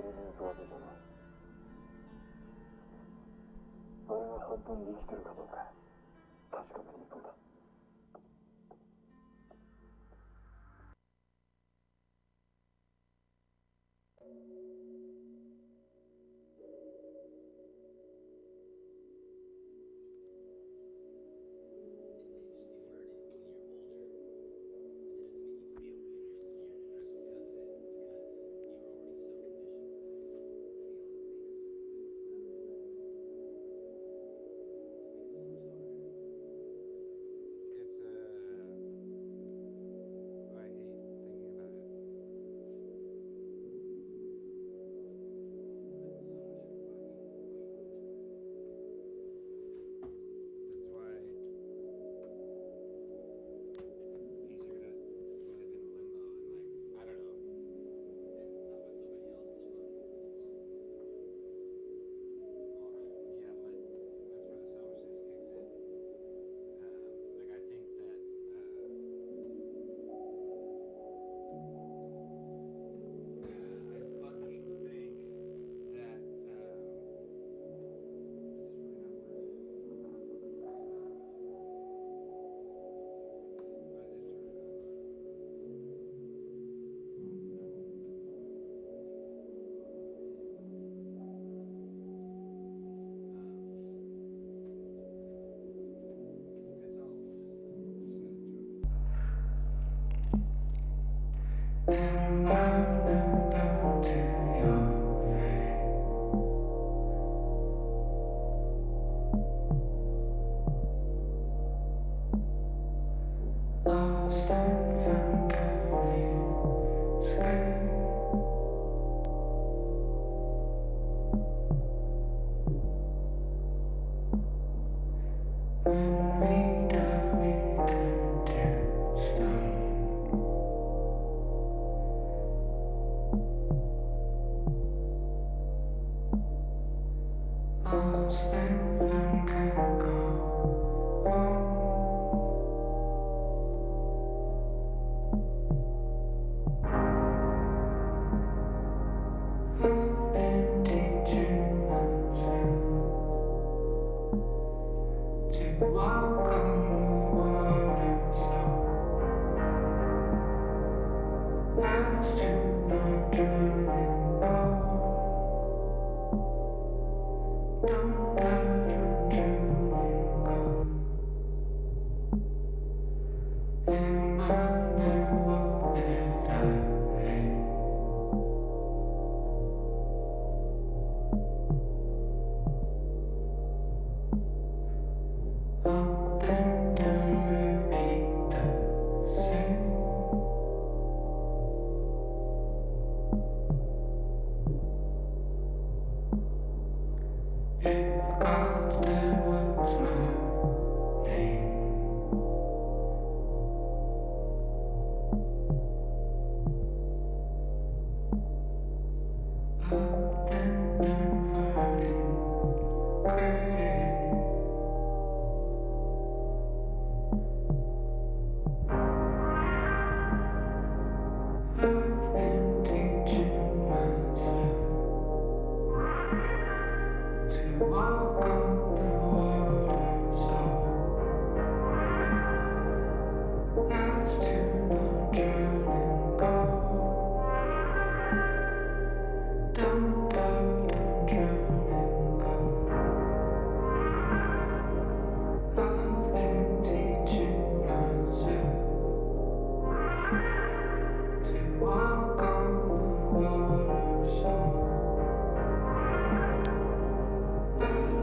り抜くわけじゃない。あれが本当に生きてるかどうか確かめに行くんだ。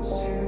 To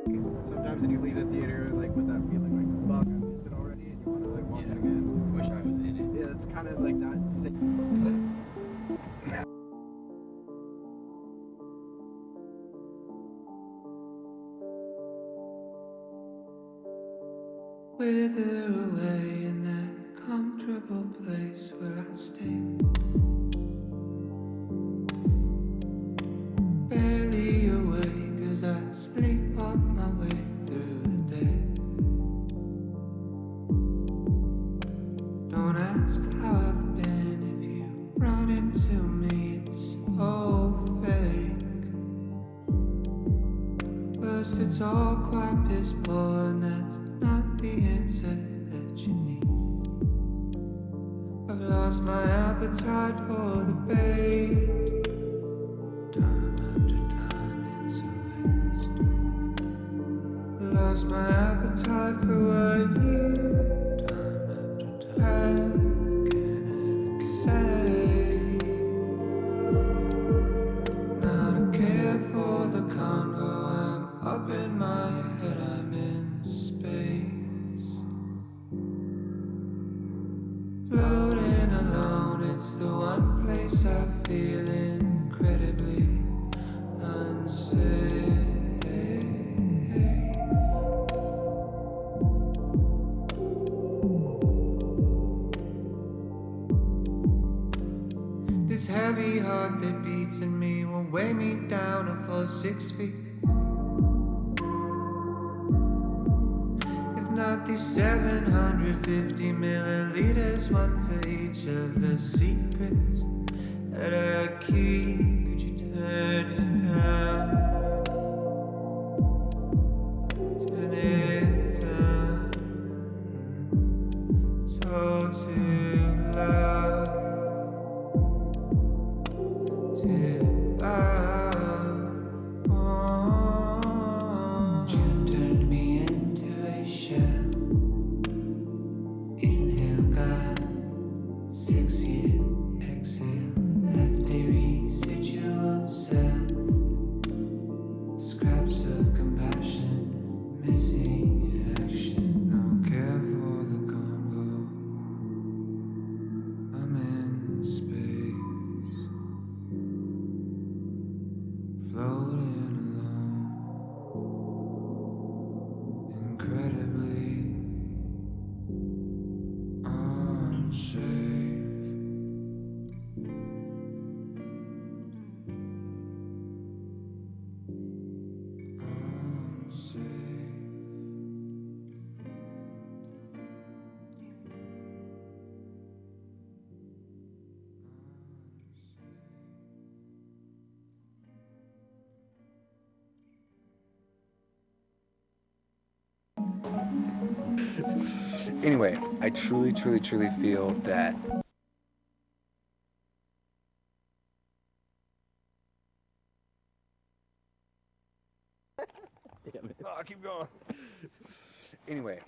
Sometimes when you leave the theater, like with that feeling, like fuck, I missed it already, and you want to like watch it again. Wish I was in it. Yeah, it's kind of like not. Wither away in that comfortable place where I stay. Barely awake as I sleepwalk my way through the day. Don't ask how I've been if you run into me, it's so fake. First it's all quite piss poor and that's not the answer that you need. I've lost my appetite for the bait. Time after time it's a waste. Lost my appetite for what you time after time can ever say. Not a care for the convo, I'm up in my head, I'm in space. Floating alone, it's the one place I feel incredibly unsafe. This heavy heart that beats in me will weigh me down a full 6 feet. If not these 750 milliliters, one for each of the secrets that I keep. Could you turn it down? Turn it down. It's all too loud. June turned me into a shell. Inhale, God, 6 year exhale. Left a residual self. Scraps of compassion, missing action. Don't care for the convo. I'm in space. Floating alone, incredibly unsafe. Anyway, I truly feel that oh, keep going. Anyway.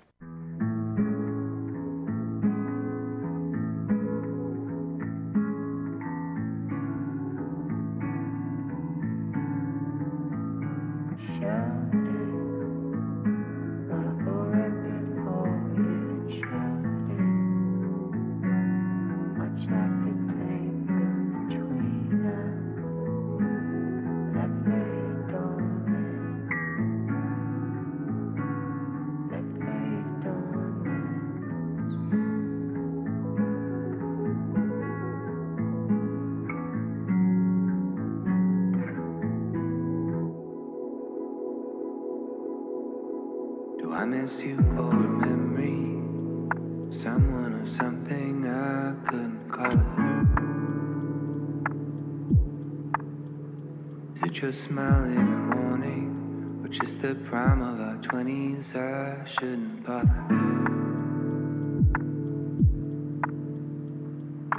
Do I miss you or a memory? Someone or something I couldn't call it. Is it your smile in the morning? Or just the prime of our 20s? I shouldn't bother.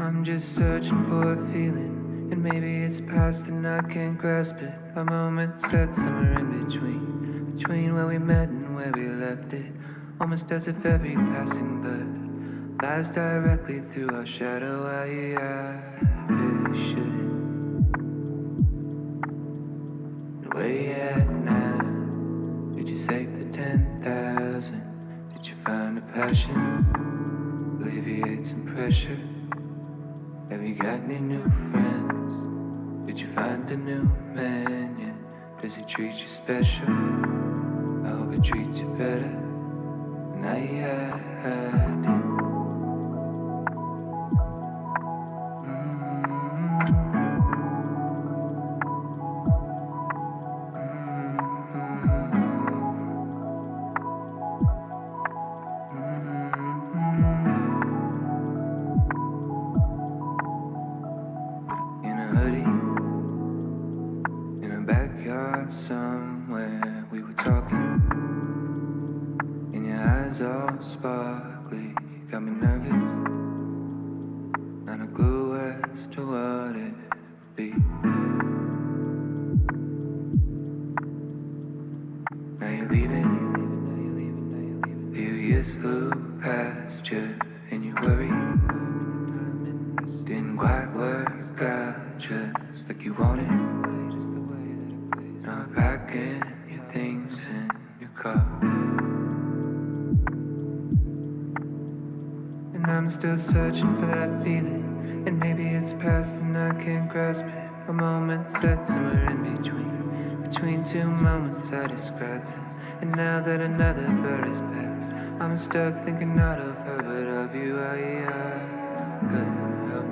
I'm just searching for a feeling, and maybe it's past and I can't grasp it. A moment set somewhere in between where we met and where we left it. Almost as if every passing bird flies directly through our shadow. I really shouldn't. Where you at now? Did you say And did you find a passion? Alleviate some pressure? Have you got any new friends? Did you find a new man? Yeah. Does he treat you special? I hope he treats you better than I did. In a hoodie, in a backyard somewhere, we were talking, and your eyes all sparkly, got me nervous, not a clue as to what it would be. Now you're leaving, few years flew past you, and you worry, didn't quite work out just like you wanted. Now packing your things in your car, and I'm still searching for that feeling. And maybe it's past and I can't grasp it. A moment set somewhere in between two moments I described them. And now that another bird has passed, I'm stuck thinking not of her but of you. I couldn't help it.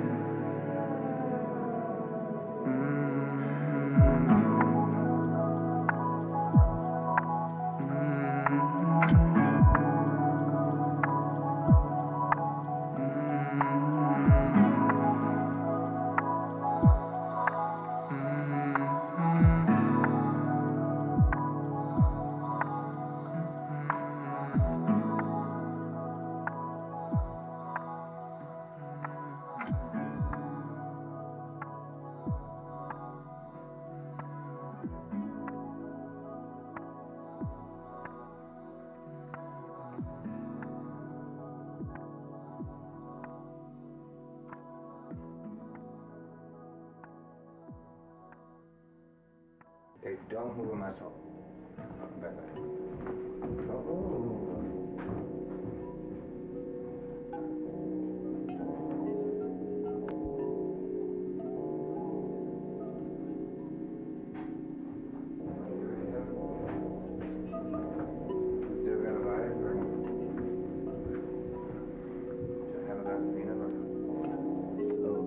Hey, don't move my soul. Back. Oh. Still got a vibe, or should I have a glass of peanut butter? Oh,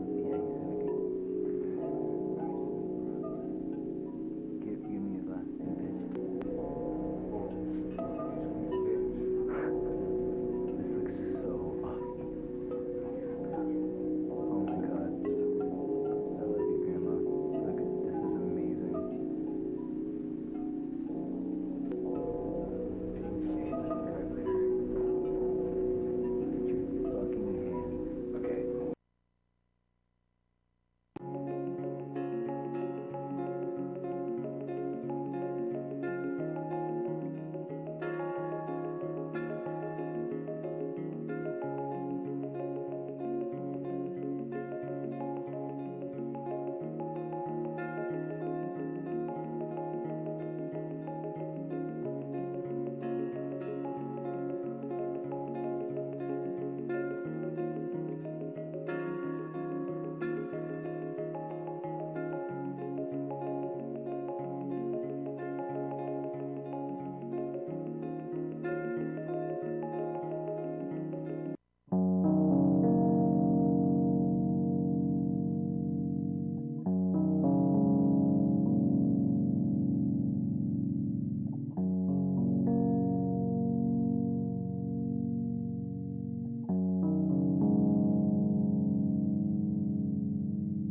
yeah, give me a glass, bitch. This looks so awesome. Oh my god. I love you, Grandma. Look, this is amazing. Look at your fucking hands. Okay.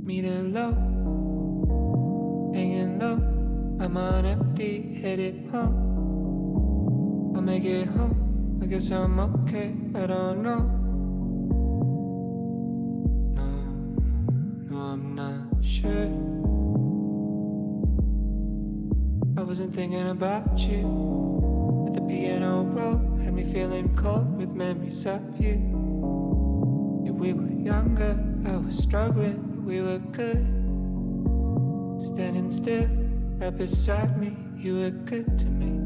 Meter low, hanging low. I'm on empty, headed home. I'll make it home. I guess I'm okay. I don't know. No, I'm not sure. I wasn't thinking about you, but the piano roll had me feeling cold with memories of you. Yeah, we were younger, I was struggling. We were good, standing still, right beside me. You were good to me.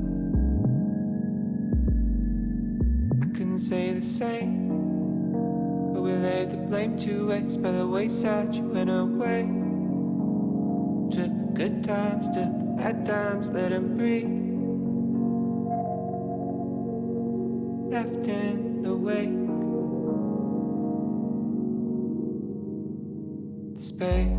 didn't say the same, but we laid the blame to waste. By the wayside you went away. Took the good times, took the bad times, let them breathe. Left in the wake, the space.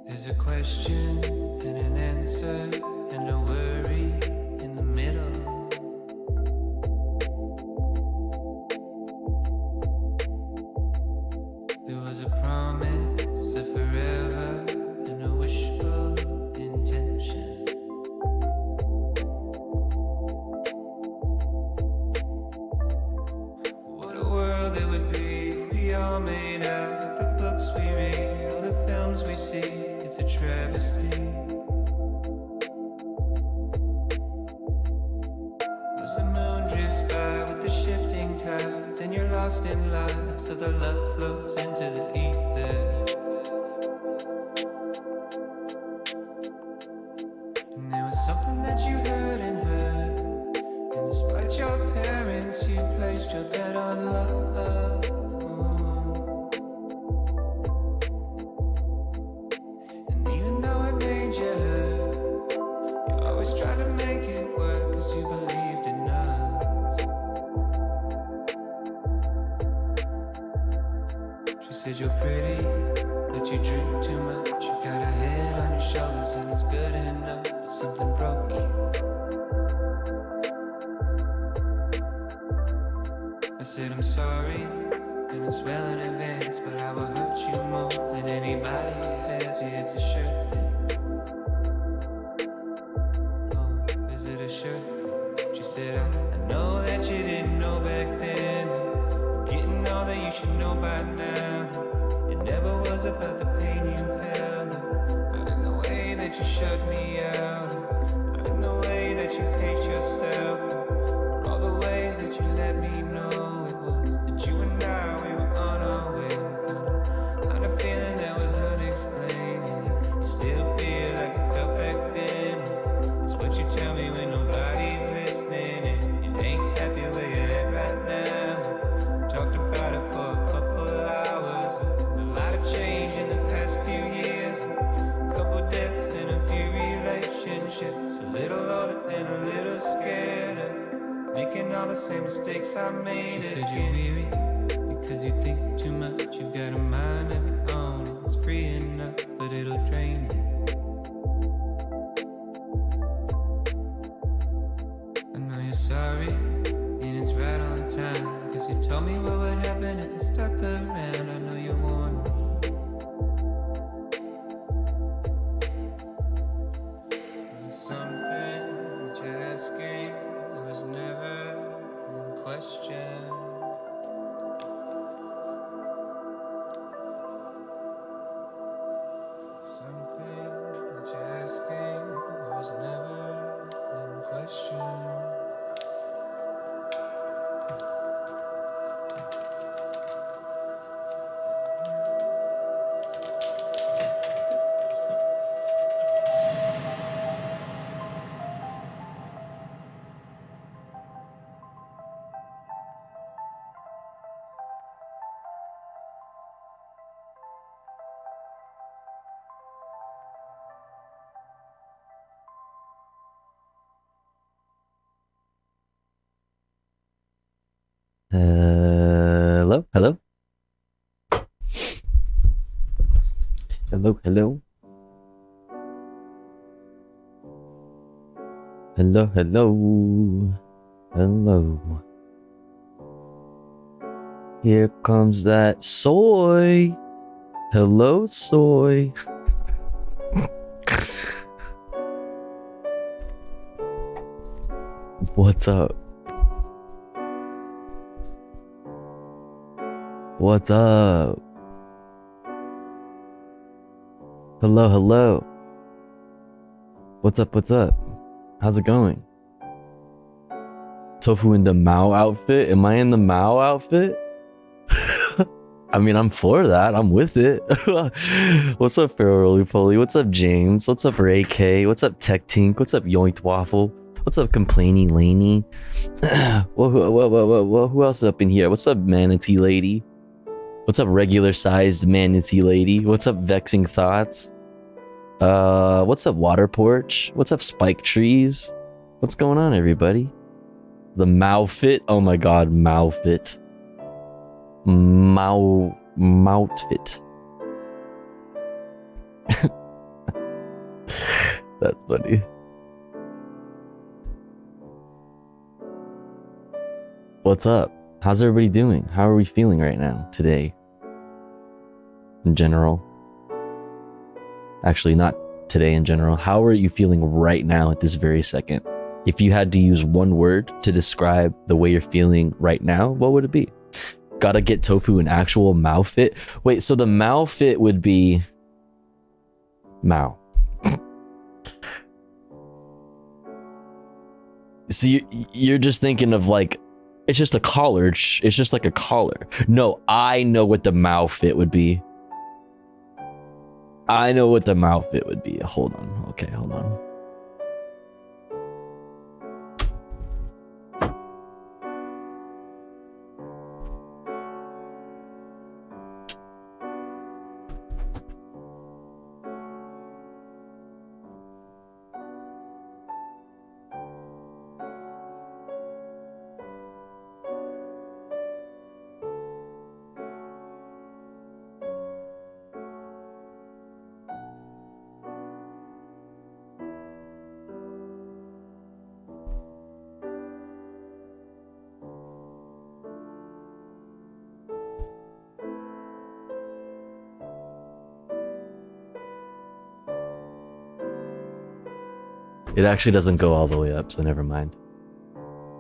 There's a question and an answer and a worry in the middle. There was a promise of forever and a wishful intention. What a world it would be if we all made out like the books we read, all the films we see. It's a travesty. As the moon drifts by with the shifting tides, and you're lost in life, so the love floats into the ether. And there was something that you heard and heard, and despite your parents, you placed your bet on love. Said you're pretty, but you drink too much. You've got a head on your shoulders and it's good enough, but something broke you. I said I'm sorry, and it's well in advance, but I will hurt you more than anybody has. Yeah, it's a sure thing. Oh, is it a sure thing? She said, I know that you didn't know back then, but getting all that you should know by now. Never was about the pain you held, not in the way that you shut me out, not in the way that you hate yourself, or all the ways that you let me know it was that you and I, we were on our way. Kind of feeling that was unexplained, and you still feel like it felt back then. It's what you tell me when nobody's listening, and you ain't happy where you're at right now. Talked about it for a couple hours. Change in the past few years, a couple deaths and a few relationships, a little older and a little scared of making all the same mistakes I made. She said you're weary because you think too much. You've got a mind of your own, it's free enough, but it'll drain you. I know you're sorry, and it's right on time, cause you told me what would happen if I stuck around. I know you warned me. something that you're asking was never in question. Something that you're asking was never in question. Hello, hello. Hello, hello. Hello, hello. Hello. Here comes that soy. Hello, soy. What's up? What's up? Hello, hello. What's up, what's up? How's it going? Tofu in the Mao outfit? Am I in the Mao outfit? I mean, I'm for that. I'm with it. What's up, Pharaoh Roly Poly? What's up, James? What's up, Ray K? What's up, Tech Tink? What's up, Yoinked Waffle? What's up, Complaining Laney? Who else is up in here? What's up, Manatee Lady? What's up, regular sized Manatee Lady? What's up, Vexing Thoughts? What's up, Water Porch? What's up, Spike Trees? What's going on, everybody? The Mao fit? Oh my god, Mao fit. Mouthfit. That's funny. What's up? How's everybody doing? How are we feeling right now, today? In general. Actually, not today in general. How are you feeling right now at this very second? If you had to use one word to describe the way you're feeling right now, what would it be? Gotta get Tofu an actual Mao fit? Wait, so the Mao fit would be Mao. So you're just thinking of like, it's just a collar. It's just like a collar. No, I know what the Mao fit would be. I know what the Mao fit would be. Hold on. Okay, hold on. It actually doesn't go all the way up, so never mind.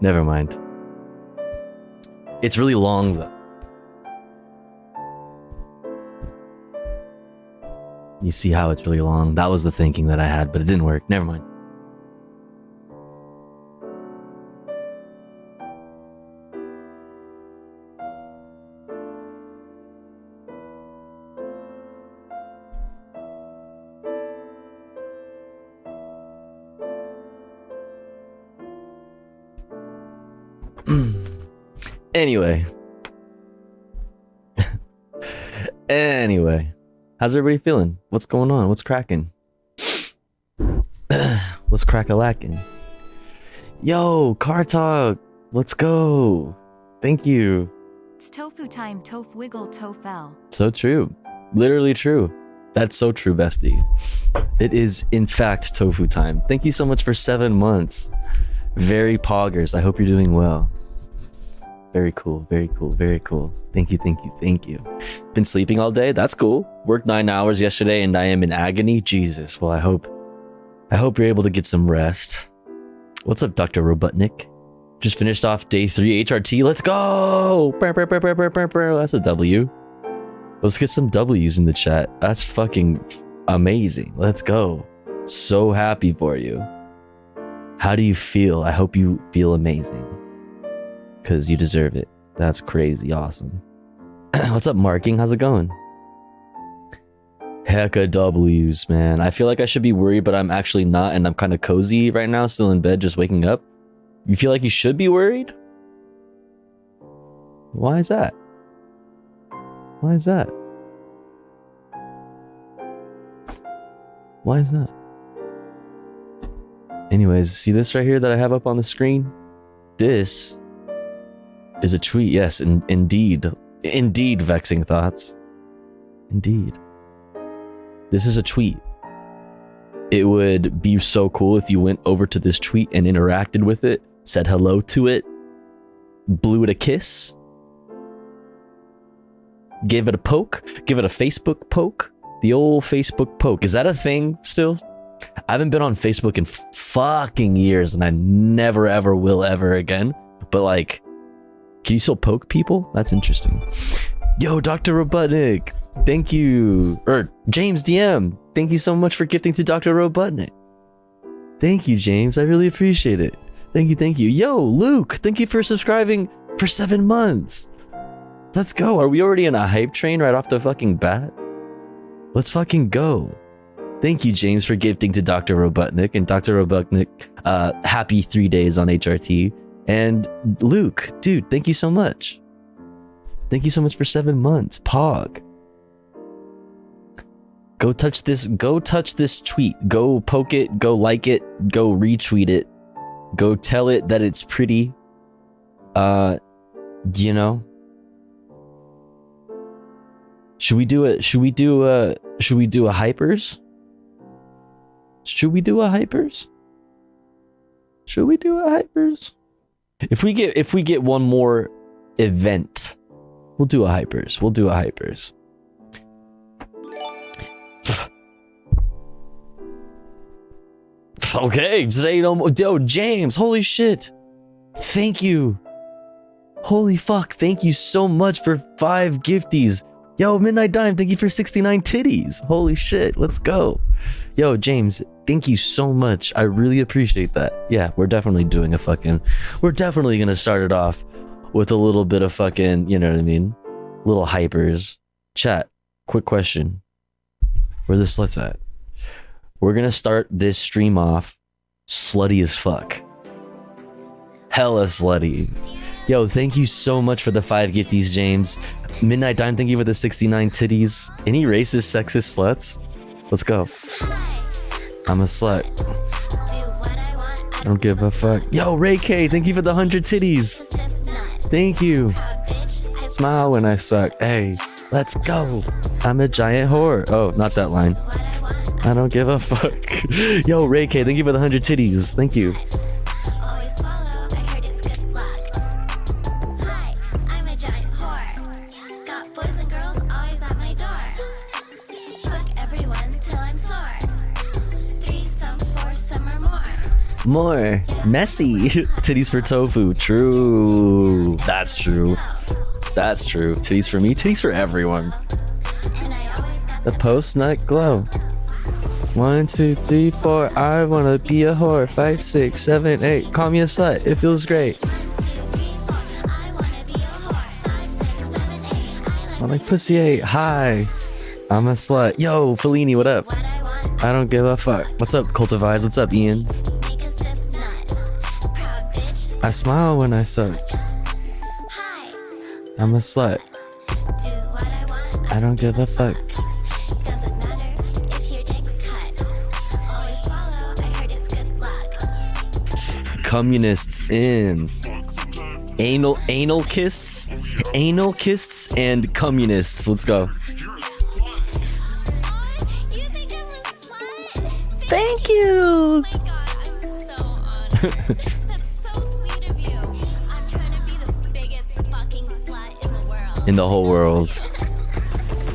Never mind. It's really long, though. You see how it's really long? That was the thinking that I had, but it didn't work. Never mind. Anyway. Anyway. How's everybody feeling? What's going on? What's cracking? What's crack-a-lacking? Yo, Car Talk! Let's go! Thank you. It's tofu time, tof wiggle, tofel. So true. Literally true. That's so true, bestie. It is, in fact, tofu time. Thank you so much for 7 months. Very poggers. I hope you're doing well. Very cool, very cool, very cool. Thank you, thank you, thank you. Been sleeping all day? That's cool. Worked 9 hours yesterday and I am in agony? Jesus. Well, I hope I hope you're able to get some rest. What's up, Dr. Robotnik? Just finished off day 3 HRT. Let's go! That's a W. Let's get some W's in the chat. That's fucking amazing. Let's go. So happy for you. How do you feel? I hope you feel amazing. Because you deserve it. That's crazy awesome. What's up, Marking? How's it going? Hecka W's, man. I feel like I should be worried, but I'm actually not, and I'm kind of cozy right now, still in bed, just waking up. You feel like you should be worried? Why is that? Why is that? Why is that? Anyways, see this right here that I have up on the screen? This is a tweet. Yes, indeed. Indeed, vexing thoughts. Indeed. This is a tweet. It would be so cool if you went over to this tweet and interacted with it, said hello to it, blew it a kiss, gave it a poke, give it a Facebook poke. The old Facebook poke. Is that a thing still? I haven't been on Facebook in fucking years, and I never ever will ever again. But like, can you still poke people? That's interesting. Yo, Dr. Robotnik, thank you. Or James DM, thank you so much for gifting to Dr. Robotnik. Thank you, James. I really appreciate it. Thank you, thank you. Yo, Luke, thank you for subscribing for 7 months. Let's go. Are we already in a hype train right off the fucking bat? Let's fucking go. Thank you, James, for gifting to Dr. Robotnik. And Dr. Robotnik, happy 3 days on HRT. And Luke, dude, thank you so much. Thank you so much for 7 months. Pog. Go touch this tweet. Go poke it. Go like it. Go retweet it. Go tell it that it's pretty. You know. Should we do a hypers? Should we do a hypers? Should we do a hypers? If we get one more event, we'll do a hypers. We'll do a hypers. Okay, say no more. Yo, James, holy shit. Thank you. Holy fuck, thank you so much for 5 gifties. Yo, Midnight Dime, thank you for 69 titties. Holy shit, let's go. Yo, James, thank you so much. I really appreciate that. Yeah, we're definitely doing we're definitely gonna start it off with a little bit of fucking, you know what I mean? Little hypers. Chat, quick question. Where the sluts at? We're gonna start this stream off slutty as fuck. Hella slutty. Yo, thank you so much for the 5 gifties, James. Midnight Dime, thank you for the 69 titties. Any racist, sexist sluts? Let's go. I'm a slut. I don't give a fuck. Yo, Ray K, thank you for the 100 titties. Thank you. Smile when I suck. Hey, let's go. I'm a giant whore. Oh, not that line. I don't give a fuck. Yo, Ray K, thank you for the 100 titties. Thank you. More messy titties for tofu. True. That's true. That's true. Titties for me, titties for everyone. The post nut glow. 1, 2, 3, 4. I wanna be a whore. 5, 6, 7, 8. Call me a slut. It feels great. I'm like pussy 8. Hi. I'm a slut. Yo, Fellini, what up? I don't give a fuck. What's up, Cultivize? What's up, Ian? I smile when I suck. I'm a slut. I don't give a fuck. Communists in. Anarchists and communists. Let's go. Thank you. Oh my god, I'm so honored. That's so sweet of you. I'm trying to be the biggest fucking slut in the world. In the whole world.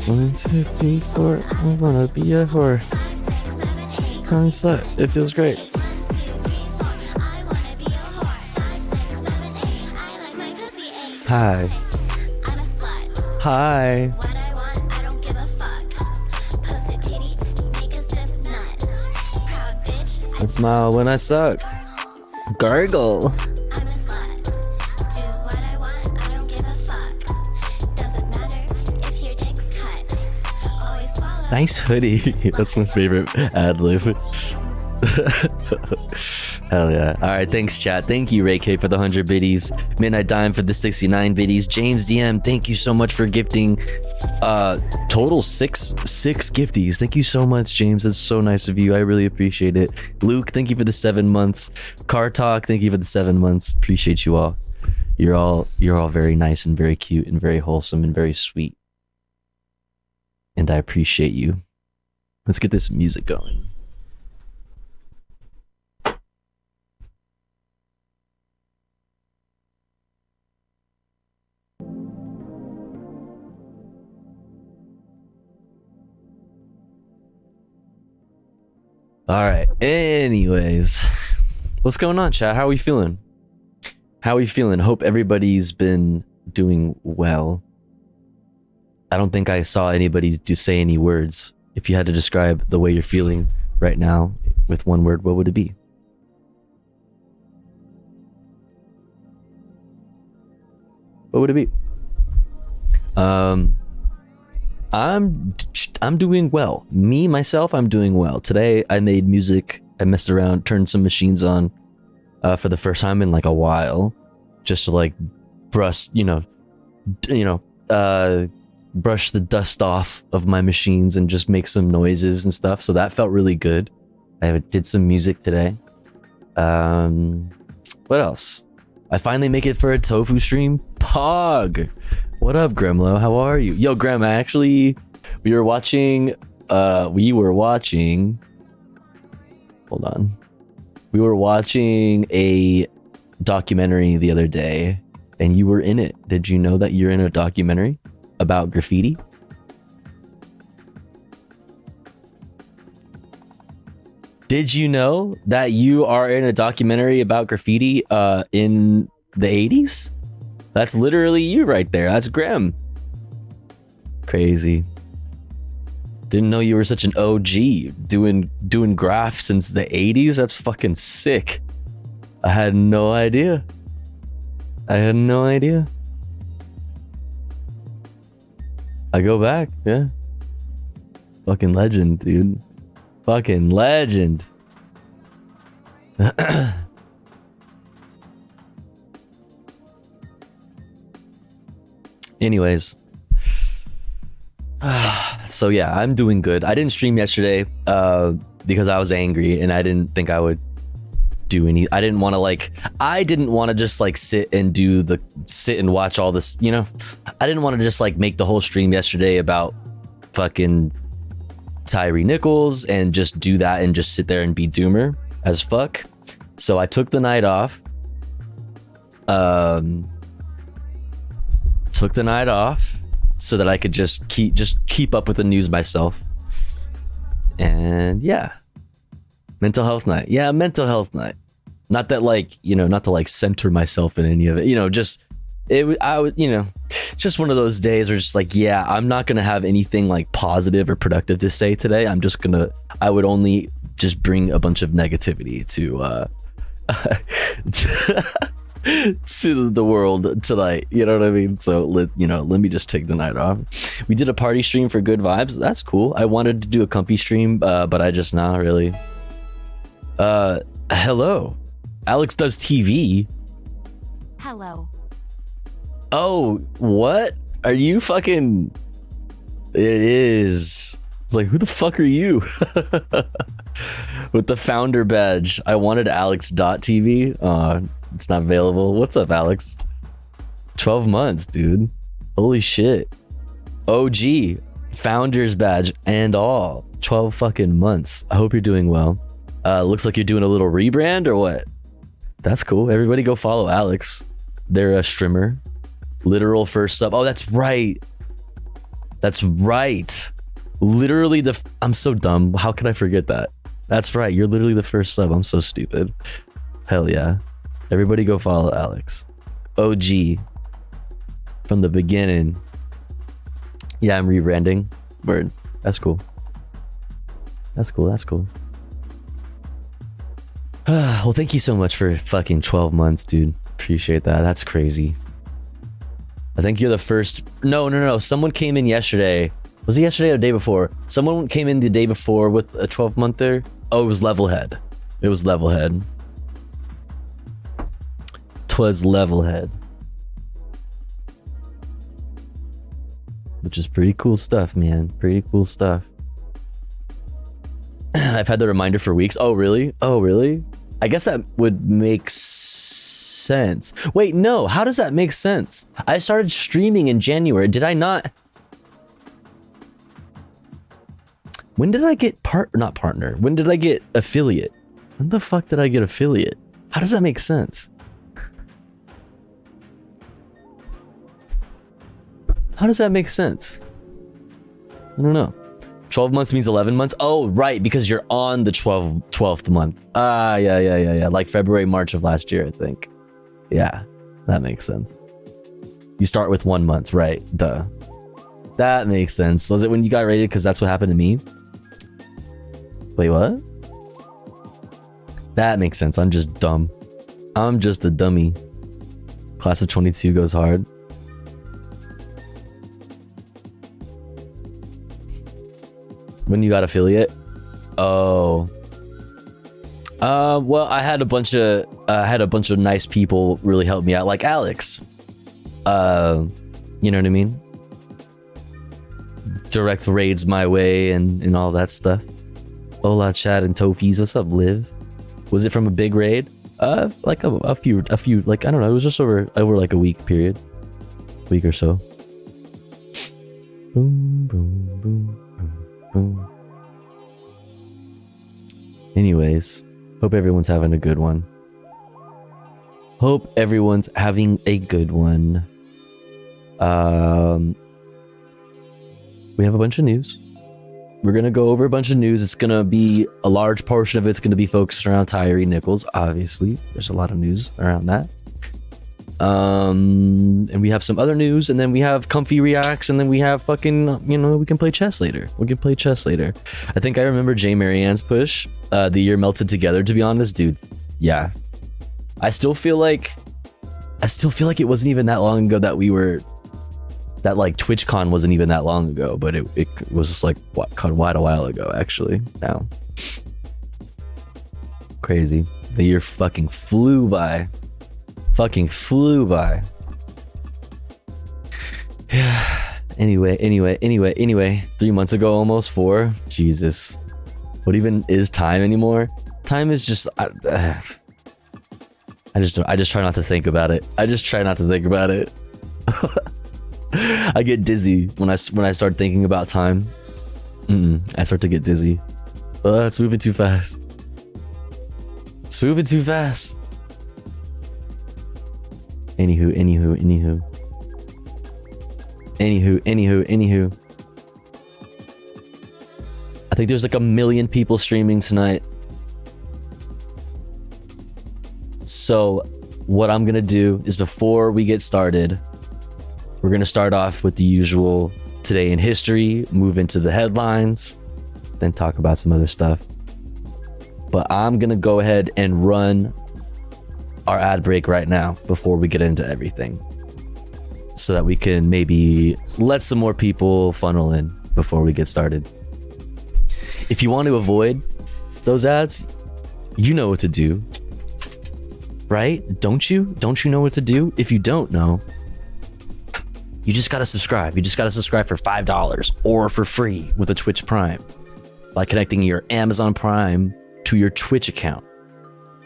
1, 2, 3, 4. I wanna be a whore. 5, 6, 7, 8. calling slut. It feels great. Hi. Hi. I smile when I suck. Gargle. Nice hoodie. That's my favorite ad lib. Hell yeah. Alright, thanks chat. Thank you, Ray K, for the 100 biddies. Midnight Dime for the 69 biddies. James DM, thank you so much for gifting total six gifties. Thank you so much, James. That's so nice of you. I really appreciate it. Luke, thank you for the 7 months. Car Talk, thank you for the 7 months. Appreciate you all. You're all very nice and very cute and very wholesome and very sweet. And I appreciate you. Let's get this music going. All right. Anyways, what's going on, chat? How are we feeling? How are we feeling? Hope everybody's been doing well. I don't think I saw anybody say any words. If you had to describe the way you're feeling right now with one word, what would it be? What would it be? I'm doing well. Me, myself, I'm doing well. Today, I made music. I messed around, turned some machines on for the first time in like a while. Just to like brush the dust off of my machines and just make some noises and stuff. So that felt really good. I did some music today. What else? I finally make it for a tofu stream. Pog! What up, Gremlo? How are you? Yo, Grem, we were watching, hold on. We were watching a documentary the other day, and you were in it. Did you know that you're in a documentary about graffiti? Did you know that you are in a documentary about graffiti in the 80s? That's literally you right there. That's Graham. Crazy. Didn't know you were such an OG doing graph since the 80s. That's fucking sick. I had no idea. I go back, yeah. Fucking legend, dude. Fucking legend. Anyways. So yeah, I'm doing good. I didn't stream yesterday because I was angry and I didn't think I would do any. I didn't want to just like sit and watch all this, you know. I didn't want to just like make the whole stream yesterday about fucking Tyree Nichols and just do that and just sit there and be doomer as fuck. So I took the night off. So that I could just keep up with the news myself. And yeah, mental health night. Yeah, mental health night. Not that like, you know, not to like center myself in any of it, you know, just just one of those days where it's just like, yeah, I'm not gonna have anything like positive or productive to say today. I would only just bring a bunch of negativity to to the world tonight, you know what I mean? So let me just take the night off. We did a party stream for good vibes. That's cool. I wanted to do a comfy stream, but I just not really. Hello, Alex does TV. Hello. Oh, what are you fucking? It is. It's like, who the fuck are you? With the founder badge. I wanted Alex.tv. It's not available. What's up, Alex? 12 months, dude. Holy shit. OG. Founder's badge and all. 12 fucking months. I hope you're doing well. Looks like you're doing a little rebrand or what? That's cool. Everybody go follow Alex. They're a streamer. Literal first sub. Oh, that's right. That's right. Literally I'm so dumb. How could I forget that? That's right. You're literally the first sub. I'm so stupid. Hell yeah. Everybody go follow Alex. OG. From the beginning. Yeah, I'm rebranding. Word. That's cool. That's cool. That's cool. Well, thank you so much for fucking 12 months, dude. Appreciate that. That's crazy. I think you're the first. No. Someone came in yesterday. Was it yesterday or the day before? Someone came in the day before with a 12-monther. Oh, it was Levelhead. It was Levelhead. 'Twas Levelhead. Which is pretty cool stuff, man. Pretty cool stuff. I've had the reminder for weeks. Oh, really? Oh, really? I guess that would make sense. Wait, no. How does that make sense? I started streaming in January. Did I not? When did I get not partner? When did I get affiliate? When the fuck did I get affiliate? How does that make sense? How does that make sense? I don't know. 12 months means 11 months? Oh, right, because you're on the 12th month. Ah, yeah. Like February, March of last year, I think. Yeah, that makes sense. You start with 1 month, right? Duh. That makes sense. Was it when you got rated? Because that's what happened to me. Wait, what? That makes sense. I'm just dumb. I'm just a dummy. Class of 22 goes hard. When you got affiliate? Oh. Well, I had a bunch of nice people really help me out, like Alex. You know what I mean? Direct raids my way and all that stuff. Hola, Chad and Tofies. What's up, Liv? Was it from a big raid? Like a few, like, I don't know. It was just over like a week period. Week or so. Boom, boom, boom. Boom. Anyways, hope everyone's having a good one. Hope everyone's having a good one. We have a bunch of news. We're gonna go over a bunch of news. It's gonna be a large portion of it's gonna be focused around Tyree Nichols. Obviously, there's a lot of news around that. And we have some other news, and then we have comfy reacts, and then we have fucking, you know, we can play chess later. We can play chess later. I think I remember Jay Marianne's push. The year melted together, to be honest, dude. Yeah. I still feel like it wasn't even that long ago that like TwitchCon wasn't even that long ago, but it was just like quite a while ago, actually. Now. Crazy. The year fucking flew by. Fucking flew by. Anyway. 3 months ago, almost 4. Jesus. What even is time anymore? Time is just... I just try not to think about it. I get dizzy when I start thinking about time. I start to get dizzy. It's moving too fast. Anywho. I think there's like 1 million people streaming tonight. So what I'm gonna do is, before we get started, we're gonna start off with the usual today in history, move into the headlines, then talk about some other stuff. But I'm gonna go ahead and run our ad break right now before we get into everything, so that we can maybe let some more people funnel in before we get started. If you want to avoid those ads, you know what to do, right? Don't you know what to do? If you don't know, you just gotta subscribe. You just gotta subscribe for $5 or for free with a Twitch Prime by connecting your Amazon Prime to your Twitch account.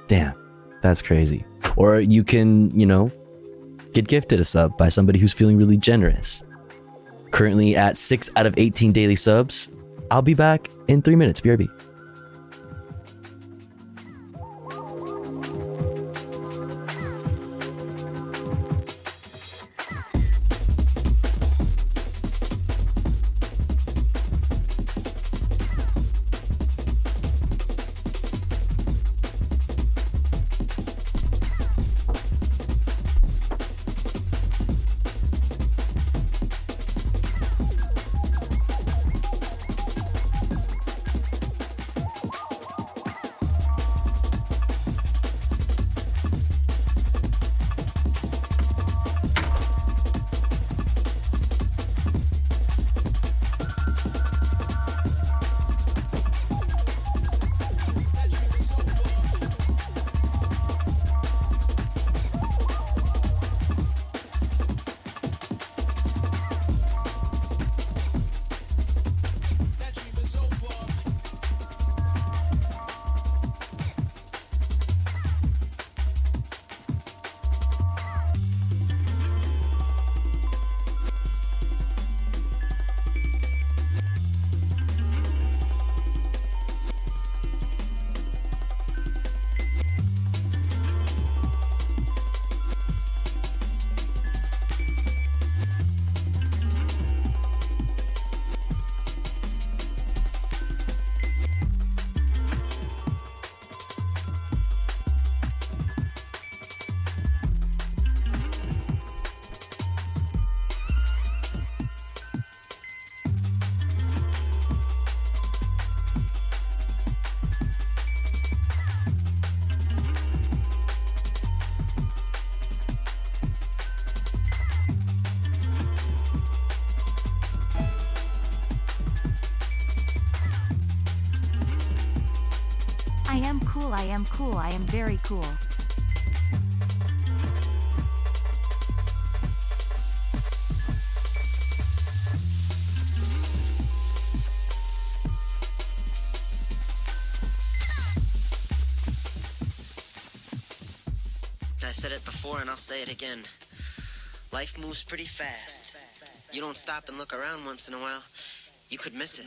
Damn, that's crazy. Or you can, you know, get gifted a sub by somebody who's feeling really generous. Currently at 6 out of 18 daily subs. I'll be back in 3 minutes. BRB. I am cool. I am very cool. I said it before and I'll say it again. Life moves pretty fast. You don't stop and look around once in a while, you could miss it.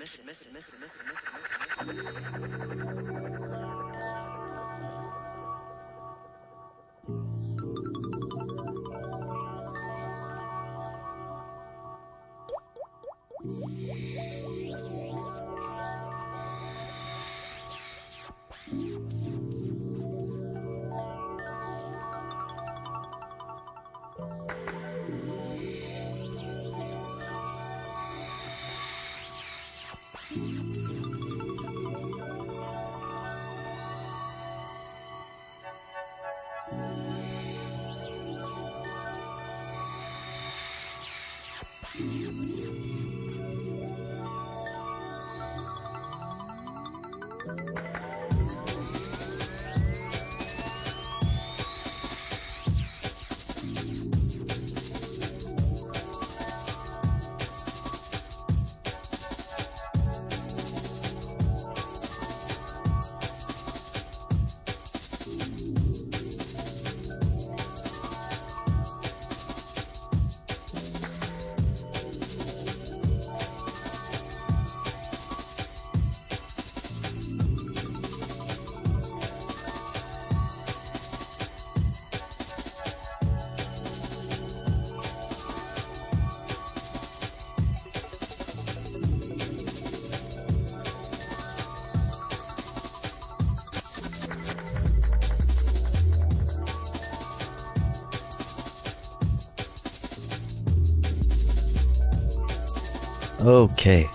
Okay.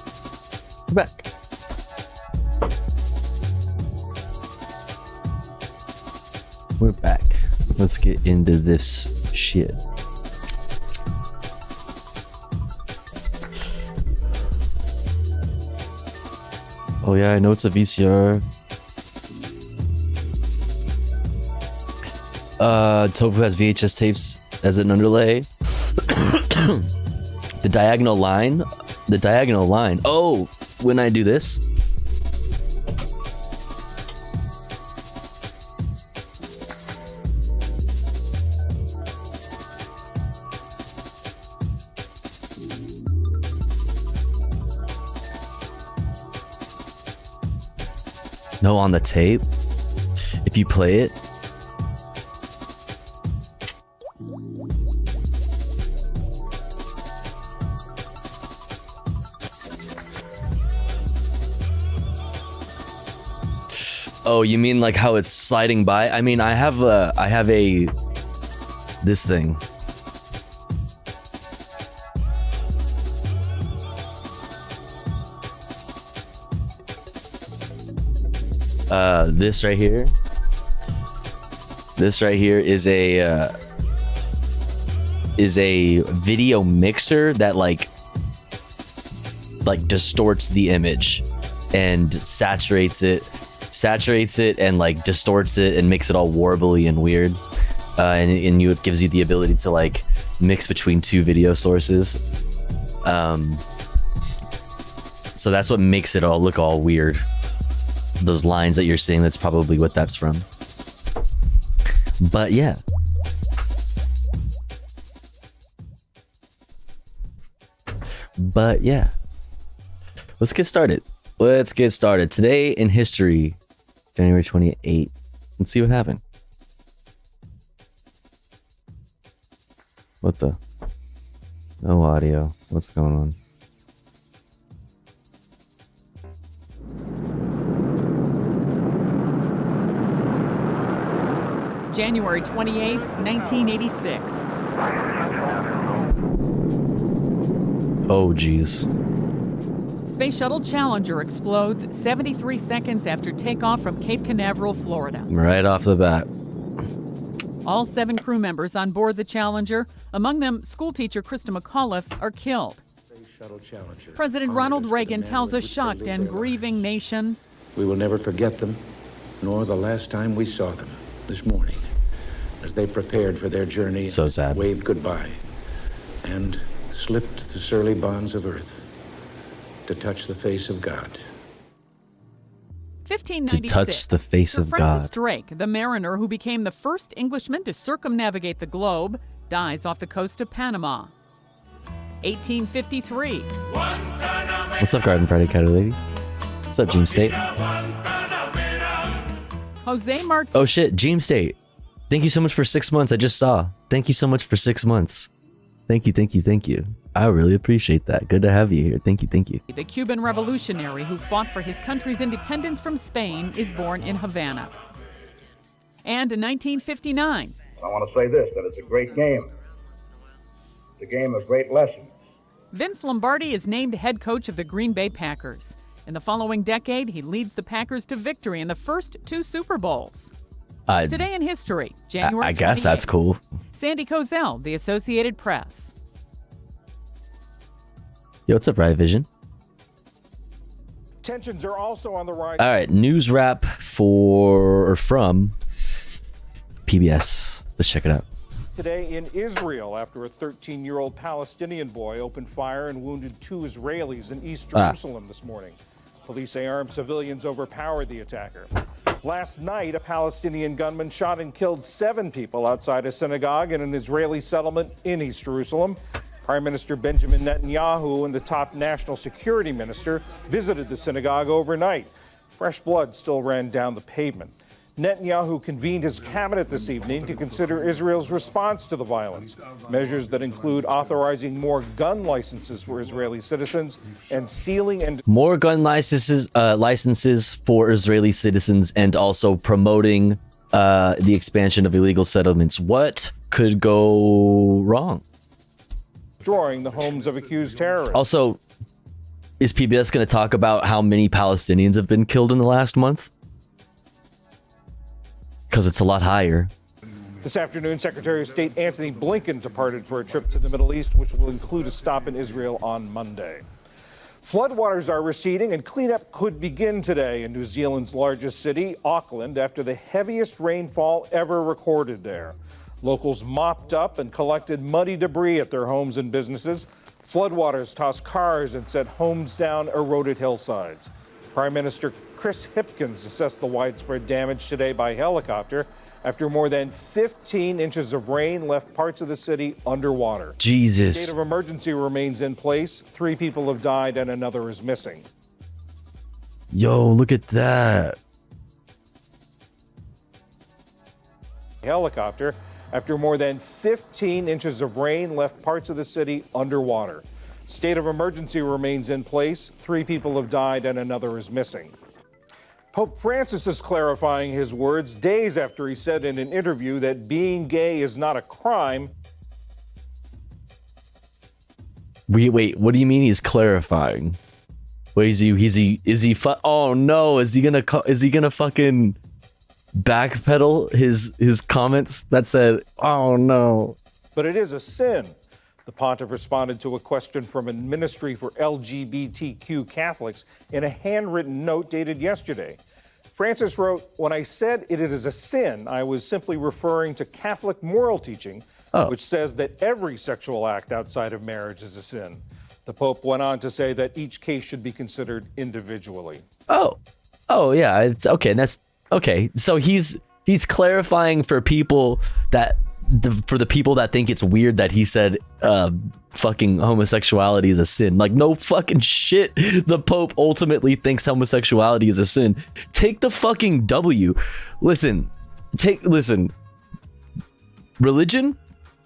We're back. We're back. Let's get into this shit. Oh yeah, I know it's a VCR. Tofu has VHS tapes as an underlay. The diagonal line. The diagonal line. Oh, when I do this. No, on the tape. If you play it. Oh, you mean like how it's sliding by? I mean, I have a this thing. This right here. This right here is a video mixer that like distorts the image and saturates it and like distorts it and makes it all warbly and weird, and it gives you the ability to like mix between two video sources. So that's what makes it all look all weird. Those lines that you're seeing, that's probably what that's from. But yeah. But yeah. Let's get started. Let's get started. Today in history, January 28th. Let's see what happened. What the? No audio. What's going on? January 28th, 1986. Oh, geez. Space Shuttle Challenger explodes 73 seconds after takeoff from Cape Canaveral, Florida. Right off the bat. All 7 crew members on board the Challenger, among them schoolteacher Krista McAuliffe, are killed. President Ronald Reagan tells a shocked and grieving nation, "We will never forget them. nor the last time we saw them this morning as they prepared for their journey. So sad. Waved goodbye and slipped the surly bonds of earth to touch the face of God. 1596. To touch the face Sir of Francis God. Drake, the mariner who became the first Englishman to circumnavigate the globe, dies off the coast of Panama. 1853. What's up, Garden Party Cutter Lady? What's up, James State? Jose Marti. Oh shit, James State. Thank you so much for 6 months. I just saw. Thank you so much for 6 months. Thank you, thank you, thank you. I really appreciate that. Good to have you here. Thank you, thank you. The Cuban revolutionary who fought for his country's independence from Spain is born in Havana. And in 1959. I want to say this, that it's a great game. It's a game of great lessons. Vince Lombardi is named head coach of the Green Bay Packers. In the following decade, he leads the Packers to victory in the first 2 Super Bowls. Today in history, January I guess that's cool. Sandy Kozel, The Associated Press. Yo, what's up, Riot Vision? Tensions are also on the rise. All right, news wrap from PBS. Let's check it out. Today in Israel, after a 13-year-old Palestinian boy opened fire and wounded 2 Israelis in East Jerusalem this morning. Police say armed civilians overpowered the attacker. Last night, a Palestinian gunman shot and killed 7 people outside a synagogue in an Israeli settlement in East Jerusalem. Prime Minister Benjamin Netanyahu and the top national security minister visited the synagogue overnight. Fresh blood still ran down the pavement. Netanyahu convened his cabinet this evening to consider Israel's response to the violence, measures that include authorizing more gun licenses for Israeli citizens and sealing and more gun licenses for Israeli citizens, and also promoting the expansion of illegal settlements. What could go wrong? Destroying the homes of accused terrorists. Also, is PBS going to talk about how many Palestinians have been killed in the last month? Because it's a lot higher. This afternoon, Secretary of State Antony Blinken departed for a trip to the Middle East, which will include a stop in Israel on Monday. Floodwaters are receding and cleanup could begin today in New Zealand's largest city, Auckland, after the heaviest rainfall ever recorded there. Locals mopped up and collected muddy debris at their homes and businesses. Floodwaters tossed cars and set homes down eroded hillsides. Prime Minister Chris Hipkins assessed the widespread damage today by helicopter after more than 15 inches of rain left parts of the city underwater. Jesus. State of emergency remains in place. 3 people have died and another is missing. Yo, look at that. Helicopter after more than 15 inches of rain left parts of the city underwater. State of emergency remains in place. 3 people have died and another is missing. Pope Francis is clarifying his words days after he said in an interview that being gay is not a crime. Wait, what do you mean he's clarifying? Wait, oh no, is he gonna fucking backpedal his comments that said, oh no. But it is a sin. The pontiff responded to a question from a ministry for LGBTQ Catholics in a handwritten note dated yesterday. Francis wrote, "When I said it is a sin, I was simply referring to Catholic moral teaching, which says that every sexual act outside of marriage is a sin." The Pope went on to say that each case should be considered individually. Oh yeah, it's okay. That's okay. So he's clarifying for people that for the people that think it's weird that he said fucking homosexuality is a sin. Like, no fucking shit. The Pope ultimately thinks homosexuality is a sin. Take the fucking W. Listen. Religion,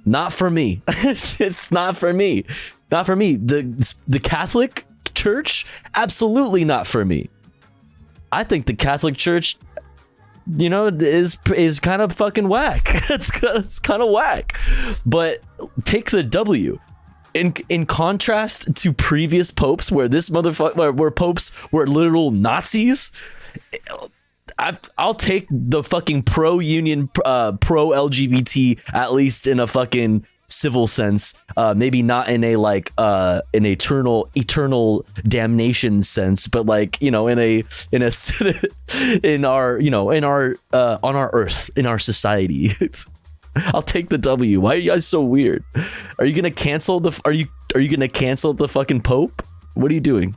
not for me. It's not for me. Not for me. The Catholic Church, absolutely not for me. I think the Catholic Church, you know, is kind of fucking whack. It's kind of whack. But take the W. In contrast to previous popes, where this motherfucker, where popes were literal Nazis, I'll take the fucking pro-union, pro-LGBT, at least in a fucking civil sense, maybe not in a like an eternal damnation sense, but like, you know, in our, you know, in our on our earth, in our society. I'll take the W. Why are you guys so weird? Are you gonna cancel the are you gonna cancel the fucking Pope? What are you doing?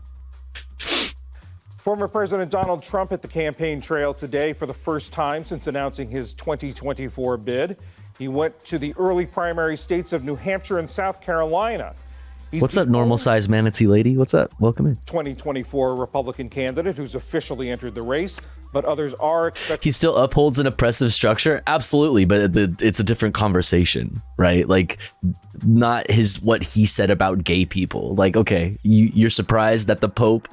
Former President Donald Trump hit the campaign trail today for the first time since announcing his 2024 bid. He went to the early primary states of New Hampshire and South Carolina. What's up, normal-sized manatee lady? What's up? Welcome in. 2024 Republican candidate who's officially entered the race, but others are expected. He still upholds an oppressive structure? Absolutely, but it's a different conversation, right? Like, not what he said about gay people. Like, okay, you're surprised that the Pope...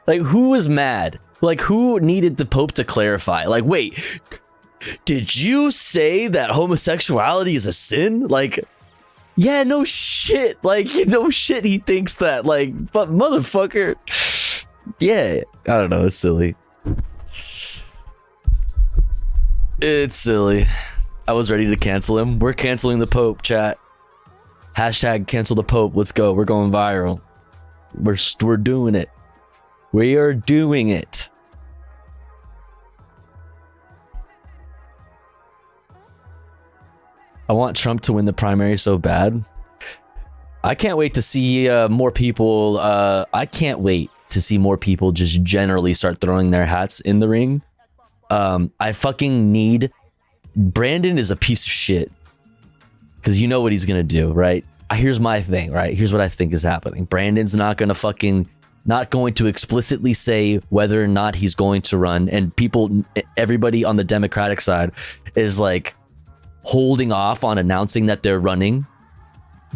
Like, who was mad? Like, who needed the Pope to clarify? Like, wait, did you say that homosexuality is a sin? Like... Yeah, no shit. Like, no shit he thinks that. Like, but motherfucker. Yeah, I don't know. It's silly. It's silly. I was ready to cancel him. We're canceling the Pope, chat. Hashtag cancel the Pope. Let's go. We're going viral. We're doing it. We are doing it. I want Trump to win the primary so bad. I can't wait to see more people. I can't wait to see more people just generally start throwing their hats in the ring. I fucking need... Brandon is a piece of shit. Because you know what he's going to do, right? Here's my thing, right? Here's what I think is happening. Brandon's not going to explicitly say whether or not he's going to run. And everybody on the Democratic side is like... holding off on announcing that they're running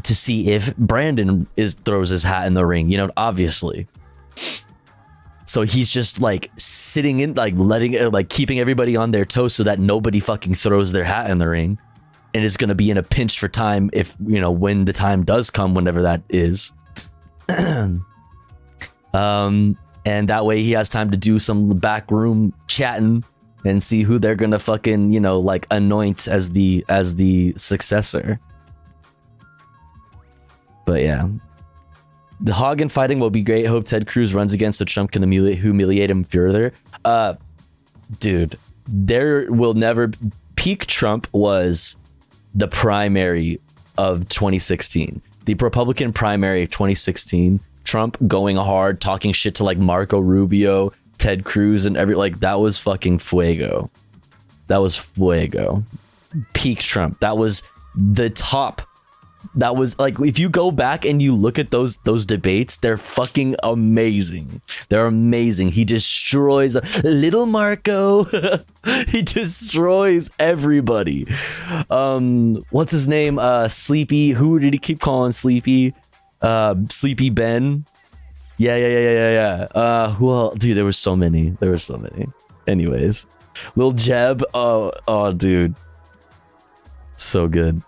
to see if Brandon throws his hat in the ring, you know, obviously. So he's just like sitting in, like keeping everybody on their toes so that nobody fucking throws their hat in the ring, and is going to be in a pinch for time if, you know, when the time does come, whenever that is. And that way he has time to do some backroom chatting and see who they're gonna fucking, you know, like anoint as the successor. But yeah, the Hagen fighting will be great. Hope Ted Cruz runs again so Trump can humiliate him further. Dude, there will never... Peak Trump was the primary of 2016. The Republican primary of 2016. Trump going hard, talking shit to like Marco Rubio, Ted Cruz, and that was fucking fuego. That was fuego. Peak Trump. That was the top. That was like, if you go back and you look at those debates, they're fucking amazing. They're amazing. He destroys little Marco. He destroys everybody. What's his name? Sleepy. Who did he keep calling Sleepy? Sleepy Ben. Yeah. Who else? Dude, there were so many. Anyways, Lil Jeb. Oh, dude. So good.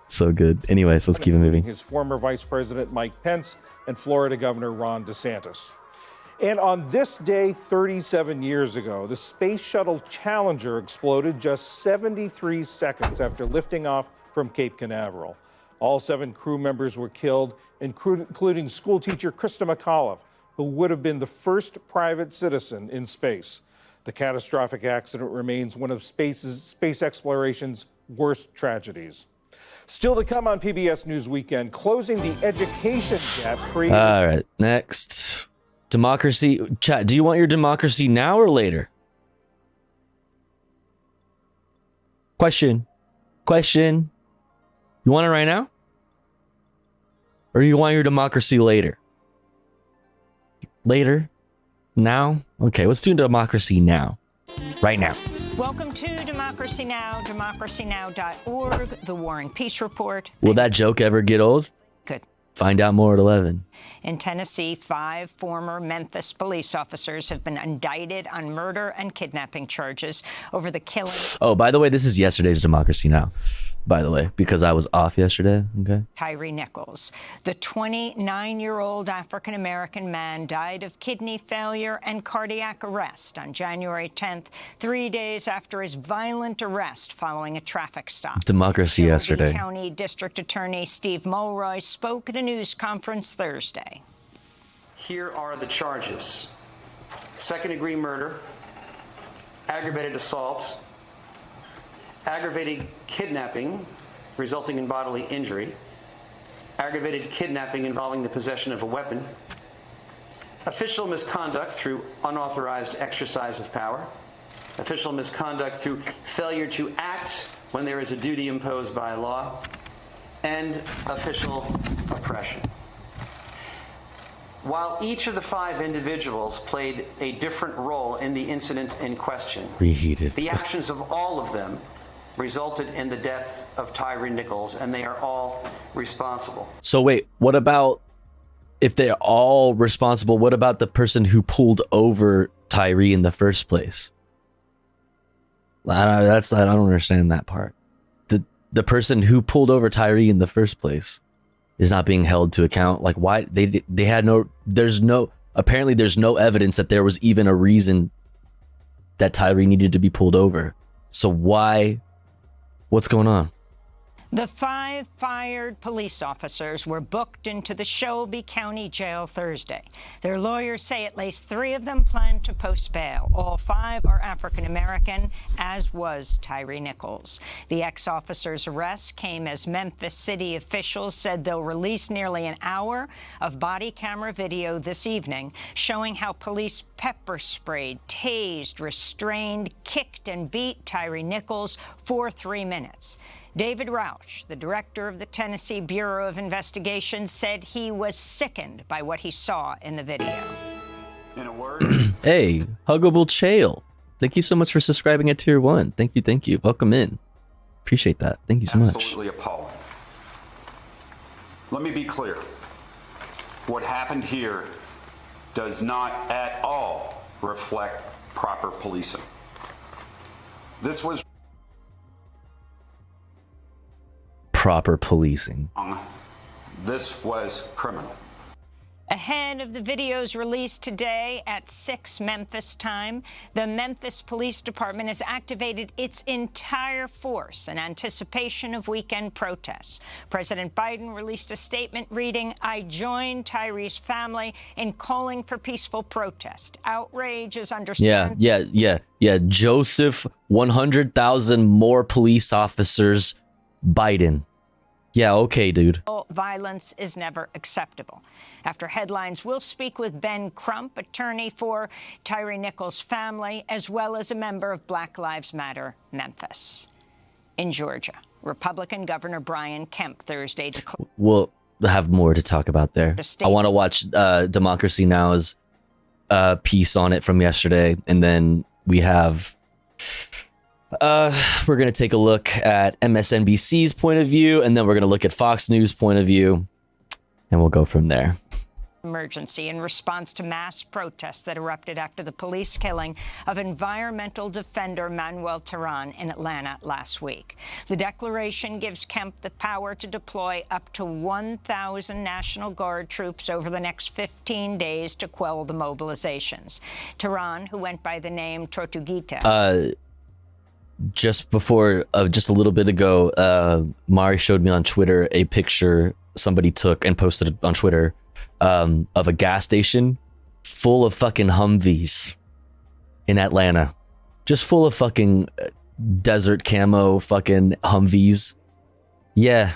Anyways, let's keep it moving. His former Vice President Mike Pence and Florida Governor Ron DeSantis. And on this day 37 years ago, the Space Shuttle Challenger exploded just 73 seconds after lifting off from Cape Canaveral. All 7 crew members were killed, including schoolteacher Krista McAuliffe, who would have been the first private citizen in space. The catastrophic accident remains one of space exploration's worst tragedies. Still to come on PBS News Weekend, closing the education gap created. All right, next. Democracy. Chat, do you want your democracy now or later? Question. You want it right now? Or you want your democracy later? Later? Now? Okay, let's do democracy now. Right now. Welcome to Democracy Now!, democracynow.org, The War and Peace Report. Will that joke ever get old? Good. Find out more at 11. In Tennessee, 5 former Memphis police officers have been indicted on murder and kidnapping charges over the killing. Oh, by the way, this is yesterday's Democracy Now! By the way, because I was off yesterday, okay? Tyre Nichols. The 29-year-old African-American man died of kidney failure and cardiac arrest on January 10th, 3 days after his violent arrest following a traffic stop. Democracy yesterday. County District Attorney Steve Mulroy spoke at a news conference Thursday. Here are the charges: second-degree murder, aggravated assault, aggravated kidnapping resulting in bodily injury, aggravated kidnapping involving the possession of a weapon, official misconduct through unauthorized exercise of power, official misconduct through failure to act when there is a duty imposed by law, and official oppression. While each of the 5 individuals played a different role in the incident in question, Reheated. the actions of all of them resulted in the death of Tyre Nichols, and they are all responsible. So wait, what about, if they're all responsible, what about the person who pulled over Tyre in the first place? I don't understand that part. The person who pulled over Tyre in the first place is not being held to account. Like, why? They had no, apparently there's no evidence that there was even a reason that Tyre needed to be pulled over. So why? What's going on? The 5 fired police officers were booked into the Shelby County Jail Thursday. Their lawyers say at least 3 of them plan to post bail. All 5 are African-American, as was Tyre Nichols. The ex-officer's arrest came as Memphis city officials said they'll release nearly an hour of body camera video this evening showing how police pepper sprayed, tased, restrained, kicked, and beat Tyre Nichols for 3 minutes. David Rausch, the director of the Tennessee Bureau of Investigation, said he was sickened by what he saw in the video. In a word, hey, Huggable Chael. Thank you so much for subscribing at Tier 1. Thank you, thank you. Welcome in. Appreciate that. Thank you so much. absolutely appalling. Let me be clear. What happened here does not at all reflect proper policing. This was proper policing. This was criminal. Ahead of the video's release today at 6 Memphis time, the Memphis Police Department has activated its entire force in anticipation of weekend protests. President Biden released a statement reading, "I join Tyre's family in calling for peaceful protest. Outrage is understandable." Yeah. Joseph, 100,000 more police officers, Biden. Yeah, okay, dude. Violence is never acceptable. After headlines, we'll speak with Ben Crump, attorney for Tyre Nichols' family, as well as a member of Black Lives Matter Memphis. In Georgia, Republican Governor Brian Kemp Thursday declared. We'll have more to talk about there. I want to watch Democracy Now's piece on it from yesterday, and then we have... we're going to take a look at MSNBC's point of view, and then we're going to look at Fox News' point of view, and we'll go from there. Emergency in response to mass protests that erupted after the police killing of environmental defender Manuel Tehran in Atlanta last week. The declaration gives Kemp the power to deploy up to 1,000 National Guard troops over the next 15 days to quell the mobilizations. Tehran, who went by the name Tortuguita... just a little bit ago, Mari showed me on Twitter a picture somebody took and posted on Twitter of a gas station full of fucking Humvees in Atlanta. Just full of fucking desert camo fucking Humvees. Yeah.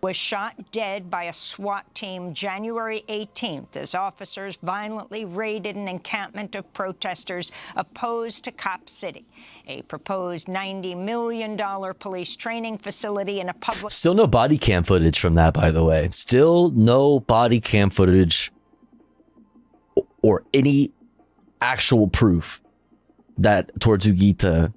Was shot dead by a SWAT team January 18th as officers violently raided an encampment of protesters opposed to Cop City, a proposed $90 million police training facility in a public... Still no body cam footage from that, by the way. Still no body cam footage or any actual proof that Tortuguita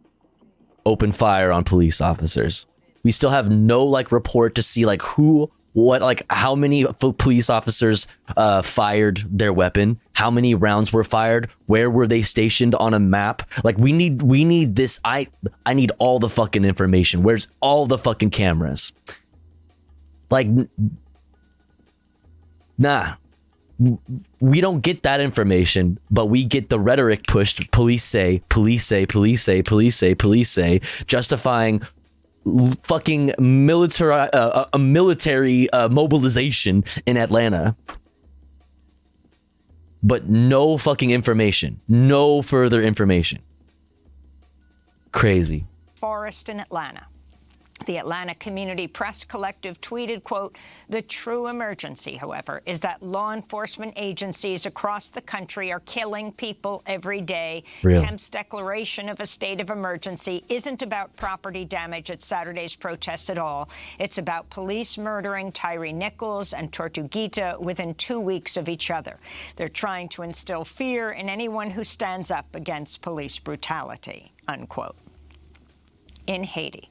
opened fire on police officers. We still have no like report to see like who, what, like how many police officers fired their weapon, how many rounds were fired, where were they stationed on a map. Like we need this. I need all the fucking information. Where's all the fucking cameras? Like, nah. We don't get that information, but we get the rhetoric pushed. Police say, police say, police say, police say, police say, justifying fucking military mobilization in Atlanta. But no fucking information. No further information. Crazy. Forest in Atlanta. The Atlanta Community Press Collective tweeted, quote, "The true emergency, however, is that law enforcement agencies across the country are killing people every day. Real. Kemp's declaration of a state of emergency isn't about property damage at Saturday's protests at all. It's about police murdering Tyree Nichols and Tortuguita within 2 weeks of each other. They're trying to instill fear in anyone who stands up against police brutality," unquote. In Haiti,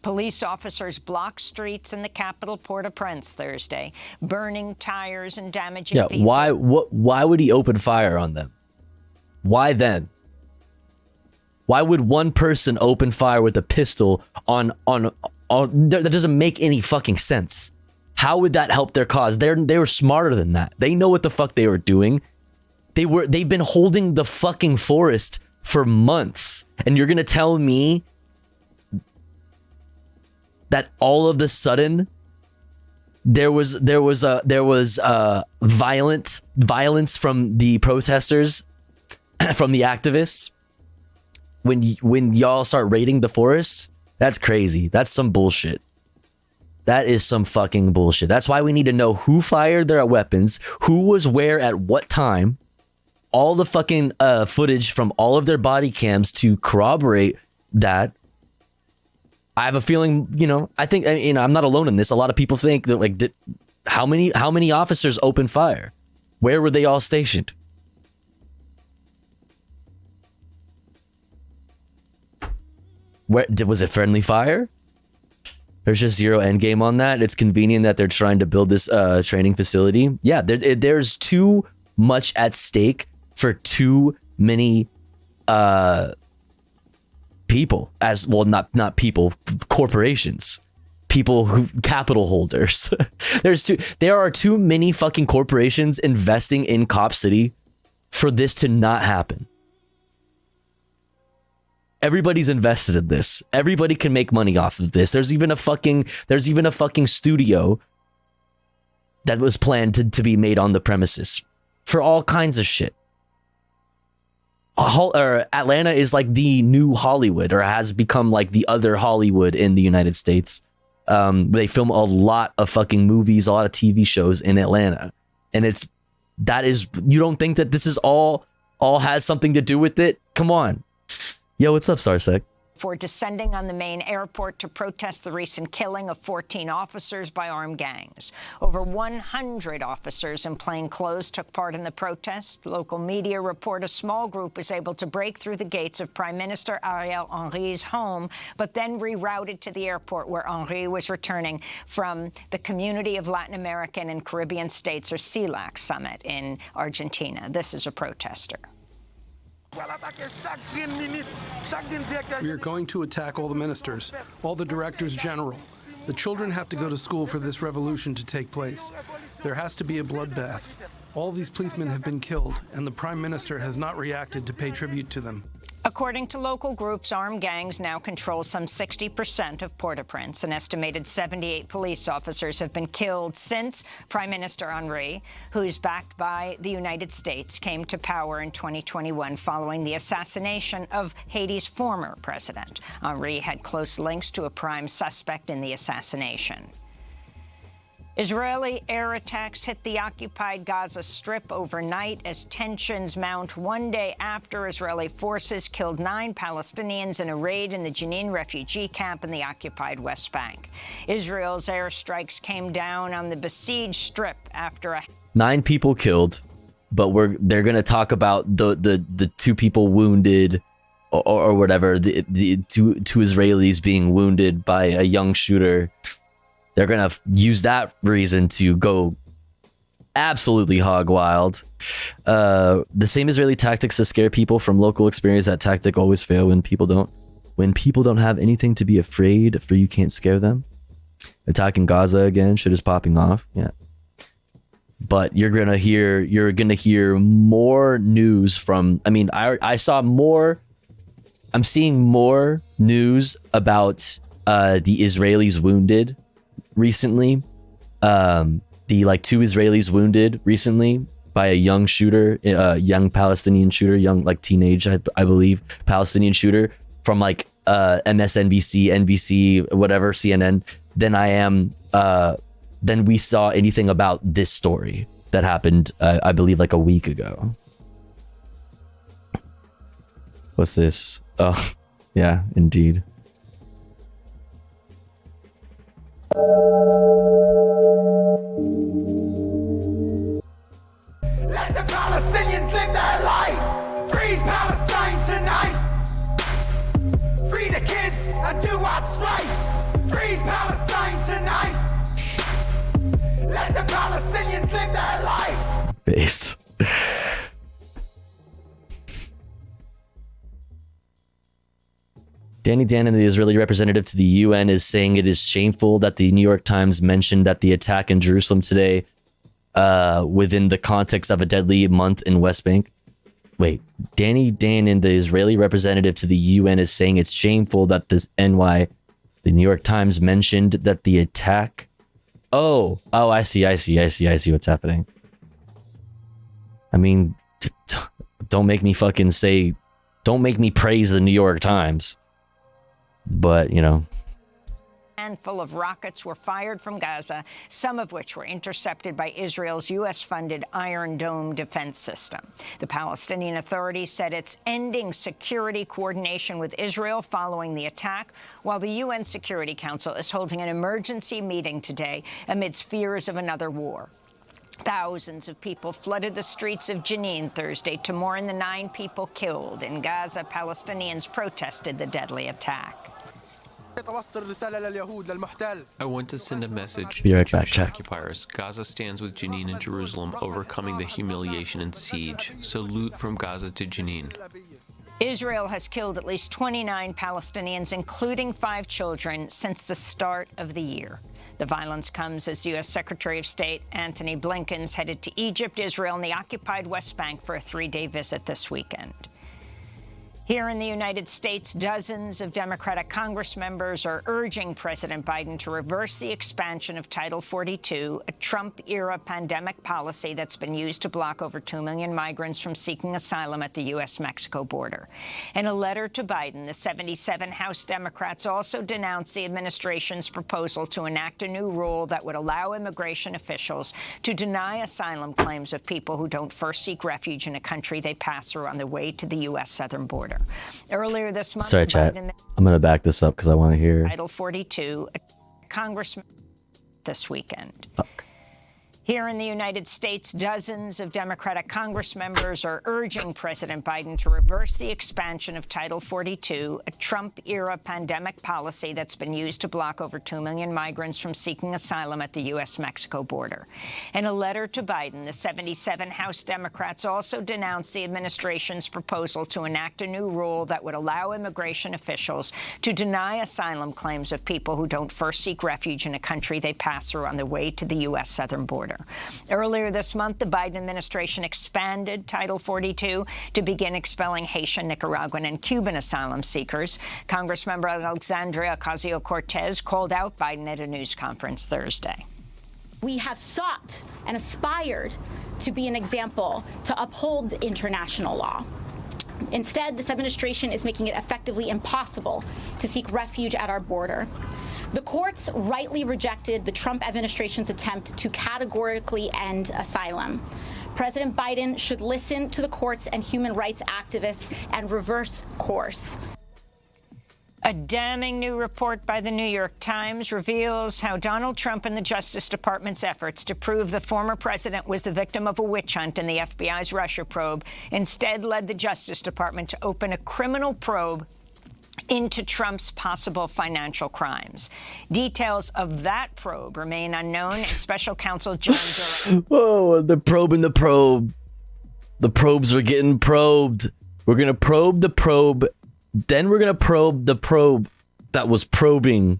police officers blocked streets in the capital Port-au-Prince Thursday, burning tires and damaging people. Why would he open fire on them? Why then? Why would one person open fire with a pistol on that doesn't make any fucking sense. How would that help their cause? They were smarter than that. They know what the fuck they were doing. They've been holding the fucking forest for months, and you're gonna tell me that all of the sudden there was violence from the protesters, from the activists when y'all start raiding the forest? That's crazy. That's some bullshit. That is some fucking bullshit. That's why we need to know who fired their weapons, who was where at what time, all the fucking footage from all of their body cams to corroborate that. I have a feeling, I think, I'm not alone in this. A lot of people think that, like, how many officers opened fire? Where were they all stationed? Was it friendly fire? There's just zero end game on that. It's convenient that they're trying to build this training facility. Yeah, there's too much at stake for too many people, as well, not people, corporations, capital holders. There are too many fucking corporations investing in Cop City for this to not happen. Everybody's invested in this. Everybody can make money off of this. There's even a fucking studio that was planned to be made on the premises for all kinds of shit. Atlanta is like the new Hollywood, or has become like the other Hollywood in the United States. They film a lot of fucking movies, a lot of TV shows in Atlanta, and you don't think that this is all has something to do with it? Come on. Yo, what's up, Sarsec? For descending on the main airport to protest the recent killing of 14 officers by armed gangs. Over 100 officers in plain clothes took part in the protest. Local media report a small group was able to break through the gates of Prime Minister Ariel Henry's home, but then rerouted to the airport where Henry was returning from the Community of Latin American and Caribbean States, or CELAC, summit in Argentina. This is a protester. We are going to attack all the ministers, all the directors general. The children have to go to school for this revolution to take place. There has to be a bloodbath. All these policemen have been killed, and the Prime Minister has not reacted to pay tribute to them. According to local groups, armed gangs now control some 60% of Port-au-Prince. An estimated 78 police officers have been killed since Prime Minister Henry, who's backed by the United States, came to power in 2021 following the assassination of Haiti's former president. Henry had close links to a prime suspect in the assassination. Israeli air attacks hit the occupied Gaza Strip overnight as tensions mount one day after Israeli forces killed 9 Palestinians in a raid in the Jenin refugee camp in the occupied West Bank. Israel's airstrikes came down on the besieged Strip after 9 people killed, but they're going to talk about the 2 people wounded or whatever, the two Israelis being wounded by a young shooter, they're gonna use that reason to go absolutely hog wild. The same Israeli tactics to scare people from local experience. That tactic always fail when people don't have anything to be afraid for. You can't scare them. Attacking Gaza again, shit is popping off. Yeah. But you're gonna hear more news from, I mean, I saw more, I'm seeing more news about the Israelis wounded recently. The like 2 Israelis wounded recently by a young shooter, young Palestinian shooter, young like teenage, I believe, Palestinian shooter from like MSNBC, NBC, whatever, CNN, than we saw anything about this story that happened, I believe, like a week ago. What's this? Oh, yeah, indeed. Let the Palestinians live their life. Free Palestine tonight. Free the kids and do what's right. Free Palestine tonight. Let the Palestinians live their life. Based. Danny Danon, the Israeli representative to the UN, is saying it is shameful that the New York Times mentioned that the attack in Jerusalem today within the context of a deadly month in West Bank. Wait, Danny Danon, the Israeli representative to the UN, is saying it's shameful that the New York Times mentioned that the attack. Oh, I see what's happening. I mean, don't make me praise the New York Times. But, you know. A handful of rockets were fired from Gaza, some of which were intercepted by Israel's U.S.-funded Iron Dome defense system. The Palestinian Authority said it's ending security coordination with Israel following the attack, while the UN Security Council is holding an emergency meeting today amidst fears of another war. Thousands of people flooded the streets of Jenin Thursday to mourn the 9 people killed. In Gaza, Palestinians protested the deadly attack. I want to send a message Be right to back, Jewish chat. occupiers. Gaza stands with Jenin and Jerusalem, overcoming the humiliation and siege. Salute from Gaza to Jenin. Israel has killed at least 29 Palestinians, including 5 children, since the start of the year. The violence comes as U.S. Secretary of State Antony Blinken's headed to Egypt, Israel, and the occupied West Bank for a 3-day visit this weekend. Here in the United States, dozens of Democratic Congress members are urging President Biden to reverse the expansion of Title 42, a Trump-era pandemic policy that's been used to block over 2 million migrants from seeking asylum at the U.S.-Mexico border. In a letter to Biden, the 77 House Democrats also denounced the administration's proposal to enact a new rule that would allow immigration officials to deny asylum claims of people who don't first seek refuge in a country they pass through on their way to the U.S. southern border. Earlier this month, Sorry, chat. I'm going to back this up because I want to hear. Title 42, Congressman this weekend. Fuck. Here in the United States, dozens of Democratic Congress members are urging President Biden to reverse the expansion of Title 42, a Trump-era pandemic policy that's been used to block over 2 million migrants from seeking asylum at the U.S.-Mexico border. In a letter to Biden, the 77 House Democrats also denounced the administration's proposal to enact a new rule that would allow immigration officials to deny asylum claims of people who don't first seek refuge in a country they pass through on their way to the U.S. southern border. Earlier this month, the Biden administration expanded Title 42 to begin expelling Haitian, Nicaraguan, and Cuban asylum seekers. Congressmember Alexandria Ocasio-Cortez called out Biden at a news conference Thursday. We have sought and aspired to be an example to uphold international law. Instead, this administration is making it effectively impossible to seek refuge at our border. The courts rightly rejected the Trump administration's attempt to categorically end asylum. President Biden should listen to the courts and human rights activists and reverse course. A damning new report by the New York Times reveals how Donald Trump and the Justice Department's efforts to prove the former president was the victim of a witch hunt in the FBI's Russia probe instead led the Justice Department to open a criminal probe into Trump's possible financial crimes. Details of that probe remain unknown, and Special Counsel John Durham... Oh, the probe and the probe. The probes are getting probed. We're going to probe the probe. Then we're going to probe the probe that was probing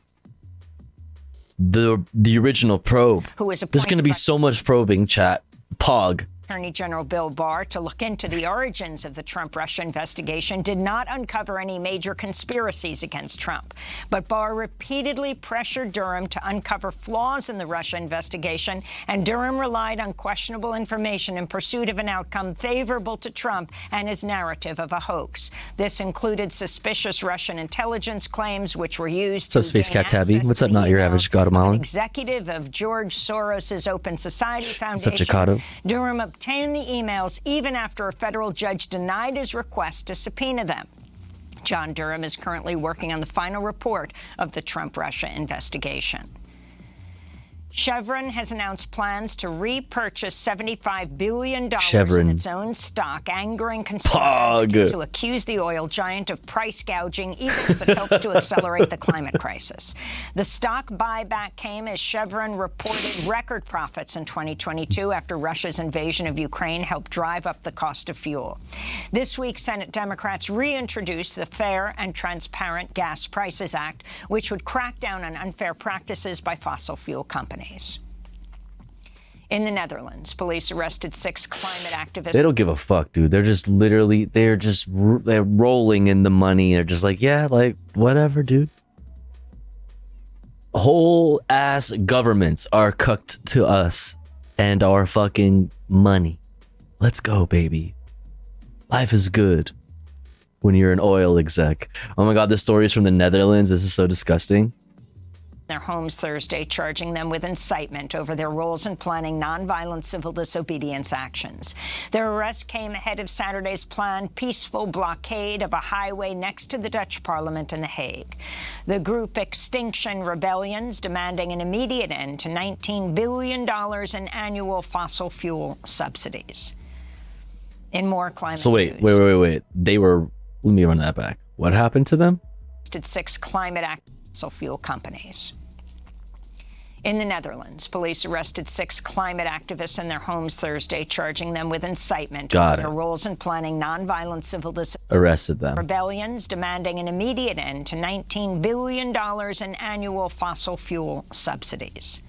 the original probe. Who is There's going to be so much probing, chat. Pog. Attorney General Bill Barr to look into the origins of the Trump-Russia investigation did not uncover any major conspiracies against Trump. But Barr repeatedly pressured Durham to uncover flaws in the Russia investigation, and Durham relied on questionable information in pursuit of an outcome favorable to Trump and his narrative of a hoax. This included suspicious Russian intelligence claims, which were used What's up, Space Cat Tabby? What's up, not your average Guatemalan? Executive of George Soros's Open Society Foundation. What's up, Jacato? Durham obtained the emails even after a federal judge denied his request to subpoena them. John Durham is currently working on the final report of the Trump-Russia investigation. Chevron has announced plans to repurchase $75 billion in its own stock, angering consumers who accuse the oil giant of price gouging, even as it hopes to accelerate the climate crisis. The stock buyback came as Chevron reported record profits in 2022 after Russia's invasion of Ukraine helped drive up the cost of fuel. This week, Senate Democrats reintroduced the Fair and Transparent Gas Prices Act, which would crack down on unfair practices by fossil fuel companies. In the Netherlands, police arrested 6 climate activists. They don't give a fuck, dude. They're just literally, they're rolling in the money. They're just like, yeah, like, whatever, dude. Whole ass governments are cucked to us and our fucking money. Let's go, baby. Life is good when you're an oil exec. Oh my God, this story is from the Netherlands. This is so disgusting. Their homes Thursday, charging them with incitement over their roles in planning nonviolent civil disobedience actions. Their arrest came ahead of Saturday's planned peaceful blockade of a highway next to the Dutch Parliament in The Hague. The group Extinction Rebellions demanding an immediate end to $19 billion in annual fossil fuel subsidies. In more climate So wait. They were, let me run that back. What happened to them? 6 climate fossil fuel companies. In the Netherlands, police arrested 6 climate activists in their homes Thursday, charging them with incitement over their roles in planning nonviolent civil Arrested them. rebellions, demanding an immediate end to $19 billion in annual fossil fuel subsidies.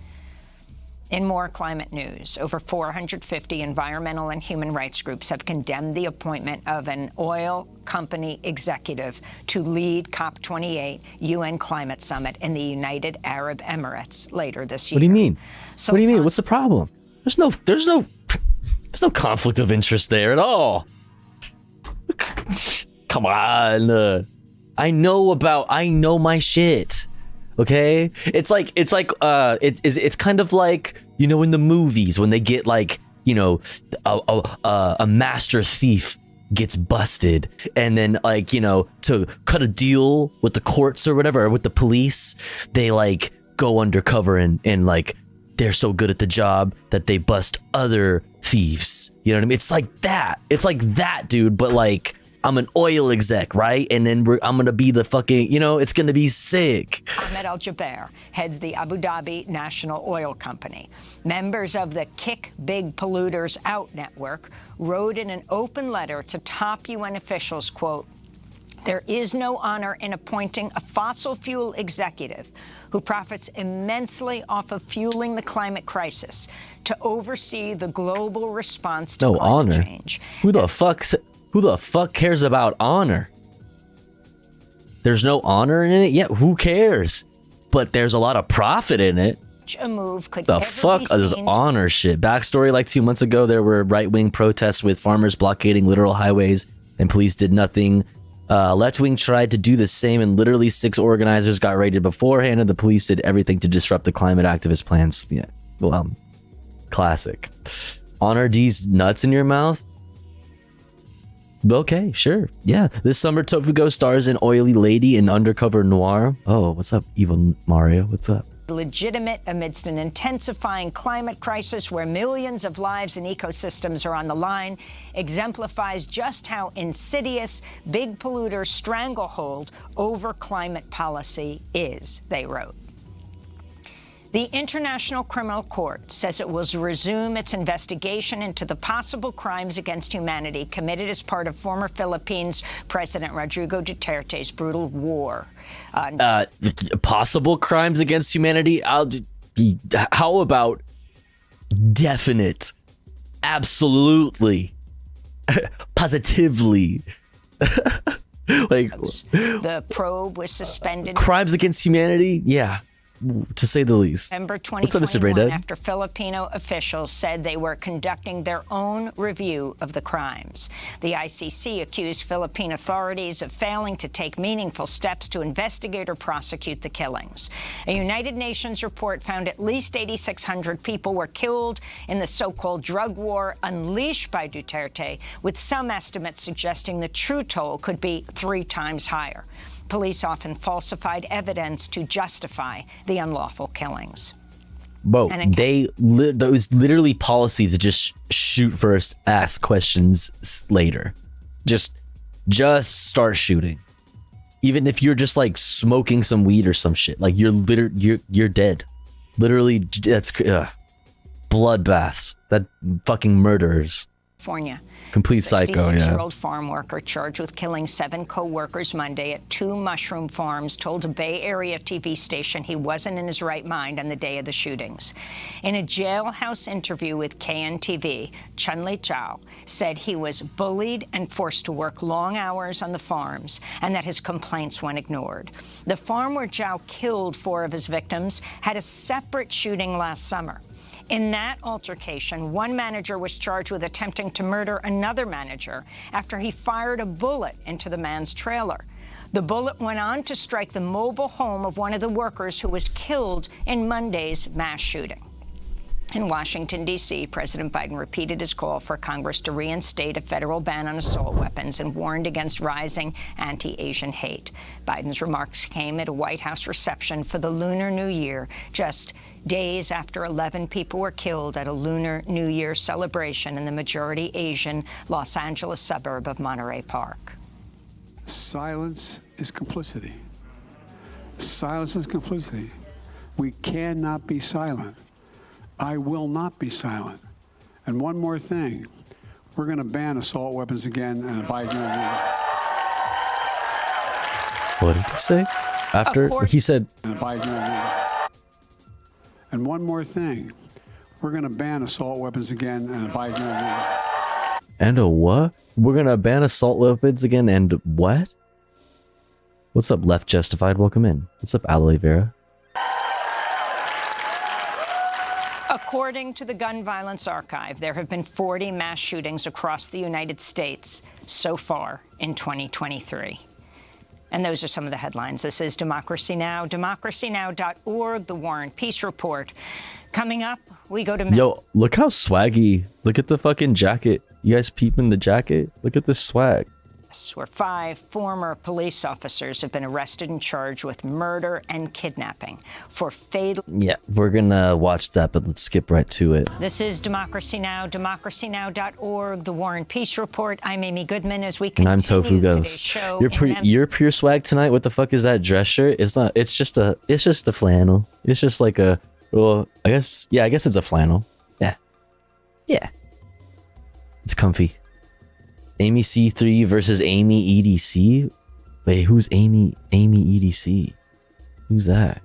In more climate news, over 450 environmental and human rights groups have condemned the appointment of an oil company executive to lead COP28 UN climate summit in the United Arab Emirates later this year. What do you mean? What do you mean? What's the problem? There's no conflict of interest there at all. Come on. I know my shit. Okay, it's kind of like, you know, in the movies when they get like, you know, a master thief gets busted, and then, like, you know, to cut a deal with the courts or whatever, or with the police, they like go undercover and like they're so good at the job that they bust other thieves. You know what I mean? It's like that, dude. But like, I'm an oil exec, right? And then I'm going to be the fucking, you know, it's going to be sick. Ahmed Al-Jaber heads the Abu Dhabi National Oil Company. Members of the Kick Big Polluters Out network wrote in an open letter to top UN officials, quote, "There is no honor in appointing a fossil fuel executive who profits immensely off of fueling the climate crisis to oversee the global response to climate change." Who the fuck cares about honor? There's no honor in it? Yeah, who cares? But there's a lot of profit in it. A move could the fuck is honor shit? Backstory, like 2 months ago, there were right-wing protests with farmers blockading literal highways and police did nothing. Left-wing tried to do the same and literally 6 organizers got raided beforehand and the police did everything to disrupt the climate activist plans. Yeah, well, classic. Honor these nuts in your mouth? Okay, sure. Yeah. This summer, Tofu Go stars an oily lady in Undercover Noir. Oh, what's up, Evil Mario? What's up? Legitimate amidst an intensifying climate crisis where millions of lives and ecosystems are on the line, exemplifies just how insidious big polluters' stranglehold over climate policy is, they wrote. The International Criminal Court says it will resume its investigation into the possible crimes against humanity committed as part of former Philippines President Rodrigo Duterte's brutal war. Possible crimes against humanity? How about definite? Absolutely. Positively. Like, the probe was suspended. Crimes against humanity? Yeah. To say the least. November What's up, Mr. 2021, after Filipino officials said they were conducting their own review of the crimes. The ICC accused Philippine authorities of failing to take meaningful steps to investigate or prosecute the killings. A United Nations report found at least 8,600 people were killed in the so-called drug war unleashed by Duterte, with some estimates suggesting the true toll could be 3 times higher. Police often falsified evidence to justify the unlawful killings. Bro, those literally policies to just shoot first, ask questions later. Just start shooting. Even if you're just like smoking some weed or some shit, like you're dead. Literally, that's bloodbaths. That fucking murderers. California. Complete psycho, yeah. 66-year-old farm worker charged with killing 7 co-workers Monday at 2 mushroom farms told a Bay Area TV station he wasn't in his right mind on the day of the shootings. In a jailhouse interview with KNTV, Chun-Li Chao said he was bullied and forced to work long hours on the farms and that his complaints went ignored. The farm where Chao killed 4 of his victims had a separate shooting last summer. In that altercation, one manager was charged with attempting to murder another manager after he fired a bullet into the man's trailer. The bullet went on to strike the mobile home of one of the workers who was killed in Monday's mass shooting. In Washington, D.C., President Biden repeated his call for Congress to reinstate a federal ban on assault weapons and warned against rising anti-Asian hate. Biden's remarks came at a White House reception for the Lunar New Year, just days after 11 people were killed at a Lunar New Year celebration in the majority Asian Los Angeles suburb of Monterey Park. Silence is complicity. Silence is complicity. We cannot be silent. I will not be silent. And one more thing, we're going to ban assault weapons again. And what did he say? After he said. And one more thing, we're going to ban assault weapons again. And a what? We're going to ban assault weapons again and what? What's up, Left Justified? Welcome in. What's up, Aloe Vera? According to the Gun Violence Archive, there have been 40 mass shootings across the United States so far in 2023. And those are some of the headlines. This is Democracy Now!, democracynow.org, The War and Peace Report. Coming up, we go to... Yo, look how swaggy. Look at the fucking jacket. You guys peeping the jacket? Look at this swag. Where 5 former police officers have been arrested and charged with murder and kidnapping for fatal... Yeah, we're gonna watch that, but let's skip right to it. This is Democracy Now!, democracynow.org, The War and Peace Report. I'm Amy Goodman as we continue. And I'm Tofu Ghost. You're pure swag tonight. What the fuck is that dress shirt? It's not. It's just a flannel. It's just like a. Well, I guess it's a flannel. Yeah. It's comfy. Amy C3 versus Amy EDC? Wait, who's Amy EDC? Who's that?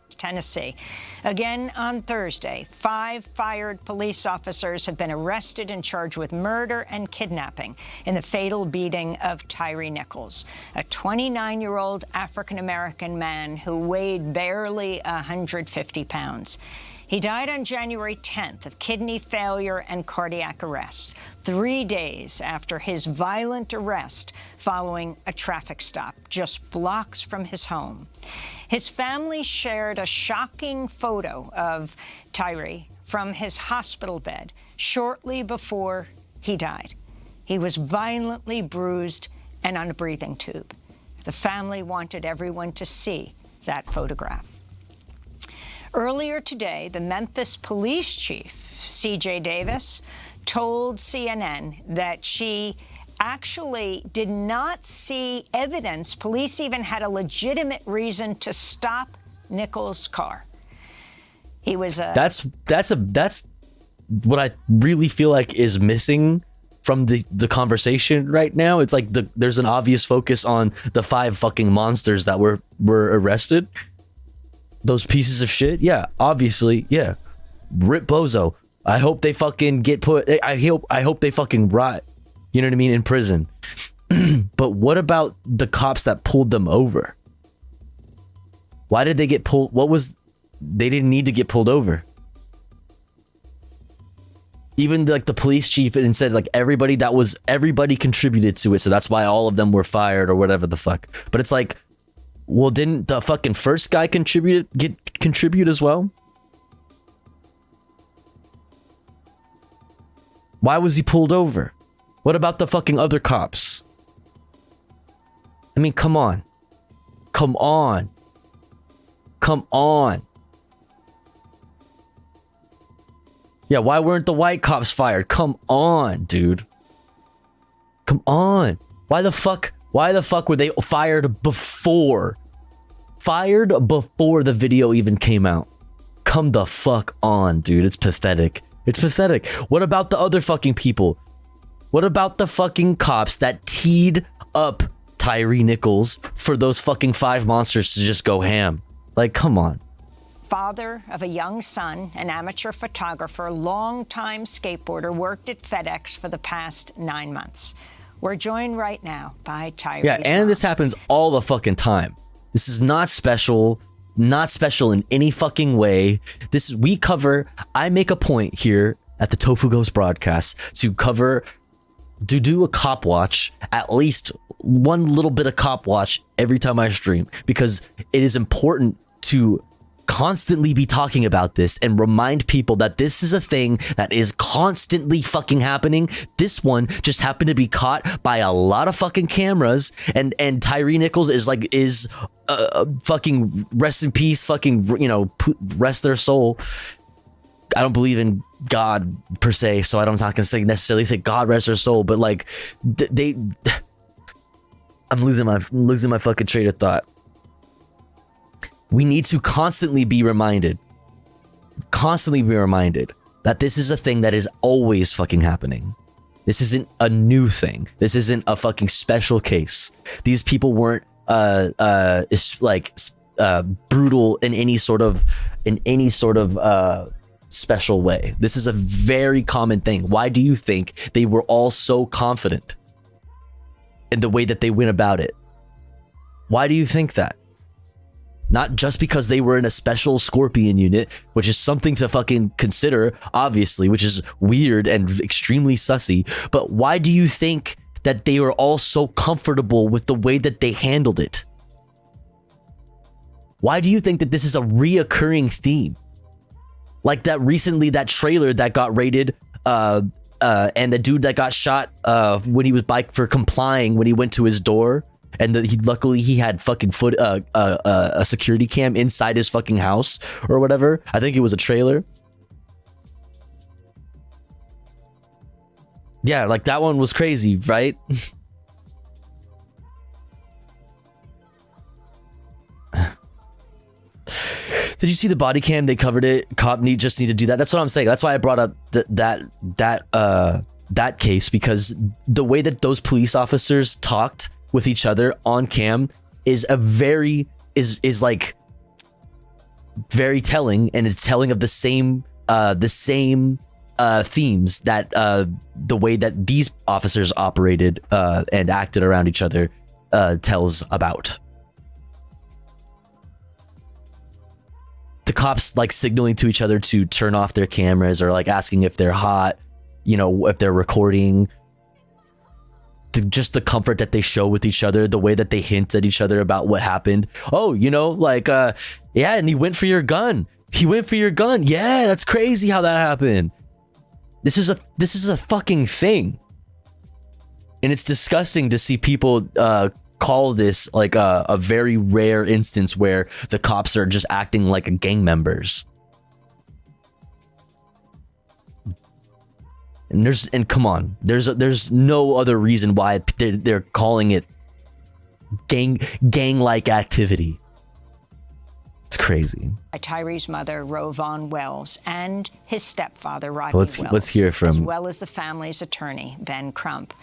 Tennessee. Again on Thursday, 5 fired police officers have been arrested and charged with murder and kidnapping in the fatal beating of Tyree Nichols, a 29-year-old African-American man who weighed barely 150 pounds. He died on January 10th of kidney failure and cardiac arrest, 3 days after his violent arrest following a traffic stop just blocks from his home. His family shared a shocking photo of Tyree from his hospital bed shortly before he died. He was violently bruised and on a breathing tube. The family wanted everyone to see that photograph. Earlier today, the Memphis police chief, C.J. Davis, told CNN that she actually did not see evidence. Police even had a legitimate reason to stop Nichols' car. He was a... That's what I really feel like is missing from the conversation right now. It's like there's an obvious focus on the 5 fucking monsters that were arrested. Those pieces of shit. Yeah, obviously. Yeah. Rip Bozo. I hope they fucking get put... I hope they fucking rot. You know what I mean? In prison. But what about the cops that pulled them over? Why did they get pulled? They didn't need to get pulled over. Even like the police chief and said like everybody contributed to it. So that's why all of them were fired or whatever the fuck. But it's like, well, didn't the fucking first guy contribute as well? Why was he pulled over? What about the fucking other cops? I mean, come on. Come on. Come on. Yeah, why weren't the white cops fired? Come on, dude. Come on. Why the fuck were they fired before? Fired before the video even came out. Come the fuck on, dude. It's pathetic. It's pathetic. What about the other fucking people? What about the fucking cops that teed up Tyree Nichols for those fucking 5 monsters to just go ham? Like, come on. Father of a young son, an amateur photographer, longtime skateboarder, worked at FedEx for the past 9 months. We're joined right now by Tyree. Yeah, and this happens all the fucking time. This is not special in any fucking way. I make a point here at the Tofu Ghost broadcast to do a cop watch, at least one little bit of cop watch every time I stream, because it is important to constantly be talking about this and remind people that this is a thing that is constantly fucking happening. This one just happened to be caught by a lot of fucking cameras, and Tyree Nichols is fucking rest in peace, fucking, you know, rest their soul. I don't believe in God per se, so I'm not gonna necessarily say God rest their soul, but like I'm losing my fucking train of thought. We need to constantly be reminded that this is a thing that is always fucking happening. This isn't a new thing. This isn't a fucking special case. These people weren't brutal in any sort of special way. This is a very common thing. Why do you think they were all so confident in the way that they went about it? Why do you think that? Not just because they were in a special Scorpion unit, which is something to fucking consider, obviously, which is weird and extremely sussy, but why do you think that they were all so comfortable with the way that they handled it? Why do you think that this is a reoccurring theme? Like that trailer that got raided, and the dude that got shot when he was for complying when he went to his door. And luckily he had fucking a security cam inside his fucking house or whatever. I think it was a trailer. Yeah, like that one was crazy, right? Did you see the body cam? They covered it. Cop just need to do that. That's what I'm saying. That's why I brought up that case, because the way that those police officers talked with each other on cam is very telling, and it's telling of the same themes that the way that these officers operated and acted around each other tells about. The cops like signaling to each other to turn off their cameras, or like asking if they're hot, you know, if they're recording. Just the comfort that they show with each other, the way that they hint at each other about what happened. Oh, you know, like, yeah, and he went for your gun. Yeah, that's crazy how that happened. This is a fucking thing. And it's disgusting to see people call this like a very rare instance where the cops are just acting like gang members. And come on, there's no other reason why they're calling it gang-like activity. It's crazy. Tyree's mother, Rovon Wells, and his stepfather, Rodney Wells. Let's hear from, as well as the family's attorney, Ben Crump.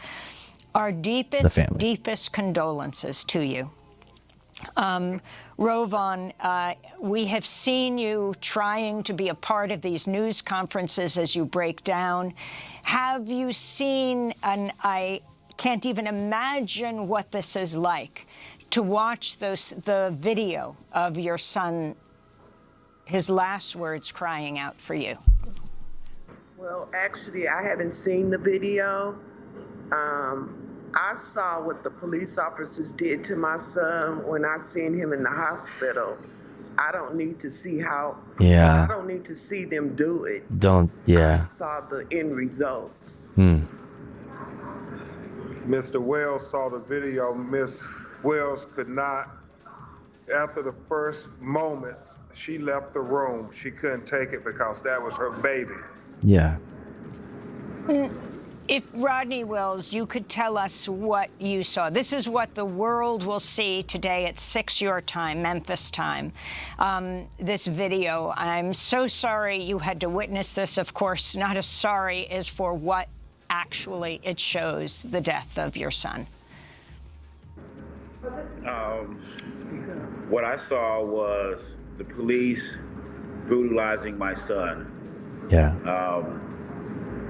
Our deepest condolences to you. Rovon, we have seen you trying to be a part of these news conferences as you break down. Have you seen, and I can't even imagine what this is like, to watch the video of your son, his last words crying out for you? Well, actually, I haven't seen the video. I saw what the police officers did to my son when I seen him in the hospital. I don't need to see how. Yeah. I don't need to see them do it. Yeah. I saw the end results. Mr. Wells saw the video. Miss Wells could not. After the first moments, she left the room. She couldn't take it because that was her baby. Yeah. If Rodney Wells, you could tell us what you saw. This is what the world will see today at 6 your time, Memphis time. This video. I'm so sorry you had to witness this. Of course, not as sorry as for what actually it shows, the death of your son. What I saw was the police brutalizing my son. Yeah.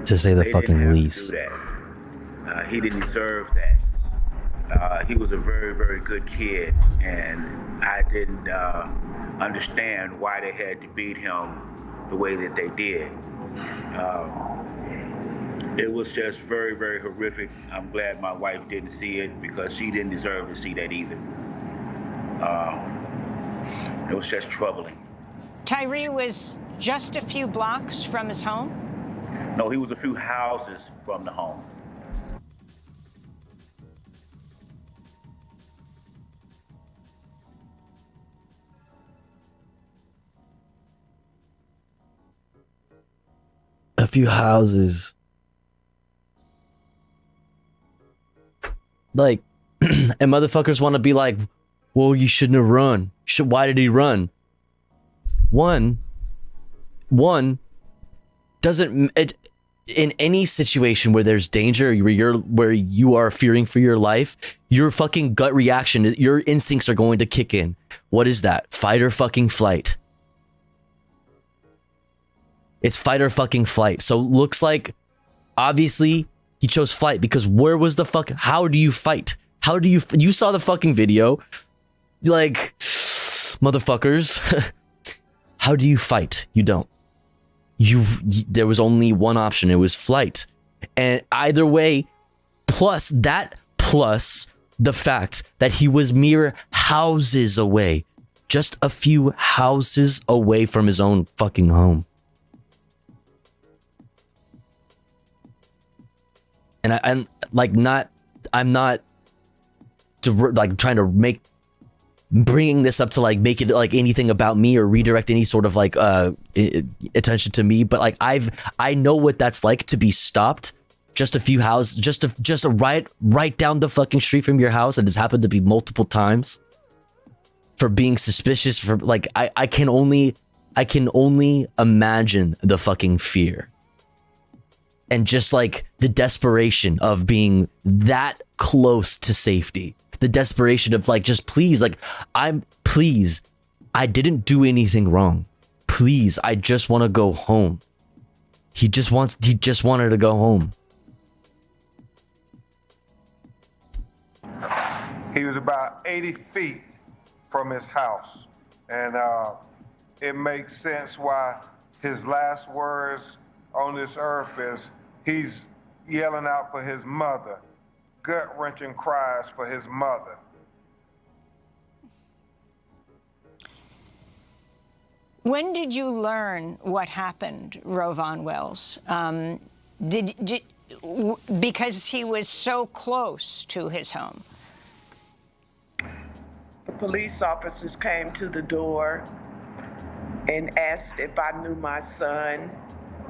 To say the fucking least. He didn't deserve that. He was a very, very good kid, and I didn't understand why they had to beat him the way that they did. It was just very, very horrific. I'm glad my wife didn't see it because she didn't deserve to see that either. It was just troubling. Tyree was just a few blocks from his home? No, he was a few houses from the home. A few houses. Like, and motherfuckers want to be like, well, you shouldn't have run. Why did he run? One doesn't it, in any situation where there's danger, where you are fearing for your life, your fucking gut reaction, your instincts are going to kick in. What is that? Fight or fucking flight. It's fight or fucking flight. So looks like obviously he chose flight because where was the fuck? How do you fight? How do you saw the fucking video? Like, motherfuckers. How do you fight? You don't. There was only one option. It was flight. And either way, plus the fact that he was mere houses away, just a few houses away from his own fucking home. And I'm not trying to bringing this up to like make it like anything about me or redirect any sort of like attention to me, but like I know what that's like to be stopped just a few houses, just a right down the fucking street from your house, and it's happened to be multiple times, for being suspicious. For like I can only imagine the fucking fear and just like the desperation of being that close to safety. The desperation of like, just please, like, I didn't do anything wrong. Please, I just want to go home. He just wanted to go home. He was about 80 feet from his house. And it makes sense why his last words on this earth is he's yelling out for his mother. Gut-wrenching cries for his mother. When did you learn what happened, Rovon Wells? because he was so close to his home? The police officers came to the door and asked if I knew my son.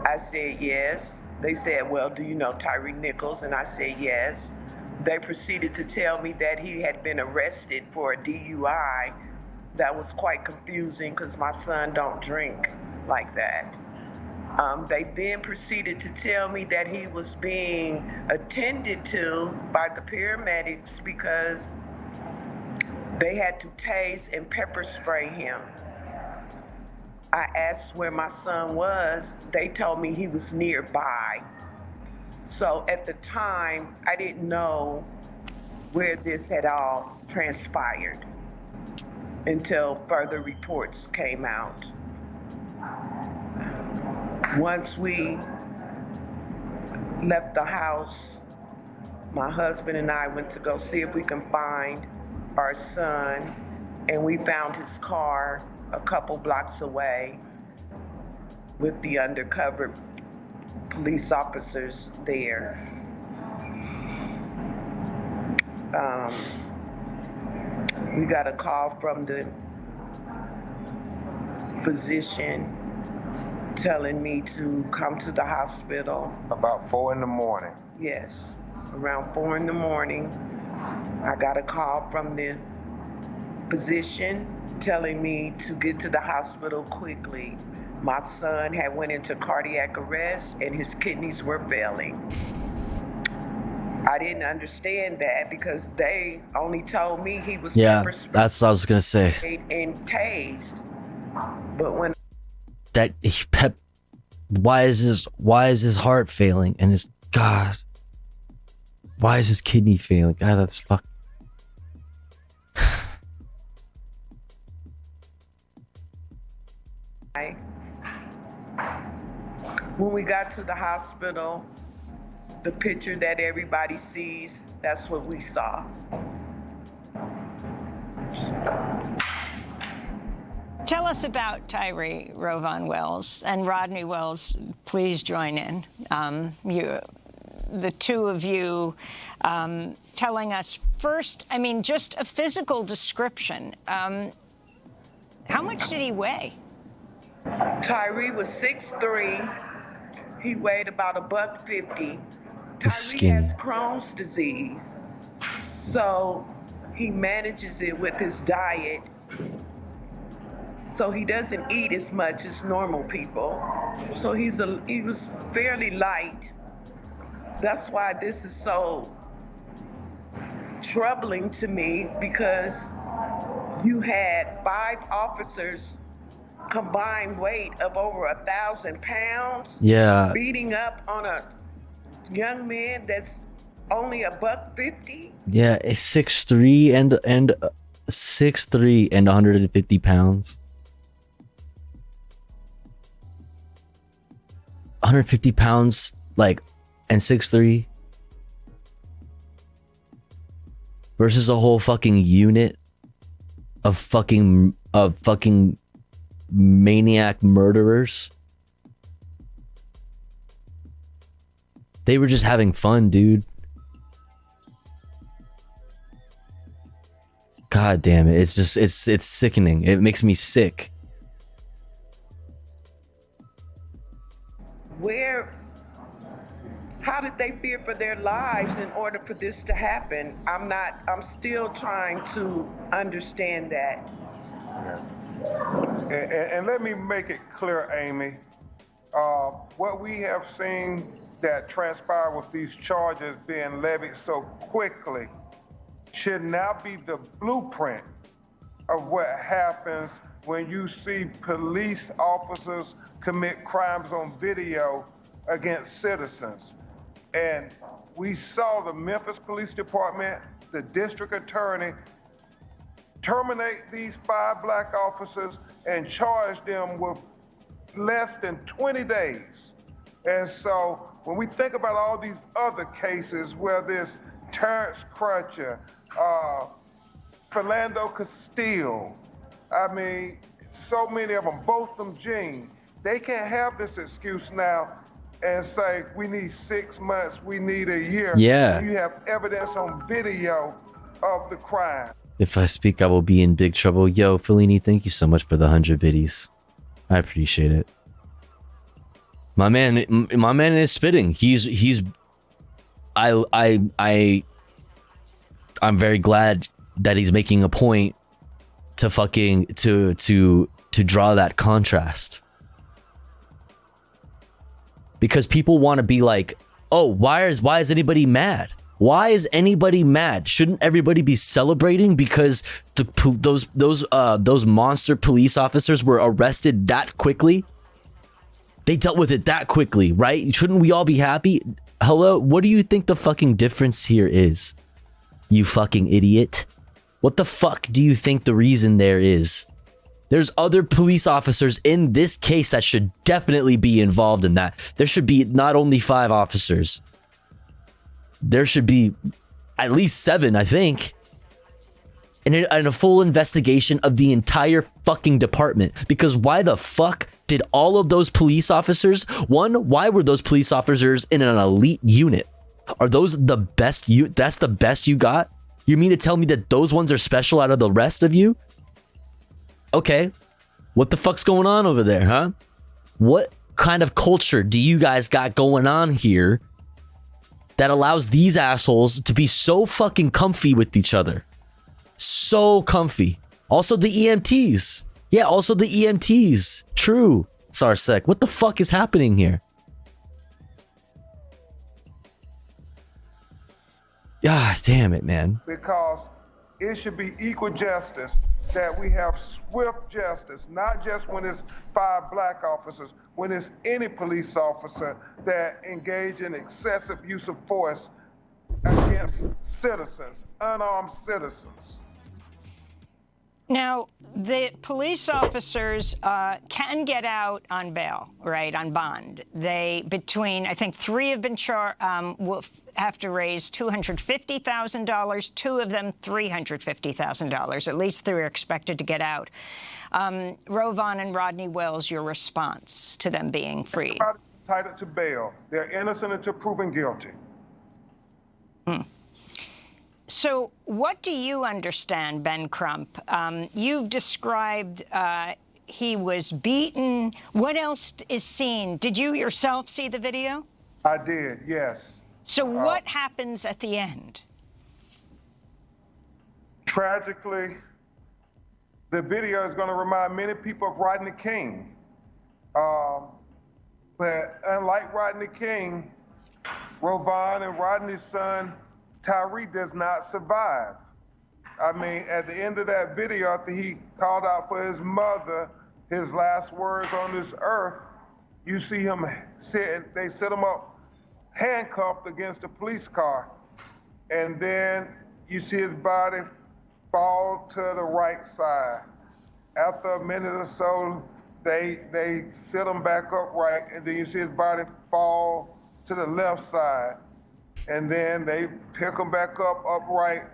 I said yes. They said, well, do you know Tyree Nichols? And I said yes. They proceeded to tell me that he had been arrested for a DUI. That was quite confusing because my son don't drink like that. They then proceeded to tell me that he was being attended to by the paramedics because they had to tase and pepper spray him. I asked where my son was. They told me he was nearby. So at the time, I didn't know where this had all transpired until further reports came out. Once we left the house, my husband and I went to go see if we can find our son, and we found his car a couple blocks away with the undercover police officers there. We got a call from the physician telling me to come to the hospital. About 4 in the morning. Yes, around 4 in the morning. I got a call from the physician telling me to get to the hospital quickly. My son had went into cardiac arrest and his kidneys were failing. I didn't understand that because they only told me he was pepper sprayed. That's what I was gonna say. And tased. But when why is his heart failing and his God? Why is his kidney failing? God, that's fuck. When we got to the hospital, the picture that everybody sees, that's what we saw. Tell us about Tyree Rovon Wells and Rodney Wells. Please join in. The two of you telling us first, I mean, just a physical description. How much did he weigh? Tyree was 6'3". He weighed about $150. Tyree has Crohn's disease, so he manages it with his diet. So he doesn't eat as much as normal people. So he was fairly light. That's why this is so troubling to me, because you had 5 officers combined weight of over 1,000 pounds. Yeah. Beating up on a young man that's only $150. Yeah, it's 6'3" and 6'3" and 150 pounds. 150 pounds, like, and 6'3" versus a whole fucking unit of fucking maniac murderers. They were just having fun, dude. God damn it. It's just, it's sickening. It makes me sick. How did they fear for their lives in order for this to happen? I'm still trying to understand that. Yeah. And let me make it clear, Amy. What we have seen that transpired with these charges being levied so quickly should now be the blueprint of what happens when you see police officers commit crimes on video against citizens. And we saw the Memphis Police Department, the district attorney, terminate these 5 black officers and charge them with less than 20 days. And so when we think about all these other cases, whether it's Terrence Crutcher, Philando Castile, I mean, so many of them, Botham Jean, they can't have this excuse now and say, we need 6 months, we need a year. Yeah. You have evidence on video of the crime. If I speak, I will be in big trouble. Yo, Fellini, thank you so much for the 100 biddies. I appreciate it. My man is spitting. I'm very glad that he's making a point to fucking to draw that contrast. Because people want to be like, oh, why is anybody mad? Why is anybody mad? Shouldn't everybody be celebrating because those monster police officers were arrested that quickly? They dealt with it that quickly, right? Shouldn't we all be happy? Hello, what do you think the fucking difference here is? You fucking idiot. What the fuck do you think the reason there is? There's other police officers in this case that should definitely be involved in that. There should be not only 5 officers. There should be at least 7, I think. And a full investigation of the entire fucking department. Because why the fuck did all of those police officers... One, why were those police officers in an elite unit? Are those the best that's the best you got? You mean to tell me that those ones are special out of the rest of you? Okay. What the fuck's going on over there, huh? What kind of culture do you guys got going on here that allows these assholes to be so fucking comfy with each other? So comfy. Also the EMTs. Yeah, also the EMTs. True. Sarsec, what the fuck is happening here? God damn it, man. Because it should be equal justice, that we have swift justice, not just when it's 5 black officers, when it's any police officer that engage in excessive use of force against citizens, unarmed citizens. Now, the police officers can get out on bail, right, on bond. I think 3 have been will have to raise $250,000, 2 of them $350,000. At least 3 are expected to get out. Rovan and Rodney Wells, your response to them being freed? Entitled to bail. They're innocent until proven guilty. So what do you understand, Ben Crump? You've described he was beaten. What else is seen? Did you yourself see the video? I did, yes. So what happens at the end? Tragically, the video is going to remind many people of Rodney King. But unlike Rodney King, Rovan and Rodney's son, Tyree, does not survive. I mean, at the end of that video, after he called out for his mother, his last words on this earth, you see him sitting, they set him up handcuffed against a police car. And then you see his body fall to the right side. After a minute or so, they sit him back upright, and then you see his body fall to the left side. And then they pick him back up upright,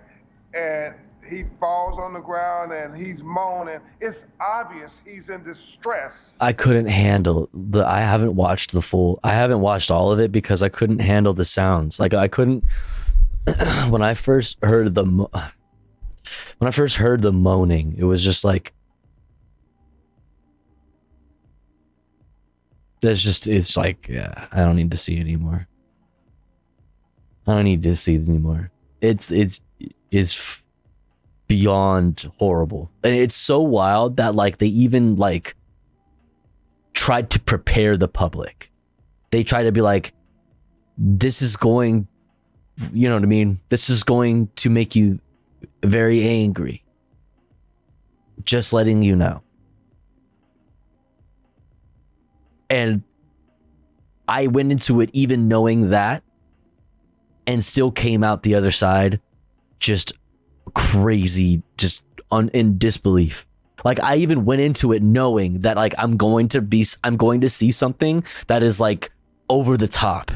and he falls on the ground and he's moaning. It's obvious he's in distress. I couldn't handle I haven't watched all of it because I couldn't handle the sounds. Like I couldn't when I first heard the moaning, it was just like it's like, yeah, I don't need to see it anymore. I don't need to see it anymore. It's beyond horrible. And it's so wild that like they even like tried to prepare the public. They try to be like, this is going, you know what I mean? This is going to make you very angry. Just letting you know. And I went into it even knowing that, and still came out the other side just crazy, just in disbelief. Like I even went into it knowing that like I'm going to see something that is like over the top.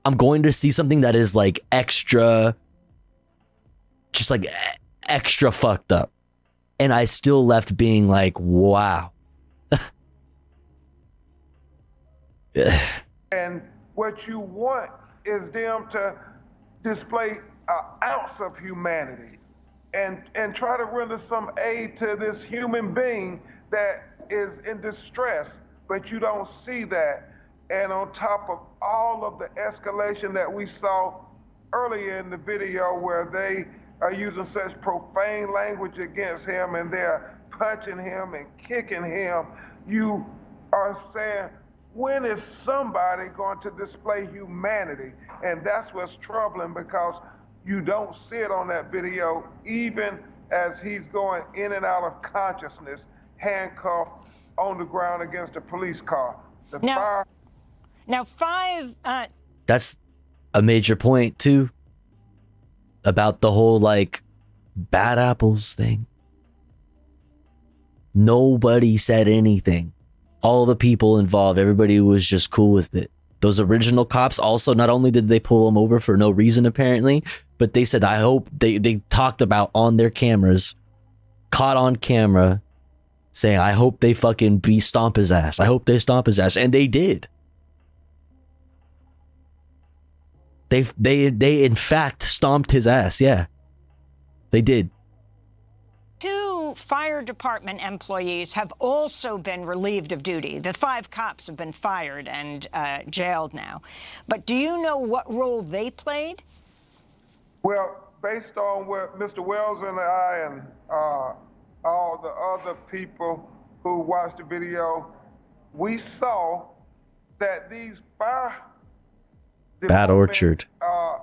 I'm going to see something that is like extra, just like extra fucked up. And I still left being like, wow. And what you want is them to display an ounce of humanity and try to render some aid to this human being that is in distress, but you don't see that. And on top of all of the escalation that we saw earlier in the video where they are using such profane language against him and they're punching him and kicking him, you are saying, when is somebody going to display humanity? And that's what's troubling, because you don't see it on that video, even as he's going in and out of consciousness, handcuffed on the ground against a police car. That's a major point too, about the whole like bad apples thing. Nobody said anything. All the people involved, everybody was just cool with it. Those original cops also, not only did they pull him over for no reason apparently, but they said, I hope, they talked about on their cameras, caught on camera, saying, I hope they fucking stomp his ass. I hope they stomp his ass. And they did. They in fact stomped his ass. Yeah, they did. 2 fire department employees have also been relieved of duty. The 5 cops have been fired and jailed now. But do you know what role they played? Well, based on what Mr. Wells and I and all the other people who watched the video, we saw that these fire Bad Orchard.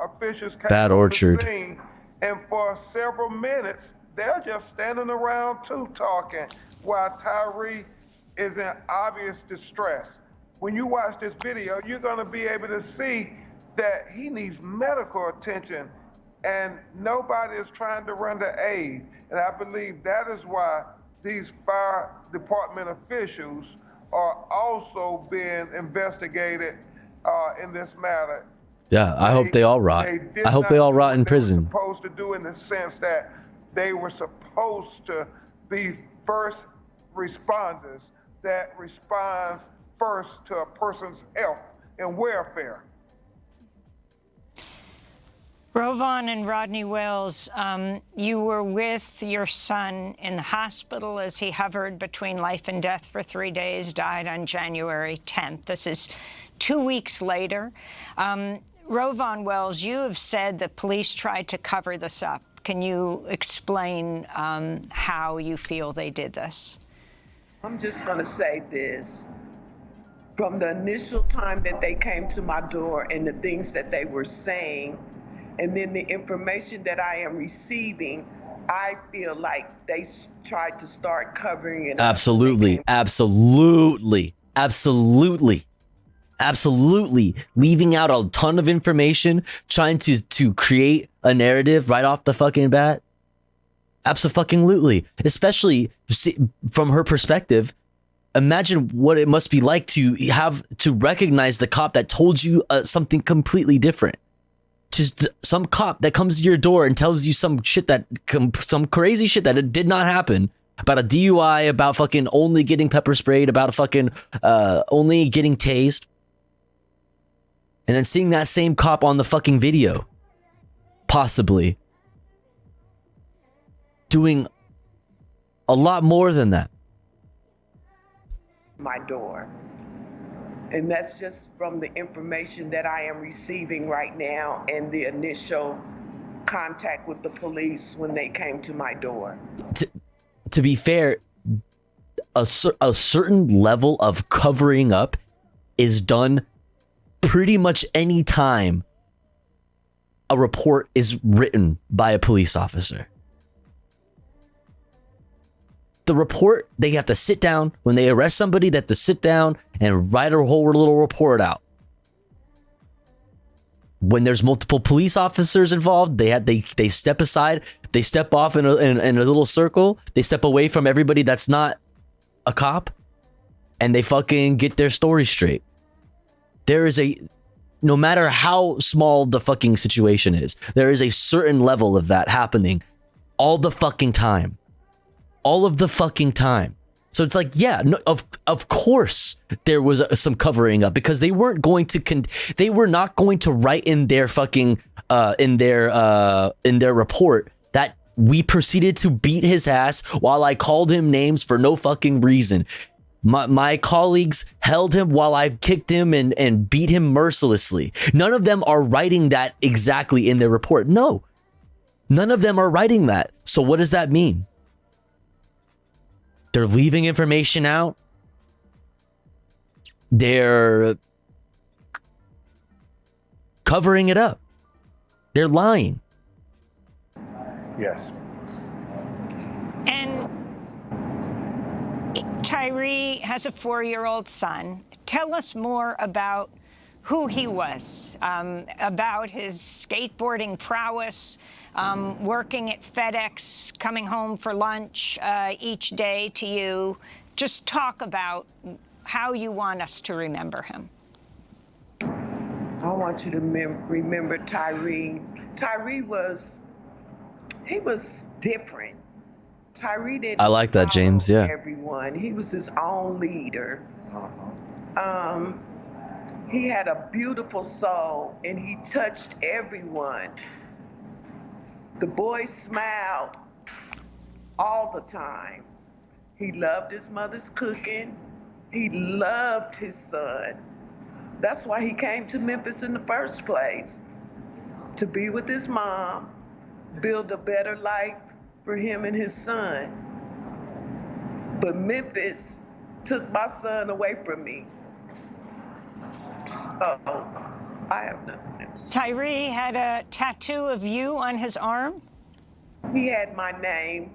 Officials came Bad on Orchard. the scene, and for several minutes, they're just standing around too talking while Tyree is in obvious distress. When you watch this video, you're going to be able to see that he needs medical attention, and nobody is trying to render aid. And I believe that is why these fire department officials are also being investigated in this matter. Yeah, I hope they all rot. I hope they all rot in prison. Supposed to do in the sense that they were supposed to be first responders that responds first to a person's health and welfare. Rovan and Rodney Wells, you were with your son in the hospital as he hovered between life and death for 3 days, died on January 10th. This is 2 weeks later. Rovan Wells, you have said that police tried to cover this up. Can you explain how you feel they did this? I'm just going to say this. From the initial time that they came to my door and the things that they were saying, and then the information that I am receiving, I feel like they tried to start covering it. Absolutely. Absolutely. Absolutely. Absolutely. Leaving out a ton of information, trying to create a narrative right off the fucking bat. Absolutely. Especially from her perspective. Imagine what it must be like to have to recognize the cop that told you something completely different. Just some cop that comes to your door and tells you some shit some crazy shit that it did not happen, about a DUI, about fucking only getting pepper sprayed, about a fucking only getting tased. And then seeing that same cop on the fucking video, possibly doing a lot more than that. My door. And that's just from the information that I am receiving right now and the initial contact with the police when they came to my door. To be fair, a certain level of covering up is done pretty much any time a report is written by a police officer. The report, they have to sit down. When they arrest somebody, they have to sit down and write a whole little report out. When there's multiple police officers involved, they step aside. They step off in a little circle. They step away from everybody that's not a cop, and they fucking get their story straight. There is no matter how small the fucking situation is, there is a certain level of that happening all the fucking time. All of the fucking time. So it's like, yeah, no, of course there was some covering up, because they weren't going to they were not going to write in their fucking in their report that we proceeded to beat his ass while I called him names for no fucking reason. My colleagues held him while I kicked him and beat him mercilessly. None of them are writing that exactly in their report. No, none of them are writing that. So what does that mean? They're leaving information out. They're covering it up. They're lying. Yes. And Tyree has a 4-year-old son. Tell us more about who he was, about his skateboarding prowess, working at FedEx, coming home for lunch each day to you. Just talk about how you want us to remember him. I want you to remember Tyree. Tyree was different. Tyree didn't I like that, James. Yeah. Everyone. He was his own leader. He had a beautiful soul, and he touched everyone. The boy smiled all the time. He loved his mother's cooking. He loved his son. That's why he came to Memphis in the first place, to be with his mom, build a better life for him and his son. But Memphis took my son away from me. I have nothing. Tyree had a tattoo of you on his arm? He had my name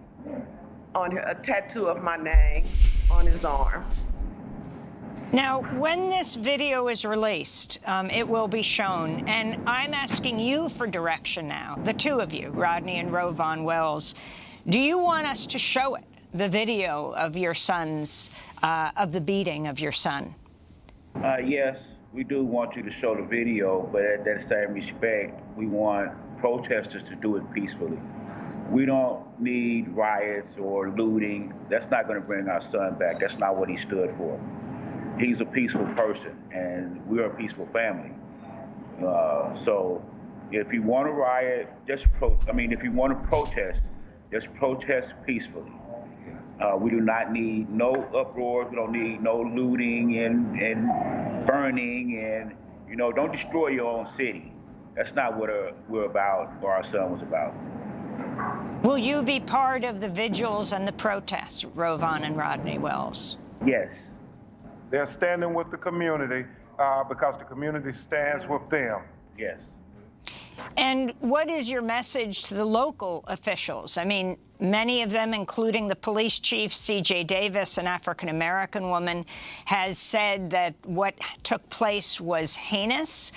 on a tattoo of my name on his arm. Now, when this video is released, it will be shown, and I'm asking you for direction now, the two of you, Rodney and Rovon Wells. Do you want us to show it, the video of your son's, of the beating of your son? Yes, we do want you to show the video, but at that same respect, we want protesters to do it peacefully. We don't need riots or looting. That's not going to bring our son back. That's not what he stood for. He's a peaceful person, and we're a peaceful family. So if you want to riot, if you want to protest, just protest peacefully. We do not need no uproar. We don't need no looting and burning, and don't destroy your own city. That's not what we're about, or our son was about. Will you be part of the vigils and the protests, Rovon and Rodney Wells? Yes. They're standing with the community because the community stands with them. Yes. And what is your message to the local officials? I mean, many of them, including the police chief, C.J. Davis, an African-American woman, has said that what took place was heinous.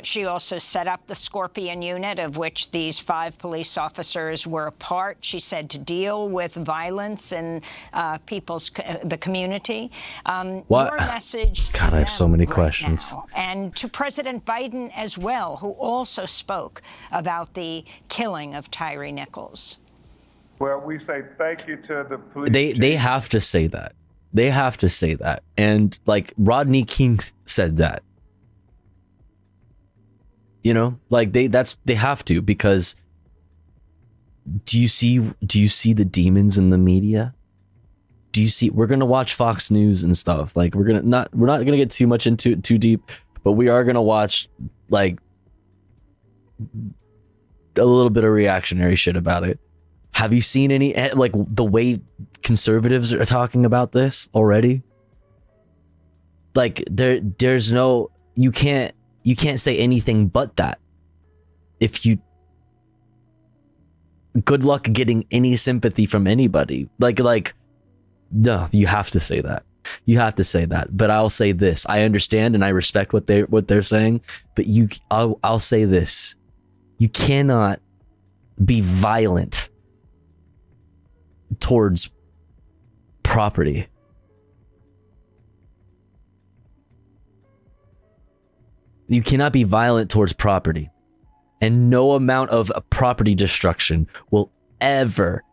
She also set up the Scorpion unit, of which these 5 police officers were a part, she said, to deal with violence in the community. What? Your message God, I have so many questions. now, and to President Biden as well, who also spoke about the killing of Tyree Nichols. Well, we say thank you to the police. They have to say that. They have to say that. And like Rodney King said that. They have to, because do you see the demons in the media? Do you see, we're going to watch Fox News and stuff. Like we're not going to get too much into it too deep, but we are going to watch like a little bit of reactionary shit about it. Have you seen any, like, the way conservatives are talking about this already? Like there's no, you can't say anything but that. Good luck getting any sympathy from anybody. Like no, you have to say that. You have to say that. But I'll say this. I understand and I respect what they're saying, but I'll say this. You cannot be violent towards property. You cannot be violent towards property. And no amount of property destruction will ever,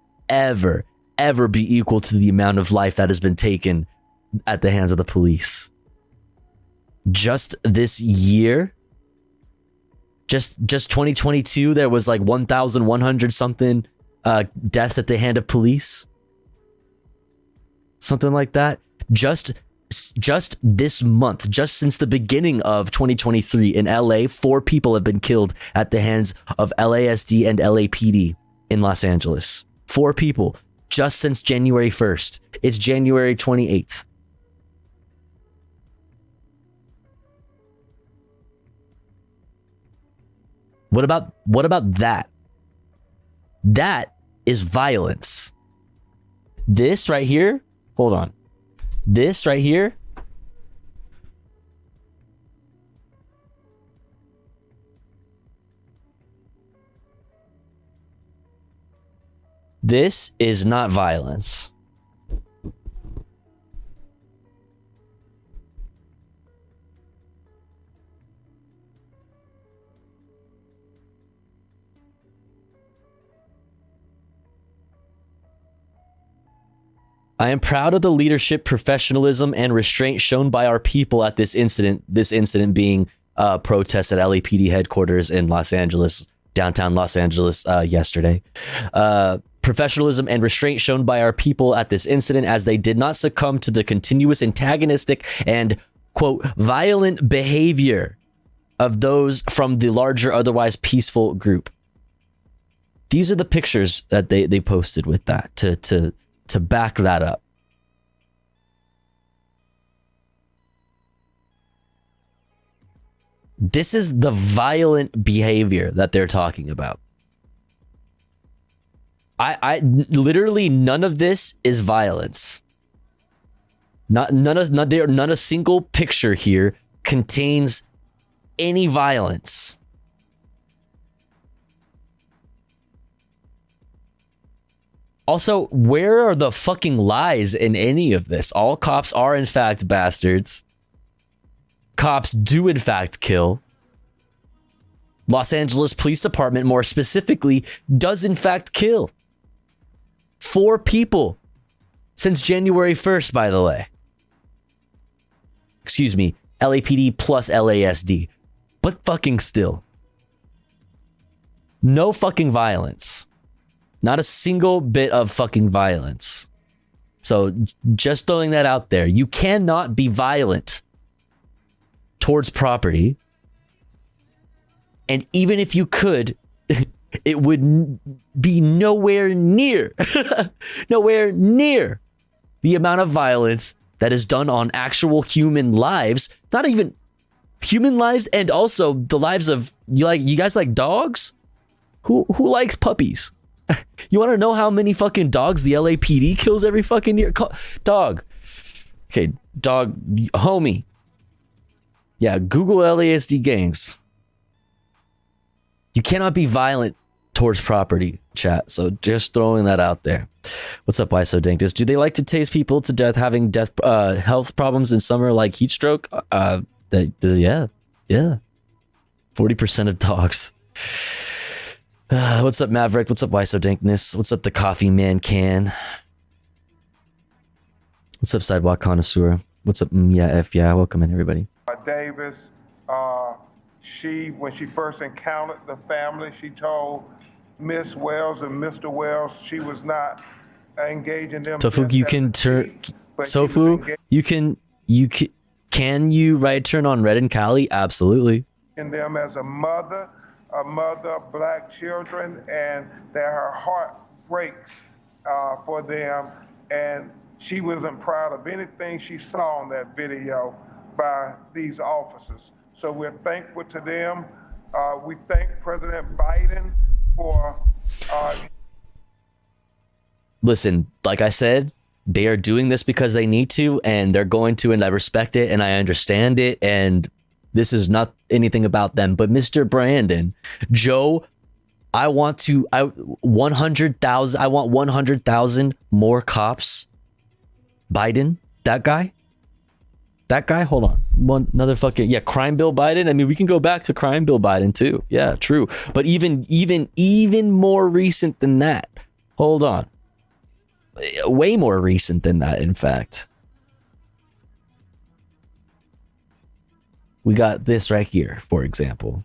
ever be equal to the amount of life that has been taken at the hands of the police. Just this year, just 2022, there was like 1,100 something deaths at the hand of police. Something like that. Just this month, just since the beginning of 2023 in LA, 4 people have been killed at the hands of LASD and LAPD in Los Angeles. 4 people just since January 1st. It's January 28th. What about that? That is violence. This right here, hold on. This right here, this is not violence. I am proud of the leadership, professionalism, and restraint shown by our people at this incident. This incident being protests at LAPD headquarters in Los Angeles, downtown Los Angeles, yesterday. Professionalism and restraint shown by our people at this incident as they did not succumb to the continuous antagonistic and, quote, violent behavior of those from the larger, otherwise peaceful group. These are the pictures that they posted with that to back that up. This is the violent behavior that they're talking about. I literally none of this is violence. Not a single picture here contains any violence. Also, where are the fucking lies in any of this? All cops are in fact bastards. Cops do in fact kill. Los Angeles Police Department, more specifically, does in fact kill. 4 people since January 1st, by the way. Excuse me, LAPD plus LASD. But fucking still. No fucking violence. Not a single bit of fucking violence. So just throwing that out there. You cannot be violent towards property. And even if you could, it would be nowhere near the amount of violence that is done on actual human lives. Not even human lives, and also the lives of you guys like dogs? Who likes puppies? You want to know how many fucking dogs the LAPD kills every fucking year? Dog. Okay, dog, homie. Yeah, Google LASD gangs. You cannot be violent towards property, chat. So just throwing that out there. What's up, Why So Danktus? Do they like to tase people to death having health problems in summer like heat stroke? Yeah. 40% of dogs. What's up, Maverick? What's up, Why So Dankness? What's up, the Coffee Man Can? What's up, Sidewalk Connoisseur? What's up, yeah? Welcome in, everybody. Davis, when she first encountered the family, she told Miss Wells and Mr. Wells she was not engaging them. Tofu, you can turn. Tofu, can you right turn on Red and Cali? Absolutely. In them as a mother of black children, and that her heart breaks for them, and she wasn't proud of anything she saw in that video by these officers. So we're thankful to them. We thank President Biden for... Listen, like I said, they are doing this because they need to, and they're going to, and I respect it, and I understand it, and this is not anything about them. But Mr. Brandon, Joe, I want 100,000 more cops. Biden, that guy, hold on. Another fucking, Crime Bill Biden. I mean, we can go back to Crime Bill Biden too. Yeah, true. But even more recent than that. Hold on. way more recent than that, in fact. We got this right here, for example.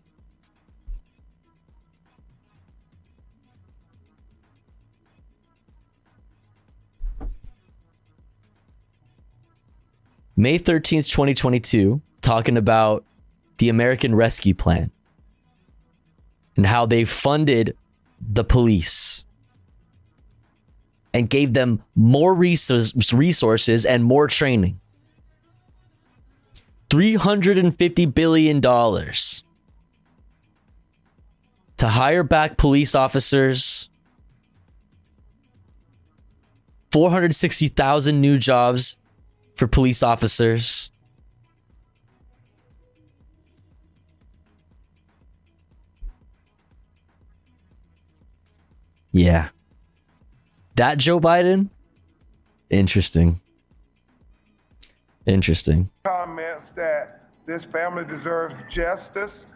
May 13th, 2022, talking about the American Rescue Plan and how they funded the police and gave them more resources and more training. $350 billion to hire back police officers, 460,000 new jobs for police officers. Yeah. That Joe Biden? Interesting. Interesting. Comments that this family deserves justice,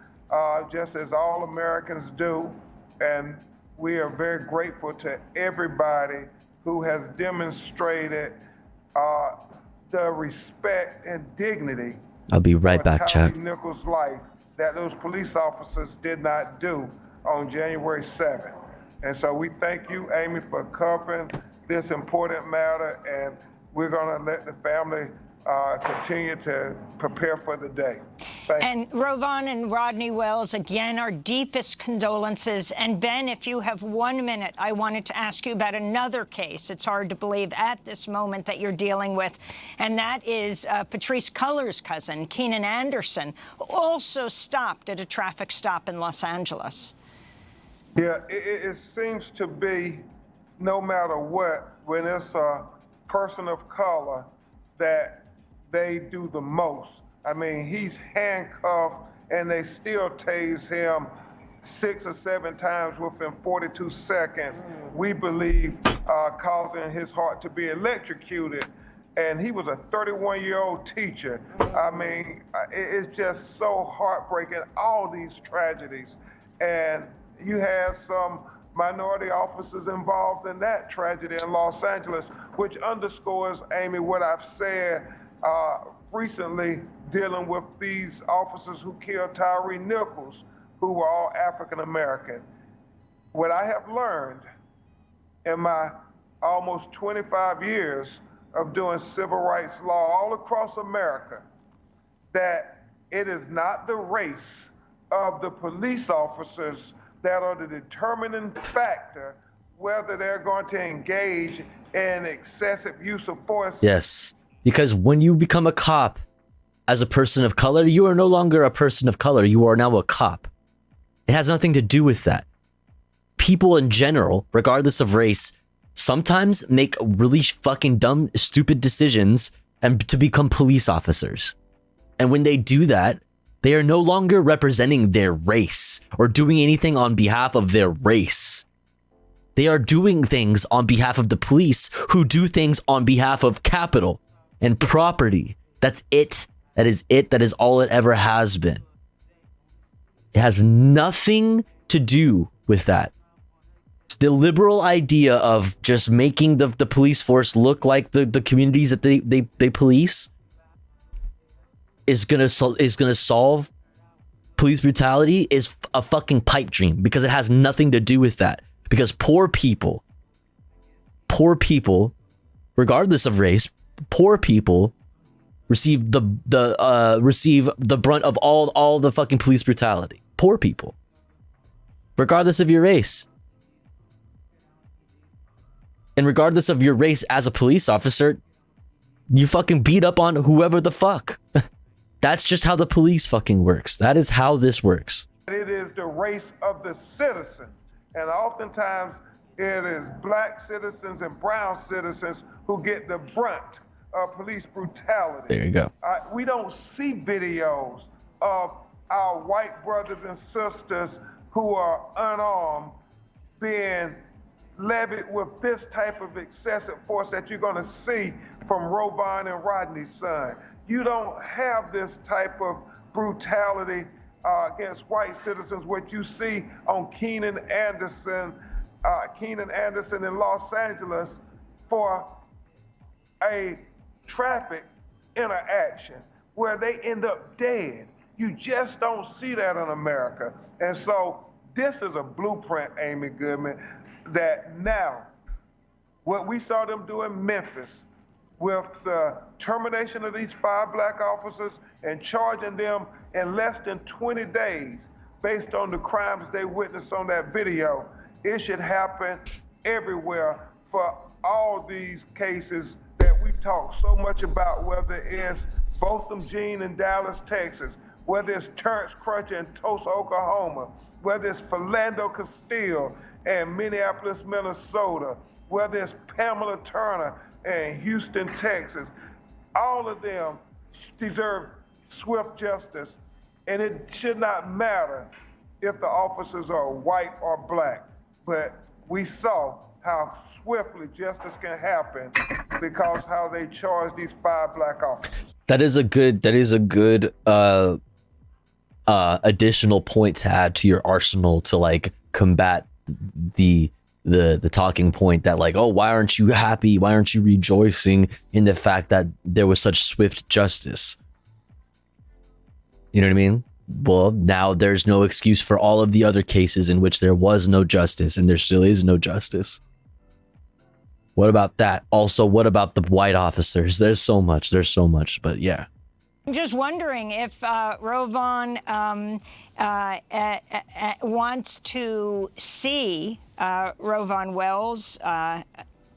just as all Americans do. And we are very grateful to everybody who has demonstrated the respect and dignity. I'll be right back, Chuck. Nichols' life that those police officers did not do on January 7th. And so we thank you, Amy, for covering this important matter, and we're going to let the family continue to prepare for the day. And Rovan and Rodney Wells, again, our deepest condolences. And Ben, if you have 1 minute, I wanted to ask you about another case. It's hard to believe at this moment that you're dealing with, and that is Patrice Culler's cousin, Keenan Anderson, also stopped at a traffic stop in Los Angeles. Yeah, it seems to be, no matter what, when it's a person of color, that they do the most. I mean, he's handcuffed and they still tase him 6 or 7 times within 42 seconds. We believe causing his heart to be electrocuted. And he was a 31-year-old teacher. I mean, it's just so heartbreaking, all these tragedies. And you had some minority officers involved in that tragedy in Los Angeles, which underscores, Amy, what I've said recently dealing with these officers who killed Tyree Nichols, who were all African American. What I have learned in my almost 25 years of doing civil rights law all across America, that it is not the race of the police officers that are the determining factor whether they're going to engage in excessive use of force. Yes, because when you become a cop as a person of color, you are no longer a person of color. You are now a cop. It has nothing to do with that. People in general, regardless of race, sometimes make really fucking dumb, stupid decisions and to become police officers. And when they do that, they are no longer representing their race or doing anything on behalf of their race. They are doing things on behalf of the police who do things on behalf of capital and property. That's it. That is it. That is all it ever has been. It has nothing to do with that. The liberal idea of just making the police force look like the communities that they police is gonna solve police brutality is a fucking pipe dream, because it has nothing to do with that. Because poor people, regardless of race, poor people receive the brunt of all the fucking police brutality. Poor people, regardless of your race. And regardless of your race as a police officer, you fucking beat up on whoever the fuck. That's just how the police fucking works. That is how this works. It is the race of the citizen. And oftentimes it is black citizens and brown citizens who get the brunt of police brutality. There you go. We don't see videos of our white brothers and sisters who are unarmed being levied with this type of excessive force that you're going to see from Rovan and Rodney's son. You don't have this type of brutality against white citizens. What you see on Keenan Anderson in Los Angeles for a traffic interaction where they end up dead. You just don't see that in America. And so this is a blueprint, Amy Goodman, that now what we saw them do in Memphis with the termination of these 5 black officers and charging them in less than 20 days based on the crimes they witnessed on that video, it should happen everywhere for all these cases that we talk so much about, whether it's Botham Jean in Dallas, Texas, whether it's Terrence Crutcher in Tulsa, Oklahoma, whether it's Philando Castile in Minneapolis, Minnesota, whether it's Pamela Turner in Houston, Texas. All of them deserve swift justice, and it should not matter if the officers are white or black. But we saw how swiftly justice can happen because how they charged these 5 black officers. That is a good additional point to add to your arsenal to like combat the talking point that like, oh, why aren't you happy? Why aren't you rejoicing in the fact that there was such swift justice? You know what I mean? Well, now there's no excuse for all of the other cases in which there was no justice and there still is no justice. What about that? Also, what about the white officers? There's so much, but yeah. I'm just wondering if Rovon wants to see Rovon Wells,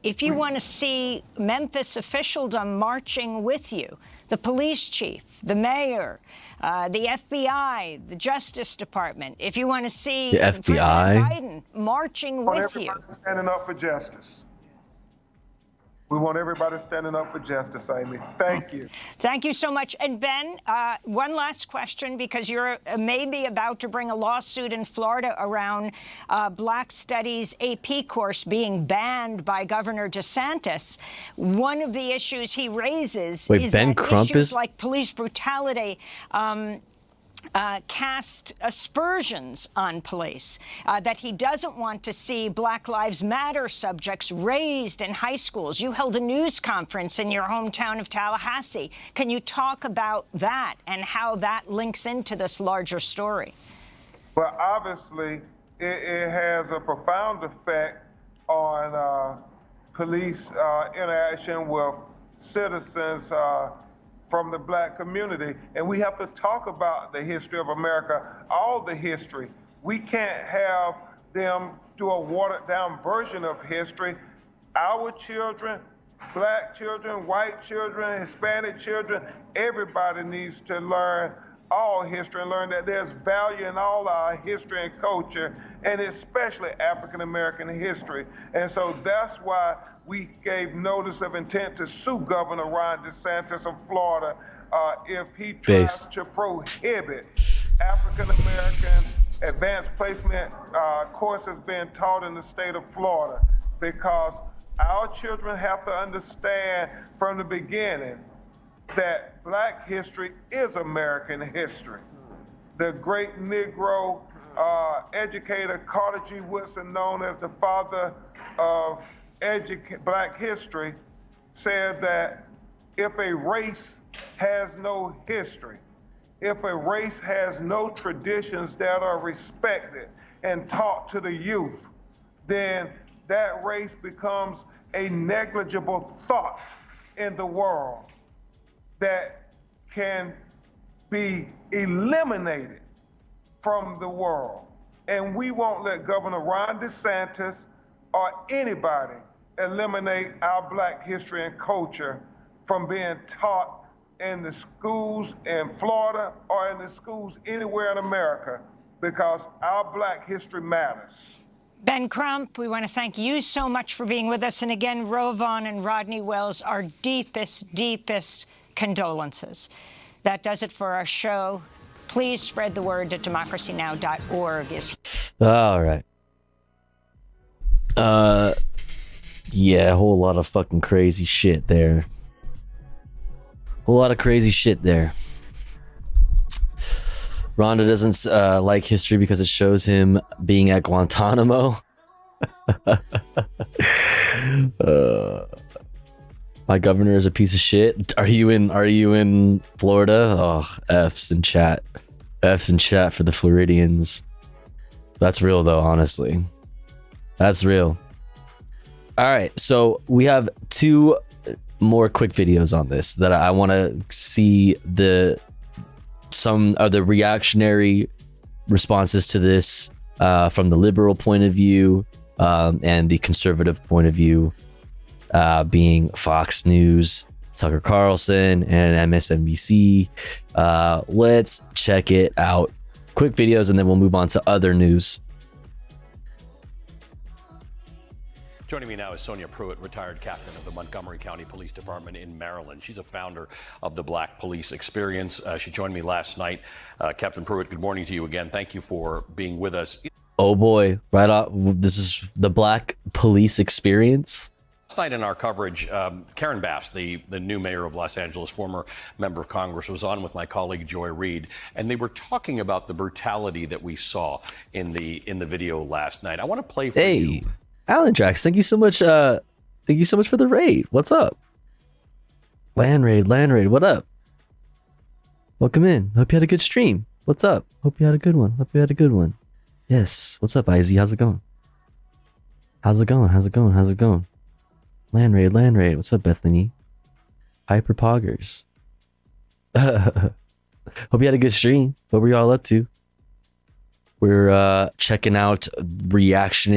if you want to see Memphis officialdom marching with you, the police chief, the mayor, the FBI, the Justice Department, if you want to see the FBI, President Biden marching with you. Standing up for justice. We want everybody standing up for justice, Amy. Thank you. Thank you so much. And Ben, one last question, because you're maybe about to bring a lawsuit in Florida around Black Studies AP course being banned by Governor DeSantis. One of the issues he raises is Ben that Crump issues is like police brutality cast aspersions on police, that he doesn't want to see Black Lives Matter subjects raised in high schools. You held a news conference in your hometown of Tallahassee. Can you talk about that and how that links into this larger story? Well, obviously, it has a profound effect on police interaction with citizens from the black community. And we have to talk about the history of America, all the history. We can't have them do a watered down version of history. Our children, black children, white children, Hispanic children, everybody needs to learn all history and learn that there's value in all our history and culture, and especially African-American history. And so that's why we gave notice of intent to sue Governor Ron DeSantis of Florida if he tries to prohibit African-American advanced placement courses being taught in the state of Florida, because our children have to understand from the beginning that black history is American history. The great Negro educator Carter G. Woodson, known as the father of black history, said that if a race has no history, if a race has no traditions that are respected and taught to the youth, then that race becomes a negligible thought in the world that can be eliminated from the world. And we won't let Governor Ron DeSantis or anybody eliminate our black history and culture from being taught in the schools in Florida or in the schools anywhere in America, because our black history matters. Ben Crump, we want to thank you so much for being with us. And again, Rovon and Rodney Wells, our deepest, deepest condolences. That does it for our show. Please spread the word at democracynow.org. All right. Yeah, a whole lot of fucking crazy shit there. Whole lot of crazy shit there. Rhonda doesn't like history because it shows him being at Guantanamo. My governor is a piece of shit. Are you in Florida? Oh, F's in chat. F's in chat for the Floridians. That's real though, honestly. That's real. All right, so we have 2 more quick videos on this that I want to see some of the reactionary responses to this from the liberal point of view and the conservative point of view, being Fox News, Tucker Carlson, and MSNBC. Let's check it out. Quick videos, and then we'll move on to other news. Joining me now is Sonia Pruitt, retired captain of the Montgomery County Police Department in Maryland. She's a founder of the Black Police Experience. She joined me last night. Captain Pruitt, good morning to you again. Thank you for being with us. Oh boy, right off, this is the Black Police Experience. Last night in our coverage, Karen Bass, the new mayor of Los Angeles, former member of Congress, was on with my colleague Joy Reid, and they were talking about the brutality that we saw in the video last night. I want to play for you. Alan Drax, thank you so much. Thank you so much for the raid. What's up? Land raid, what up? Welcome in. Hope you had a good stream. What's up? Hope you had a good one. Yes. What's up, Izzy? How's it going? Land raid. What's up, Bethany? Hyper Poggers. Hope you had a good stream. What were y'all up to? We're checking out reactions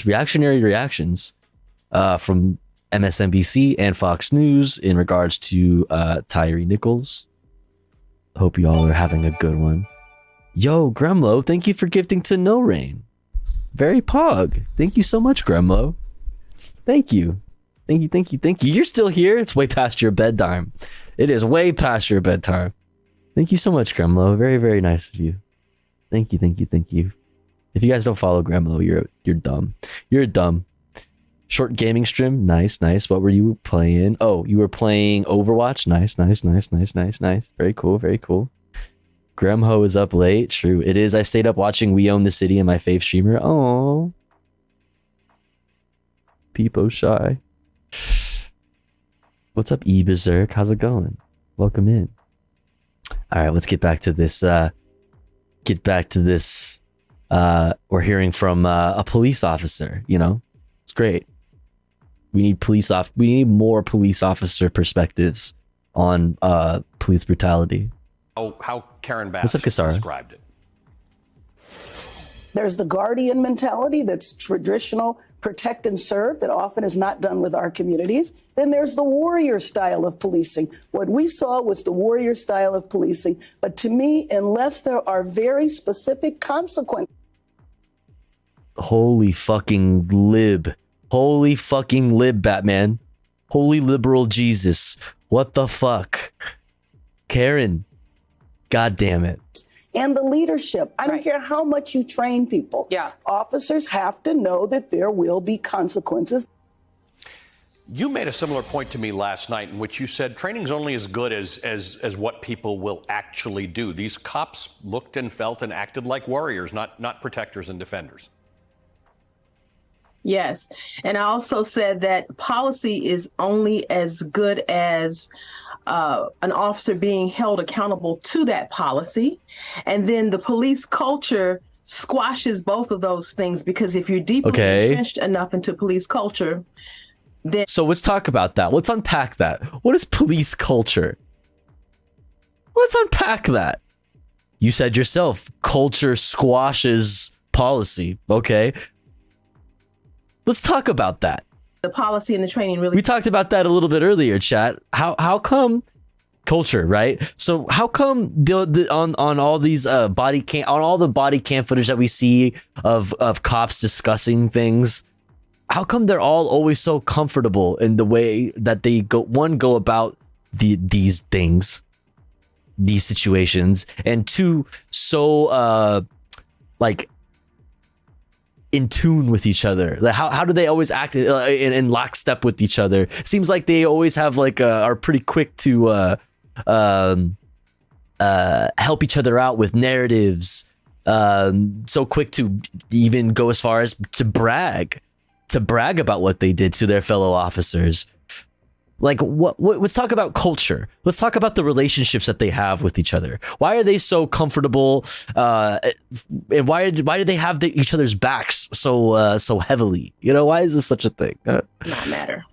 from MSNBC and Fox News in regards to Tyree Nichols. Hope you all are having a good one. Yo, Gremlo, thank you for gifting to No Rain. Very pog. Thank you so much, Gremlo. Thank you. You're still here? It's way past your bedtime. It is way past your bedtime. Thank you so much, Gremlo. Very, very nice of you. Thank you. If you guys don't follow Gremlo, you're dumb. You're dumb. Short gaming stream. Nice. What were you playing? Oh, you were playing Overwatch. Nice. Very cool. Gremho is up late. True. It is. I stayed up watching We Own the City and my fave streamer. Oh. Peepo Shy. What's up, E-Berserk? How's it going? Welcome in. All right, let's get back to this. We're hearing from a police officer, it's great. We need more police officer perspectives on police brutality. How Karen Bass What's up, Kasara? described it. There's the guardian mentality that's traditional, protect and serve, that often is not done with our communities. Then there's the warrior style of policing. What we saw was the warrior style of policing. But to me, unless there are very specific consequences. Holy fucking lib, Batman. Holy liberal Jesus. What the fuck? Karen. God damn it. And the leadership. I don't care how much you train people. Officers have to know that there will be consequences. You made a similar point to me last night in which you said training's only as good as what people will actually do. These cops looked and felt and acted like warriors, not protectors and defenders. Yes. And I also said that policy is only as good as an officer being held accountable to that policy. And then the police culture squashes both of those things, because if you're deeply entrenched enough into police culture, then... So let's talk about that. Let's unpack that. What is police culture? Let's unpack that. You said yourself, culture squashes policy. Okay. Let's talk about that. The policy and the training really... We talked about that a little bit earlier, chat. How come culture, right? So how come on all these body cam footage that we see of cops discussing things, how come they're all always so comfortable in the way that they go about these things, these situations, and two, so like in tune with each other? Like how do they always act in lockstep with each other? Seems like they always have are pretty quick to help each other out with narratives, so quick to even go as far as to brag to brag about what they did to their fellow officers. Like, what? Let's talk about culture. Let's talk about the relationships that they have with each other. Why are they so comfortable? And why do they have each other's backs so heavily? You know, why is this such a thing? Not matter.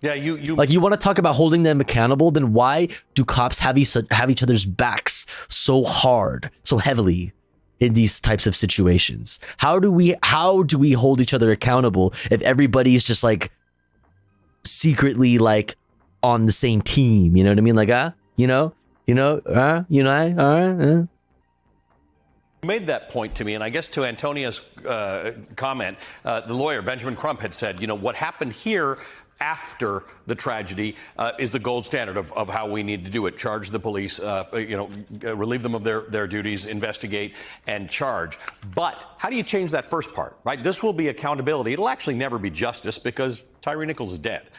Yeah, you like, you want to talk about holding them accountable? Then why do cops have each other's backs so hard, so heavily in these types of situations? How do we hold each other accountable if everybody's just like secretly like on the same team? You know what I mean? Like, made that point to me, and I guess to Antonia's comment, the lawyer Benjamin Crump had said, what happened here after the tragedy is the gold standard of how we need to do it. Charge the police, relieve them of their duties, investigate, and charge. But how do you change that first part, right? This will be accountability. It'll actually never be justice because Tyre Nichols is dead.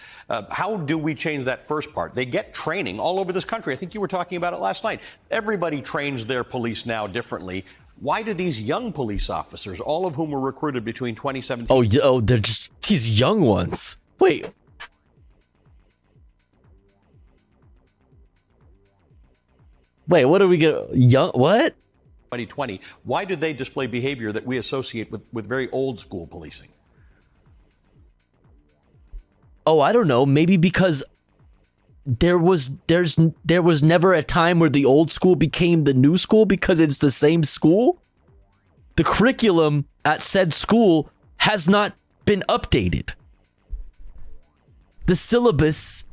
How do we change that first part? They get training all over this country. I think you were talking about it last night. Everybody trains their police now differently. Why do these young police officers, all of whom were recruited between 2017... Oh, they're just these young ones. Wait. Wait, what are we going to... Young... What? 2020. Why did they display behavior that we associate with very old school policing? Oh, I don't know. Maybe because there was never a time where the old school became the new school because it's the same school. The curriculum at said school has not been updated. The syllabus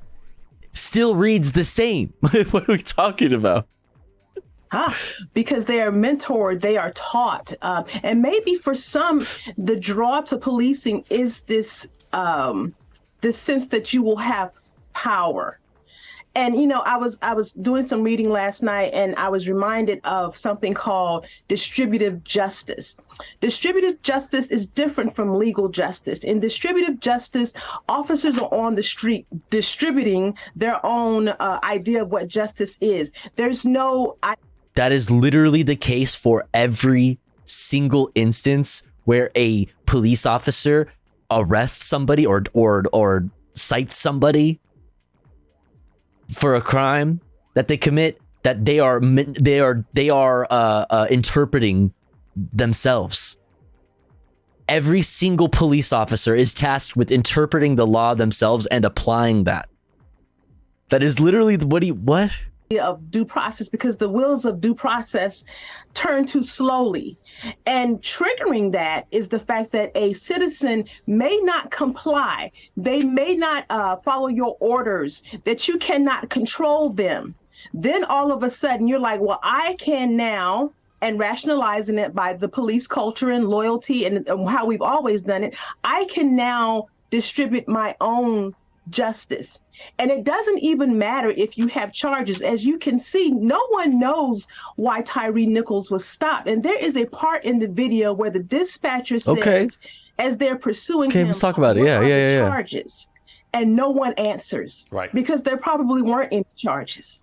still reads the same. What are we talking about? Because they are mentored, they are taught. And maybe for some, the draw to policing is this sense that you will have power. And, I was doing some reading last night, and I was reminded of something called distributive justice. Distributive justice is different from legal justice. In distributive justice, officers are on the street distributing their own idea of what justice is. There's no... That is literally the case for every single instance where a police officer arrests somebody or cites somebody for a crime that they commit, that they are interpreting themselves. Every single police officer is tasked with interpreting the law themselves and applying that. That is literally what? Of due process, because the wheels of due process turn too slowly. And triggering that is the fact that a citizen may not comply. They may not follow your orders, that you cannot control them. Then all of a sudden you're like, well, I can now, and rationalizing it by the police culture and loyalty and how we've always done it, I can now distribute my own justice. And it doesn't even matter if you have charges. As you can see, no one knows why Tyre Nichols was stopped. And there is a part in the video where the dispatcher says, as they're pursuing him, let's talk about it. Yeah. Charges. And no one answers. Right. Because there probably weren't any charges.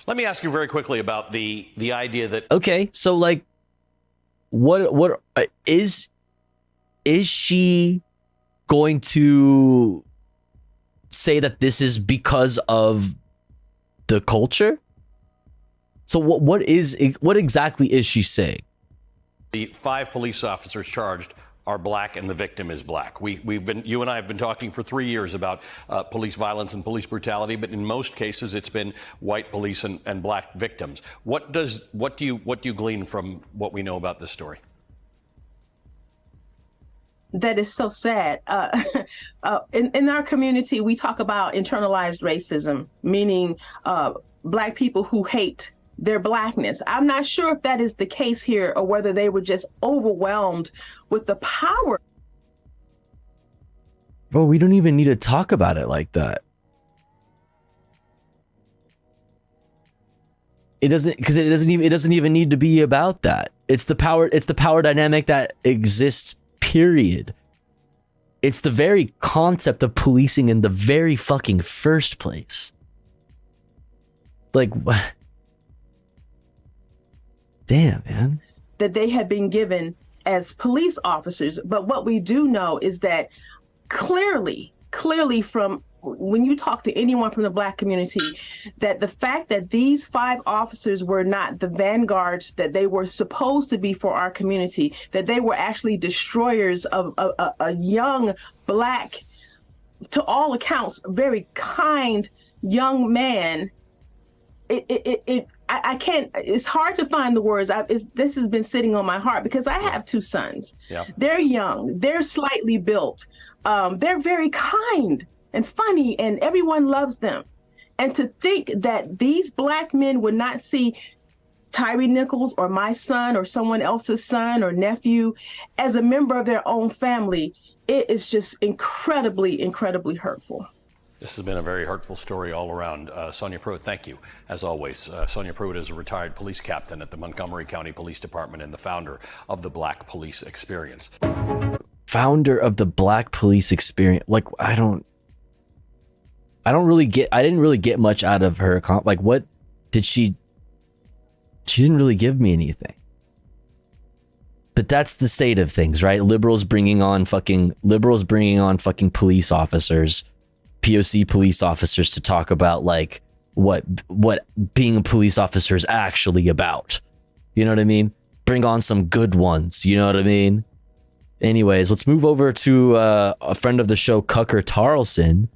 Let me ask you very quickly about the idea that... Okay, so like, what is she going to say that this is because of the culture? So what exactly is she saying? The 5 police officers charged are black and the victim is black. You and I have been talking for 3 years about police violence and police brutality, but in most cases it's been white police and black victims. What do you glean from what we know about this story? That is so sad. In our community, we talk about internalized racism, meaning black people who hate their blackness. I'm not sure if that is the case here or whether they were just overwhelmed with the power. Bro, we don't even need to talk about it like that. It doesn't even need to be about that. It's the power dynamic that exists. Period. It's the very concept of policing in the very fucking first place. Like, what? Damn, man. That they have been given as police officers. But what we do know is that clearly from when you talk to anyone from the Black community, that the fact that these 5 officers were not the vanguards that they were supposed to be for our community, that they were actually destroyers of a young Black, to all accounts, very kind young man. I can't, it's hard to find the words. This has been sitting on my heart because I have 2 sons. Yeah. They're young, they're slightly built. They're very kind and funny, and everyone loves them. And to think that these Black men would not see Tyree Nichols or my son or someone else's son or nephew as a member of their own family, it is just incredibly, incredibly hurtful. This has been a very hurtful story all around. Sonia Pruitt, thank you, as always. Sonia Pruitt is a retired police captain at the Montgomery County Police Department and the founder of the Black Police Experience. Founder of the Black Police Experience. Like, I didn't really get much out of her. Like, what did she didn't really give me anything. But that's the state of things, right? Liberals bringing on fucking police officers, POC police officers, to talk about like what being a police officer is actually about. You know what I mean? Bring on some good ones. You know what I mean? Anyways, let's move over to a friend of the show, Cucker Tarlson.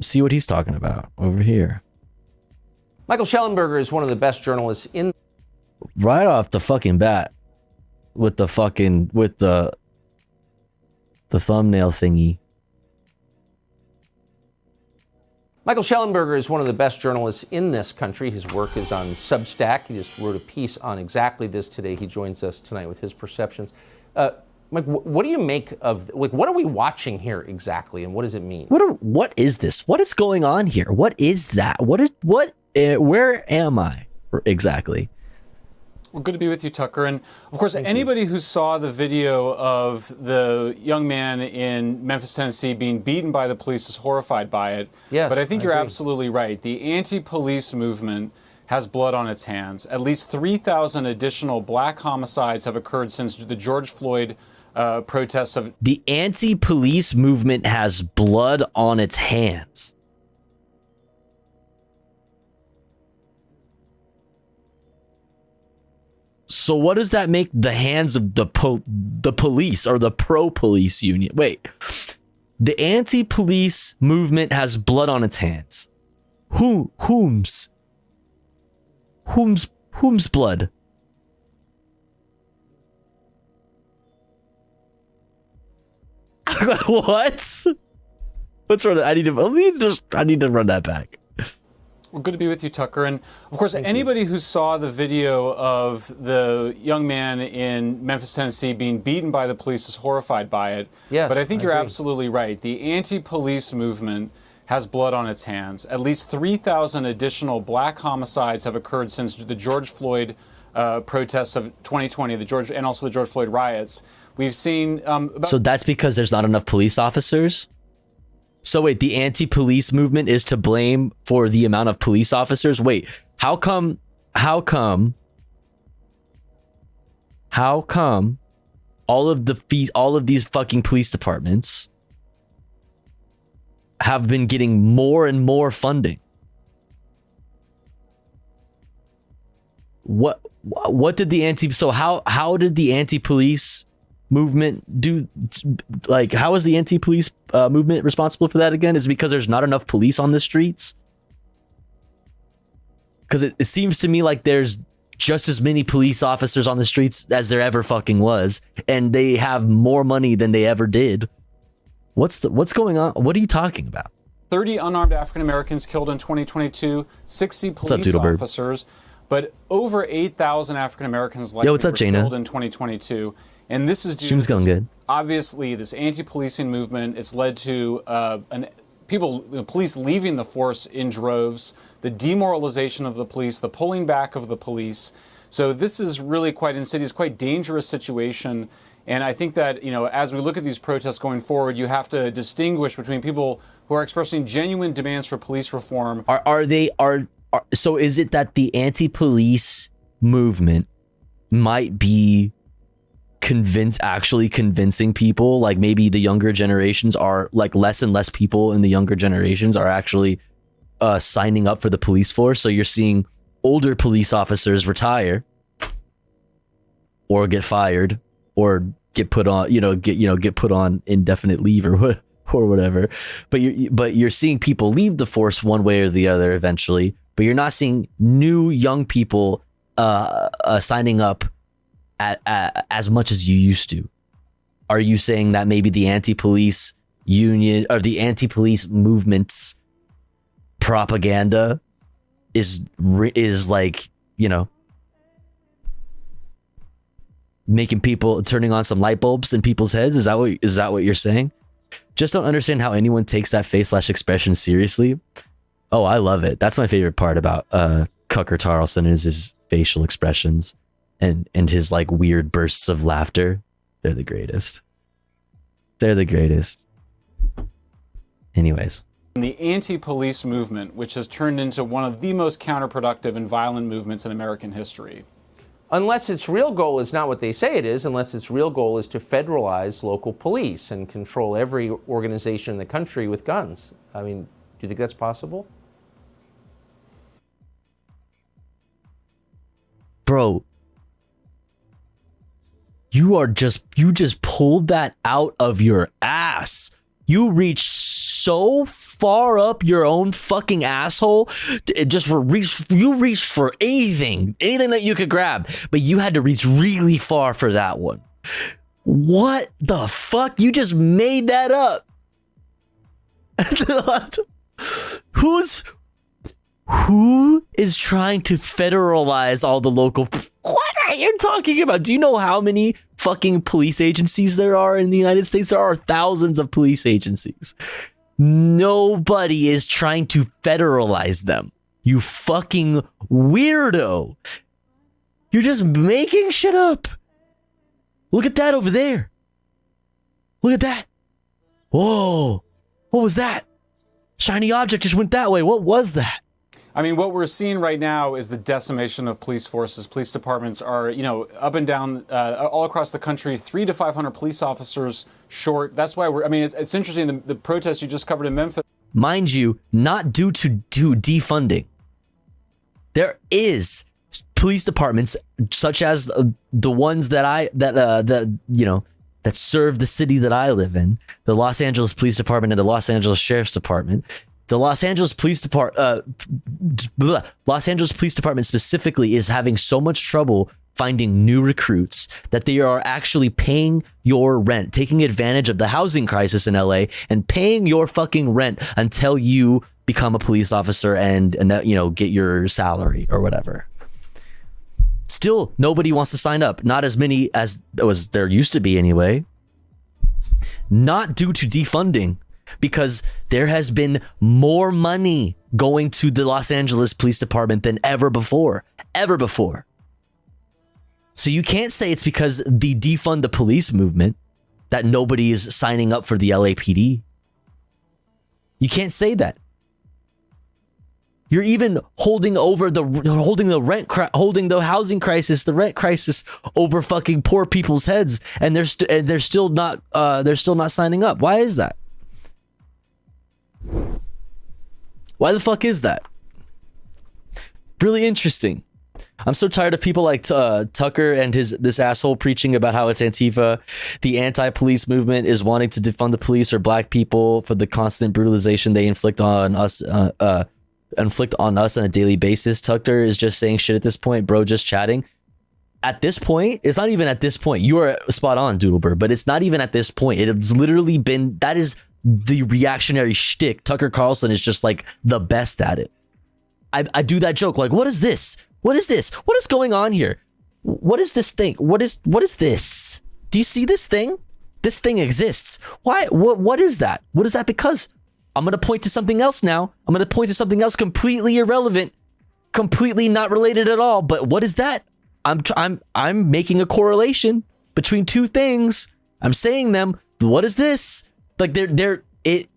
See what he's talking about over here. Michael Schellenberger is one of the best journalists in. Right off the fucking bat, with the thumbnail thingy. Michael Schellenberger is one of the best journalists in this country. His work is on Substack. He just wrote a piece on exactly this today. He joins us tonight with his perceptions. Mike, what do you make of, like, what are we watching here exactly, and what does it mean? What is this? What is going on here? What is that? Where am I exactly? Well, good to be with you, Tucker. And of course, anybody who saw the video of the young man in Memphis, Tennessee being beaten by the police is horrified by it. Yes, but I think you're agree. absolutely right. The anti-police movement has blood on its hands. At least 3,000 additional black homicides have occurred since the George Floyd protests of... The anti-police movement has blood on its hands. So what does that make the hands of the police or the pro-police union? Wait, the anti-police movement has blood on its hands. Whom's blood? What? What's wrong? I need to run that back. Well, good to be with you, Tucker. And of course, anybody who saw the video of the young man in Memphis, Tennessee being beaten by the police is horrified by it. Yes, but I think you're agree. absolutely right. The anti-police movement has blood on its hands. At least 3,000 additional black homicides have occurred since the George Floyd protests of 2020, and also the George Floyd riots. We've seen... So that's because there's not enough police officers? So wait, the anti-police movement is to blame for the amount of police officers? Wait, how come all of these fucking police departments have been getting more and more funding? What did the how did the anti-police movement do? Like, how is the anti-police movement responsible for that again? Is it because there's not enough police on the streets? Because it seems to me like there's just as many police officers on the streets as there ever fucking was, and they have more money than they ever did. What's going on? What are you talking about? 30 unarmed African Americans killed in 2022, 60 police officers, but over 8,000 African Americans likely were killed in 2022. And this is due to obviously this anti-policing movement. It's led to police leaving the force in droves, the demoralization of the police, the pulling back of the police. So this is really quite insidious, quite dangerous situation. And I think that, as we look at these protests going forward, you have to distinguish between people who are expressing genuine demands for police reform. So is it that the anti-police movement might be actually convincing people, like maybe the younger generations are like less and less people in the younger generations are actually signing up for the police force. So you're seeing older police officers retire or get fired or get put on, get put on indefinite leave or whatever. But you're seeing people leave the force one way or the other eventually, but you're not seeing new young people signing up as much as you used to. Are you saying that maybe the anti-police union or the anti-police movement's propaganda is like, making people, turning on some light bulbs in people's heads? Is that what you're saying? Just don't understand how anyone takes that face/expression seriously. Oh, I love it. That's my favorite part about Tucker Carlson is his facial expressions and his like weird bursts of laughter. They're the greatest. They're the greatest. Anyways. The anti-police movement, which has turned into one of the most counterproductive and violent movements in American history. Unless its real goal is not what they say it is, unless its real goal is to federalize local police and control every organization in the country with guns. I mean, do you think that's possible? Bro, you just pulled that out of your ass. You reached so far up your own fucking asshole. You reached for anything that you could grab, but you had to reach really far for that one. What the fuck? You just made that up. Who is trying to federalize all the local? What are you talking about? Do you know how many fucking police agencies there are in the United States? There are thousands of police agencies. Nobody is trying to federalize them. You fucking weirdo. You're just making shit up. Look at that over there. Look at that. Whoa. What was that? Shiny object just went that way. What was that? I mean, what we're seeing right now is the decimation of police forces. Police departments are, up and down, all across the country, 300 to 500 police officers short. That's why it's interesting, the protests you just covered in Memphis. Mind you, not due to defunding. There is police departments such as the ones that serve the city that I live in, the Los Angeles Police Department and the Los Angeles Sheriff's Department. The Los Angeles Police Department specifically is having so much trouble finding new recruits that they are actually paying your rent, taking advantage of the housing crisis in LA and paying your fucking rent until you become a police officer and get your salary or whatever. Still, nobody wants to sign up. Not as many as there used to be anyway. Not due to defunding, because there has been more money going to the Los Angeles Police Department than ever before. So you can't say it's because the defund the police movement that nobody is signing up for the LAPD. You can't say that. You're even holding the housing crisis, the rent crisis over fucking poor people's heads, and they're still not signing up. Why is that? Why the fuck is that? Really interesting. I'm so tired of people like Tucker and this asshole preaching about how it's Antifa. The anti-police movement is wanting to defund the police or black people for the constant brutalization they inflict on us on a daily basis. Tucker is just saying shit at this point, bro, just chatting. At this point, it's not even at this point. You are spot on, Doodlebird, but it's not even at this point. It's literally been, that is the reactionary shtick. Tucker Carlson is just like the best at it. I do that joke like, what is this? What is this? What is going on here? What is this thing? What is this? Do you see this thing? This thing exists. Why? What is that? What is that? Because I'm going to point to something else now. I'm going to point to something else completely irrelevant, completely not related at all. But what is that? I'm making a correlation between two things. I'm saying them. What is this? Like it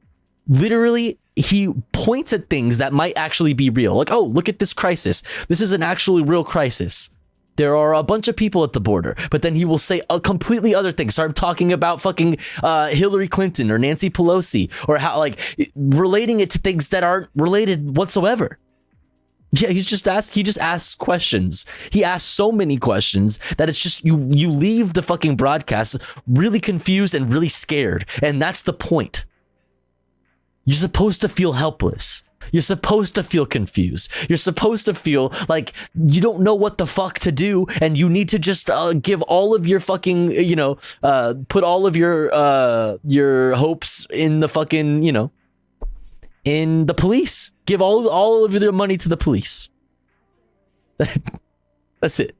literally, he points at things that might actually be real. Like, oh, look at this crisis. This is an actually real crisis. There are a bunch of people at the border, but then he will say a completely other thing. Start talking about fucking Hillary Clinton or Nancy Pelosi, or how, like, relating it to things that aren't related whatsoever. Yeah, he just asks questions. He asks so many questions that it's just you leave the fucking broadcast really confused and really scared. And that's the point. You're supposed to feel helpless. You're supposed to feel confused. You're supposed to feel like you don't know what the fuck to do, and you need to just give all of your fucking, put all of your hopes in the fucking, in the police. Give all of their money to the police. That's it.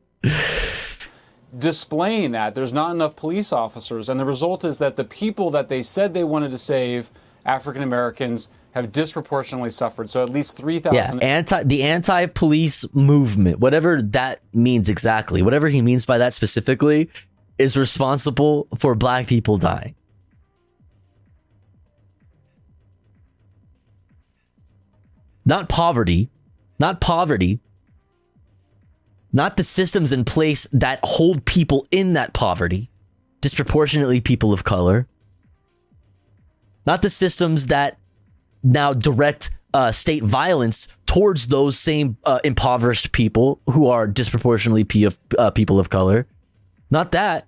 Displaying that there's not enough police officers, and the result is that the people that they said they wanted to save, African Americans, have disproportionately suffered. So at least 3,000. Yeah, the anti-police movement, whatever that means exactly, whatever he means by that specifically, is responsible for black people dying. Not poverty, not the systems in place that hold people in that poverty, disproportionately people of color, not the systems that now direct state violence towards those same impoverished people who are disproportionately people of color. Not that.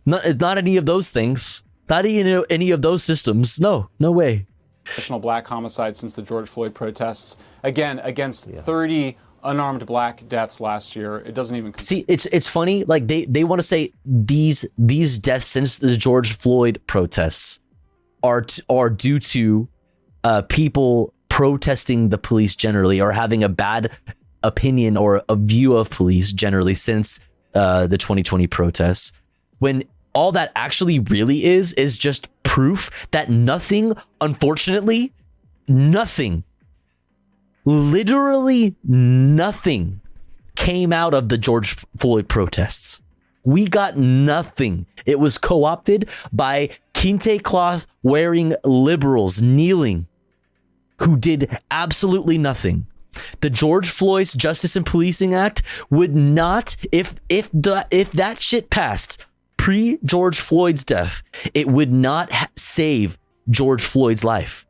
Not any of those things. Not any of those systems. No way. Additional black homicide since the George Floyd protests. Again, against 30 unarmed black deaths last year. It doesn't even... See, it's funny. Like, they want to say these deaths since the George Floyd protests are due to people protesting the police generally, or having a bad opinion or a view of police generally since the 2020 protests, when all that actually really is just proof that nothing, unfortunately, nothing, literally nothing came out of the George Floyd protests. We got nothing. It was co-opted by kente cloth wearing liberals kneeling who did absolutely nothing. The George Floyd's Justice and Policing Act would not, if that shit passed pre-George Floyd's death, it would not save George Floyd's life.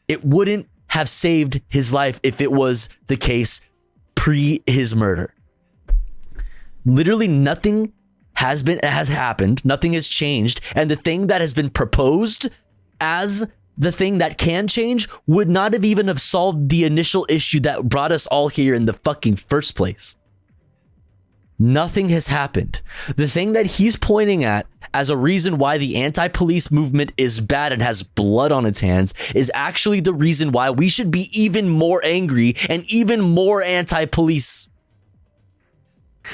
It wouldn't have saved his life if it was the case pre his murder. Literally nothing has happened. Nothing has changed. And the thing that has been proposed as the thing that can change would not have even have solved the initial issue that brought us all here in the fucking first place. Nothing has happened. The thing that he's pointing at as a reason why the anti-police movement is bad and has blood on its hands is actually the reason why we should be even more angry and even more anti-police.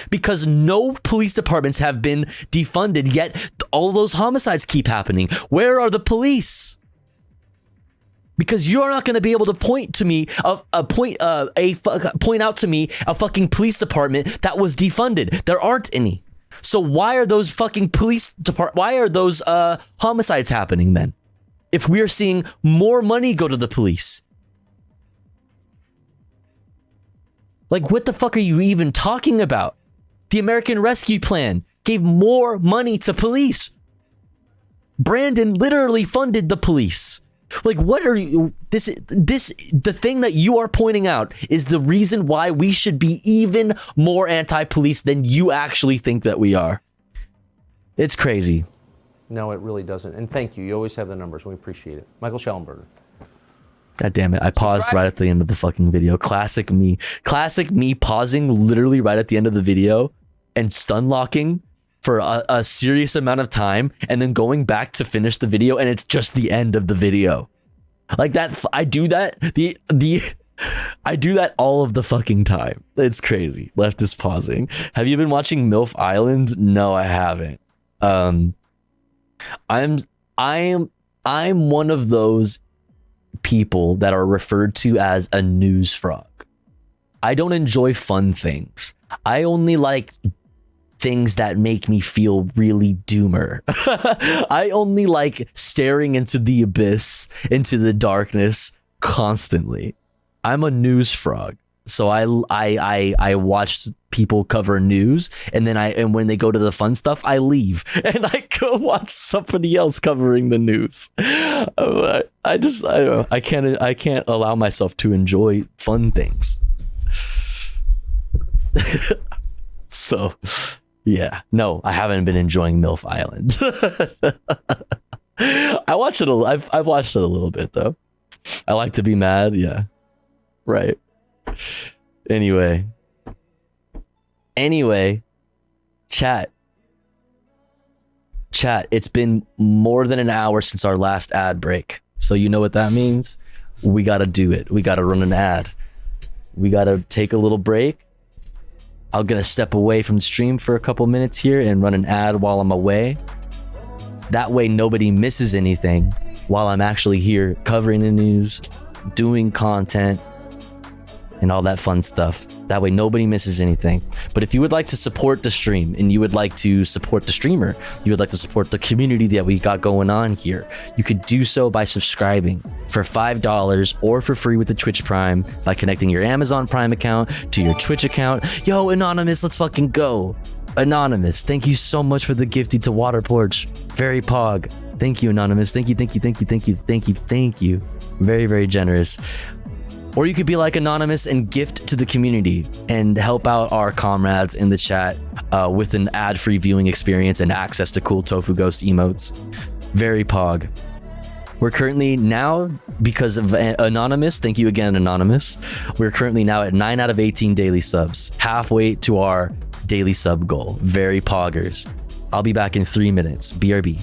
Because no police departments have been defunded, yet all those homicides keep happening. Where are the police? Because you're not going to be able to point to me point out to me a fucking police department that was defunded. There aren't any. So why are those fucking why are those homicides happening then? If we are seeing more money go to the police. Like, what the fuck are you even talking about? The American Rescue Plan gave more money to police. Brandon literally funded the police. Like, what are you, the thing that you are pointing out is the reason why we should be even more anti-police than you actually think that we are. It's crazy. No, it really doesn't. And thank you. You always have the numbers. We appreciate it. Michael Schellenberger. God damn it. I paused right at the end of the fucking video. Classic me. Classic me pausing literally right at the end of the video and stun locking for a serious amount of time and then going back to finish the video, and it's just the end of the video. Like that, I do that. I do that all of the fucking time. It's crazy. Left is pausing. Have you been watching MILF Island? No, I haven't. I'm one of those people that are referred to as a news frog. I don't enjoy fun things. I only like things that make me feel really doomer. I only like staring into the abyss, into the darkness constantly. I'm a news frog. So I watch people cover news, and then when they go to the fun stuff, I leave and I go watch somebody else covering the news. I don't know. I can't allow myself to enjoy fun things. So, yeah, no, I haven't been enjoying MILF Island. I watch it. I've watched it a little bit though. I like to be mad. Yeah, right. Anyway, chat. It's been more than an hour since our last ad break, so you know what that means. We gotta do it. We gotta run an ad. We gotta take a little break. I'm gonna step away from the stream for a couple minutes here and run an ad while I'm away. That way nobody misses anything while I'm actually here covering the news, doing content, and all that fun stuff. That way nobody misses anything. But if you would like to support the stream and you would like to support the streamer, you would like to support the community that we got going on here, you could do so by subscribing for $5 or for free with the Twitch Prime by connecting your Amazon Prime account to your Twitch account. Yo, Anonymous, let's fucking go. Anonymous, thank you so much for the gifty to Water Porch. Very pog. Thank you, Anonymous. Thank you. Very, very generous. Or you could be like Anonymous and gift to the community and help out our comrades in the chat with an ad-free viewing experience and access to cool Tofu Ghost emotes. Very pog. We're currently now, because of Anonymous, thank you again, Anonymous. We're currently now at 9 out of 18 daily subs, halfway to our daily sub goal. Very poggers. I'll be back in 3 minutes. BRB.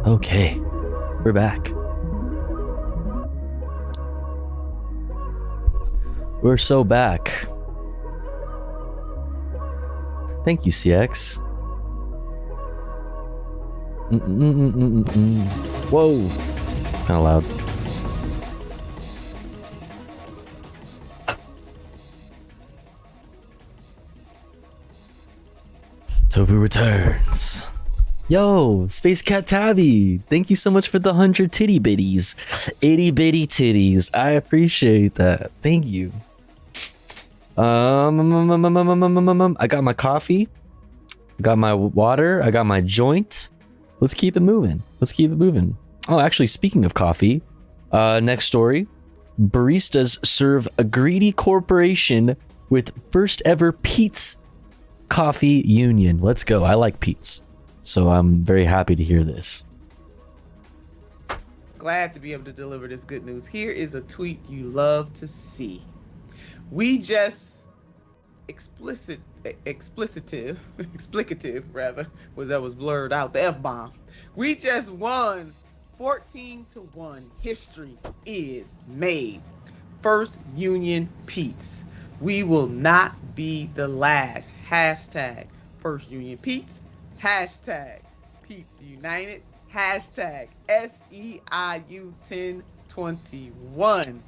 Okay, we're back. We're so back. Thank you, CX. Whoa, kind of loud. Tofu returns. Yo, Space Cat Tabby, thank you so much for the 100 titty bitties. 80 bitty titties. I appreciate that. Thank you. I got my coffee. I got my water. I got my joint. Let's keep it moving. Let's keep it moving. Oh, actually, speaking of coffee, next story. Baristas serve a greedy corporation with first ever Pete's Coffee Union. Let's go. I like Pete's. So I'm very happy to hear this. Glad to be able to deliver this good news. Here is a tweet you love to see. We just explicative rather, was that was blurred out, the F-bomb. We just won 14-1. History is made. First Union Pete's. We will not be the last. Hashtag First Union Pete's. Hashtag Pete's United. Hashtag SEIU 1021.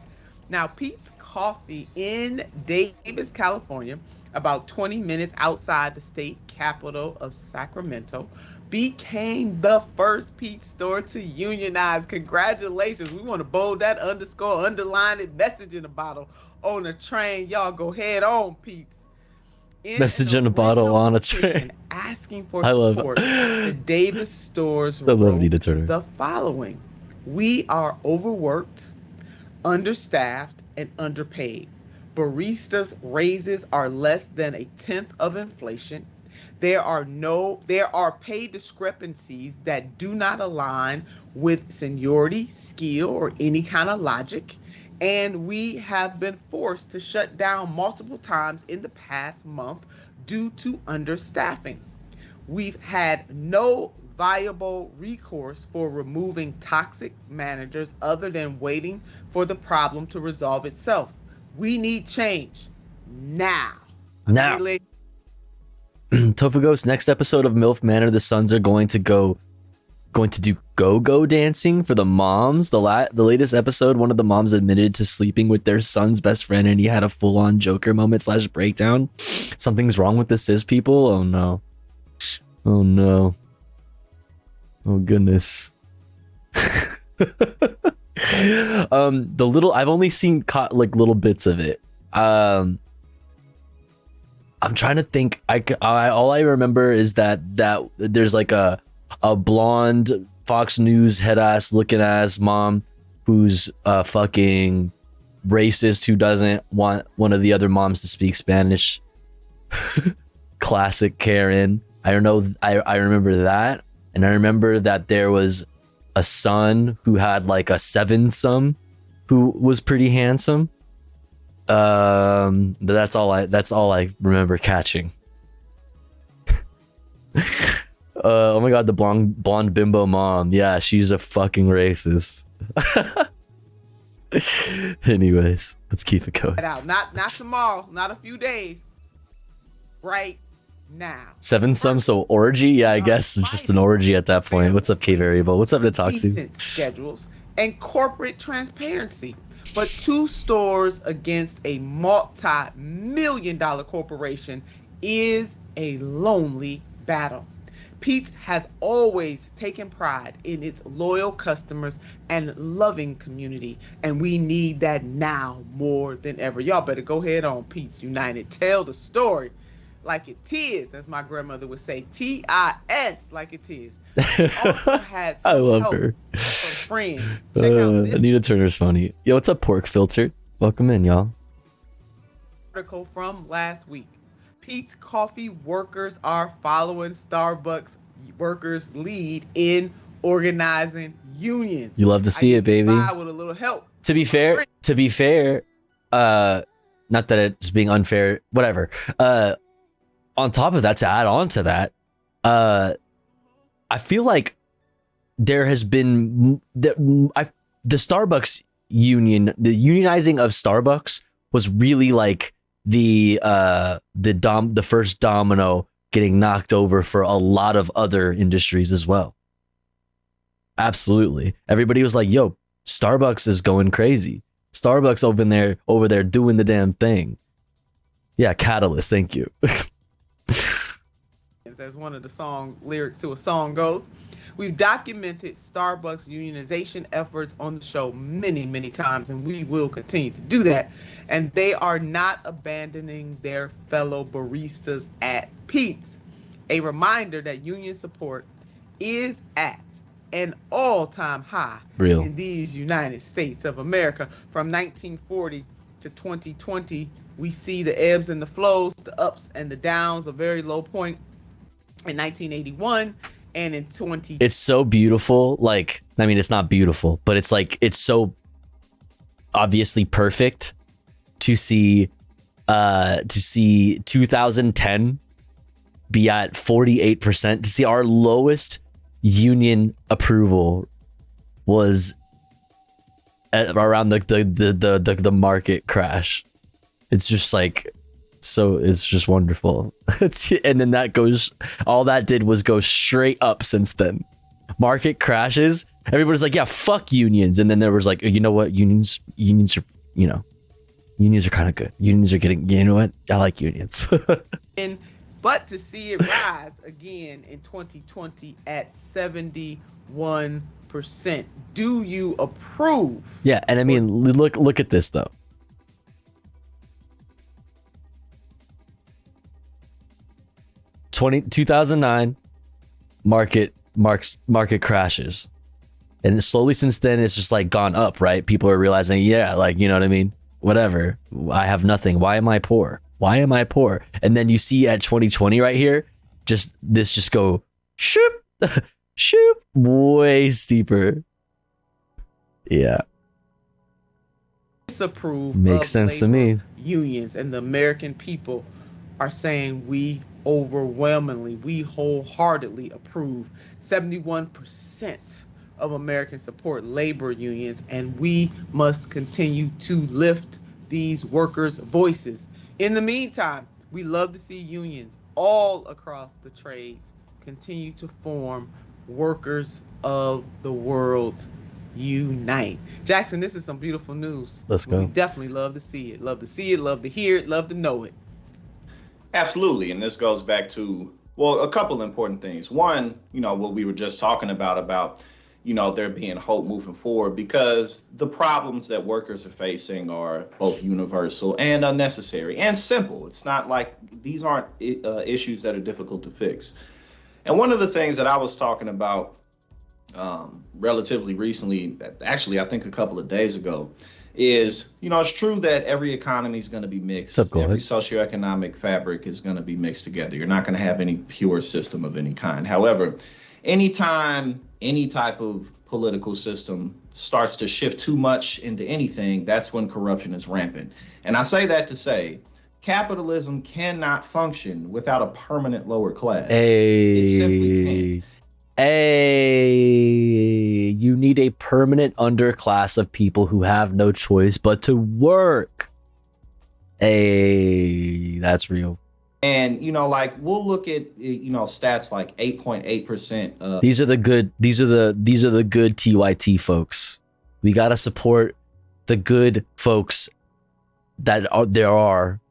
Now, Pete's Coffee in Davis, California, about 20 minutes outside the state capital of Sacramento, became the first Pete's store to unionize. Congratulations. We want to bold that, underscore, underline it, message in a bottle on a train. Y'all go head on, Pete's. Message in a bottle on a train. Asking for I love support. it. The Davis stores I love wrote Nina Turner. the following. We are overworked, understaffed, and underpaid. Baristas' raises are less than 1/10 of inflation. There are pay discrepancies that do not align with seniority, skill, or any kind of logic. And we have been forced to shut down multiple times in the past month due to understaffing. We've had no viable recourse for removing toxic managers other than waiting for the problem to resolve itself. We need change now. Now. Tofu Ghost, next episode of MILF Manor, the sons are going to do go-go dancing for the moms. The latest episode, one of the moms admitted to sleeping with their son's best friend, and he had a full-on Joker moment / breakdown. Something's wrong with the cis people. Oh no. Oh no. Oh goodness. I've only seen little bits of it. I'm trying to think. All I remember is that there's like a blonde Fox News head ass looking ass mom who's fucking racist, who doesn't want one of the other moms to speak Spanish. Classic Karen. I don't know. I remember that, and I remember that there was a son who had like a 7-some who was pretty handsome. But that's all I remember catching. Oh my god, the blonde bimbo mom. Yeah, she's a fucking racist. Anyways, let's keep it going. Not tomorrow, not a few days. Right now. 7-some, so orgy? Yeah, I guess it's just an orgy at that point. What's up, K Variable? What's up, Natoxi? Decent schedules and corporate transparency. But 2 stores against a multi-million-dollar corporation is a lonely battle. Pete's has always taken pride in its loyal customers and loving community, and we need that now more than ever. Y'all better go ahead on, Pete's United. Tell the story like it is, as my grandmother would say. TIS, like it is. Also has I love her. For friends. Check out this Anita Turner's funny. Yo, what's up, Pork Filter? Welcome in, y'all. article from last week. Pete's Coffee workers are following Starbucks workers' lead in organizing unions. You love to see it, baby. With a little help. To be fair, not that it's being unfair, whatever. On top of that, to add on to that, I feel like there has been the Starbucks union, the unionizing of Starbucks was really like the first domino getting knocked over for a lot of other industries as well. Absolutely. Everybody was like, yo, Starbucks is going crazy. Starbucks over there doing the damn thing. Yeah, catalyst. Thank you. As one of the song lyrics to a song goes, we've documented Starbucks unionization efforts on the show many, many times, and we will continue to do that. And they are not abandoning their fellow baristas at Pete's. A reminder that union support is at an all-time high in these United States of America. From 1940 to 2020, we see the ebbs and the flows, the ups and the downs, a very low point in 1981 and in 20. It's so beautiful. Like, I mean, it's not beautiful, but it's like, it's so obviously perfect to see 2010 be at 48%, to see our lowest union approval was at around the market crash. It's just like, so it's just wonderful. And then that goes, all that did was go straight up since then. Market crashes, everybody's like, yeah, fuck unions. And then there was like, you know what, unions are, you know, unions are kind of good. Unions are getting, you know what, I like unions. But to see it rise again in 2020 at 71%, do you approve? Yeah, and I mean, look at this though. 2009 market crashes, and slowly since then it's just like gone up, right? People are realizing, yeah, like, you know what I mean, whatever, I have nothing, why am I poor, and then you see at 2020 right here, just go shoop shoop, way steeper. Yeah, disapprove makes sense to me. Unions and the American people are saying we wholeheartedly approve. 71% of Americans support labor unions, and we must continue to lift these workers' voices. In the meantime, we love to see unions all across the trades continue to form. Workers of the world unite. Jackson, this is some beautiful news. Let's go. We definitely love to see it. Love to see it, love to hear it, love to know it. Absolutely. And this goes back to, well, a couple important things. One, you know, what we were just talking about, you know, there being hope moving forward, because the problems that workers are facing are both universal and unnecessary and simple. It's not like these aren't issues that are difficult to fix. And one of the things that I was talking about relatively recently, actually, I think a couple of days ago, is, you know, it's true that every economy is going to be mixed. Every socioeconomic fabric is going to be mixed together. You're not going to have any pure system of any kind. However, anytime any type of political system starts to shift too much into anything, that's when corruption is rampant. And I say that to say, capitalism cannot function without a permanent lower class. It simply can't. You need a permanent underclass of people who have no choice but to work. That's real. And, you know, like, we'll look at, you know, stats like 8.8%. These are the good TYT folks. We got to support the good folks that there are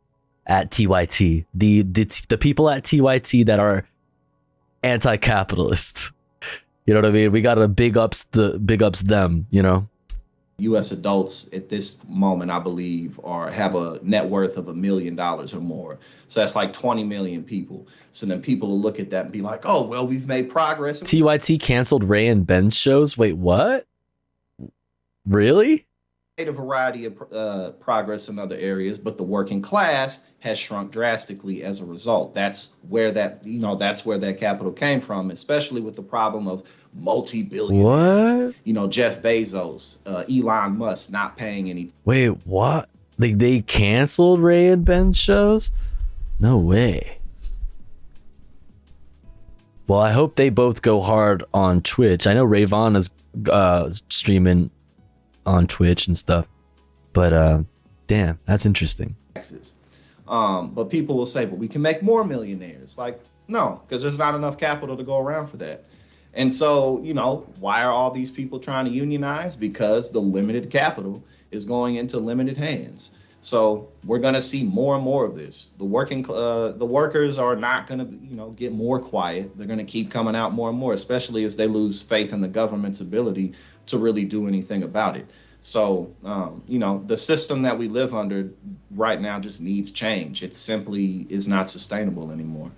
at TYT. The people at TYT that are anti-capitalist. You know what I mean? We gotta big ups them, you know. U.S. adults at this moment, I believe, have a net worth of $1 million or more. So that's like 20 million people. So then people will look at that and be like, oh, well, we've made progress. TYT canceled Ray and Ben's shows? Wait, what? Really? Made a variety of progress in other areas, but the working class has shrunk drastically as a result. That's where that capital came from, especially with the problem of multi-billionaires. What? You know, Jeff Bezos, Elon Musk not paying any. Wait, what? They canceled Ray and Ben's shows? No way. Well, I hope they both go hard on Twitch. I know Rayvon is streaming on Twitch and stuff, but damn, that's interesting. But people will say, but we can make more millionaires. Like, no, because there's not enough capital to go around for that. And so, you know, why are all these people trying to unionize? Because the limited capital is going into limited hands. So we're going to see more and more of this. The workers are not going to, you know, get more quiet. They're going to keep coming out more and more, especially as they lose faith in the government's ability to really do anything about it. So, you know, the system that we live under right now just needs change. It simply is not sustainable anymore.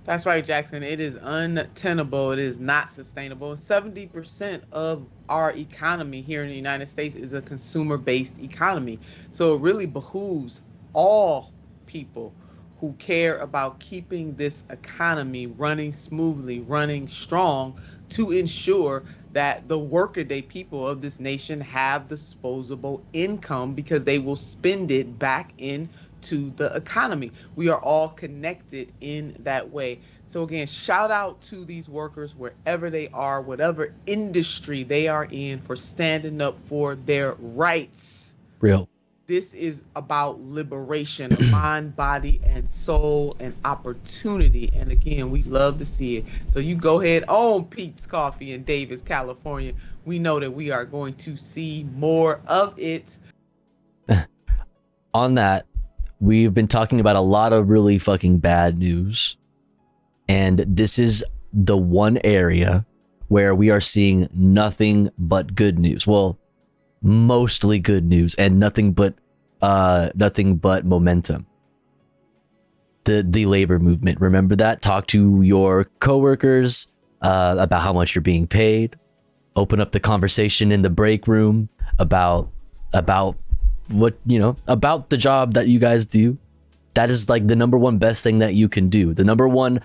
That's right, Jackson. It is untenable. It is not sustainable. 70% of our economy here in the United States is a consumer-based economy. So it really behooves all people who care about keeping this economy running smoothly, running strong, to ensure that the workaday people of this nation have disposable income, because they will spend it back into the economy. We are all connected in that way. So again, shout out to these workers wherever they are, whatever industry they are in, for standing up for their rights. Real. This is about liberation of mind, body, and soul, and opportunity. And again, we love to see it. So you go ahead on Pete's Coffee in Davis, California. We know that we are going to see more of it. On that, we've been talking about a lot of really fucking bad news. And this is the one area where we are seeing nothing but good news. Well, mostly good news, and nothing but momentum. The labor movement. Remember that? Talk to your coworkers about how much you're being paid. Open up the conversation in the break room about what, you know, about the job that you guys do. That is like the number one best thing that you can do. The number one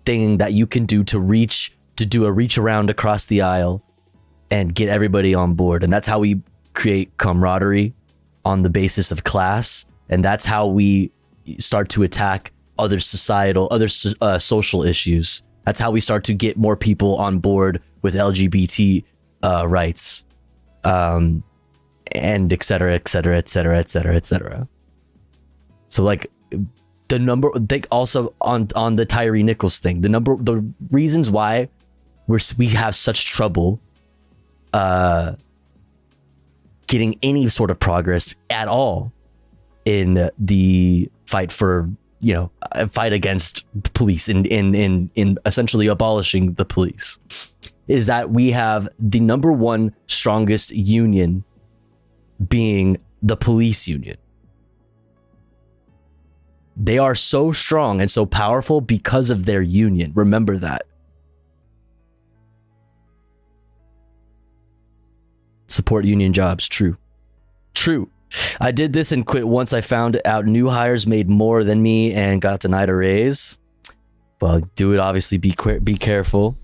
thing that you can do to do a reach around across the aisle and get everybody on board. And that's how we create camaraderie on the basis of class. And that's how we start to attack other social issues. That's how we start to get more people on board with LGBT rights, and et cetera, et cetera, et cetera, et cetera, et cetera. So like the number, also on the Tyree Nichols thing, the reasons why we have such trouble getting any sort of progress at all in the fight for, you know, fight against the police, in essentially abolishing the police, is that we have the number one strongest union being the police union. They are so strong and so powerful because of their union. Remember that. Support union jobs. True. I did this and quit once I found out new hires made more than me and got denied a raise. Well, do it. Obviously, be careful.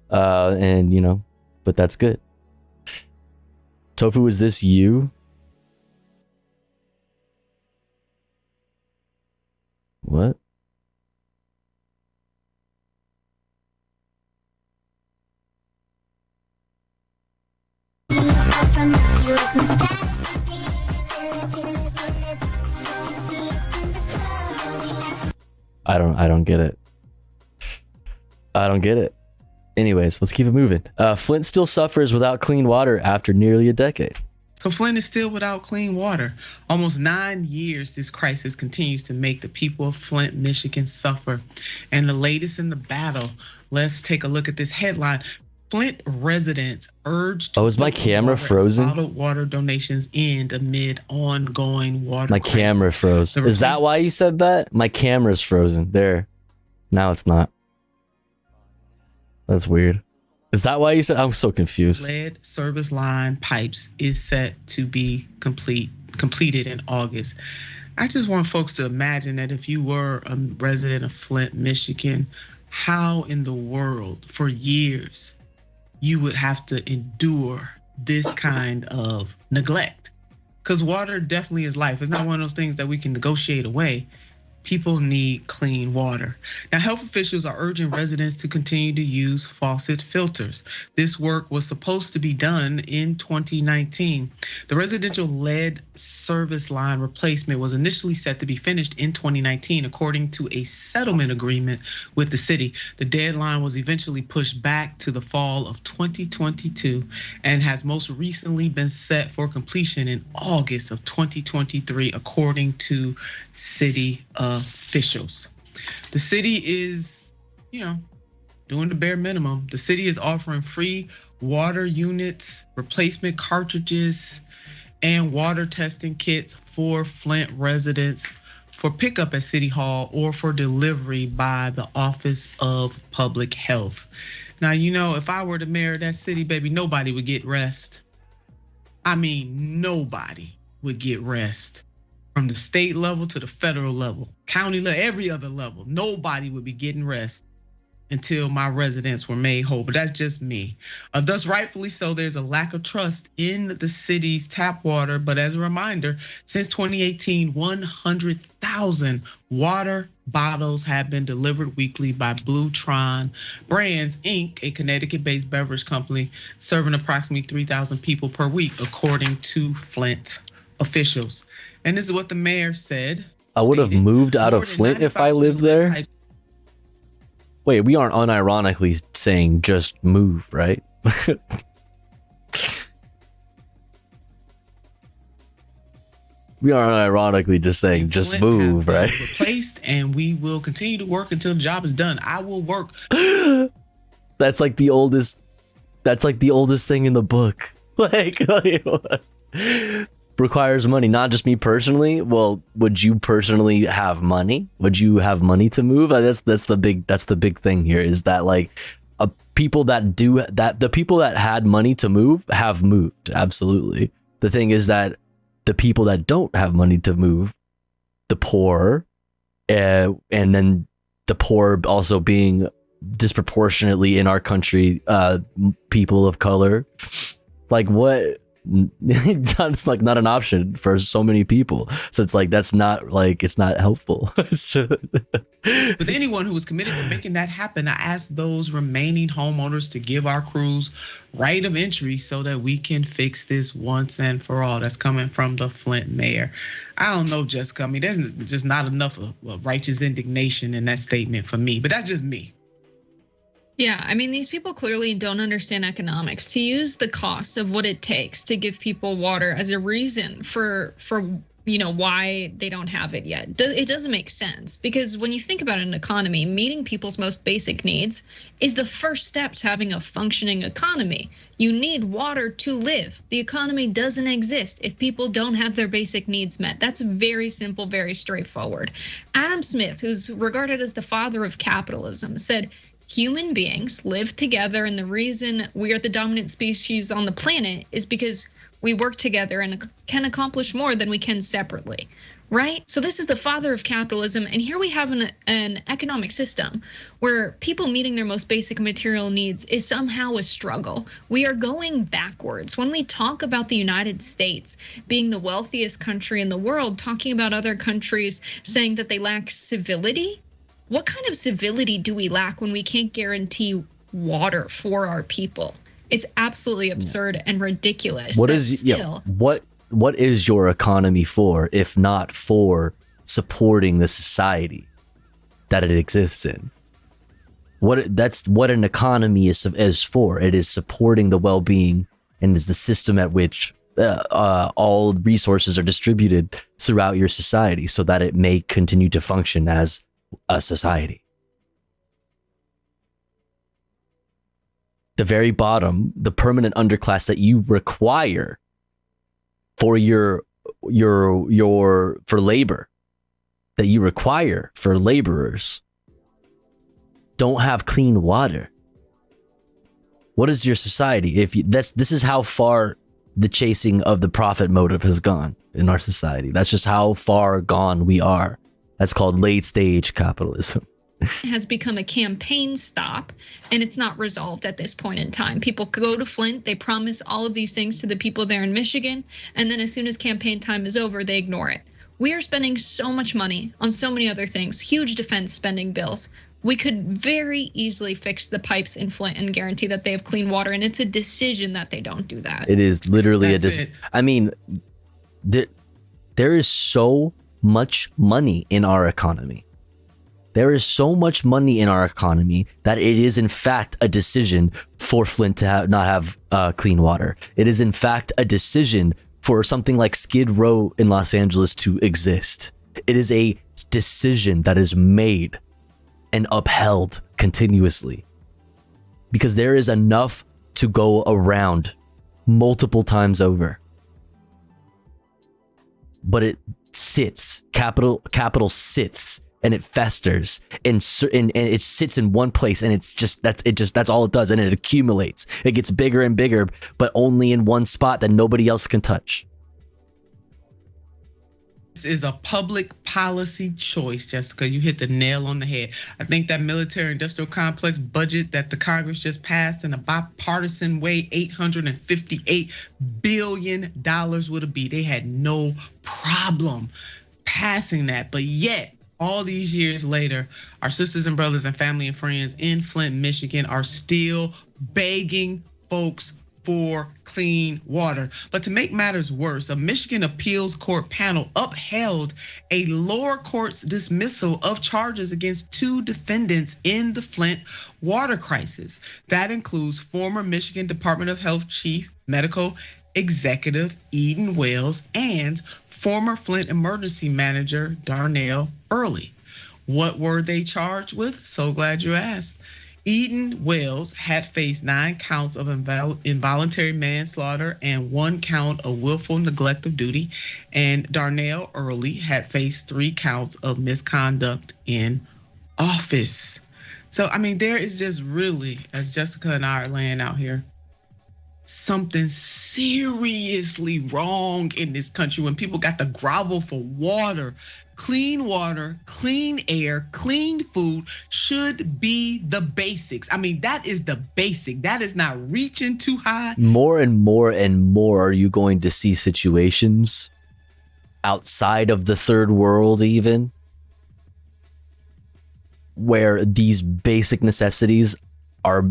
And you know, but that's good. Tofu, is this you? What? I don't get it. I don't get it. Anyways, let's keep it moving. Flint still suffers without clean water after nearly a decade. So Flint is still without clean water. Almost 9 years, this crisis continues to make the people of Flint, Michigan suffer. And the latest in the battle, let's take a look at this headline. Flint residents urged. Oh, is my camera frozen? Bottled water donations end amid ongoing water My crisis. camera froze. Is that why you said that? My camera's frozen. There. Now it's not. That's weird. Is that why you said? I'm so confused. Lead service line pipes is set to be completed in August. I just want folks to imagine that if you were a resident of Flint, Michigan, how in the world for years you would have to endure this kind of neglect. Because water definitely is life. It's not one of those things that we can negotiate away. people need clean water. Now, health officials are urging residents to continue to use faucet filters. This work was supposed to be done in 2019. The residential lead service line replacement was initially set to be finished in 2019, according to a settlement agreement with the city. The deadline was eventually pushed back to the fall of 2022 and has most recently been set for completion in August of 2023, according to city officials. The city is, doing the bare minimum. The city is offering free water units, replacement cartridges, and water testing kits for Flint residents for pickup at City Hall or for delivery by the Office of Public Health. Now, if I were the mayor of that city, baby, nobody would get rest. I mean, nobody would get rest. From the state level to the federal level, county level, every other level, nobody would be getting rest until my residents were made whole. But that's just me. Thus, rightfully so, there's a lack of trust in the city's tap water. But as a reminder, since 2018, 100,000 water bottles have been delivered weekly by Blue Tron Brands, Inc., a Connecticut-based beverage company serving approximately 3,000 people per week, according to Flint officials. And this is what the mayor said. I would have moved out of Flint if I lived there. Wait, we aren't unironically saying just move, right? We are unironically just saying just move, right? Replaced, and we will continue to work until the job is done. I will work. That's like the oldest. That's like the oldest thing in the book. Like what? Requires money, not just me personally. Well, would you personally have money? Would you have money to move? That's the big thing here, is that like people that do that, the people that had money to move have moved. Absolutely. The thing is that the people that don't have money to move, the poor, and then the poor also being disproportionately in our country, people of color, like what? It's like not an option for so many people. So it's like that's not like, it's not helpful. With anyone who is committed to making that happen, I ask those remaining homeowners to give our crews right of entry so that we can fix this once and for all. That's coming from the Flint mayor. I don't know, Jessica. I mean, there's just not enough of righteous indignation in that statement for me, but that's just me. Yeah, I mean, these people clearly don't understand economics. To use the cost of what it takes to give people water as a reason for why they don't have it yet, it doesn't make sense. Because when you think about an economy, meeting people's most basic needs is the first step to having a functioning economy. You need water to live. The economy doesn't exist if people don't have their basic needs met. That's very simple, very straightforward. Adam Smith, who's regarded as the father of capitalism, said, human beings live together, and the reason we are the dominant species on the planet is because we work together and can accomplish more than we can separately, right? So this is the father of capitalism, and here we have an economic system where people meeting their most basic material needs is somehow a struggle. We are going backwards. When we talk about the United States being the wealthiest country in the world, talking about other countries saying that they lack civility, what kind of civility do we lack when we can't guarantee water for our people? It's absolutely absurd and ridiculous. What is your economy for, if not for supporting the society that it exists in? That's what an economy is for. It is supporting the well-being and is the system at which all resources are distributed throughout your society so that it may continue to function as a society. The very bottom, the permanent underclass that you require for for labor, that you require for laborers, don't have clean water. What is your society? This is how far the chasing of the profit motive has gone in our society. That's just how far gone we are. That's called late stage capitalism. Has become a campaign stop, and it's not resolved at this point in time. People go to Flint, they promise all of these things to the people there in Michigan, and then as soon as campaign time is over, they ignore it. We are spending so much money on so many other things, huge defense spending bills. We could very easily fix the pipes in Flint and guarantee that they have clean water. And it's a decision that they don't do that. It is literally a decision. I mean, there is so much money in our economy. There is so much money in our economy that it is in fact a decision for Flint to not have clean water. It is in fact a decision for something like Skid Row in Los Angeles to exist. It is a decision that is made and upheld continuously because there is enough to go around multiple times over. But it sits, capital sits, and it festers, and it sits in one place, and that's all it does, and it accumulates. It gets bigger and bigger, but only in one spot that nobody else can touch. This is a public policy choice, Jessica. You hit the nail on the head. I think that military-industrial complex budget that the Congress just passed in a bipartisan way, $858 billion would have been. They had no problem passing that, but yet, all these years later, our sisters and brothers and family and friends in Flint, Michigan are still begging folks for clean water. But to make matters worse, a Michigan appeals court panel upheld a lower court's dismissal of charges against 2 defendants in the Flint water crisis. That includes former Michigan Department of Health Chief Medical Executive Eden Wells and former Flint Emergency Manager Darnell Early. What were they charged with? So glad you asked. Eden Wells had faced 9 counts of involuntary manslaughter and 1 count of willful neglect of duty. And Darnell Early had faced 3 counts of misconduct in office. So, I mean, there is just really, as Jessica and I are laying out here, something seriously wrong in this country when people got to grovel for water, clean air, clean food should be the basics. I mean, that is the basic. That is not reaching too high. More and more and more are you going to see situations outside of the third world even where these basic necessities are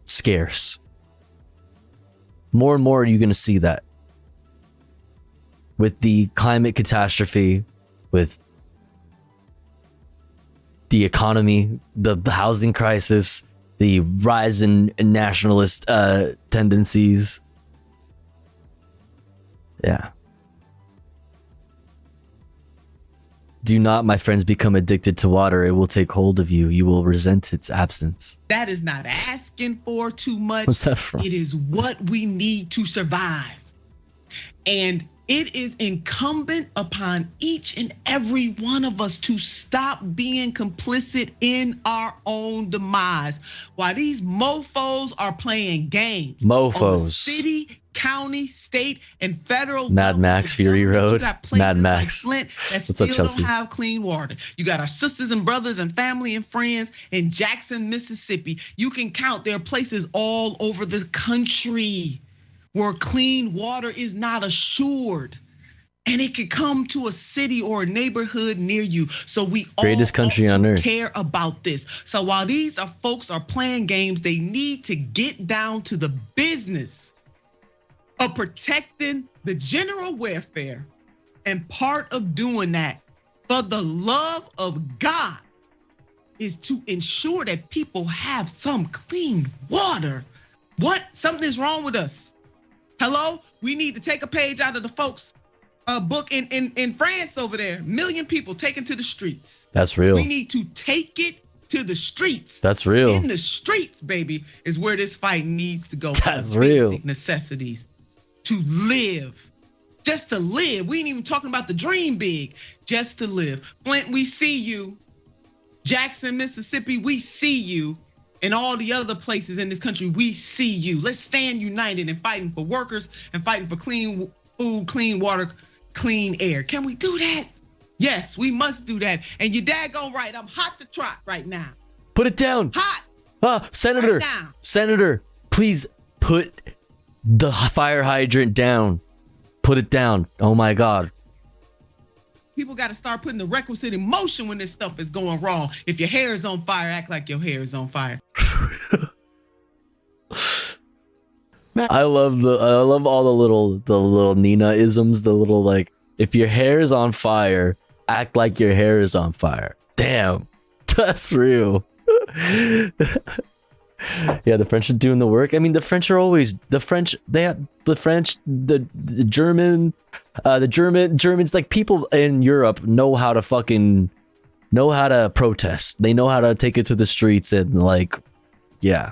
scarce. More and more are you going to see that with the climate catastrophe, with the economy, the housing crisis, the rise in nationalist tendencies. Yeah. Do not, my friends, become addicted to water. It will take hold of you. You will resent its absence. That is not asking for too much. What's that from? It is what we need to survive. And it is incumbent upon each and every one of us to stop being complicit in our own demise. While these mofos are playing games. Mofos. On the city, county, state, and federal Mad Max, Fury Road. Mad Max. Like Flint that What's still up, Chelsea? don't have clean water. You got our sisters and brothers and family and friends in Jackson, Mississippi. You can count, there are places all over the country where clean water is not assured. And it could come to a city or a neighborhood near you. So we Greatest country on earth. Care about this. So while these folks are playing games, they need to get down to the business of protecting the general welfare. And part of doing that, for the love of God, is to ensure that people have some clean water. What? Something's wrong with us. Hello? We need to take a page out of the folks' book in France over there. 1 million people taken to the streets. That's real. We need to take it to the streets. That's real. In the streets, baby, is where this fight needs to go. That's real. Basic necessities to live. Just to live. We ain't even talking about the dream big. Just to live. Flint, we see you. Jackson, Mississippi, we see you. And all the other places in this country, we see you. Let's stand united in fighting for workers and fighting for clean food, clean water, clean air. Can we do that? Yes, we must do that. And you're daggone right. I'm hot to trot right now. Put it down. Hot. Senator. Right now. Senator, please put the fire hydrant down. Put it down. Oh my God. People got to start putting the requisite emotion when this stuff is going wrong. If your hair is on fire, act like your hair is on fire. I love all the little Nina-isms, the little like, if your hair is on fire, act like your hair is on fire. Damn, that's real. Yeah, the French are doing the work. I mean, the French are always the Germans, like people in Europe know how to protest. They know how to take it to the streets and like, yeah.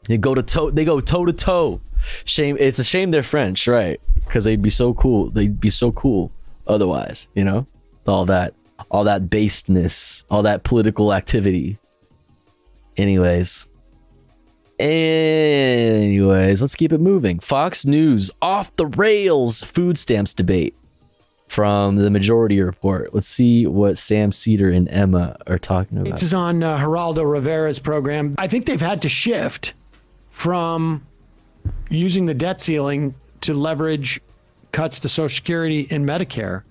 They go toe to toe. Shame. It's a shame they're French, right? Because they'd be so cool. They'd be so cool otherwise, you know? All that basedness, all that political activity. Anyways, let's keep it moving. Fox News off the rails food stamps debate from the Majority Report. Let's see what Sam Cedar and Emma are talking about. This is on Geraldo Rivera's program. I think they've had to shift from using the debt ceiling to leverage cuts to Social Security and Medicare.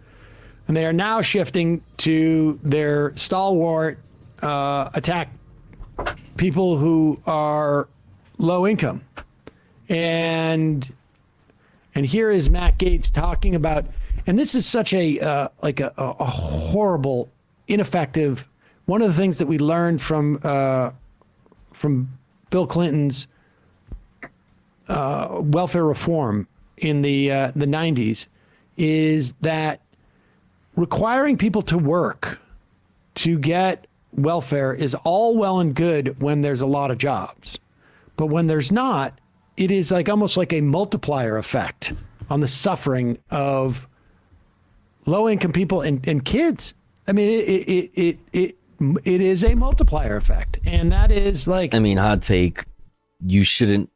And they are now shifting to their stalwart attack people who are low income. And here is Matt Gaetz talking about, and this is such a horrible, ineffective. One of the things that we learned from Bill Clinton's welfare reform in the 90s is that requiring people to work to get welfare is all well and good when there's a lot of jobs. But when there's not, it is like almost like a multiplier effect on the suffering of low-income people and kids. I mean, it is a multiplier effect. And that is like... I mean, hot take, you shouldn't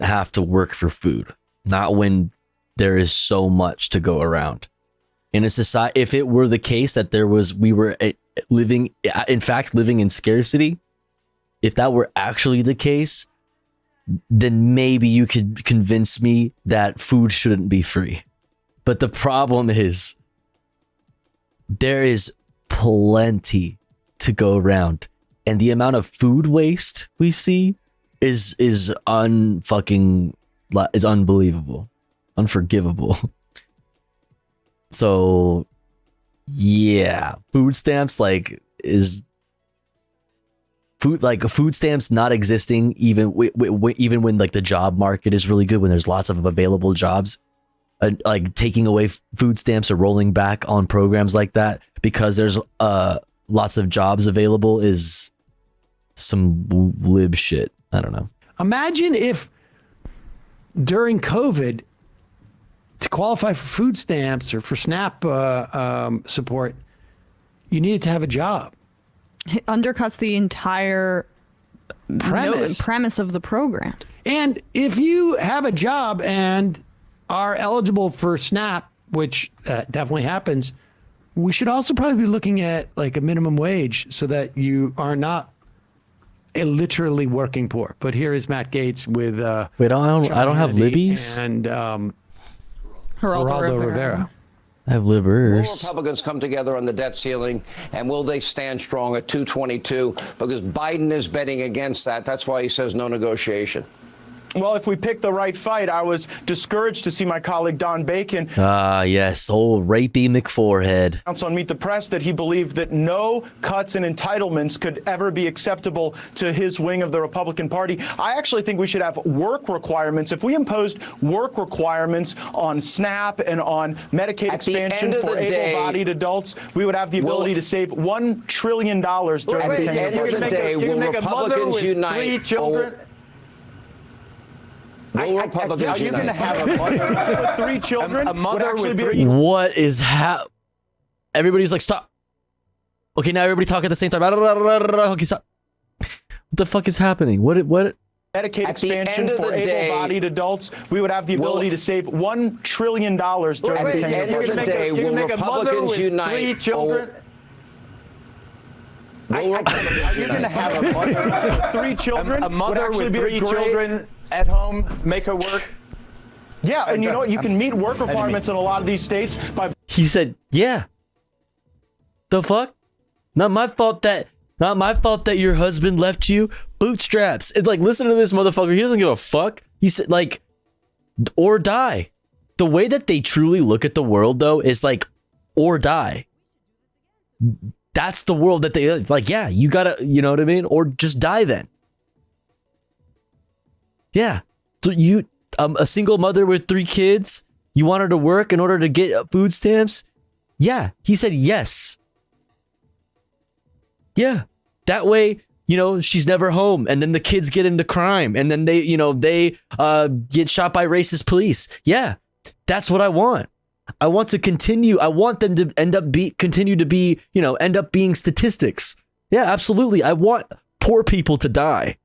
have to work for food. Not when there is so much to go around. In a society, if it were the case that we were living in scarcity, if that were actually the case, then maybe you could convince me that food shouldn't be free. But the problem is there is plenty to go around, and the amount of food waste we see is unbelievable, unforgivable. So, yeah, food stamps food stamps not existing even when like the job market is really good, when there's lots of available jobs, like taking away food stamps or rolling back on programs like that because there's lots of jobs available is some lib shit. I don't know. Imagine if during COVID, to qualify for food stamps or for SNAP support, you needed to have a job. It undercuts the entire premise of the program. And if you have a job and are eligible for SNAP, which definitely happens, we should also probably be looking at like a minimum wage so that you are not literally working poor. But here is Matt Gaetz with wait, I don't have libbies and Geraldo Rivera. I have livers. Will Republicans come together on the debt ceiling, and will they stand strong at 222? Because Biden is betting against that. That's why he says no negotiation. Well, if we pick the right fight, I was discouraged to see my colleague Don Bacon. Yes, old rapey McForehead. Announce on Meet the Press that he believed that no cuts and entitlements could ever be acceptable to his wing of the Republican Party. I actually think we should have work requirements. If we imposed work requirements on SNAP and on Medicaid expansion for able-bodied adults, we would have the ability to save $1 trillion during the 10-year budget. At the end of the day, will Republicans unite? 3 children. Will Republicans are you going to have a mother with 3 children? A mother with 3. What is everybody's like, stop. Okay, now everybody talk at the same time. Okay, stop. What the fuck is happening? What? Medicaid expansion for able-bodied adults, we would have the ability to save $1 trillion during the 10-year budget. At the end of the day, will Republicans unite? 3 children. Are you going to have a mother with 3 children? A mother with 3 children. at home, make her work. Yeah, and you know what? You can meet work requirements in a lot of these states by. He said, yeah. The fuck? Not my fault that your husband left you. Bootstraps. It's like, listen to this motherfucker. He doesn't give a fuck. He said, like, or die. The way that they truly look at the world, though, is like, or die. That's the world that they like. Yeah, you gotta, you know what I mean? Or just die then. Yeah. So you, a single mother with 3 kids, you want her to work in order to get food stamps? Yeah. He said yes. Yeah. That way, you know, she's never home, and then the kids get into crime, and then they, you know, they get shot by racist police. Yeah. That's what I want. I want to continue. I want them to end up being statistics. Yeah, absolutely. I want poor people to die.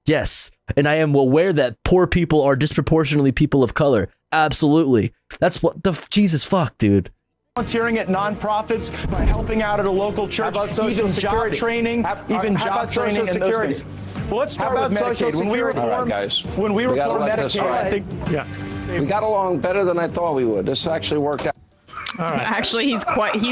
Yes. And I am aware that poor people are disproportionately people of color. Absolutely. That's what the Jesus fuck, dude. Volunteering at nonprofits, by helping out at a local church, even job training, job training and those things. Well, let's start with Medicaid. When we reform Medicaid, I think, we got along better than I thought we would. This actually worked out. All right. Actually, he's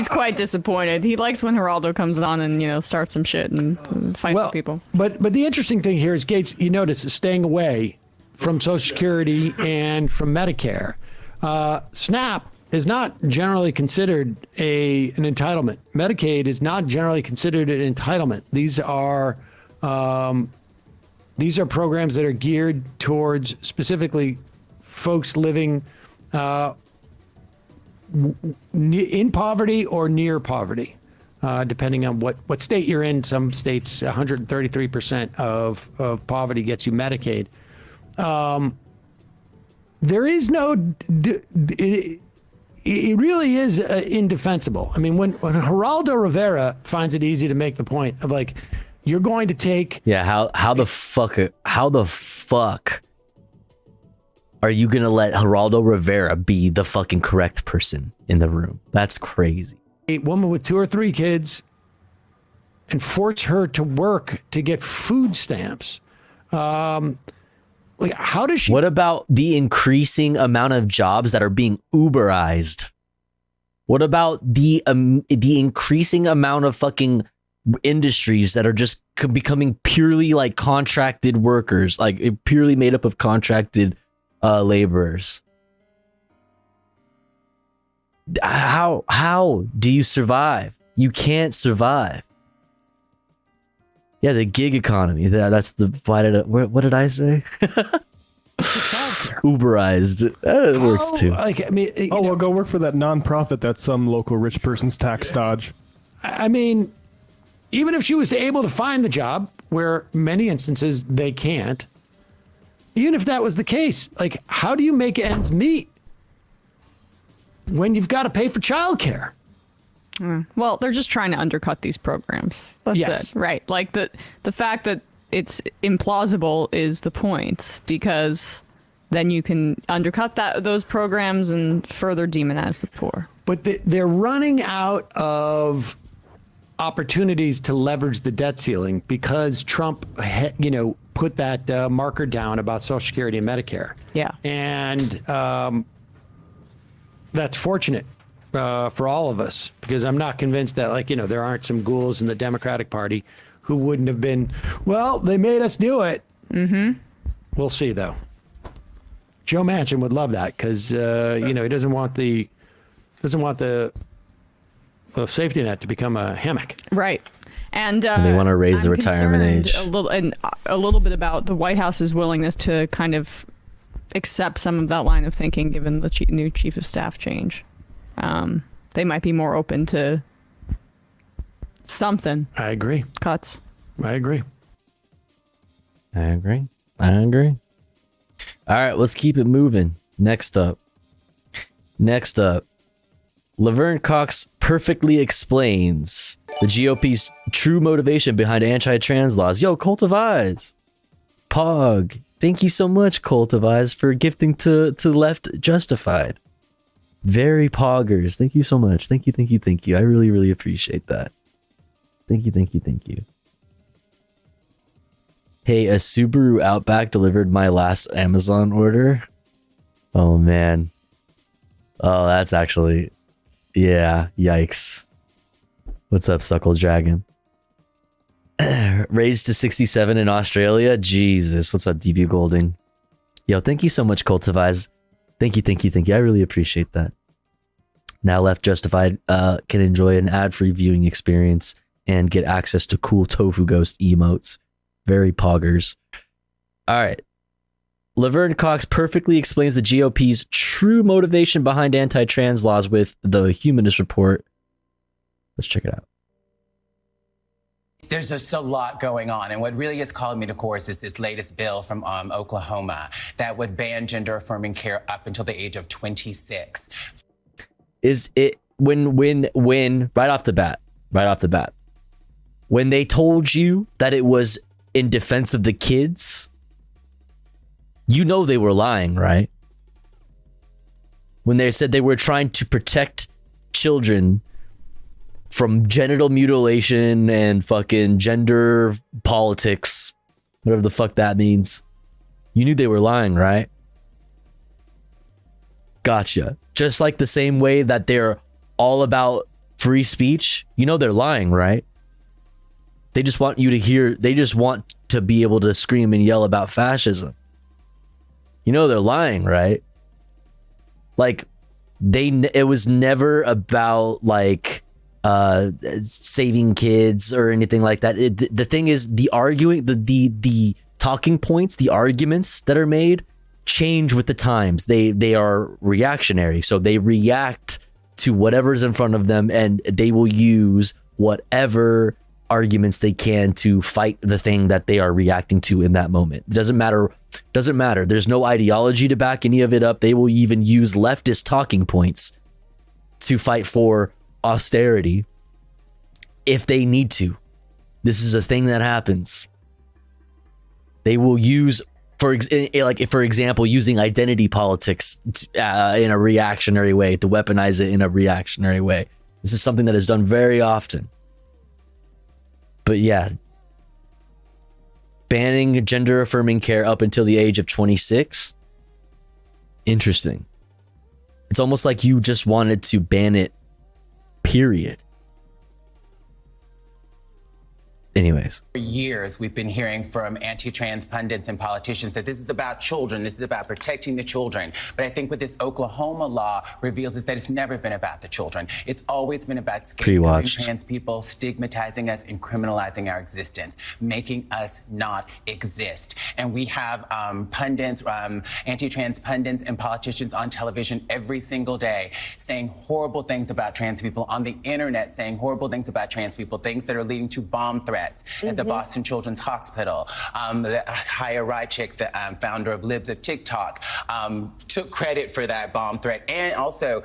quite disappointed. He likes when Geraldo comes on and, you know, starts some shit and fights with people. But the interesting thing here is Gates, you notice, is staying away from Social Security and from Medicare. SNAP is not generally considered an entitlement. Medicaid is not generally considered an entitlement. These are programs that are geared towards specifically folks living in poverty or near poverty, depending on what state you're in. Some states, 133% of poverty gets you Medicaid. There is no, it really is indefensible. I mean, when Geraldo Rivera finds it easy to make the point of like, you're going to take. Yeah, how the fuck are you going to let Geraldo Rivera be the fucking correct person in the room? That's crazy. A woman with 2 or 3 kids and force her to work to get food stamps. Like, how does she? What about the increasing amount of jobs that are being Uberized? What about the increasing amount of fucking industries that are just becoming purely like contracted workers, like purely made up of contracted laborers? How do you survive? You can't survive. Yeah, the gig economy. That's the. What did I say? Uberized. It works too. Like, I mean, well, go work for that nonprofit that's some local rich person's tax dodge. I mean, even if she was able to find the job, where many instances they can't, even if that was the case, like, how do you make ends meet when you've got to pay for childcare? Well, they're just trying to undercut these programs. That's it, right? Like the fact that it's implausible is the point, because then you can undercut those programs and further demonize the poor. But they're running out of opportunities to leverage the debt ceiling because Trump, put that marker down about Social Security and Medicare. Yeah. And that's fortunate for all of us, because I'm not convinced that, there aren't some ghouls in the Democratic Party who wouldn't have been, well, they made us do it. Mm-hmm. We'll see, though. Joe Manchin would love that because, he doesn't want the safety net to become a hammock. Right. And they want to raise the retirement age. A little bit about the White House's willingness to kind of accept some of that line of thinking, given the new chief of staff change. They might be more open to something. I agree. Cuts. I agree. All right, let's keep it moving. Next up, Laverne Cox perfectly explains the GOP's true motivation behind anti-trans laws. Yo, Cult of Eyes. Pog. Thank you so much, Cult of Eyes, for gifting to Left Justified. Very poggers. Thank you so much. Thank you. I really, really appreciate that. Thank you. Hey, a Subaru Outback delivered my last Amazon order. Oh man. Oh, that's actually, yeah, yikes. What's up, Suckle Dragon? Raised to 67 in Australia. Jesus, what's up, DB Golding? Yo, thank you so much, Cultivize. Thank you. I really appreciate that. Now Left Justified can enjoy an ad-free viewing experience and get access to cool Tofu Ghost emotes. Very poggers. All right. Laverne Cox perfectly explains the GOP's true motivation behind anti-trans laws with the Humanist Report. Let's check it out. There's just a lot going on. And what really has called me to course is this latest bill from Oklahoma that would ban gender affirming care up until the age of 26. Is it when right off the bat, when they told you that it was in defense of the kids, you know they were lying, right? When they said they were trying to protect children from genital mutilation and fucking gender politics, whatever the fuck that means, you knew they were lying, right? Gotcha. Just like the same way that they're all about free speech, you know they're lying, right? They just want you to hear, they just want to be able to scream and yell about fascism. You know they're lying, right? Like, it was never about like saving kids or anything like that. The thing is, the talking points, the arguments that are made change with the times. They are reactionary, so they react to whatever's in front of them, and they will use whatever arguments they can to fight the thing that they are reacting to in that moment. It doesn't matter. There's no ideology to back any of it up. They will even use leftist talking points to fight for austerity if they need to. This is a thing that happens. They will use, for example, using identity politics in a reactionary way, to weaponize it in a reactionary way. This is something that is done very often. But yeah, banning gender affirming care up until the age of 26. Interesting. It's almost like you just wanted to ban it, period. Anyways. For years, we've been hearing from anti-trans pundits and politicians that this is about children, this is about protecting the children. But I think what this Oklahoma law reveals is that it's never been about the children. It's always been about scapegoating trans people, stigmatizing us, and criminalizing our existence, making us not exist. And we have pundits, anti-trans pundits and politicians on television every single day saying horrible things about trans people, on the internet saying horrible things about trans people, things that are leading to bomb threats at the Boston Children's Hospital. The Haya Rychik, the founder of Libs of TikTok, took credit for that bomb threat, and also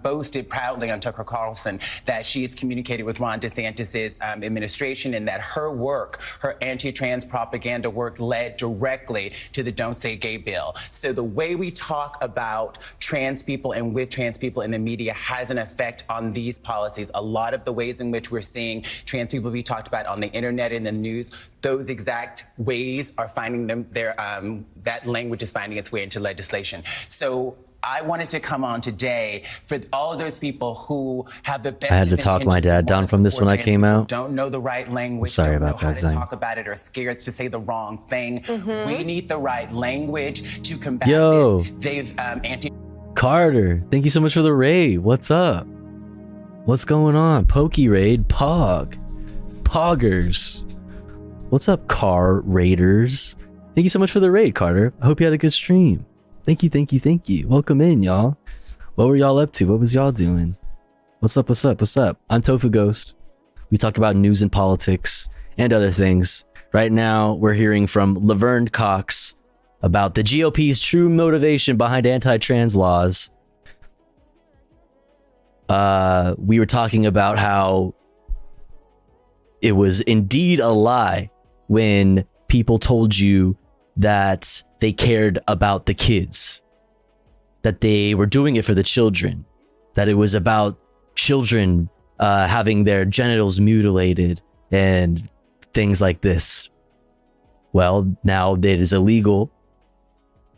boasted proudly on Tucker Carlson that she has communicated with Ron DeSantis' administration, and that her work, her anti-trans propaganda work, led directly to the Don't Say Gay bill. So the way we talk about trans people and with trans people in the media has an effect on these policies. A lot of the ways in which we're seeing trans people be talked about on the internet and the news, those exact ways are finding that language is finding its way into legislation. So I wanted to come on today for all of those people who have the best. I had to talk my dad down from this when I came out. Don't know the right language. Sorry don't about know how that, to Zane. talk about it, or scared to say the wrong thing. We need the right language to combat Yo. this. They've Carter, thank you so much for the raid. What's up? What's going on? Pokey raid, Poggers. What's up, Car Raiders? Thank you so much for the raid, Carter. I hope you had a good stream. Thank you. Welcome in, y'all. What were y'all up to? What was y'all doing? What's up? I'm Tofu Ghost. We talk about news and politics and other things. Right now, we're hearing from Laverne Cox about the GOP's true motivation behind anti-trans laws. We were talking about how it was indeed a lie when people told you that they cared about the kids, that they were doing it for the children, that it was about children having their genitals mutilated and things like this. Well, now it is illegal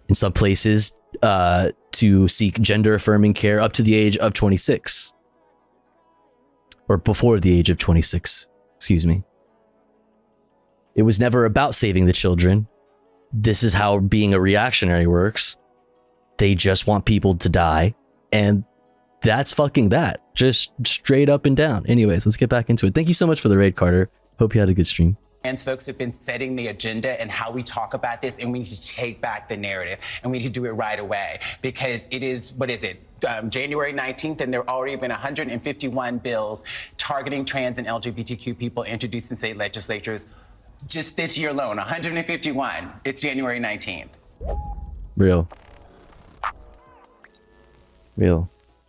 in some places to seek gender affirming care up to the age of 26. Or before the age of 26, excuse me. It was never about saving the children. This is how being a reactionary works. They just want people to die, and that's fucking that. Just straight up and down. Anyways, let's get back into it. Thank you so much for the raid, Carter. Hope you had a good stream. Trans folks have been setting the agenda and how we talk about this, and we need to take back the narrative, and we need to do it right away, because it is, what is it, January 19th, and there have already been 151 bills targeting trans and LGBTQ people introduced in state legislatures just this year alone. 151. It's January 19th. Real.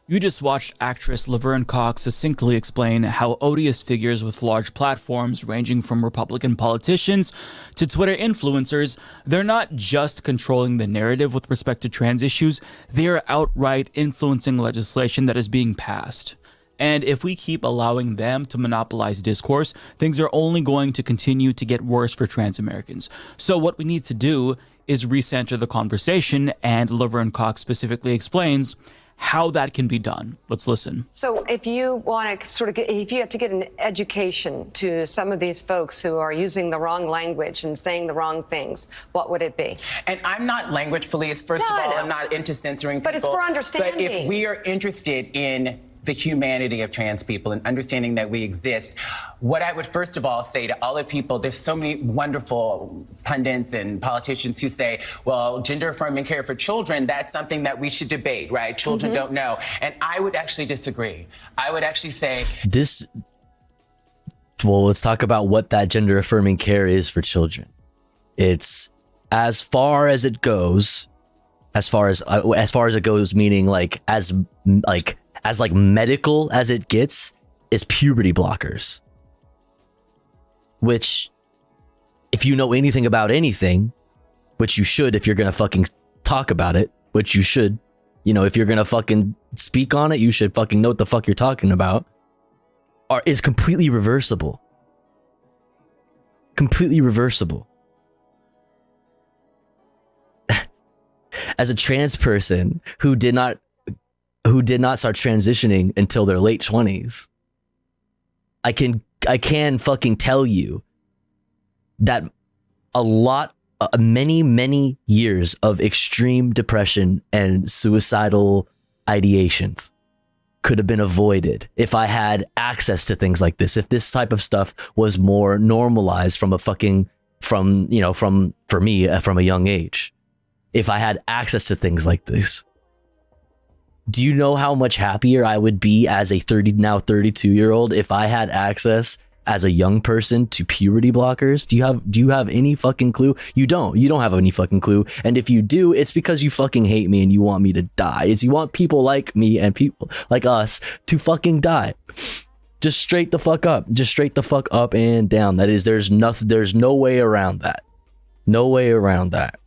You just watched actress Laverne Cox succinctly explain how odious figures with large platforms, ranging from Republican politicians to Twitter influencers, they're not just controlling the narrative with respect to trans issues, they are outright influencing legislation that is being passed. And if we keep allowing them to monopolize discourse, things are only going to continue to get worse for trans Americans. So what we need to do is recenter the conversation, and Laverne Cox specifically explains how that can be done. Let's listen. So if you want to sort of if you have to get an education to some of these folks who are using the wrong language and saying the wrong things, what would it be? And I'm not language police, first of all. I'm not into censoring people. But it's for understanding. But if we are interested in the humanity of trans people and understanding that we exist, what I would first of all say to all the people, there's so many wonderful pundits and politicians who say, well, gender affirming care for children, that's something that we should debate, right? Children don't know. And I would actually disagree. I would actually say well, let's talk about what that gender affirming care is for children. It's as far as it goes, as far as it goes, meaning as medical as it gets, is puberty blockers. Which, if you know anything about anything, which you should if you're gonna fucking talk about it, which you should, if you're gonna fucking speak on it, you should fucking know what the fuck you're talking about, is completely reversible. Completely reversible. As a trans person who did not start transitioning until their late 20s, I can fucking tell you that many years of extreme depression and suicidal ideations could have been avoided if I had access to things like this. If this type of stuff was more normalized from a young age. If I had access to things like this. Do you know how much happier I would be as a 32-year-old if I had access as a young person to puberty blockers? Do you have any fucking clue? You don't have any fucking clue. And if you do, it's because you fucking hate me and you want me to die. You want people like me and people like us to fucking die. Just straight the fuck up. Just straight the fuck up and down. That is, there's no way around that. No way around that.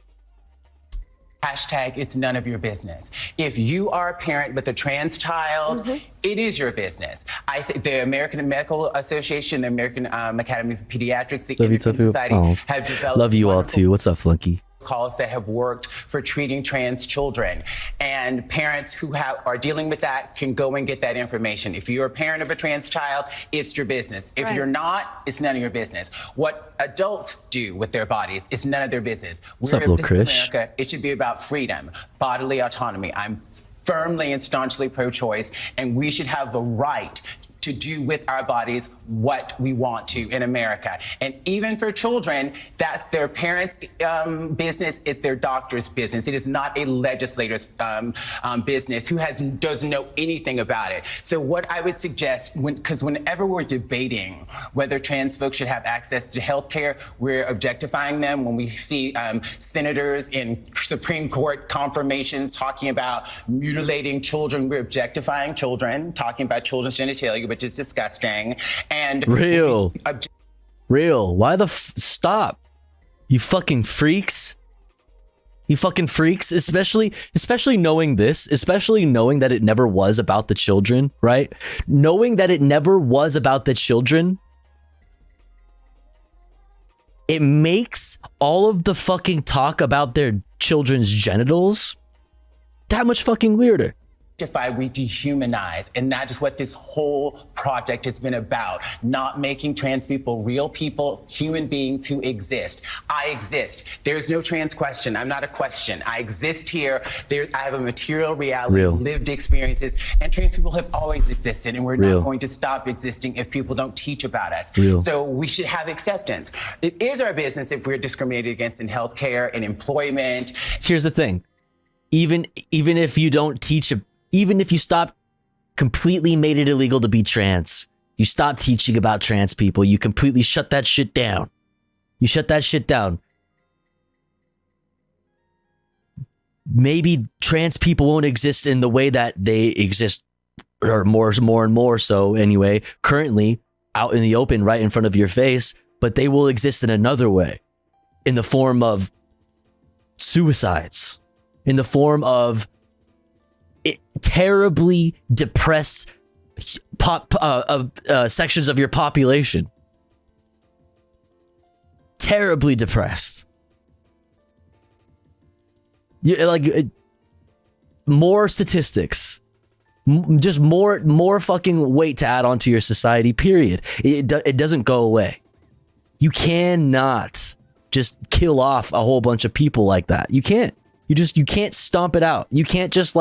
Hashtag, it's none of your business. If you are a parent with a trans child, it is your business. I think the American Medical Association, the American Academy of Pediatrics, the Endocrine Society have developed. Love you all too. What's up, Flunky? Calls that have worked for treating trans children, and parents who are dealing with that can go and get that information. If you're a parent of a trans child, it's your business. If you're not, it's none of your business. What adults do with their bodies, it's none of their business. What's up, little Krish? America, it should be about freedom, bodily autonomy. I'm firmly and staunchly pro-choice, and we should have the right to do with our bodies what we want to in America. And even for children, that's their parents' business, it's their doctor's business. It is not a legislator's business who doesn't know anything about it. So what I would suggest, because whenever we're debating whether trans folks should have access to health care, we're objectifying them. When we see senators in Supreme Court confirmations talking about mutilating children, we're objectifying children, talking about children's genitalia, which is disgusting. And real. Why the stop? You fucking freaks. You fucking freaks. Especially knowing this, especially knowing that it never was about the children, right? Knowing that it never was about the children. it makes all of the fucking talk about their children's genitals that much fucking weirder. We dehumanize, and that is what this whole project has been about. Not making trans people real people, human beings who exist. I exist. There's no trans question. I'm not a question. I exist here. I have a material reality, lived experiences, and trans people have always existed, and we're not going to stop existing if people don't teach about us. So we should have acceptance. It is our business if we're discriminated against in healthcare and employment. Here's the thing. Even if you don't teach even if you stop completely made it illegal to be trans, you stop teaching about trans people, you completely shut that shit down. You shut that shit down. Maybe trans people won't exist in the way that they exist, or more and more so anyway, currently out in the open right in front of your face, but they will exist in another way, in the form of suicides, in the form of terribly depressed sections of your population. Terribly depressed. More statistics, just more fucking weight to add onto your society, period. It doesn't go away. You cannot just kill off a whole bunch of people like that. You can't. You can't stomp it out. You can't just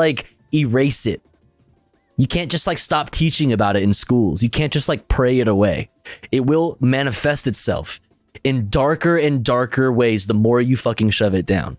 erase it. You can't just stop teaching about it in schools. You can't just pray it away. It will manifest itself in darker and darker ways the more you fucking shove it down.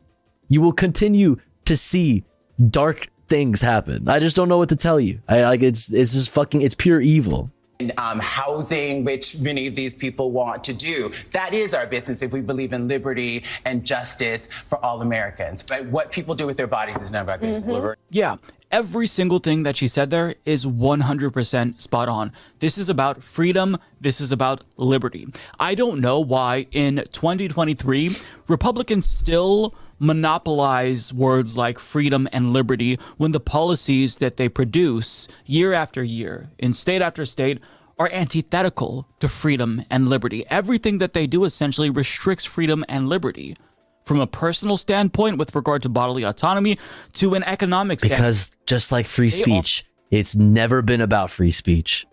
You will continue to see dark things happen. I just don't know what to tell you. It's just fucking, it's pure evil. Housing, which many of these people want to do. That is our business if we believe in liberty and justice for all Americans. But what people do with their bodies is none of our business. Yeah, every single thing that she said there is 100% spot on. This is about freedom. This is about liberty. I don't know why in 2023, Republicans still monopolize words like freedom and liberty when the policies that they produce year after year in state after state are antithetical to freedom and liberty. Everything that they do essentially restricts freedom and liberty, from a personal standpoint with regard to bodily autonomy to an economic standpoint. Because just like free speech, it's never been about free speech.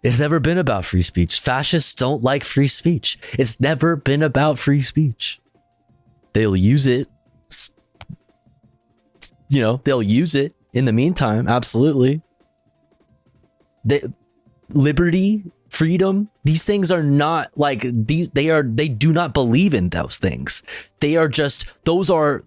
It's never been about free speech. Fascists don't like free speech. It's never been about free speech. They'll use it. They'll use it in the meantime. Absolutely. Liberty, freedom, these things are not these. They do not believe in those things. Those are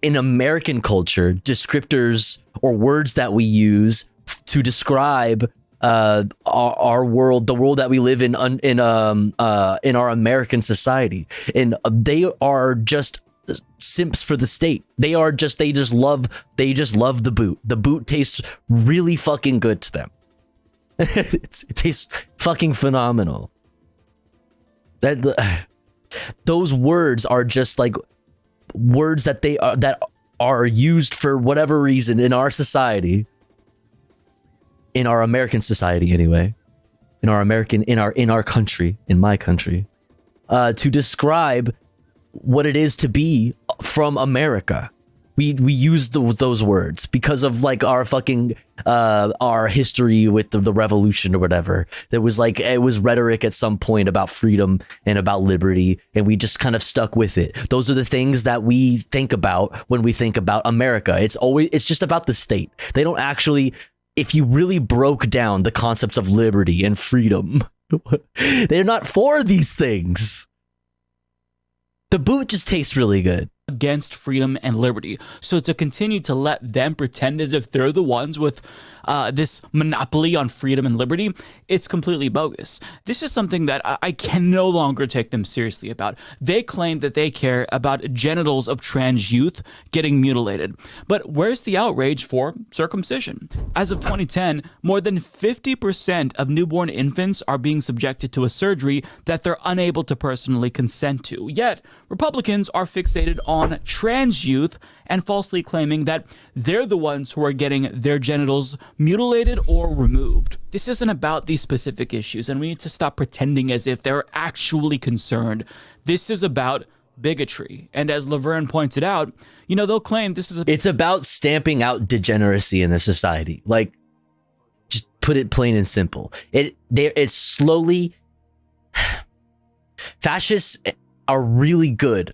in American culture, descriptors or words that we use to describe our world, the world that we live in our American society, and they are just simps for the state. They just love the boot. The boot tastes really fucking good to them. It tastes fucking phenomenal. Those words are just words that are used for whatever reason in our society. In our American society, anyway, in our country, in my country, to describe what it is to be from America. We use those words because of our fucking our history with the revolution or whatever. There was it was rhetoric at some point about freedom and about liberty, and we just kind of stuck with it. Those are the things that we think about when we think about America. It's just about the state. They don't actually. If you really broke down the concepts of liberty and freedom, they're not for these things. The boot just tastes really good. Against freedom and liberty. So to continue to let them pretend as if they're the ones with this monopoly on freedom and liberty, it's completely bogus. This is something that I can no longer take them seriously about. They claim that they care about genitals of trans youth getting mutilated. But where's the outrage for circumcision? As of 2010, more than 50% of newborn infants are being subjected to a surgery that they're unable to personally consent to. Yet, Republicans are fixated on on trans youth and falsely claiming that they're the ones who are getting their genitals mutilated or removed. This isn't about these specific issues, and we need to stop pretending as if they're actually concerned. This is about bigotry. And as Laverne pointed out, they'll claim this is it's about stamping out degeneracy in the society. Like, just put it plain and simple. It's slowly... Fascists are really good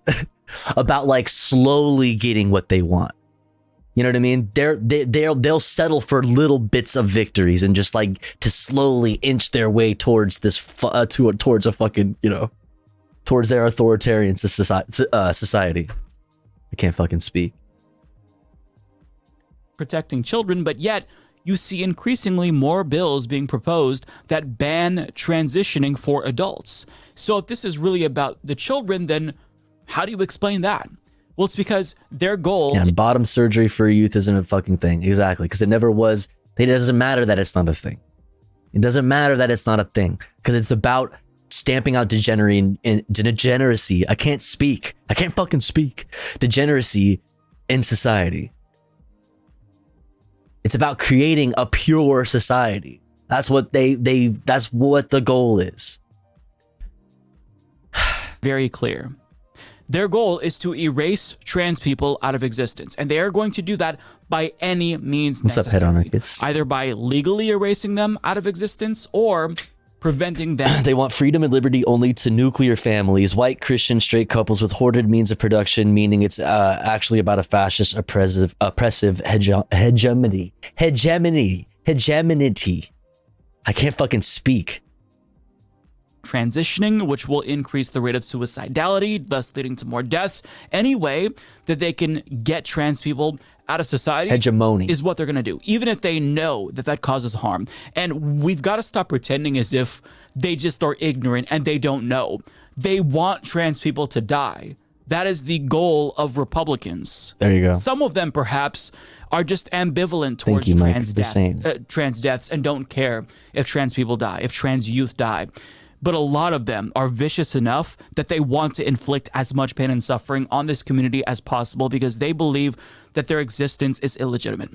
about like slowly getting what they want. You know what I mean? They'll settle for little bits of victories and just like to slowly inch their way towards this towards a fucking, towards their authoritarian society. I can't fucking speak. Protecting children, but yet you see increasingly more bills being proposed that ban transitioning for adults. So if this is really about the children, then how do you explain that? Well, it's because their goal... Yeah, bottom surgery for youth isn't a fucking thing. Exactly, because it never was. It doesn't matter that it's not a thing. It doesn't matter that it's not a thing, because it's about stamping out degeneracy. I can't speak. I can't fucking speak. Degeneracy in society. It's about creating a pure society. That's what that's what the goal is. Very clear. Their goal is to erase trans people out of existence, and they are going to do that by any means necessary. What's up, head anarchists? Either by legally erasing them out of existence or preventing them. They want freedom and liberty only to nuclear families, white Christian straight couples with hoarded means of production, meaning it's actually about a fascist oppressive hegemony. I can't fucking speak. Transitioning, which will increase the rate of suicidality, thus leading to more deaths. Any way that they can get trans people out of society hegemony is what they're going to do, even if they know that that causes harm. And we've got to stop pretending as if they just are ignorant and they don't know. They want trans people to die. That is the goal of Republicans. There you go. Some of them perhaps are just ambivalent towards trans deaths and don't care if trans people die, if trans youth die. But a lot of them are vicious enough that they want to inflict as much pain and suffering on this community as possible because they believe that their existence is illegitimate.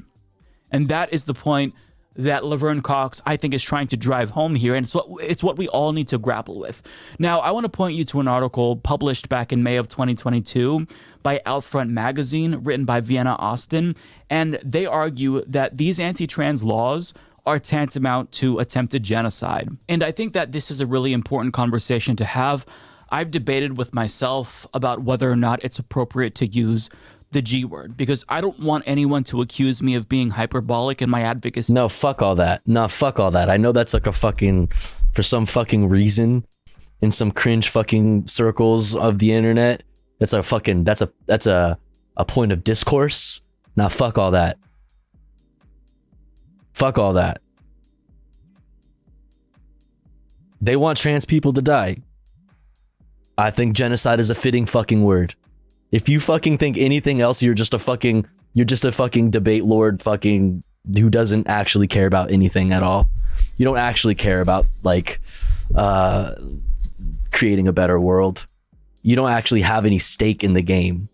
And that is the point that Laverne Cox, I think, is trying to drive home here. And it's what we all need to grapple with. Now, I want to point you to an article published back in May of 2022 by Outfront Magazine, written by Vienna Austin. And they argue that these anti-trans laws are tantamount to attempted genocide. And I think that this is a really important conversation to have. I've debated with myself about whether or not it's appropriate to use the G word, because I don't want anyone to accuse me of being hyperbolic in my advocacy. No, fuck all that. No, fuck all that. I know that's like a fucking, for some fucking reason, in some cringe fucking circles of the internet, that's a fucking, that's a point of discourse. Now, fuck all that. Fuck all that. They want trans people to die. I think genocide is a fitting fucking word. If you fucking think anything else, you're just a fucking debate lord fucking who doesn't actually care about anything at all. You don't actually care about like creating a better world. You don't actually have any stake in the game.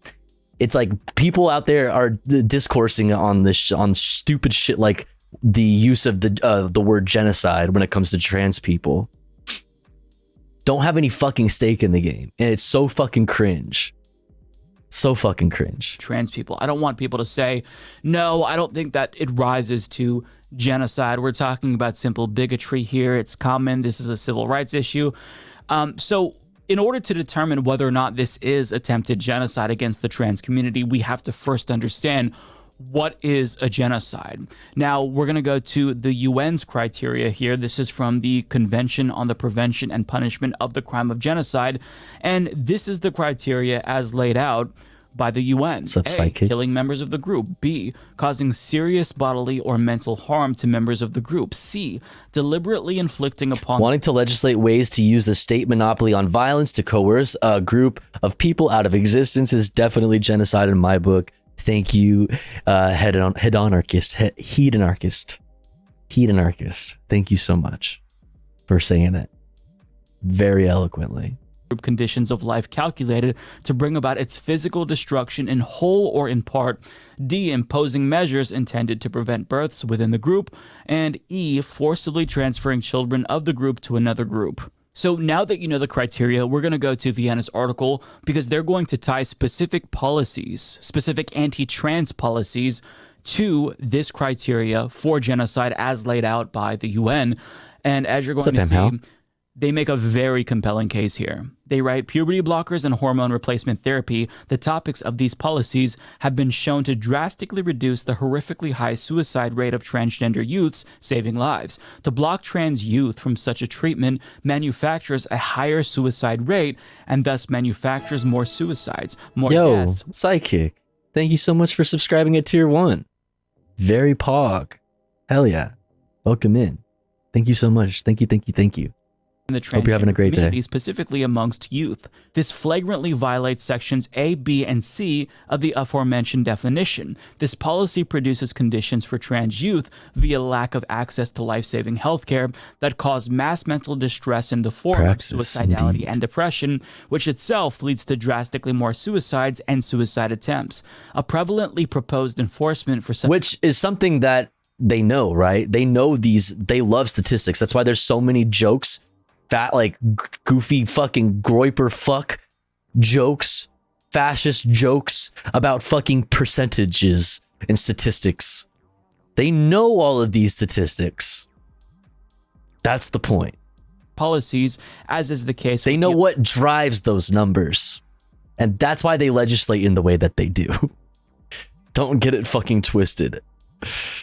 It's like people out there are discoursing on this on stupid shit like the use of the word genocide when it comes to trans people. Don't have any fucking stake in the game, and it's so fucking cringe. So fucking cringe. Trans people. I don't want people to say, no, I don't think that it rises to genocide. We're talking about simple bigotry here. It's common. This is a civil rights issue. So in order to determine whether or not this is attempted genocide against the trans community, we have to first understand what is a genocide. Now, we're going to go to the UN's criteria here. This is from the Convention on the Prevention and Punishment of the Crime of Genocide. And this is the criteria as laid out by the UN. A, killing members of the group. B, causing serious bodily or mental harm to members of the group. C, deliberately inflicting upon... Wanting to legislate ways to use the state monopoly on violence to coerce a group of people out of existence is definitely genocide in my book. Thank you, hedonarchist. Thank you so much for saying it very eloquently. conditions of life calculated to bring about its physical destruction in whole or in part. D, imposing measures intended to prevent births within the group. And E, forcibly transferring children of the group to another group. So now that you know the criteria, we're going to go to Vienna's article because they're going to tie specific policies, specific anti-trans policies to this criteria for genocide as laid out by the UN. And as you're going to see, they make a very compelling case here. They write, puberty blockers and hormone replacement therapy, the topics of these policies, have been shown to drastically reduce the horrifically high suicide rate of transgender youths, saving lives. To block trans youth from such a treatment manufactures a higher suicide rate and thus manufactures more suicides, more deaths. Psychic, thank you so much for subscribing at tier 1. Very pog. Hell yeah. Welcome in. Thank you so much. Thank you, thank you, thank you. The hope you're having a great day. Specifically amongst youth. This flagrantly violates sections A, B, and C of the aforementioned definition. This policy produces conditions for trans youth via lack of access to life-saving healthcare that cause mass mental distress in the form of suicidality and depression, which itself leads to drastically more suicides and suicide attempts. A prevalently proposed enforcement for such, which is something that they know, right? They know they love statistics. That's why there's so many jokes. Fat, like goofy fucking groiper fuck jokes, fascist jokes about fucking percentages and statistics. They know all of these statistics. That's the point. Policies, as is the case. They know what drives those numbers. And that's why they legislate in the way that they do. Don't get it fucking twisted.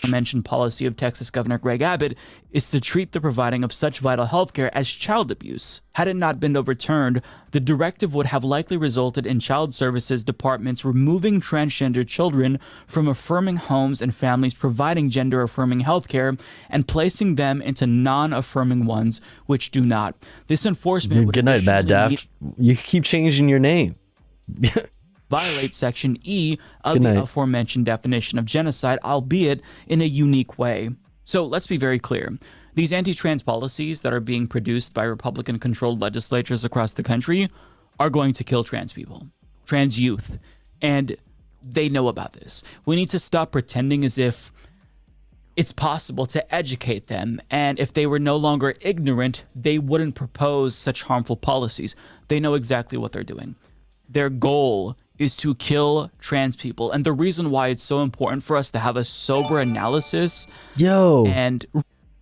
Mentioned policy of Texas Governor Greg Abbott is to treat the providing of such vital healthcare as child abuse. Had it not been overturned, the directive would have likely resulted in child services departments removing transgender children from affirming homes and families providing gender-affirming healthcare and placing them into non-affirming ones which do not. This enforcement would good night, Mad Daft. You keep changing your name. Violate Section E of the aforementioned definition of genocide, albeit in a unique way. So let's be very clear. These anti-trans policies that are being produced by Republican-controlled legislatures across the country are going to kill trans people, trans youth, and they know about this. We need to stop pretending as if it's possible to educate them, and if they were no longer ignorant, they wouldn't propose such harmful policies. They know exactly what they're doing. Their goal is to kill trans people. And the reason why it's so important for us to have a sober analysis. And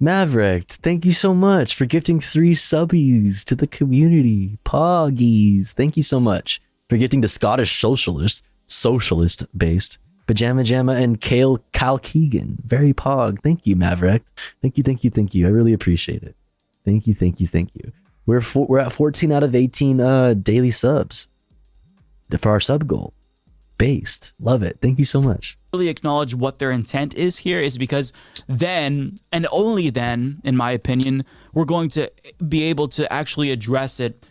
Maverick, thank you so much for gifting 3 subbies to the community. Poggies, thank you so much for gifting the Scottish socialist based Pajama Jamma and Cal Keegan. Very pog. Thank you, Maverick. Thank you, thank you, thank you. I really appreciate it. Thank you, thank you, thank you. We're at 14 out of 18 daily subs for our sub goal. Based. Love it. Thank you so much. Really acknowledge what their intent is here is because then, and only then, in my opinion, we're going to be able to actually address it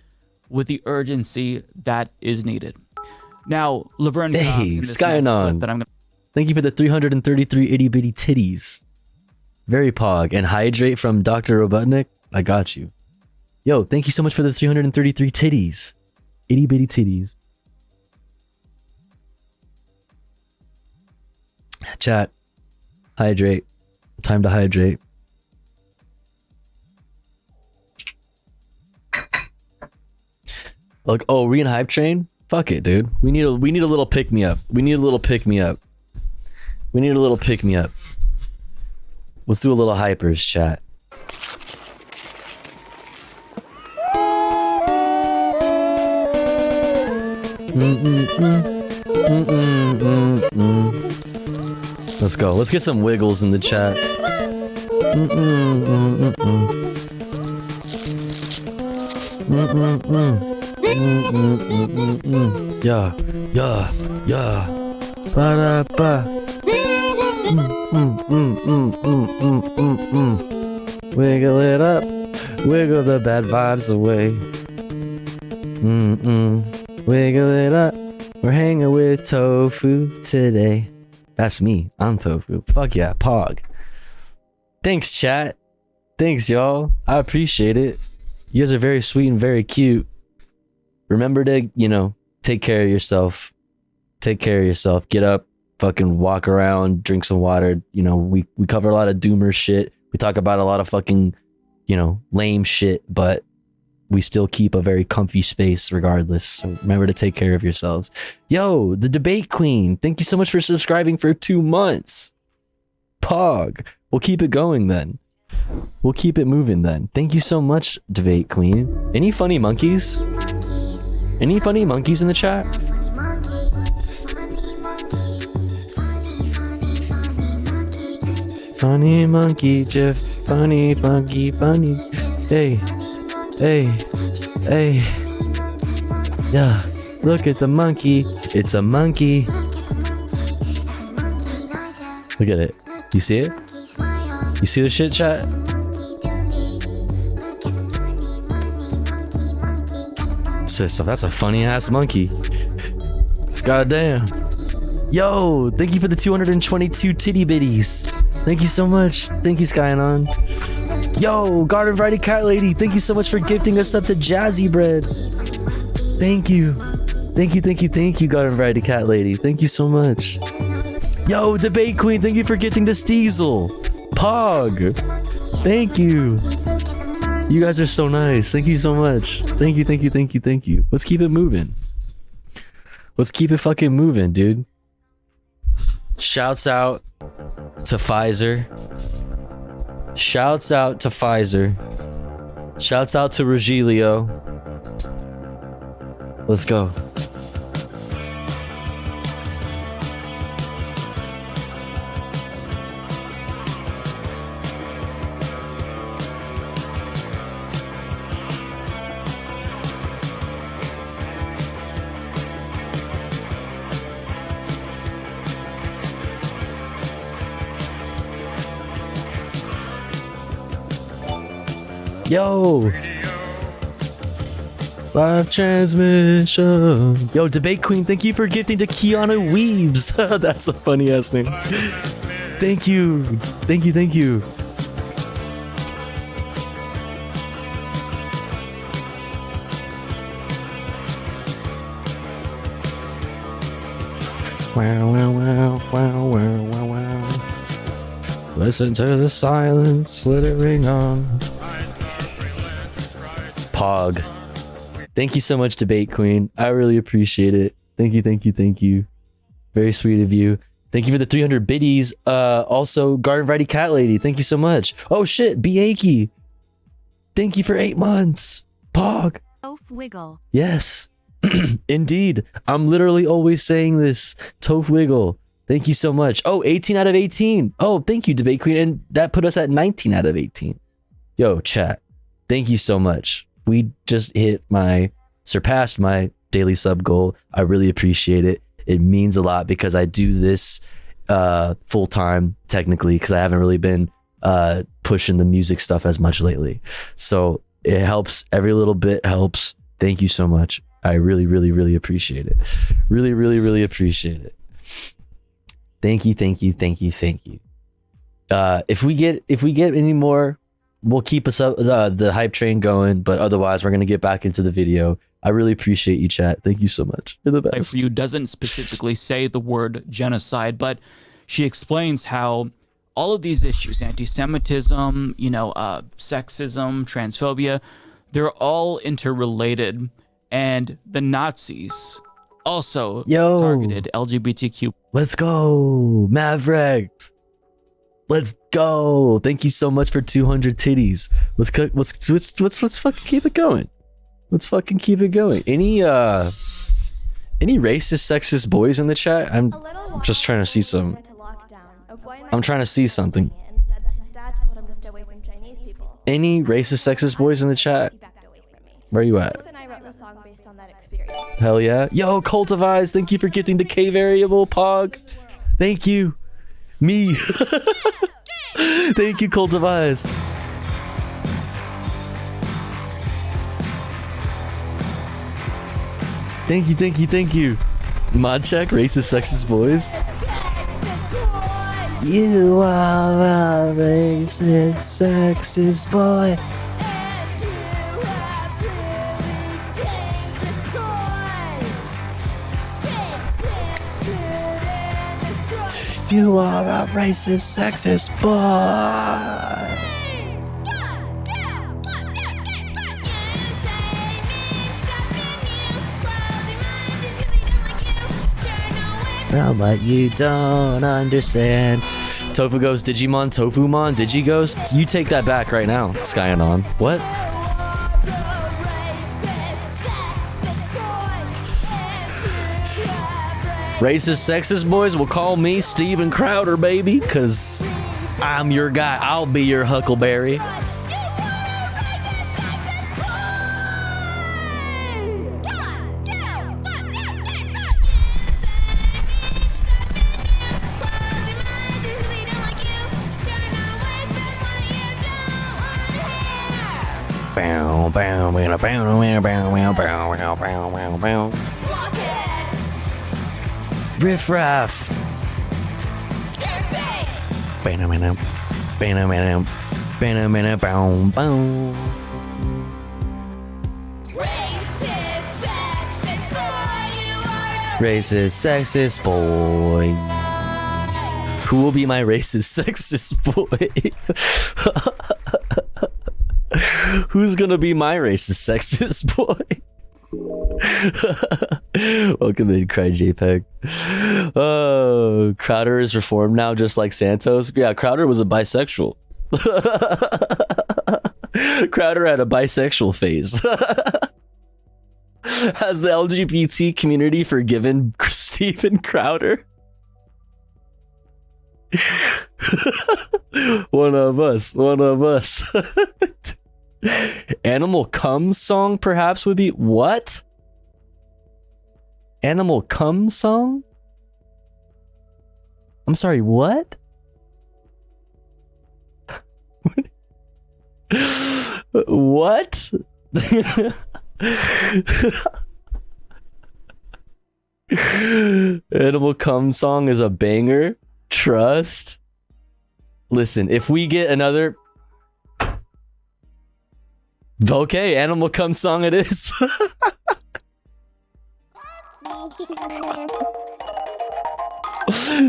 with the urgency that is needed. Now, Laverne Cox, hey, Skyanon, thank you for the 333 itty bitty titties. Very pog. And hydrate from Dr. Robotnik. I got you. Yo, thank you so much for the 333 titties. Itty bitty titties. Chat. Hydrate. Time to hydrate. Like, oh, we in hype train? Fuck it, dude. We need a little pick me up. We need a little pick me up. We need a little pick me up. Let's do a little hypers, chat. Let's go. Let's get some wiggles in the chat. Yeah, yeah, yeah. Ba-da-ba. Wiggle it up. Wiggle the bad vibes away. Wiggle it up. We're hanging with Tofu today. That's me. I'm Tofu. Fuck yeah, pog. Thanks, chat. Thanks, y'all. I appreciate it. You guys are very sweet and very cute. remember to, take care of yourself. Take care of yourself. Get up, fucking walk around, drink some water. We cover a lot of doomer shit. We talk about a lot of fucking, lame shit, but we still keep a very comfy space regardless. So remember to take care of yourselves. Yo, the debate queen. Thank you so much for subscribing for 2 months. Pog. We'll keep it going then. We'll keep it moving then. Thank you so much, debate queen. Any funny monkeys? Any funny monkeys in the chat? Funny monkey, Jeff. Funny monkey, funny. Hey, hey, hey. Yeah, look at the monkey. It's a monkey. Look at it. You see it? You see the shit, chat? So that's a funny ass monkey. Goddamn. Yo, thank you for the 222 titty bitties. Thank you so much. Thank you, Skyanon. Yo, Garden Variety Cat Lady, thank you so much for gifting us up to Jazzy Bread. Thank you. Thank you, Garden Variety Cat Lady. Thank you so much. Yo, Debate Queen, thank you for gifting to Steezel. Pog, thank you. You guys are so nice. Thank you so much. Thank you. Let's keep it moving. Let's keep it fucking moving, dude. Shouts out to Pfizer. Shouts out to Pfizer. Shouts out to Rogelio. Let's go. Yo, live transmission. Yo, Debate Queen, thank you for gifting to Keanu Weaves. That's a funny ass name. Thank you. Wow. Listen to the silence slithering on. Pog. Thank you so much, Debate Queen. I really appreciate it. Thank you. Very sweet of you. Thank you for the 300 biddies. Also, Garden Variety Cat Lady, thank you so much. Oh shit, B. Akey. Thank you for 8 months. Pog. Wiggle. Yes. Indeed. I'm literally always saying this. Toph Wiggle. Thank you so much. Oh, 18 out of 18. Oh, thank you, Debate Queen. And that put us at 19 out of 18. Yo, chat. Thank you so much. We just surpassed my daily sub goal. I really appreciate it. It means a lot because I do this full time technically because I haven't really been pushing the music stuff as much lately. So it helps. Every little bit helps. Thank you so much. I really appreciate it. Really appreciate it. Thank you. If we get any more, we'll keep us up the hype train going, but otherwise we're gonna get back into the video. I really appreciate you, chat. Thank you so much. You're the best. For you doesn't specifically say the word genocide, but she explains how all of these issues, anti-Semitism, sexism, transphobia, they're all interrelated, and the Nazis also targeted LGBTQ. Let's go, Maverick. Let's go. Thank you so much for 200 titties. Let's fucking keep it going. Any racist, sexist boys in the chat? I'm just trying to see some. I'm trying to see something. Any racist, sexist boys in the chat? Where are you at? Hell yeah. Yo, Cult of Eyes, thank you for gifting the K variable, Pog. Thank you. Me. Thank you, Cult of Eyes. Thank you. Mod check, racist, sexist boys. You are a racist, sexist boy. You are a racist, sexist boy. Well, but you don't understand. Tofu Ghost, Digimon, Tofumon, Digighost. You take that back right now, Skyanon. What? Racist, sexist boys will call me Steven Crowder, baby, because I'm your guy. I'll be your Huckleberry. Bow, bow, bow, bow, bow, bow, bow, bow, bow, bow. Riff raff. Banana, banana, banana, bow, bow. Racist, sexist boy. Who will be my racist, sexist boy? Who's gonna be my racist, sexist boy? Welcome in, Cry JPEG. Oh, Crowder is reformed now, just like Santos. Yeah, Crowder was a bisexual. Crowder had a bisexual phase. Has the LGBT community forgiven Stephen Crowder? One of us. Animal Cum song perhaps would be what? Animal Cum song? I'm sorry, what? What? Animal Cum song is a banger. Trust. Listen, if we get another... Okay, Animal Cum song it is.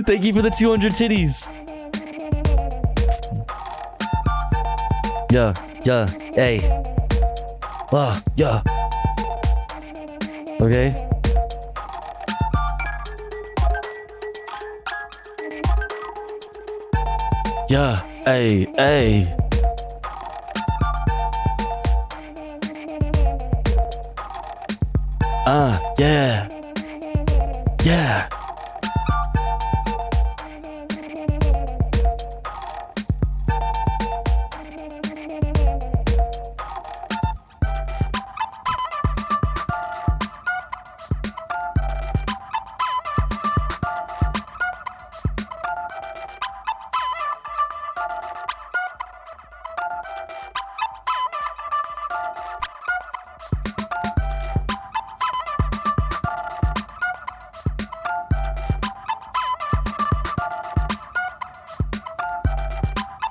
Thank you for the 200 titties. Yeah, hey. Yeah. Okay. Yeah, hey. Yeah.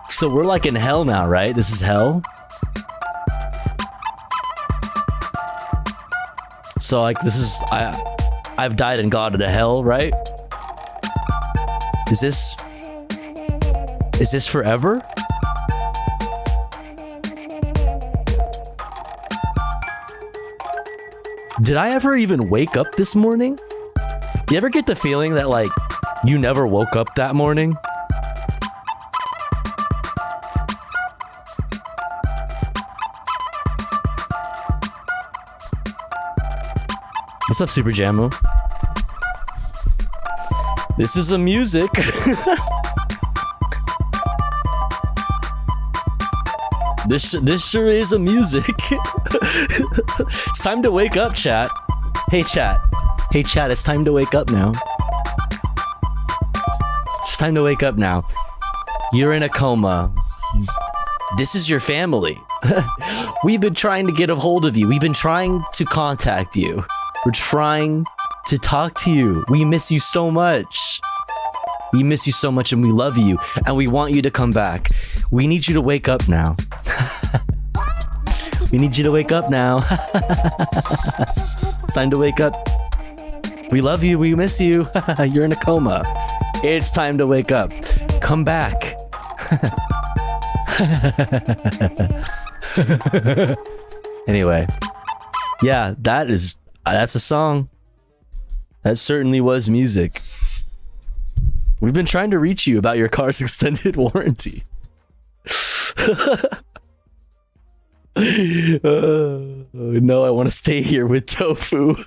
So we're like in hell now, right? This is hell. So like this is I've died and gone to hell, right? Is this forever? Did I ever even wake up this morning? You ever get the feeling that like you never woke up that morning? What's up, Super Jammo? This is the music. This sure is a music. It's time to wake up, chat. Hey, chat. It's time to wake up now. It's time to wake up now. You're in a coma. This is your family. We've been trying to get a hold of you. We've been trying to contact you. We're trying to talk to you. We miss you so much. We miss you so much and we love you. And we want you to come back. We need you to wake up now. We need you to wake up now. It's time to wake up. We love you. We miss you. You're in a coma. It's time to wake up. Come back. Anyway, yeah, that's a song. That certainly was music. We've been trying to reach you about your car's extended warranty. No, I want to stay here with tofu.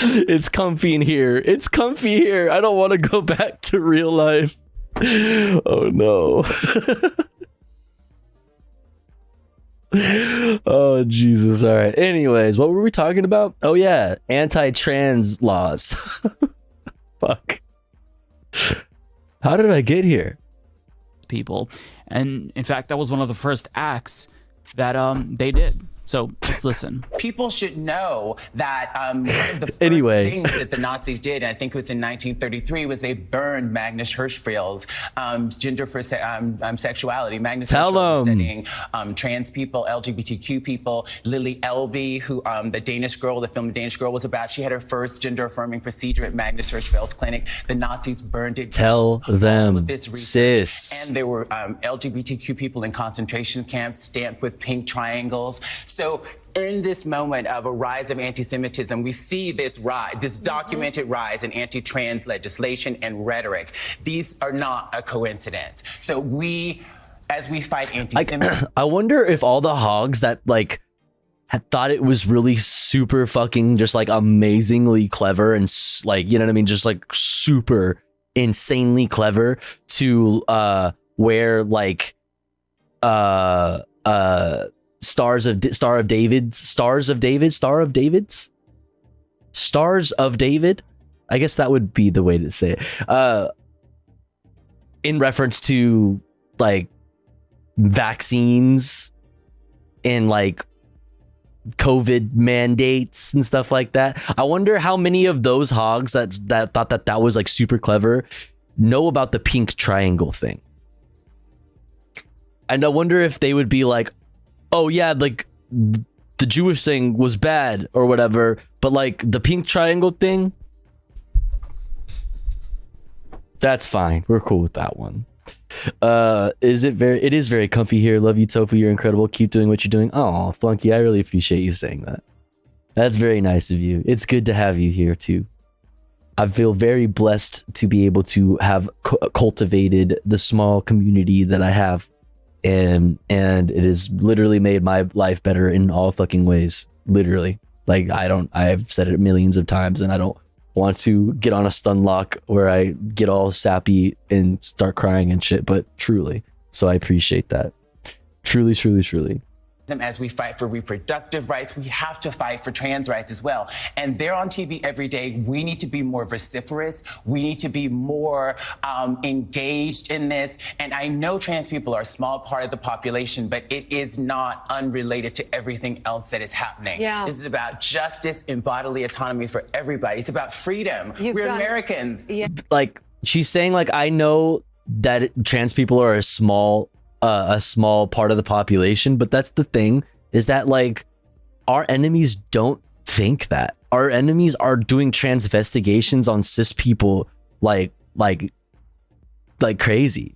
It's comfy in here. It's comfy here. I don't want to go back to real life. Oh no. Oh Jesus. All right. Anyways, what were we talking about? Oh yeah, anti-trans laws. Fuck. How did I get here? People, and in fact, that was one of the first acts that they did. So let's listen. People should know that one of the first things that the Nazis did, and I think it was in 1933, was they burned Magnus Hirschfeld's gender for sexuality. Magnus Hirschfeld was studying trans people, LGBTQ people. Lily Elbe, who the Danish Girl, the film The Danish Girl was about, she had her first gender-affirming procedure at Magnus Hirschfeld's clinic. The Nazis burned it. Tell them, sis. And there were LGBTQ people in concentration camps stamped with pink triangles. So in this moment of a rise of anti-Semitism, we see this rise, this documented rise in anti-trans legislation and rhetoric. These are not a coincidence. So as we fight anti-Semitism, I wonder if all the hogs that like had thought it was really super fucking just like amazingly clever and like, you know what I mean, just like super insanely clever to wear like Star of David. I guess that would be the way to say it. In reference to like vaccines and like COVID mandates and stuff like that. I wonder how many of those hogs that thought that was like super clever know about the pink triangle thing. And I wonder if they would be like, oh yeah, like the Jewish thing was bad or whatever, but like the pink triangle thing, that's fine. We're cool with that one. It is very comfy here. Love you, Tofu. You're incredible. Keep doing what you're doing. Oh, Flunky, I really appreciate you saying that. That's very nice of you. It's good to have you here too. I feel very blessed to be able to have cultivated the small community that I have. And it has literally made my life better in all fucking ways. Literally. Like I've said it millions of times, and I don't want to get on a stun lock where I get all sappy and start crying and shit, but truly. So I appreciate that. Truly, truly, truly. As we fight for reproductive rights, we have to fight for trans rights as well. And they're on TV every day. We need to be more vociferous. We need to be more engaged in this. And I know trans people are a small part of the population, but it is not unrelated to everything else that is happening. Yeah. This is about justice and bodily autonomy for everybody. It's about freedom. We're Americans. Yeah. Like she's saying, like, I know that trans people are a small part of the population, but that's the thing, is that like our enemies don't think that. Our enemies are doing transvestigations on cis people like crazy.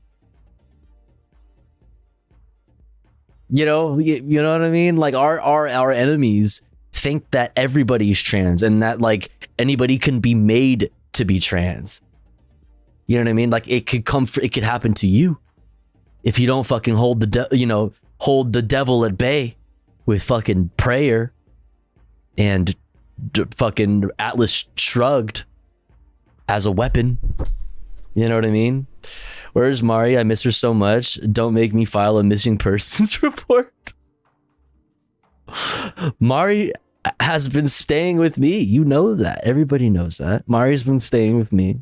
You know what I mean? Like our enemies think that everybody's trans and that like anybody can be made to be trans. You know what I mean? Like it could happen to you. If you don't fucking hold the devil at bay with fucking prayer and fucking Atlas Shrugged as a weapon. You know what I mean? Where's Mari? I miss her so much. Don't make me file a missing persons report. Mari has been staying with me. You know that. Everybody knows that. Mari's been staying with me.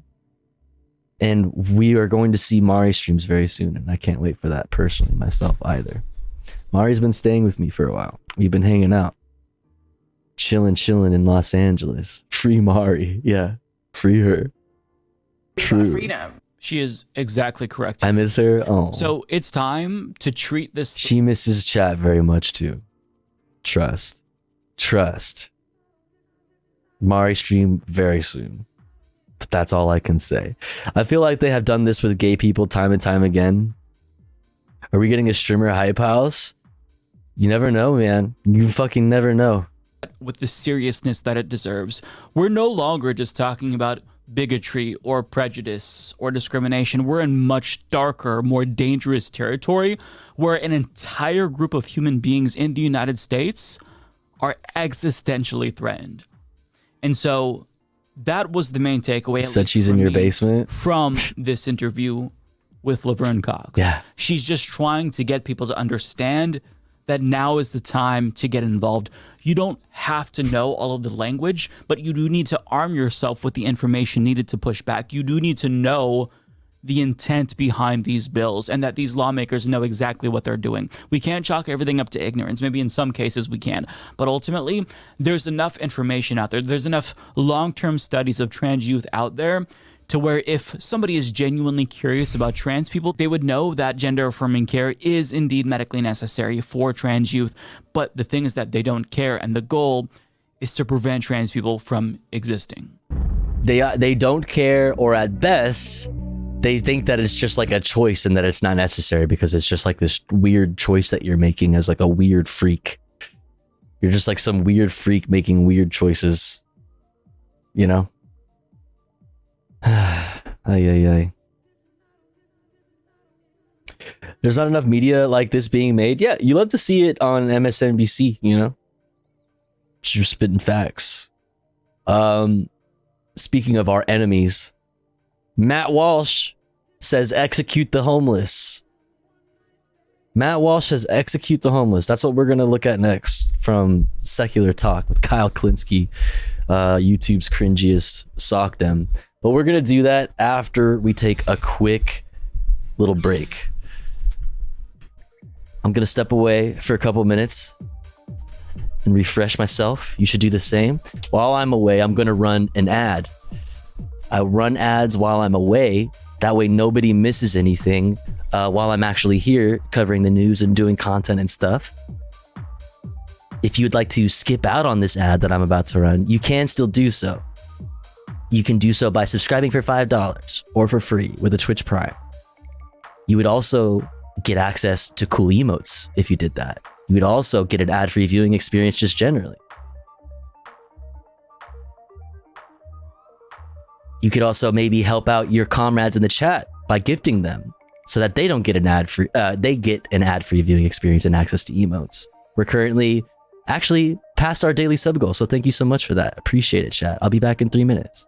And we are going to see Mari streams very soon, and I can't wait for that personally myself either. Mari's been staying with me for a while. We've been hanging out. Chilling in Los Angeles. Free Mari. Yeah. Free her. True. Freedom. She is exactly correct. I miss her. Oh. So it's time to treat this. She misses chat very much too. Trust. Mari stream very soon. But that's all I can say. I feel like they have done this with gay people time and time again. Are we getting a streamer hype house? You never know, man. You fucking never know. With the seriousness that it deserves. We're no longer just talking about bigotry or prejudice or discrimination. We're in much darker, more dangerous territory where an entire group of human beings in the United States are existentially threatened. And so that was the main takeaway. You said she's in your basement? From this interview with Laverne Cox. Yeah. She's just trying to get people to understand that now is the time to get involved. You don't have to know all of the language, but you do need to arm yourself with the information needed to push back. You do need to know the intent behind these bills and that these lawmakers know exactly what they're doing. We can't chalk everything up to ignorance. Maybe in some cases we can, but ultimately there's enough information out there. There's enough long-term studies of trans youth out there to where if somebody is genuinely curious about trans people, they would know that gender affirming care is indeed medically necessary for trans youth. But the thing is that they don't care, and the goal is to prevent trans people from existing. They don't care, or at best, they think that it's just like a choice and that it's not necessary because it's just like this weird choice that you're making as like a weird freak. You're just like some weird freak making weird choices, you know? Ay. There's not enough media like this being made. Yeah, you love to see it on MSNBC, you know? Just spitting facts. Speaking of our enemies, Matt Walsh says execute the homeless. Matt Walsh says execute the homeless. That's what we're going to look at next from Secular Talk with Kyle Klinsky, YouTube's cringiest sockdem. But we're going to do that after we take a quick little break. I'm going to step away for a couple minutes and refresh myself. You should do the same. While I'm away, I'm going to run an ad. I run ads while I'm away. That way nobody misses anything while I'm actually here covering the news and doing content and stuff. If you'd like to skip out on this ad that I'm about to run, you can still do so. You can do so by subscribing for $5 or for free with a Twitch Prime. You would also get access to cool emotes if you did that. You would also get an ad-free viewing experience just generally. You could also maybe help out your comrades in the chat by gifting them so that they don't get an ad-free, they get an ad-free viewing experience and access to emotes. We're currently actually past our daily sub goal, so thank you so much for that. Appreciate it, chat. I'll be back in 3 minutes.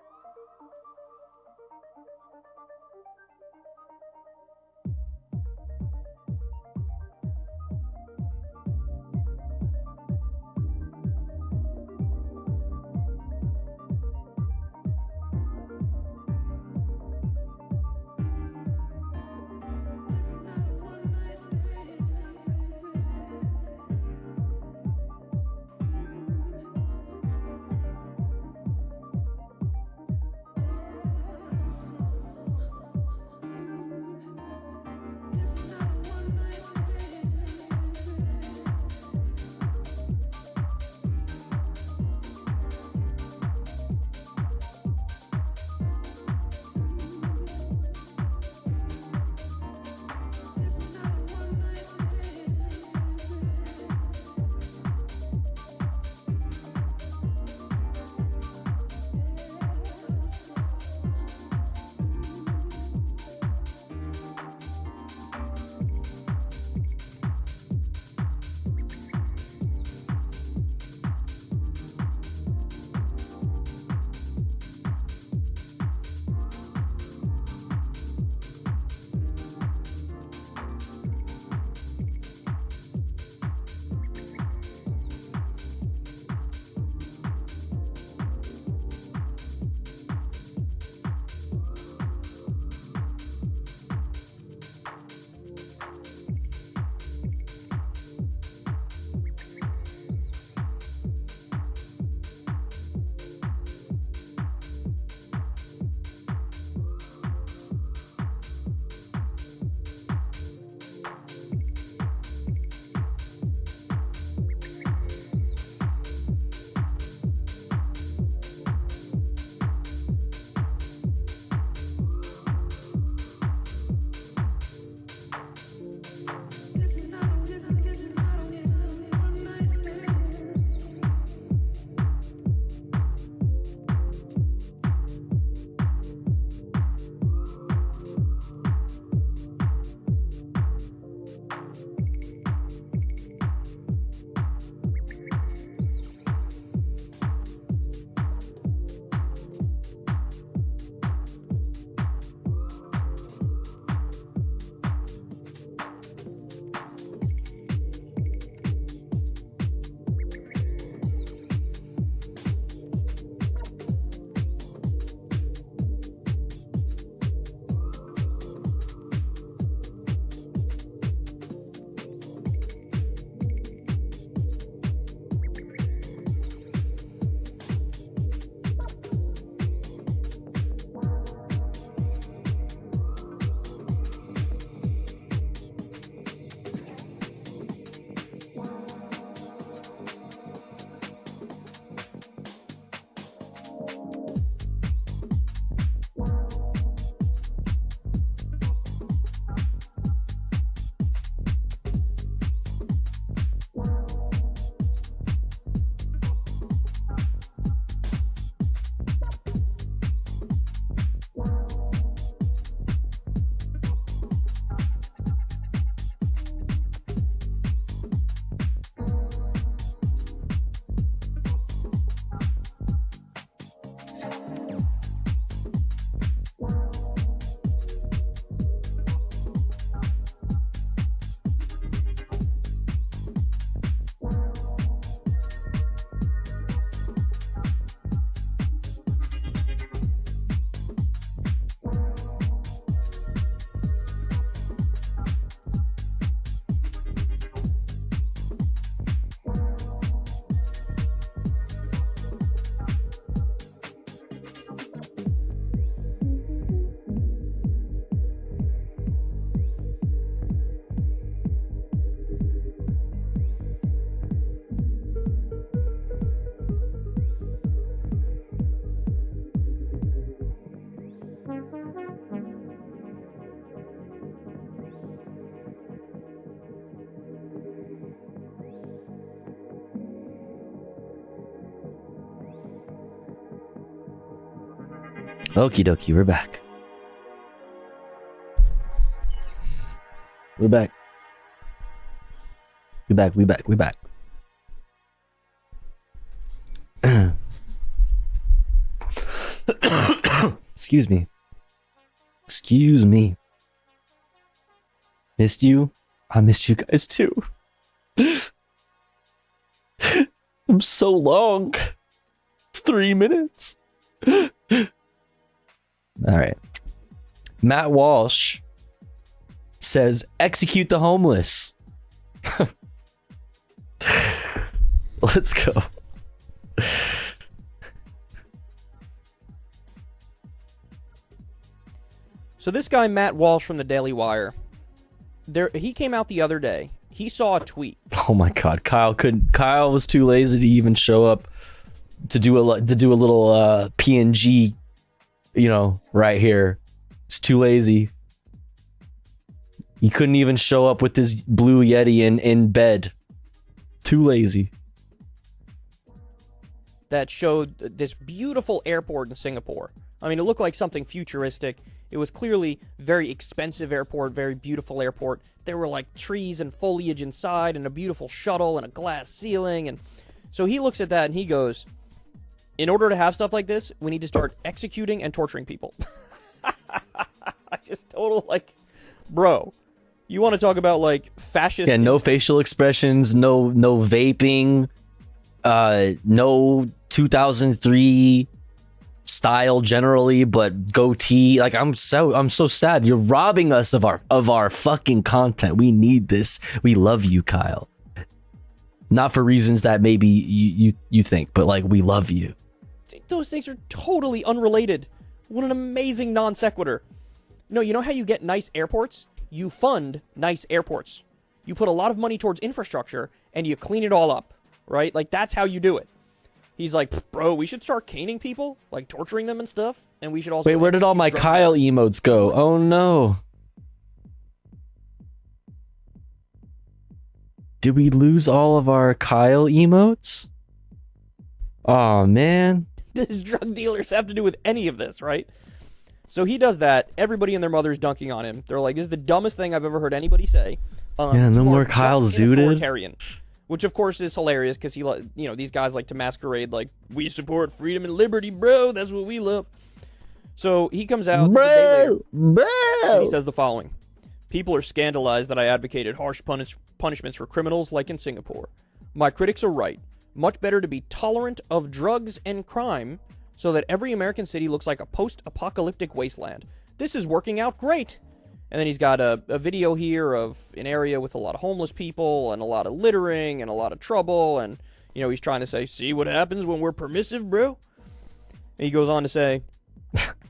Okie dokie, we're back. We're back. We back. Excuse me. Missed you. I missed you guys too. I'm so long. 3 minutes. All right. Matt Walsh says, execute the homeless. Let's go. So this guy, Matt Walsh from the Daily Wire, he came out the other day. He saw a tweet. Oh my God, Kyle was too lazy to even show up to do a little PNG, right here. It's too lazy. He couldn't even show up with this blue Yeti in bed. Too lazy. That showed this beautiful airport in Singapore. I mean, it looked like something futuristic. It was clearly very expensive airport, very beautiful airport. There were like trees and foliage inside and a beautiful shuttle and a glass ceiling. And so he looks at that and he goes, in order to have stuff like this, we need to start executing and torturing people. Just total bro, you want to talk about fascist? Yeah, no facial expressions, no vaping, no 2003 style generally, but goatee. I'm so sad. You're robbing us of our fucking content. We need this. We love you, Kyle. Not for reasons that maybe you think, but we love you. Those things are totally unrelated. What an amazing non sequitur. No, you know how you get nice airports? You fund nice airports. You put a lot of money towards infrastructure and you clean it all up, right? That's how you do it. He's like, bro, we should start caning people, torturing them and stuff. And we should also... Wait, where did all my Kyle emotes go? Oh, no. Did we lose all of our Kyle emotes? Oh, man. Does drug dealers have to do with any of this, right? So he does that. Everybody and their mother's dunking on him. They're like, this is the dumbest thing I've ever heard anybody say. Yeah, no more Kyle Zooted. Which, of course, is hilarious because these guys like to masquerade we support freedom and liberty, bro. That's what we love. So he comes out bro. And he says the following. People are scandalized that I advocated harsh punishments for criminals like in Singapore. My critics are right. Much better to be tolerant of drugs and crime so that every American city looks like a post-apocalyptic wasteland. This is working out great. And then he's got a video here of an area with a lot of homeless people and a lot of littering and a lot of trouble. And, he's trying to say, see what happens when we're permissive, bro? And he goes on to say,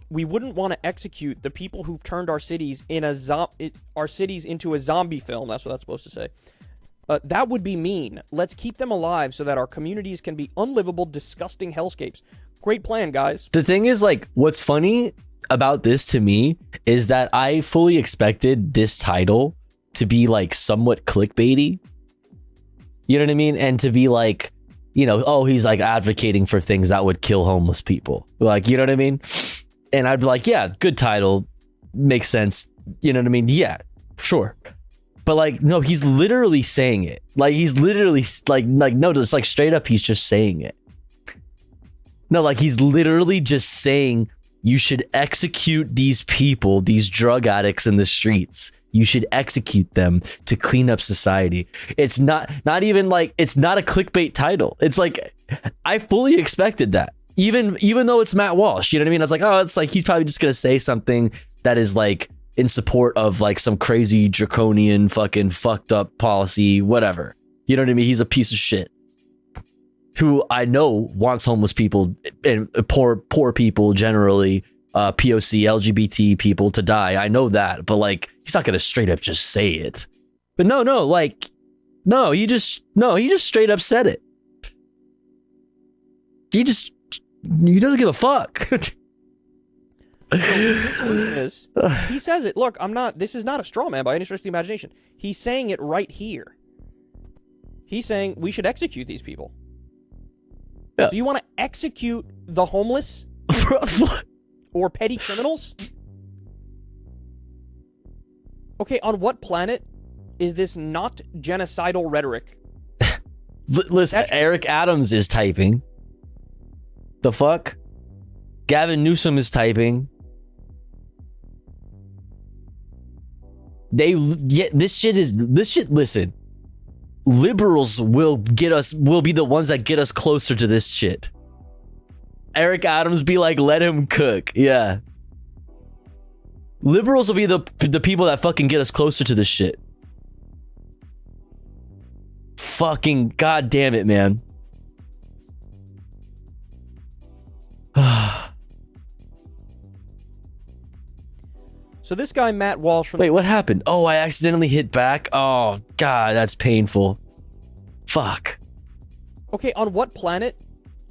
we wouldn't want to execute the people who've turned our cities into a zombie film. That's what that's supposed to say. That would be mean. Let's keep them alive so that our communities can be unlivable, disgusting hellscapes. Great plan, guys. The thing is, what's funny about this to me is that I fully expected this title to be somewhat clickbaity. You know what I mean? And to be oh, he's advocating for things that would kill homeless people. You know what I mean? And I'd be like, yeah, good title. Makes sense. You know what I mean? Yeah, sure. But no, he's literally saying it. He's literally no, just straight up, he's just saying it. No, he's literally just saying you should execute these people, these drug addicts in the streets. You should execute them to clean up society. It's not even it's not a clickbait title. It's I fully expected that. Even though it's Matt Walsh, you know what I mean? I was it's he's probably just going to say something that is in support of some crazy draconian fucking fucked up policy, whatever. You know what I mean? He's a piece of shit who I know wants homeless people and poor people generally, POC, LGBT people to die. I know that, but he's not gonna straight up just say it. But he just straight up said it. He doesn't give a fuck. So the solution is, he says it. Look, this is not a straw man by any stretch of the imagination. He's saying it right here. He's saying we should execute these people. Yeah. So you want to execute the homeless? or petty criminals? Okay, on what planet is this not genocidal rhetoric? Listen, Eric Adams is typing. The fuck? Gavin Newsom is typing. This shit, listen. Liberals will be the ones that get us closer to this shit. Eric Adams be like, let him cook. Yeah. Liberals will be the people that fucking get us closer to this shit. Fucking goddamn it, man. So this guy, Matt Walsh... Wait, what happened? Oh, I accidentally hit back? Oh, God, that's painful. Fuck. Okay, on what planet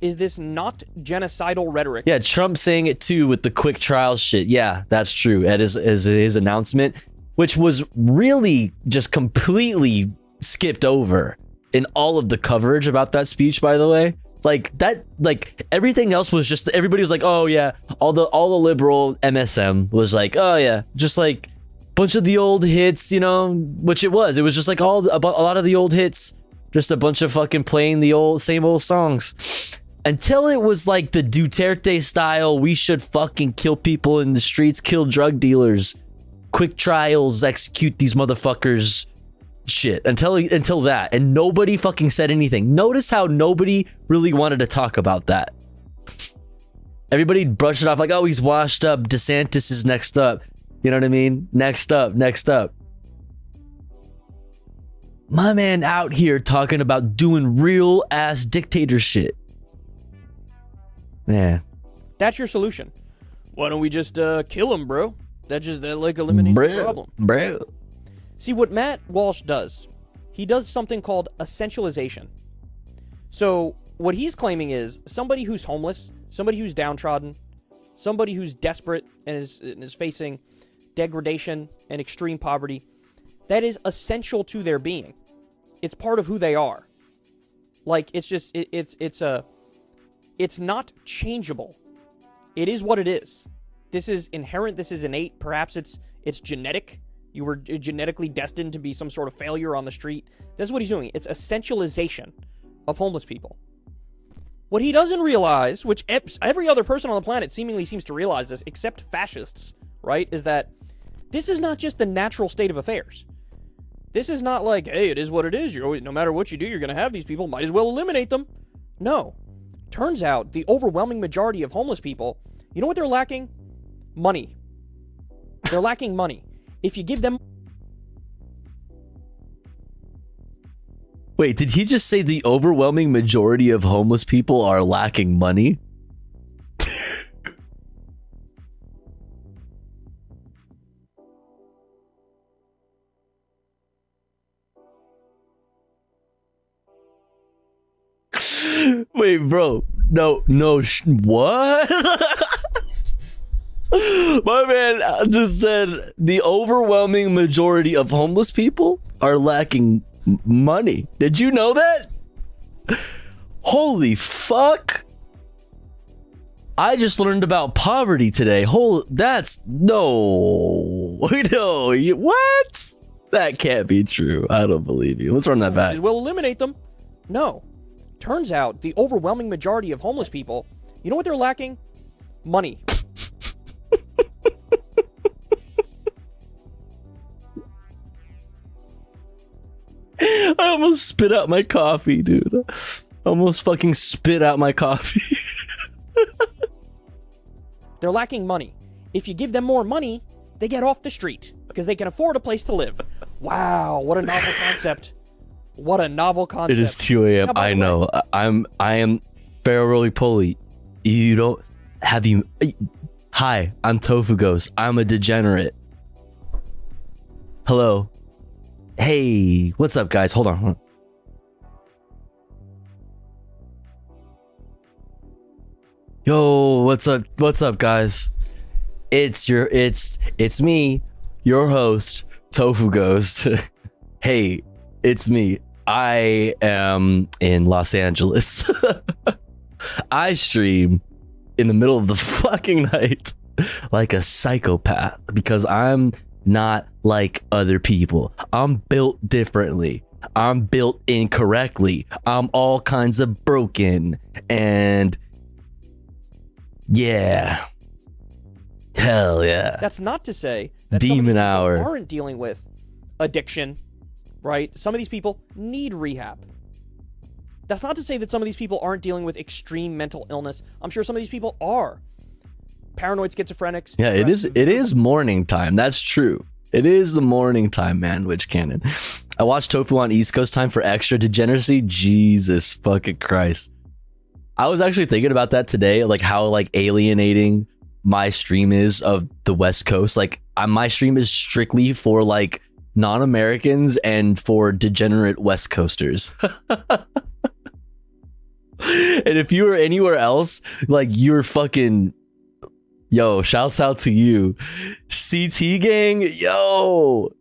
is this not genocidal rhetoric? Yeah, Trump saying it too with the quick trial shit. Yeah, that's true. At his announcement, which was really just completely skipped over in all of the coverage about that speech, by the way. Like everything else was just, everybody was like, oh yeah, all the liberal MSM was like, oh yeah, just like bunch of the old hits, you know, which it was just like a lot of the old hits, just a bunch of fucking playing the same old songs, until it was like the Duterte style, we should fucking kill people in the streets, kill drug dealers, quick trials, execute these motherfuckers shit, until that, and nobody fucking said anything. Notice how nobody really wanted to talk about that. Everybody brushed it off like, oh, he's washed up, DeSantis is next up, you know what I mean? Next up. My man out here talking about doing real ass dictator shit. Yeah, that's your solution. Why don't we just kill him, bro? That like eliminates the problem, bro. See, what Matt Walsh does, he does something called essentialization. So what he's claiming is somebody who's homeless, somebody who's downtrodden, somebody who's desperate and is facing degradation and extreme poverty, that is essential to their being. It's part of who they are. Like, it's just, it's not changeable. It is what it is. This is inherent, this is innate, perhaps it's genetic. You were genetically destined to be some sort of failure on the street. That's what he's doing. It's essentialization of homeless people. What he doesn't realize, which every other person on the planet seemingly seems to realize this, except fascists, right, is that this is not just the natural state of affairs. This is not like, hey, it is what it is. No matter what you do, you're going to have these people. Might as well eliminate them. No. Turns out the overwhelming majority of homeless people, you know what they're lacking? Money. They're lacking money. If you give them... Wait, did he just say the overwhelming majority of homeless people are lacking money? Wait, bro. No, what? My man just said the overwhelming majority of homeless people are lacking money. Did you know that? Holy fuck. I just learned about poverty today. That's no. What? That can't be true. I don't believe you. Let's run that back. We'll eliminate them. No. Turns out the overwhelming majority of homeless people, you know what they're lacking? Money. I almost spit out my coffee, dude. Almost fucking spit out my coffee. They're lacking money. If you give them more money, they get off the street because they can afford a place to live. Wow, what a novel concept. What a novel concept. It is 2 a.m. I know. I am Pharaoh Roly-Poly. You don't have you. Hi, I'm Tofu Ghost. I'm a degenerate. Hello. Hey, what's up, guys? Hold on. Yo, what's up? What's up, guys? It's me, your host, Tofu Ghost. Hey, it's me. I am in Los Angeles. I stream in the middle of the fucking night like a psychopath because I'm not like other people. I'm built differently. I'm built incorrectly. I'm all kinds of broken. And yeah. Hell yeah. That's not to say that Demon Hour aren't dealing with addiction, right? Some of these people need rehab. That's not to say that some of these people aren't dealing with extreme mental illness. I'm sure some of these people are. Paranoid schizophrenics. Yeah, it is morning time. That's true. It is the morning time, man, Witch Cannon. I watched Tofu on East Coast time for extra degeneracy. Jesus fucking Christ. I was actually thinking about that today, like how like alienating my stream is of the West Coast. Like my stream is strictly for like non-Americans and for degenerate West Coasters. And if you were anywhere else, like you're fucking, yo, shouts out to you. CT gang, yo.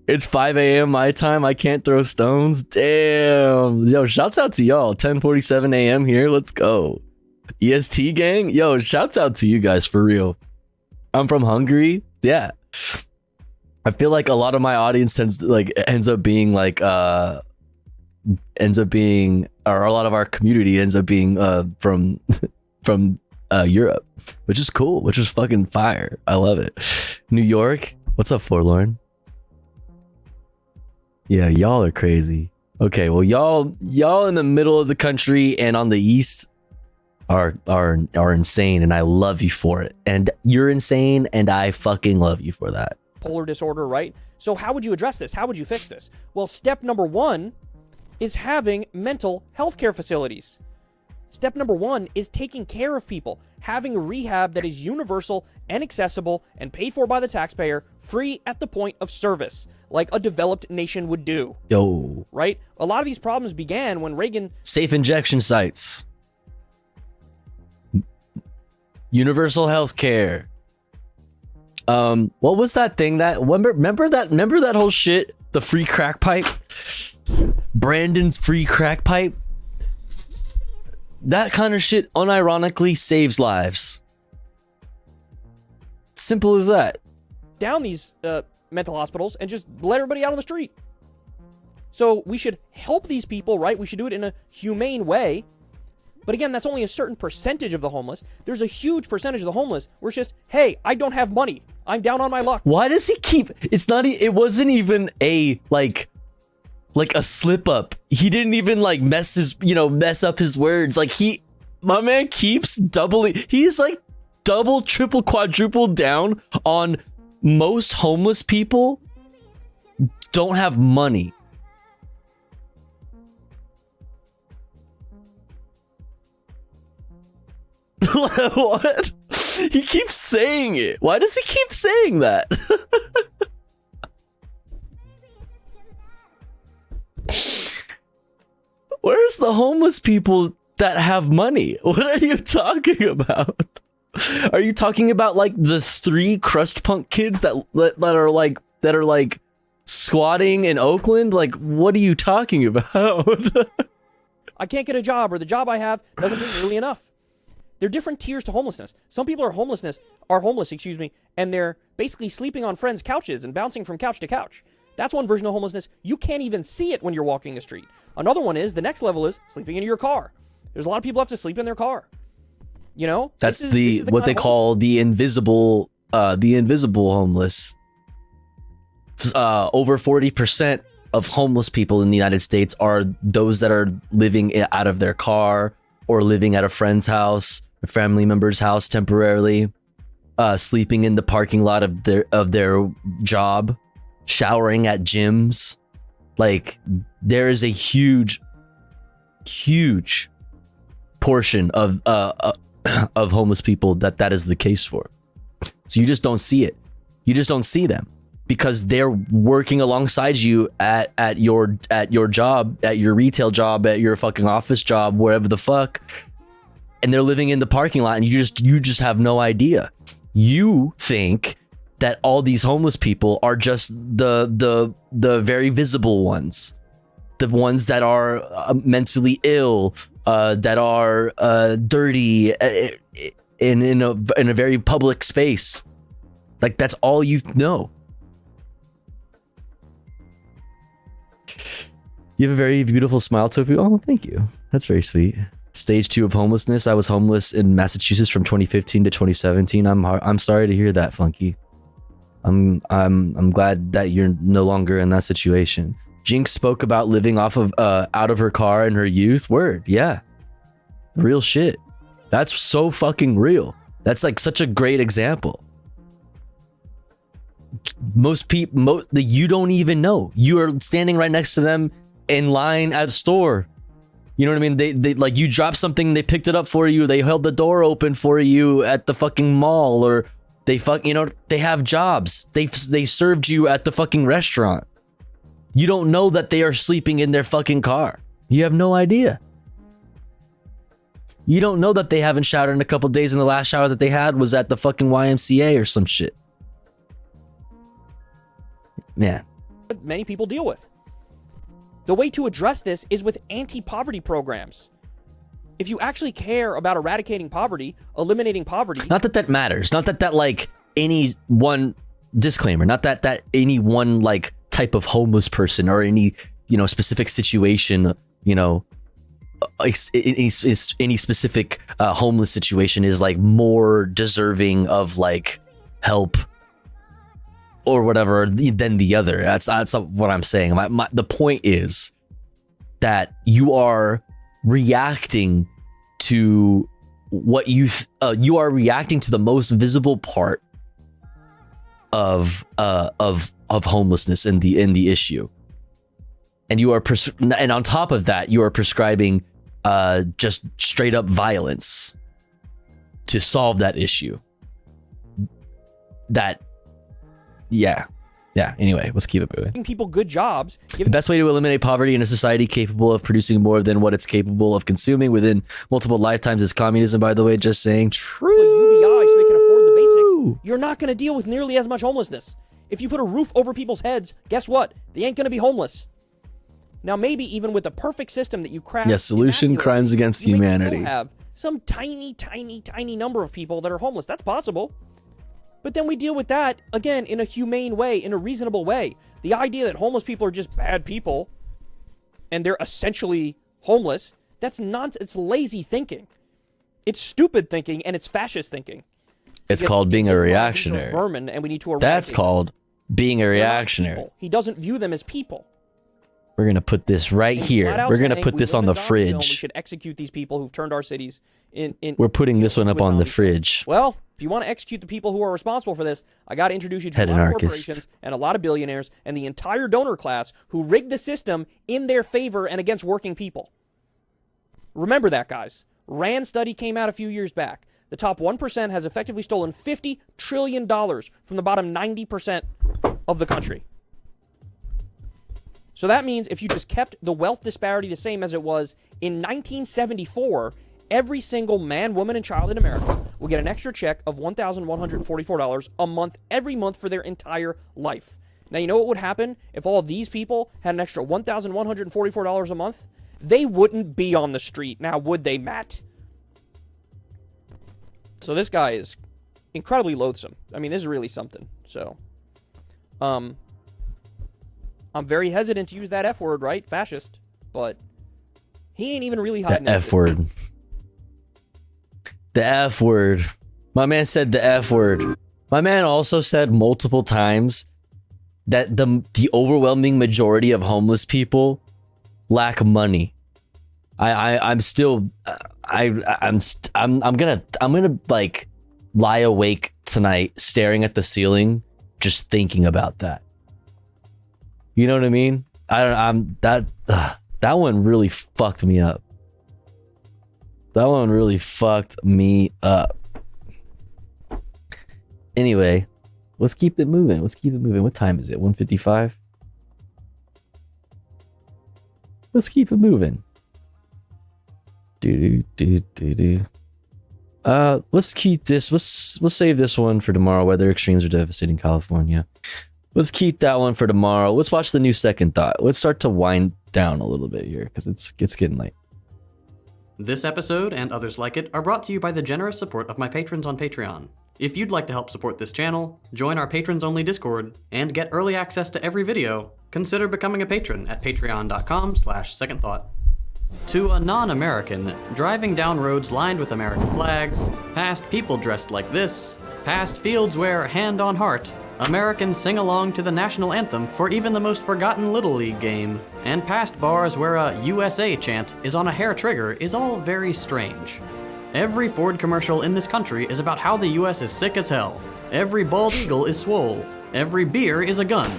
It's 5 a.m. my time. I can't throw stones. Damn. Yo, shouts out to y'all. 10:47 a.m. here. Let's go. EST gang, yo, shouts out to you guys for real. I'm from Hungary. Yeah. I feel like a lot of my audience ends up being, or a lot of our community ends up being from Europe, which is cool, which is fucking fire. I love it. New York, what's up, Forlorn? Yeah, y'all are crazy. Okay, well, y'all in the middle of the country and on the east are insane, and I love you for it. And you're insane, and I fucking love you for that. Bipolar disorder, right? So how would you address this? How would you fix this? Well, step number one is having mental health care facilities. Step number one is taking care of people, having a rehab that is universal and accessible and paid for by the taxpayer, free at the point of service, like a developed nation would do. Yo. Right? A lot of these problems began when Reagan... Safe injection sites. Universal health care. What was that thing that... Remember that whole shit? The free crack pipe? Brandon's free crack pipe? That kind of shit unironically saves lives. Simple as that. Down these mental hospitals and just let everybody out on the street. So we should help these people, right? We should do it in a humane way. But again, that's only a certain percentage of the homeless. There's a huge percentage of the homeless where it's just, hey, I don't have money. I'm down on my luck. Why does he keep... It wasn't even a, like a slip up. He didn't even like mess up his words. Like my man keeps he's like double, triple, quadruple down on most homeless people don't have money. What? He keeps saying it. Why does he keep saying that? Where's the homeless people that have money? What are you talking about? Are you talking about like the 3 crust punk kids that are like squatting in Oakland? Like, what are you talking about? I can't get a job, or the job I have doesn't pay nearly enough. There are different tiers to homelessness. Some people are homeless, and they're basically sleeping on friends' couches and bouncing from couch to couch. That's one version of homelessness. You can't even see it when you're walking the street. Another one is, the next level is sleeping in your car. There's a lot of people who have to sleep in their car. You know? That's what they call the invisible homeless. Over 40% of homeless people in the United States are those that are living out of their car or living at a friend's house, a family member's house temporarily, sleeping in the parking lot of their job, showering at gyms. Like, there is a huge portion of homeless people that is the case for. So you just don't see it. You just don't see them because they're working alongside you at your job, at your retail job, at your fucking office job, wherever the fuck, and they're living in the parking lot, and you just have no idea. You think that all these homeless people are just the very visible ones, the ones that are mentally ill, that are dirty. in a very public space. Like, that's all you know. You have a very beautiful smile, Tofu. Oh, thank you. That's very sweet. Stage 2 of homelessness. I was homeless in Massachusetts from 2015 to 2017. I'm sorry to hear that, Flunky. I'm glad that you're no longer in that situation. Jinx spoke about living off of out of her car in her youth. Word, yeah. Real shit. That's so fucking real. That's like such a great example. Most people, you don't even know. You are standing right next to them in line at a store. You know what I mean? They like, you dropped something, they picked it up for you, they held the door open for you at the fucking mall, or they they have jobs. They served you at the fucking restaurant. You don't know that they are sleeping in their fucking car. You have no idea. You don't know that they haven't showered in a couple days and the last shower that they had was at the fucking YMCA or some shit. Man. Many people deal with. The way to address this is with anti-poverty programs. If you actually care about eradicating poverty, eliminating poverty... Not that that matters. Not that like any one... Disclaimer. Not that any one like type of homeless person or any, specific situation, any specific homeless situation is like more deserving of like help or whatever than the other. That's what I'm saying. The point is that you are reacting to what you are reacting to the most visible part of homelessness in the issue, and you are and on top of that you are prescribing just straight up violence to solve that issue. Anyway, let's keep it moving. Giving people good jobs. The best way to eliminate poverty in a society capable of producing more than what it's capable of consuming within multiple lifetimes is communism, by the way. Just saying. True. UBI so they can afford the basics. You're not going to deal with nearly as much homelessness. If you put a roof over people's heads, guess what? They ain't going to be homeless. Now, maybe even with the perfect system that you craft... Yes, solution, crimes against humanity. You may still have some tiny number of people that are homeless. That's possible. But then we deal with that, again, in a humane way, in a reasonable way. The idea that homeless people are just bad people and they're essentially homeless, that's nonsense. It's lazy thinking. It's stupid thinking, and it's fascist thinking. It's called being a reactionary. Vermin, and we need to That's called being a reactionary. He doesn't view them as people. We're going to put this right here. We're going to put this on the fridge. We should execute these people who've turned our cities in We're putting this one up on the fridge. Well, if you want to execute the people who are responsible for this, I got to introduce you to a lot of corporations and a lot of billionaires and the entire donor class who rigged the system in their favor and against working people. Remember that, guys. RAND study came out a few years back. The top 1% has effectively stolen $50 trillion from the bottom 90% of the country. So that means if you just kept the wealth disparity the same as it was in 1974, every single man, woman, and child in America will get an extra check of $1,144 a month every month for their entire life. Now, you know what would happen if all of these people had an extra $1,144 a month? They wouldn't be on the street. Now, would they, Matt? So this guy is incredibly loathsome. I mean, this is really something. So, I'm very hesitant to use that F word, right? Fascist. But he ain't even really hiding the F word. The F word. My man said the F word. My man also said multiple times that the overwhelming majority of homeless people lack money. I'm gonna like lie awake tonight staring at the ceiling just thinking about that. You know what I mean? That one really fucked me up. That one really fucked me up. Anyway, let's keep it moving. What time is it? 1:55? Let's keep it moving. Let's keep this. We'll save this one for tomorrow. Weather extremes are devastating California. Let's keep that one for tomorrow. Let's watch the new Second Thought. Let's start to wind down a little bit here because it's getting late. This episode and others like it are brought to you by the generous support of my patrons on Patreon. If you'd like to help support this channel, join our patrons-only Discord, and get early access to every video, consider becoming a patron at patreon.com/secondthought. To a non-American, driving down roads lined with American flags, past people dressed like this, past fields where, hand on heart, Americans sing along to the national anthem for even the most forgotten Little League game, and past bars where a USA chant is on a hair trigger is all very strange. Every Ford commercial in this country is about how the US is sick as hell. Every bald eagle is swole. Every beer is a gun.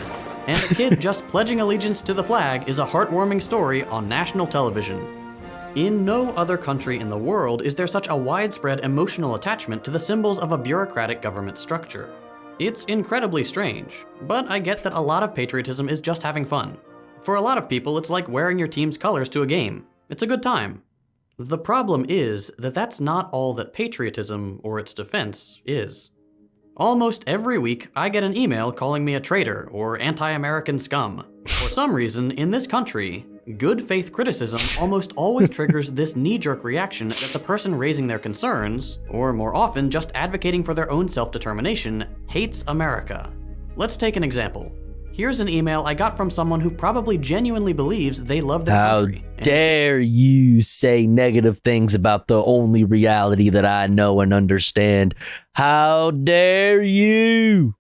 And a kid just pledging allegiance to the flag is a heartwarming story on national television. In no other country in the world is there such a widespread emotional attachment to the symbols of a bureaucratic government structure. It's incredibly strange, but I get that a lot of patriotism is just having fun. For a lot of people, it's like wearing your team's colors to a game. It's a good time. The problem is that that's not all that patriotism, or its defense, is. Almost every week, I get an email calling me a traitor or anti-American scum. For some reason, in this country, good faith criticism almost always triggers this knee-jerk reaction that the person raising their concerns, or more often just advocating for their own self-determination, hates America. Let's take an example. Here's an email I got from someone who probably genuinely believes they love their country. How dare you say negative things about the only reality that I know and understand? How dare you?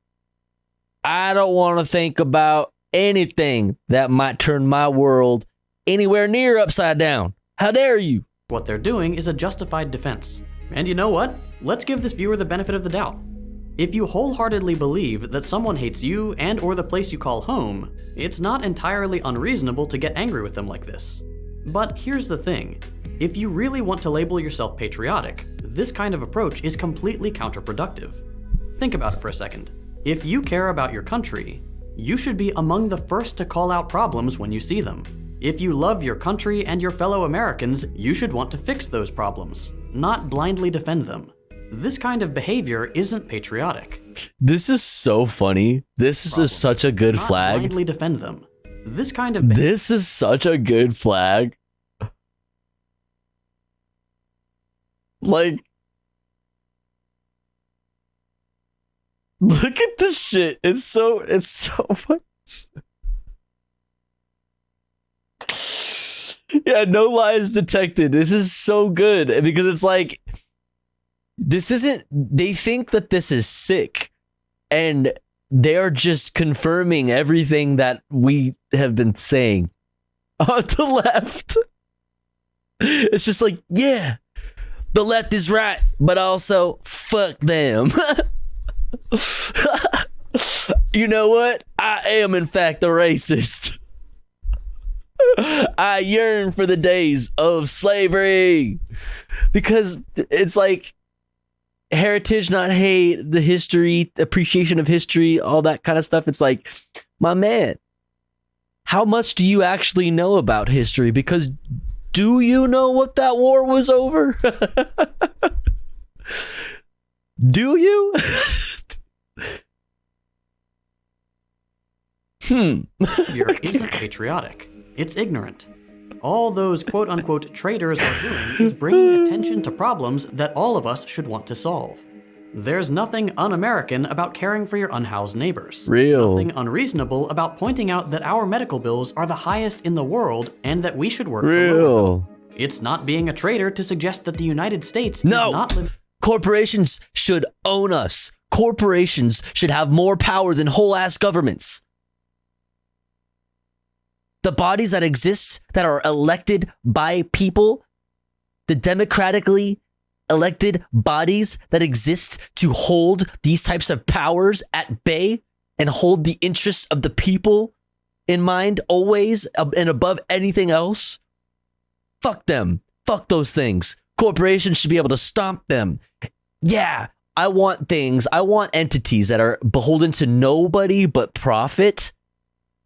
I don't want to think about anything that might turn my world anywhere near upside down. How dare you? What they're doing is a justified defense. And you know what? Let's give this viewer the benefit of the doubt. If you wholeheartedly believe that someone hates you and or the place you call home, it's not entirely unreasonable to get angry with them like this. But here's the thing. If you really want to label yourself patriotic, this kind of approach is completely counterproductive. Think about it for a second. If you care about your country, you should be among the first to call out problems when you see them. If you love your country and your fellow Americans, you should want to fix those problems, not blindly defend them. This kind of behavior isn't patriotic. This is so funny. This is such a good flag. Not blindly defend them. This kind of This is such a good flag. Like, look at this shit. It's so funny. Yeah, no lies detected. This is so good because it's like, this isn't, they think that this is sick and they're just confirming everything that we have been saying on the left. It's just like, yeah, the left is right, but also fuck them. You know what? I am in fact a racist. I yearn for the days of slavery because it's like, heritage, not hate, the history, appreciation of history, all that kind of stuff. It's like, my man, how much do you actually know about history? Because do you know what that war was over? Do you? Europe isn't patriotic. It's ignorant. All those quote-unquote traitors are doing is bringing attention to problems that all of us should want to solve. There's nothing un-American about caring for your unhoused neighbors. Real. Nothing unreasonable about pointing out that our medical bills are the highest in the world and that we should work to lower them. It's not being a traitor to suggest that the United States is not corporations should own us. Corporations should have more power than whole-ass governments. The bodies that exist that are elected by people, the democratically elected bodies that exist to hold these types of powers at bay and hold the interests of the people in mind always and above anything else, fuck them. Fuck those things. Corporations should be able to stomp them. Yeah, I want entities that are beholden to nobody but profit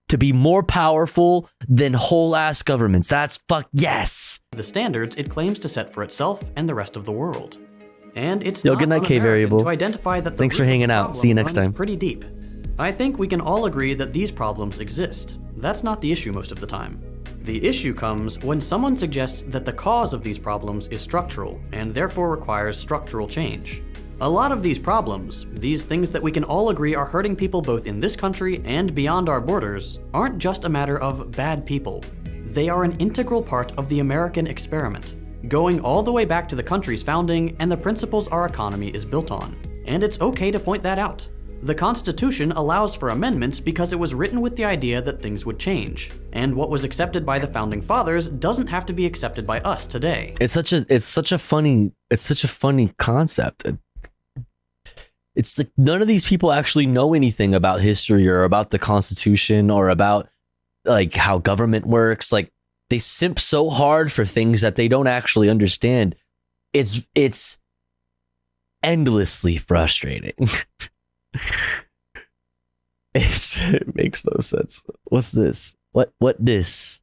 to be more powerful than whole-ass governments. That's yes. The standards it claims to set for itself and the rest of the world. And it's Yo, not good night, K variable. to identify that the Thanks for hanging out. See you next time. Pretty deep. I think we can all agree that these problems exist. That's not the issue most of the time. The issue comes when someone suggests that the cause of these problems is structural, and therefore requires structural change. A lot of these problems, these things that we can all agree are hurting people both in this country and beyond our borders, aren't just a matter of bad people. They are an integral part of the American experiment, going all the way back to the country's founding and the principles our economy is built on. And it's okay to point that out. The Constitution allows for amendments because it was written with the idea that things would change. And what was accepted by the founding fathers doesn't have to be accepted by us today. It's such a funny concept. It's like none of these people actually know anything about history or about the Constitution or about like how government works. Like they simp so hard for things that they don't actually understand. It's endlessly frustrating. It makes no sense. What's this? What this?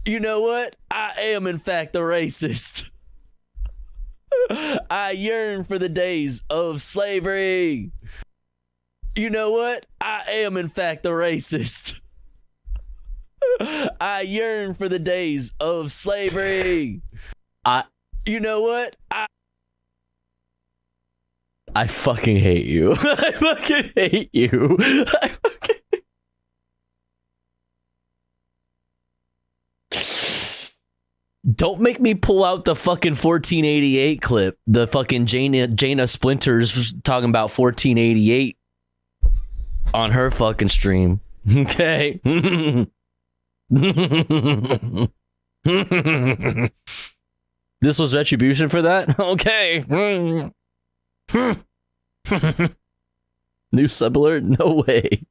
You know what? I am in fact a racist. I yearn for the days of slavery. You know what? I am in fact a racist. I yearn for the days of slavery. You know what? I fucking hate you. I fucking hate you. Don't make me pull out the fucking 1488 clip. The fucking Jaina Splinters talking about 1488 on her fucking stream. Okay. This was retribution for that? Okay. New sub alert? No way.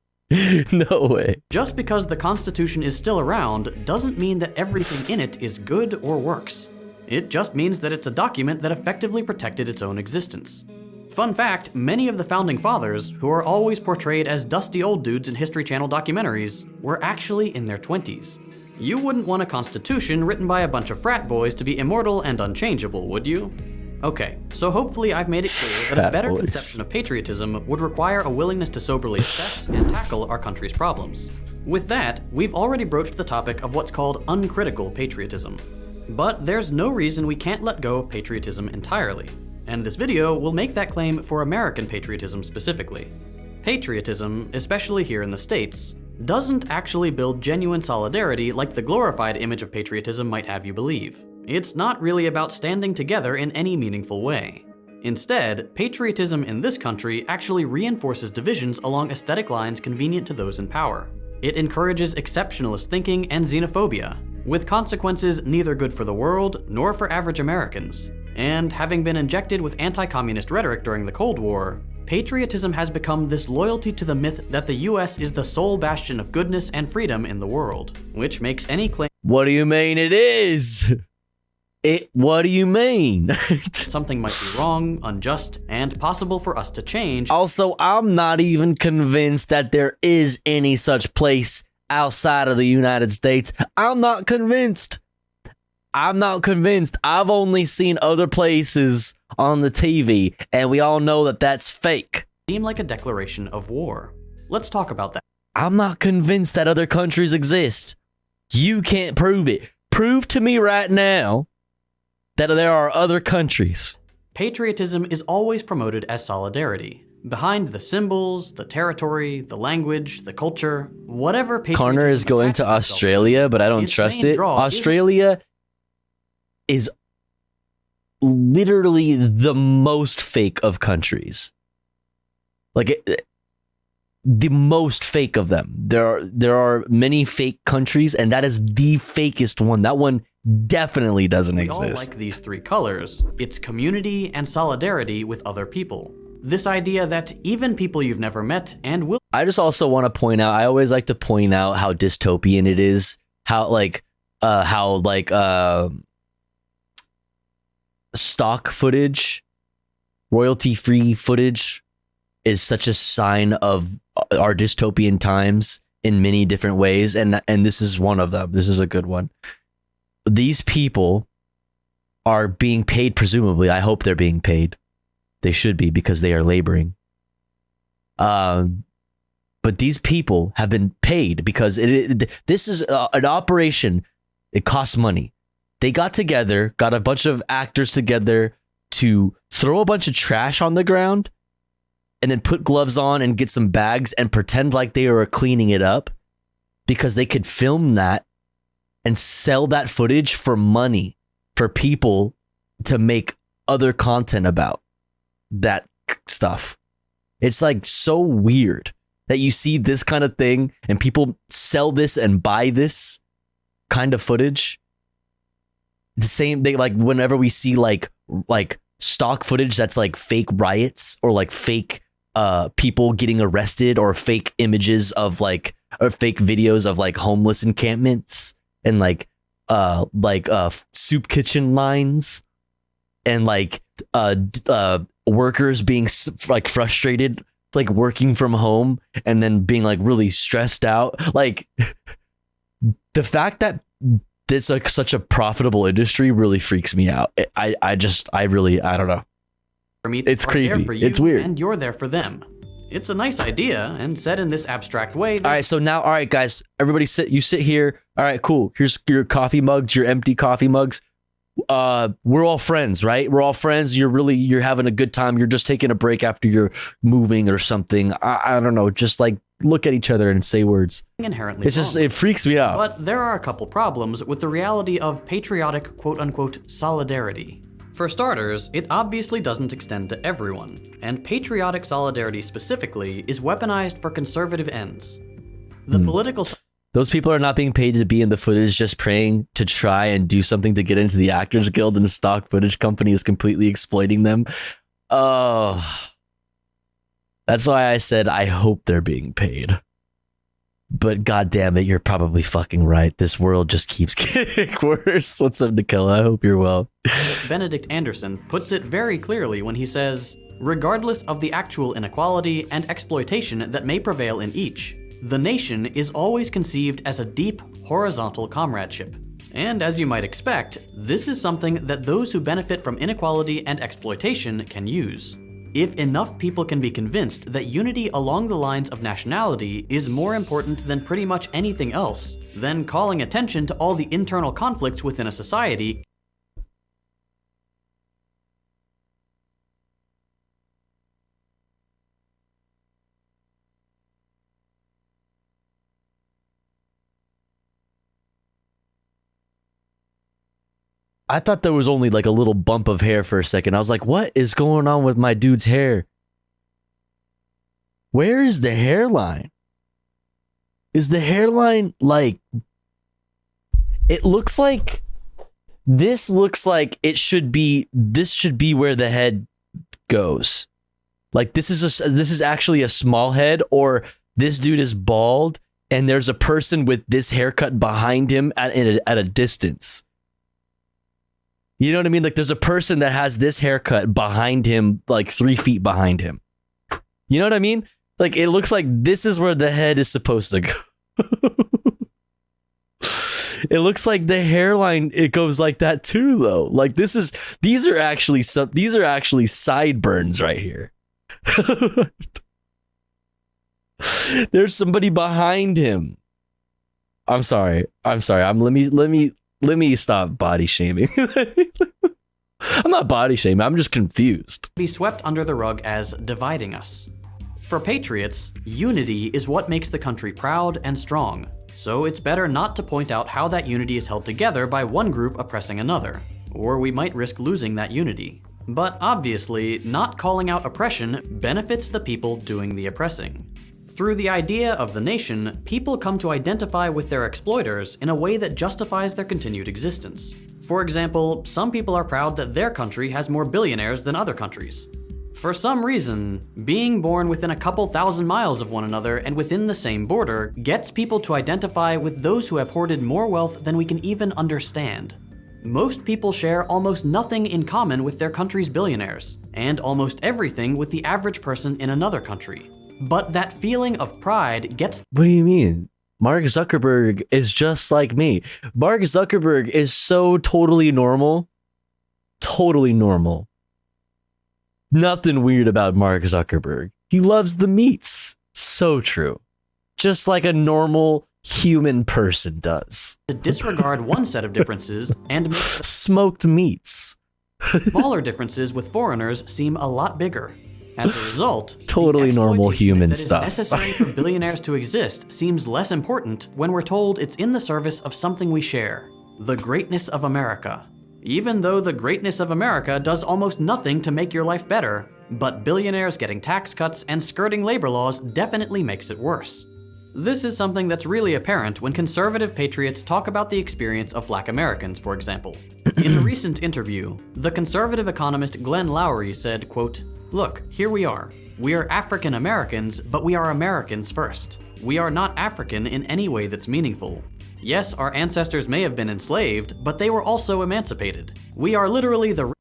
No way. Just because the Constitution is still around doesn't mean that everything in it is good or works. It just means that it's a document that effectively protected its own existence. Fun fact, many of the founding fathers, who are always portrayed as dusty old dudes in History Channel documentaries, were actually in their 20s. You wouldn't want a constitution written by a bunch of frat boys to be immortal and unchangeable, would you? Okay, so hopefully I've made it clear that a better conception of patriotism would require a willingness to soberly assess and tackle our country's problems. With that, we've already broached the topic of what's called uncritical patriotism. But there's no reason we can't let go of patriotism entirely. And this video will make that claim for American patriotism specifically. Patriotism, especially here in the States, doesn't actually build genuine solidarity like the glorified image of patriotism might have you believe. It's not really about standing together in any meaningful way. Instead, patriotism in this country actually reinforces divisions along aesthetic lines convenient to those in power. It encourages exceptionalist thinking and xenophobia, with consequences neither good for the world nor for average Americans. And having been injected with anti-communist rhetoric during the Cold War, patriotism has become this loyalty to the myth that the US is the sole bastion of goodness and freedom in the world, which makes any claim— What do you mean it is? What do you mean? Something might be wrong, unjust, and possible for us to change. Also, I'm not even convinced that there is any such place outside of the United States. I'm not convinced. I've only seen other places on the TV, and we all know that that's fake. Seem like a declaration of war. Let's talk about that. I'm not convinced that other countries exist. You can't prove it. Prove to me right now that there are other countries. Patriotism is always promoted as solidarity. Behind the symbols, the territory, the language, the culture, whatever patriotism— Connor is going to Australia, but I don't trust it. Australia is literally the most fake of countries. The most fake of them. There are many fake countries, and that is the fakest one. That one definitely doesn't exist. We all like these three colors. It's community and solidarity with other people. This idea that even people you've never met and will— I just also want to point out, I always like to point out how dystopian it is. How stock footage, royalty-free footage is such a sign of our dystopian times in many different ways, and this is one of them. This is a good one. These people are being paid, presumably. I hope they're being paid. They should be, because they are laboring. But these people have been paid because this is an operation. It costs money. They got together, got a bunch of actors together to throw a bunch of trash on the ground and then put gloves on and get some bags and pretend like they were cleaning it up because they could film that and sell that footage for money for people to make other content about that stuff. It's like so weird that you see this kind of thing and people sell this and buy this kind of footage. The same thing, like whenever we see like stock footage that's like fake riots or like fake people getting arrested or fake images of like or fake videos of like homeless encampments and like soup kitchen lines and like workers being like frustrated, like working from home and then being like really stressed out. Like the fact that this like such a profitable industry really freaks me out. I don't know. It's creepy. It's weird. And you're there for them. It's a nice idea and said in this abstract way. All right, so now, all right, guys, everybody you sit here. All right, cool. Here's your coffee mugs, your empty coffee mugs. We're all friends, right? We're all friends. You're having a good time. You're just taking a break after you're moving or something. I don't know. Just like look at each other and say words. Inherently it's just, it freaks me out. But there are a couple problems with the reality of patriotic quote unquote solidarity. For starters, it obviously doesn't extend to everyone, and patriotic solidarity specifically is weaponized for conservative ends. The political... Those people are not being paid to be in the footage, just praying to try and do something to get into the Actors Guild, and the stock footage company is completely exploiting them. Oh, that's why I said I hope they're being paid. But God damn it, you're probably fucking right. This world just keeps getting worse. What's up, Nicola? I hope you're well. Benedict Anderson puts it very clearly when he says, regardless of the actual inequality and exploitation that may prevail in each, the nation is always conceived as a deep, horizontal comradeship. And as you might expect, this is something that those who benefit from inequality and exploitation can use. If enough people can be convinced that unity along the lines of nationality is more important than pretty much anything else, then calling attention to all the internal conflicts within a society I thought there was only like a little bump of hair for a second. I was like, what is going on with my dude's hair? Where is the hairline? Is the hairline like... It looks like... This looks like it should be... This should be where the head goes. Like this is actually a small head, or this dude is bald and there's a person with this haircut behind him at a distance. You know what I mean? Like there's a person that has this haircut behind him, like 3 feet behind him. You know what I mean? Like it looks like this is where the head is supposed to go. It looks like the hairline, it goes like that too, though. Like these are actually sideburns right here. There's somebody behind him. I'm sorry. Let me stop body shaming. I'm not body shaming. I'm just confused. Be swept under the rug as dividing us. For patriots, unity is what makes the country proud and strong. So it's better not to point out how that unity is held together by one group oppressing another, or we might risk losing that unity. But obviously, not calling out oppression benefits the people doing the oppressing. Through the idea of the nation, people come to identify with their exploiters in a way that justifies their continued existence. For example, some people are proud that their country has more billionaires than other countries. For some reason, being born within a couple thousand miles of one another and within the same border gets people to identify with those who have hoarded more wealth than we can even understand. Most people share almost nothing in common with their country's billionaires, and almost everything with the average person in another country. But that feeling of pride gets... What do you mean? Mark Zuckerberg is just like me. Mark Zuckerberg is so totally normal. Totally normal. Nothing weird about Mark Zuckerberg. He loves the meats. So true. just like a normal human person does. To disregard one set of differences and make smoked meats. Smaller differences with foreigners seem a lot bigger. As a result, totally normal human stuff. That is necessary for billionaires to exist seems less important when we're told it's in the service of something we share, the greatness of America. Even though the greatness of America does almost nothing to make your life better, but billionaires getting tax cuts and skirting labor laws definitely makes it worse. This is something that's really apparent when conservative patriots talk about the experience of Black Americans, for example. In a recent interview, the conservative economist Glenn Loury said, quote, "Look, here we are. We are African Americans, but we are Americans first. We are not African in any way that's meaningful. Yes, our ancestors may have been enslaved, but they were also emancipated. We are literally the..."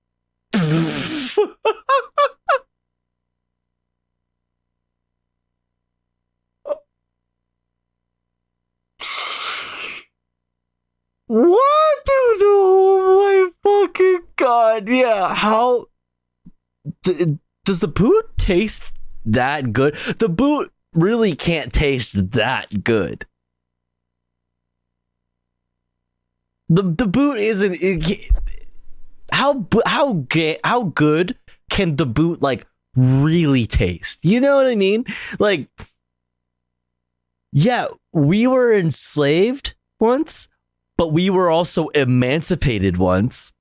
What? Dude, oh my fucking god, yeah. How... does the boot taste that good? The boot really can't taste that good. The boot isn't... How good can the boot, like, really taste? You know what I mean? Like, yeah, we were enslaved once, but we were also emancipated once.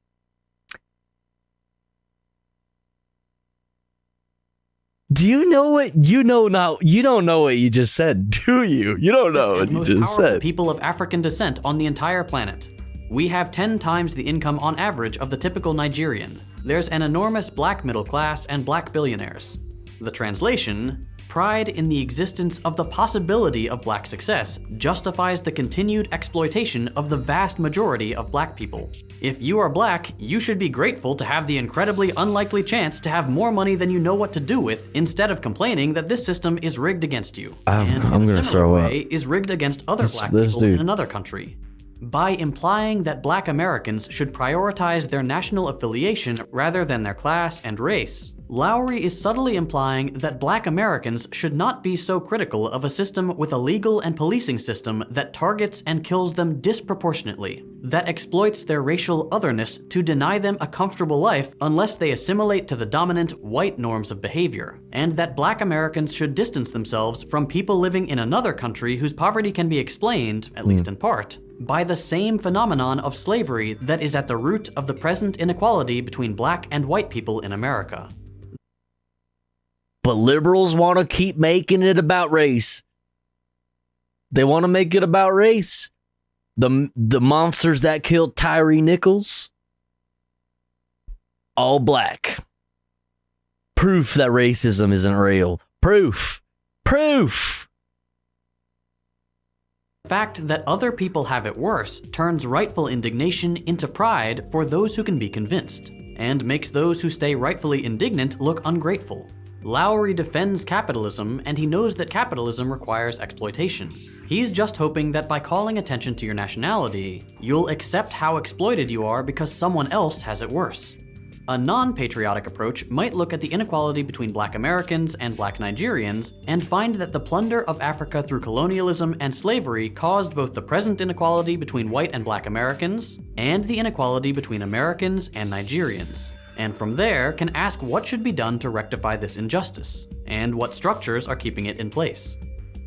Do you know what you know now? You don't know what you just said, do you? You don't know what you just said. People of African descent on the entire planet. We have 10 times the income on average of the typical Nigerian. There's an enormous black middle class and black billionaires. The translation: pride in the existence of the possibility of black success justifies the continued exploitation of the vast majority of black people. If you are black, you should be grateful to have the incredibly unlikely chance to have more money than you know what to do with, instead of complaining that this system is rigged against you. I'm gonna throw up. Is rigged against other black people in another country. By implying that black Americans should prioritize their national affiliation rather than their class and race, Loury is subtly implying that black Americans should not be so critical of a system with a legal and policing system that targets and kills them disproportionately, that exploits their racial otherness to deny them a comfortable life unless they assimilate to the dominant white norms of behavior, and that black Americans should distance themselves from people living in another country whose poverty can be explained, at least in part, by the same phenomenon of slavery that is at the root of the present inequality between black and white people in America. But liberals want to keep making it about race. They want to make it about race. The monsters that killed Tyree Nichols, all black. Proof that racism isn't real. Proof. The fact that other people have it worse turns rightful indignation into pride for those who can be convinced, and makes those who stay rightfully indignant look ungrateful. Loury defends capitalism, and he knows that capitalism requires exploitation. He's just hoping that by calling attention to your nationality, you'll accept how exploited you are because someone else has it worse. A non-patriotic approach might look at the inequality between black Americans and black Nigerians and find that the plunder of Africa through colonialism and slavery caused both the present inequality between white and black Americans and the inequality between Americans and Nigerians, and from there can ask what should be done to rectify this injustice, and what structures are keeping it in place.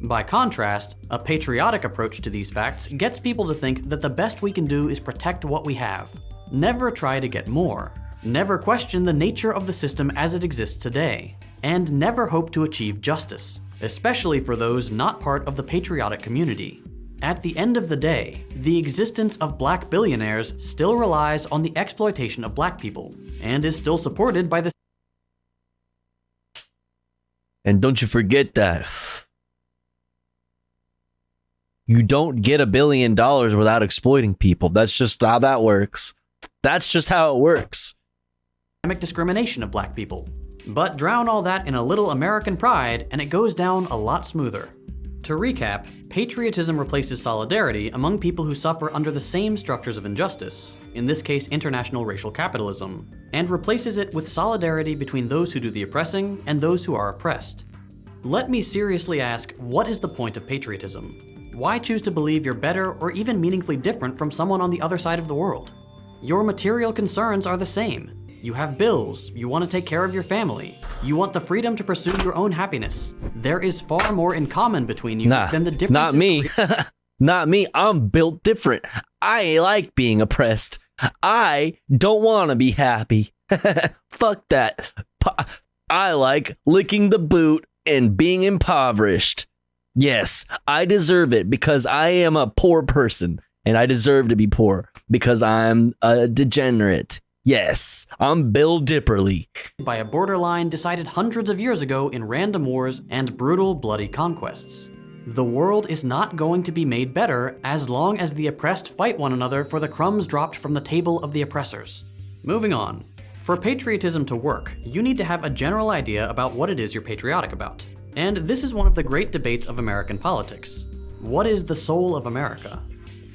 By contrast, a patriotic approach to these facts gets people to think that the best we can do is protect what we have. Never try to get more. Never question the nature of the system as it exists today. And never hope to achieve justice, especially for those not part of the patriotic community. At the end of the day, the existence of black billionaires still relies on the exploitation of black people, and is still supported by the... And don't you forget that you don't get $1 billion without exploiting people. That's just how that works. That's just how it works. Discrimination of black people. But drown all that in a little American pride, and it goes down a lot smoother. To recap, patriotism replaces solidarity among people who suffer under the same structures of injustice, in this case international racial capitalism, and replaces it with solidarity between those who do the oppressing and those who are oppressed. Let me seriously ask, what is the point of patriotism? Why choose to believe you're better or even meaningfully different from someone on the other side of the world? Your material concerns are the same. You have bills, you want to take care of your family, you want the freedom to pursue your own happiness. There is far more in common between you than the differences. Not me. Not me. I'm built different. I like being oppressed. I don't want to be happy. Fuck that. I like licking the boot and being impoverished. Yes, I deserve it because I am a poor person and I deserve to be poor because I'm a degenerate. Yes, I'm Bill Dipperly. By a borderline decided hundreds of years ago in random wars and brutal, bloody conquests. The world is not going to be made better as long as the oppressed fight one another for the crumbs dropped from the table of the oppressors. Moving on. For patriotism to work, you need to have a general idea about what it is you're patriotic about. And this is one of the great debates of American politics. What is the soul of America?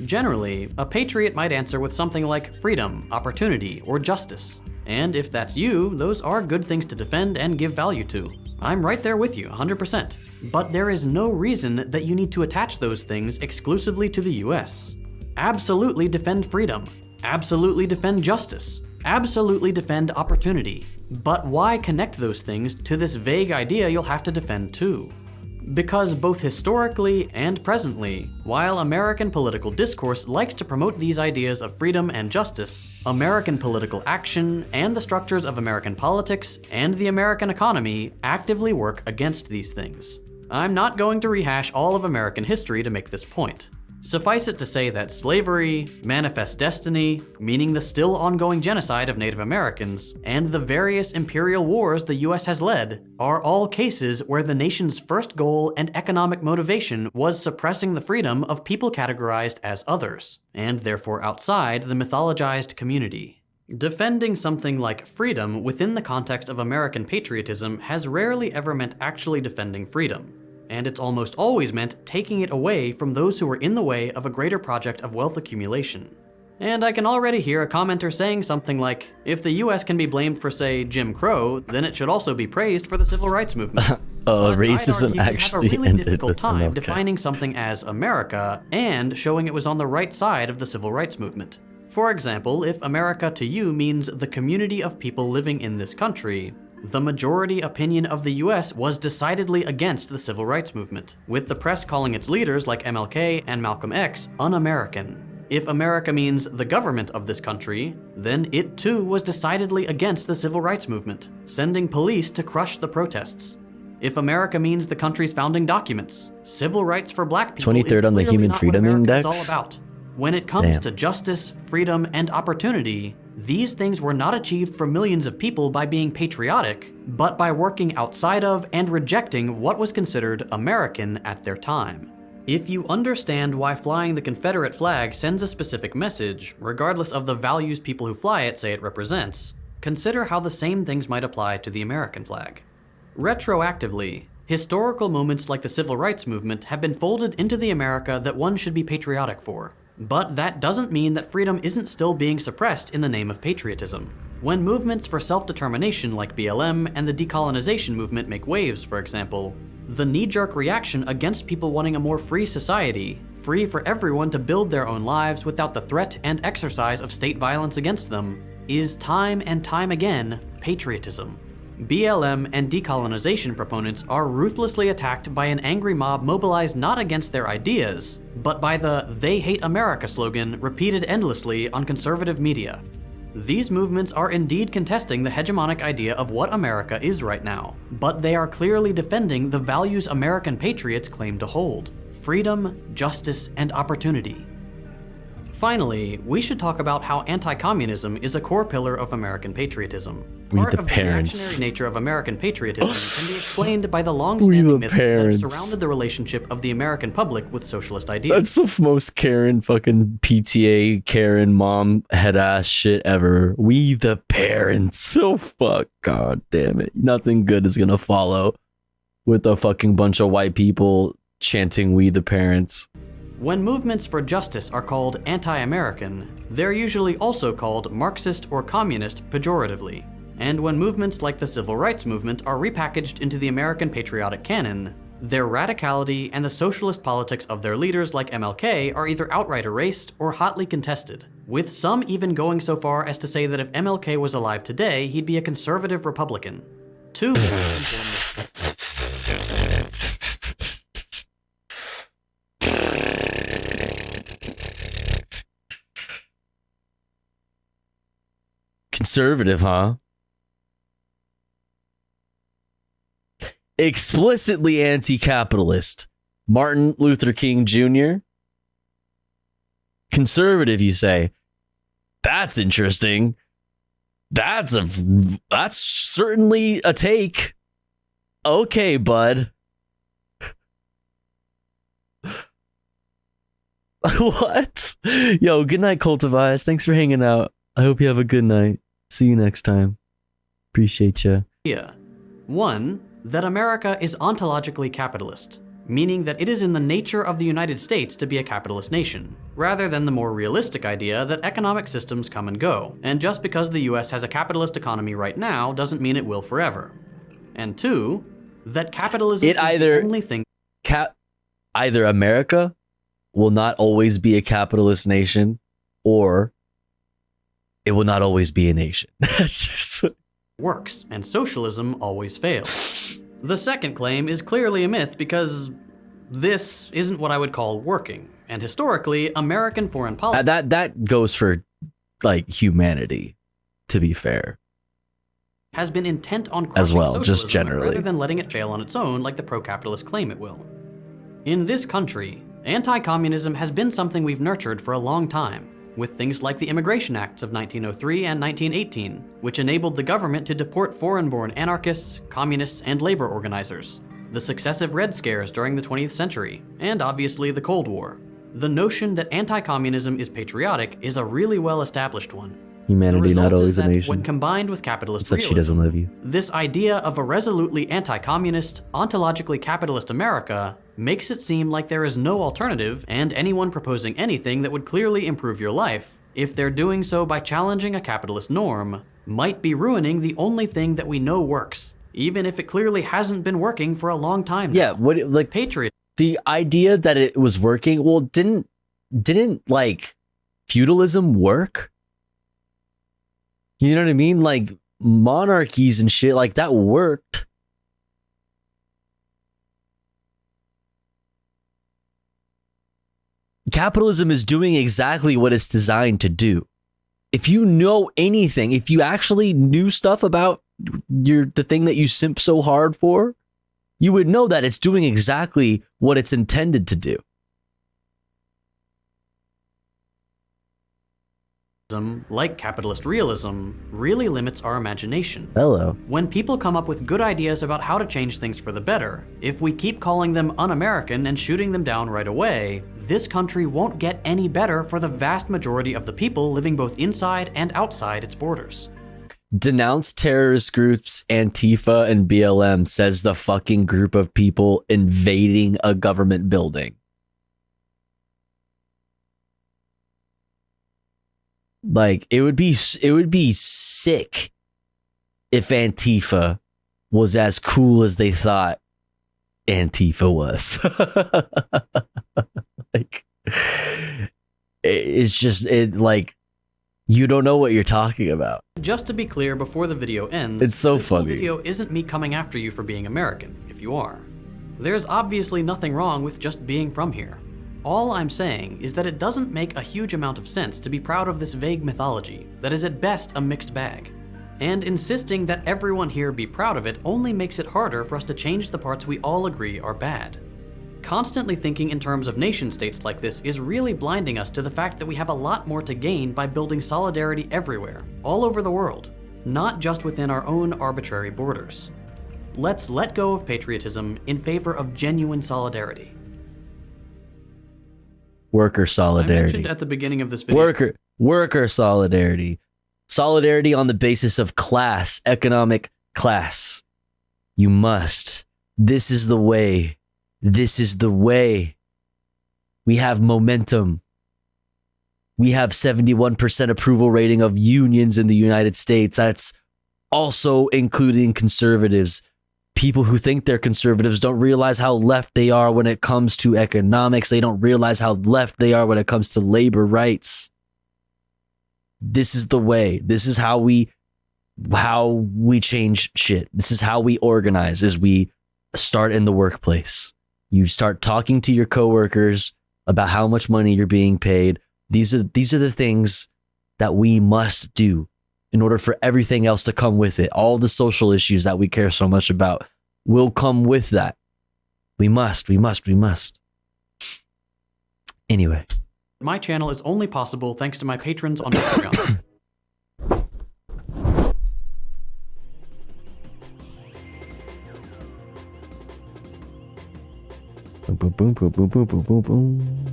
Generally, a patriot might answer with something like freedom, opportunity, or justice. And if that's you, those are good things to defend and give value to. I'm right there with you, 100%. But there is no reason that you need to attach those things exclusively to the US. Absolutely defend freedom. Absolutely defend justice. Absolutely defend opportunity. But why connect those things to this vague idea you'll have to defend too? Because both historically and presently, while American political discourse likes to promote these ideas of freedom and justice, American political action and the structures of American politics and the American economy actively work against these things. I'm not going to rehash all of American history to make this point. Suffice it to say that slavery, manifest destiny, meaning the still ongoing genocide of Native Americans, and the various imperial wars the US has led, are all cases where the nation's first goal and economic motivation was suppressing the freedom of people categorized as others, and therefore outside the mythologized community. Defending something like freedom within the context of American patriotism has rarely ever meant actually defending freedom. And it's almost always meant taking it away from those who were in the way of a greater project of wealth accumulation. And I can already hear a commenter saying something like, if the US can be blamed for, say, Jim Crow, then it should also be praised for the civil rights movement. Racism actually have a really ended difficult with time MLK. defining something as America and showing it was on the right side of the civil rights movement. For example, if America to you means the community of people living in this country, the majority opinion of the US was decidedly against the civil rights movement, with the press calling its leaders like MLK and Malcolm X un-American. If America means the government of this country, then it too was decidedly against the civil rights movement, sending police to crush the protests. If America means the country's founding documents, civil rights for black people 23rd on the is Human not Freedom what America is Index? all about. When it comes to justice, freedom, and opportunity, these things were not achieved for millions of people by being patriotic, but by working outside of and rejecting what was considered American at their time. If you understand why flying the Confederate flag sends a specific message, regardless of the values people who fly it say it represents, consider how the same things might apply to the American flag. Retroactively, historical moments like the Civil Rights Movement have been folded into the America that one should be patriotic for. But that doesn't mean that freedom isn't still being suppressed in the name of patriotism. When movements for self-determination like BLM and the decolonization movement make waves, for example, the knee-jerk reaction against people wanting a more free society, free for everyone to build their own lives without the threat and exercise of state violence against them, is time and time again patriotism. BLM and decolonization proponents are ruthlessly attacked by an angry mob mobilized not against their ideas, but by the "They Hate America" slogan repeated endlessly on conservative media. These movements are indeed contesting the hegemonic idea of what America is right now, but they are clearly defending the values American patriots claim to hold: freedom, justice, and opportunity. Finally, we should talk about how anti-communism is a core pillar of American patriotism. Part of the reactionary nature of American patriotism can be explained by the long-standing myths that have surrounded the relationship of the American public with socialist ideas. That's the most Karen fucking PTA Karen mom head ass shit ever. We the parents. Oh fuck, god damn it. Nothing good is gonna follow with a fucking bunch of white people chanting "We the parents." When movements for justice are called anti-American, they're usually also called Marxist or communist pejoratively. And when movements like the civil rights movement are repackaged into the American patriotic canon, their radicality and the socialist politics of their leaders like MLK are either outright erased or hotly contested, with some even going so far as to say that if MLK was alive today, he'd be a conservative Republican. Two Conservative, huh? Explicitly anti-capitalist. Martin Luther King Jr. Conservative, you say? That's interesting. That's certainly a take. Okay, bud. What? Yo, good night, Cultivize. Thanks for hanging out. I hope you have a good night. See you next time. Appreciate ya. Yeah. One, that America is ontologically capitalist, meaning that it is in the nature of the United States to be a capitalist nation, rather than the more realistic idea that economic systems come and go, and just because the US has a capitalist economy right now doesn't mean it will forever. And two, that capitalism is the only thing. Either America will not always be a capitalist nation, or it will not always be a nation. Works, and socialism always fails. The second claim is clearly a myth because this isn't what I would call working, and historically, American foreign policy... That goes for, like, humanity, to be fair. ...has been intent on crushing as well, socialism just generally, rather than letting it fail on its own like the pro-capitalist claim it will. In this country, anti-communism has been something we've nurtured for a long time, with things like the Immigration Acts of 1903 and 1918, which enabled the government to deport foreign-born anarchists, communists, and labor organizers, the successive Red Scares during the 20th century, and obviously the Cold War. The notion that anti-communism is patriotic is a really well-established one. Humanity not always a nation. When combined with capitalist Except realism, she doesn't love you. This idea of a resolutely anti-communist, ontologically capitalist America makes it seem like there is no alternative, and anyone proposing anything that would clearly improve your life, if they're doing so by challenging a capitalist norm, might be ruining the only thing that we know works, even if it clearly hasn't been working for a long time now. Yeah, what, like, patriot. The idea that it was working, well, didn't like feudalism work? You know what I mean? Like monarchies and shit like that worked. Capitalism is doing exactly what it's designed to do. If you know anything, if you actually knew stuff about the thing that you simp so hard for, you would know that it's doing exactly what it's intended to do. Like capitalist realism, really limits our imagination. Hello. When people come up with good ideas about how to change things for the better, if we keep calling them un-American and shooting them down right away, this country won't get any better for the vast majority of the people living both inside and outside its borders. Denounce terrorist groups, Antifa and BLM, says the fucking group of people invading a government building. Like, it would be sick if Antifa was as cool as they thought Antifa was. Like, it's just, like, you don't know what you're talking about. Just to be clear before the video ends, it's so this whole funny. Video isn't me coming after you for being American, if you are. There's obviously nothing wrong with just being from here. All I'm saying is that it doesn't make a huge amount of sense to be proud of this vague mythology that is at best a mixed bag. And insisting that everyone here be proud of it only makes it harder for us to change the parts we all agree are bad. Constantly thinking in terms of nation states like this is really blinding us to the fact that we have a lot more to gain by building solidarity everywhere, all over the world, not just within our own arbitrary borders. Let's let go of patriotism in favor of genuine solidarity. Worker solidarity. I mentioned at the beginning of this video. Worker solidarity. Solidarity on the basis of class, economic class. You must. This is the way. This is the way. We have momentum. We have 71% approval rating of unions in the United States. That's also including conservatives. People who think they're conservatives don't realize how left they are when it comes to economics. They don't realize how left they are when it comes to labor rights. This is the way. This is how we change shit. This is how we organize, is we start in the workplace. You start talking to your coworkers about how much money you're being paid. These are the things that we must do in order for everything else to come with it. All the social issues that we care so much about will come with that. We must. Anyway. My channel is only possible thanks to my patrons on Patreon. Boom, boom, boom, boom, boom, boom, boom, boom.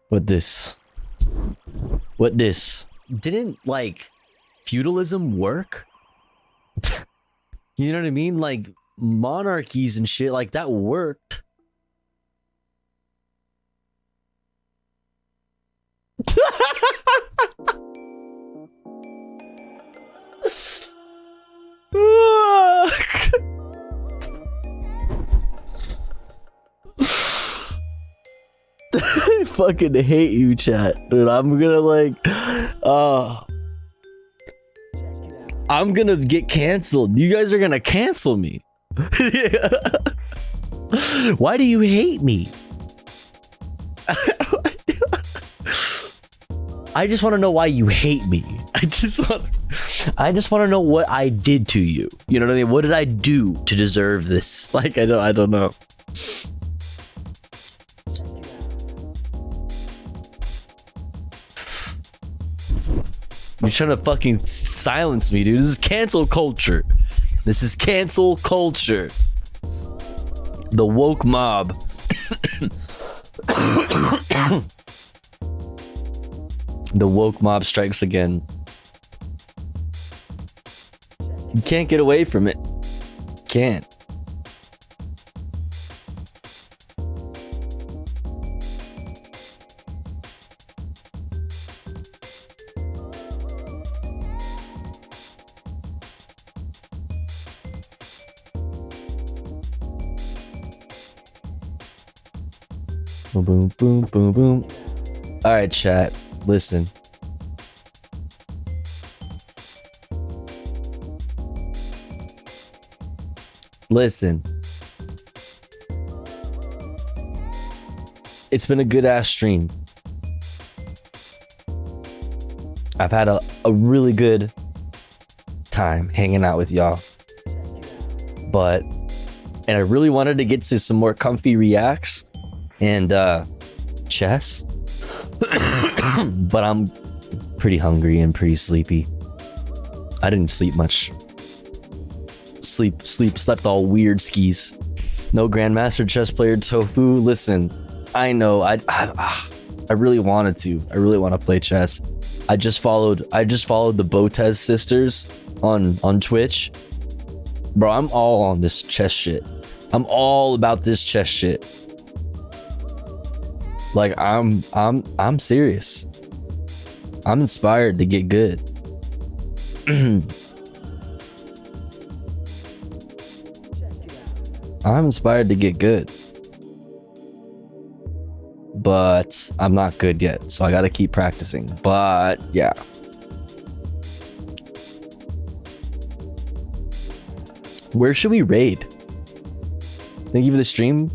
What this? Didn't, like, feudalism work? You know what I mean? Like, monarchies and shit, like, that worked. I fucking hate you, chat. Dude, I'm gonna I'm gonna get canceled. You guys are gonna cancel me. Why do you hate me? I just want to know why you hate me. I just want to know what I did to you. You know what I mean? What did I do to deserve this? Like, I don't know. You're trying to fucking silence me, dude. This is cancel culture. This is cancel culture. The woke mob. The woke mob strikes again. You can't get away from it. Can't. Boom, boom, boom, boom, boom. All right, chat. Listen. Listen. It's been a good ass stream. I've had a really good time hanging out with y'all. And I really wanted to get to some more comfy reacts and chess. But I'm pretty hungry and pretty sleepy. I didn't sleep much. Slept all weird skis. No Grandmaster chess player tofu. Listen, I know I really wanted to. I really want to play chess. I just followed the Botez sisters on Twitch. Bro, I'm all on this chess shit. I'm all about this chess shit. Like, I'm serious. I'm inspired to get good. I'm inspired to get good. But I'm not good yet, so I gotta keep practicing. But yeah. Where should we raid? Thank you for the stream.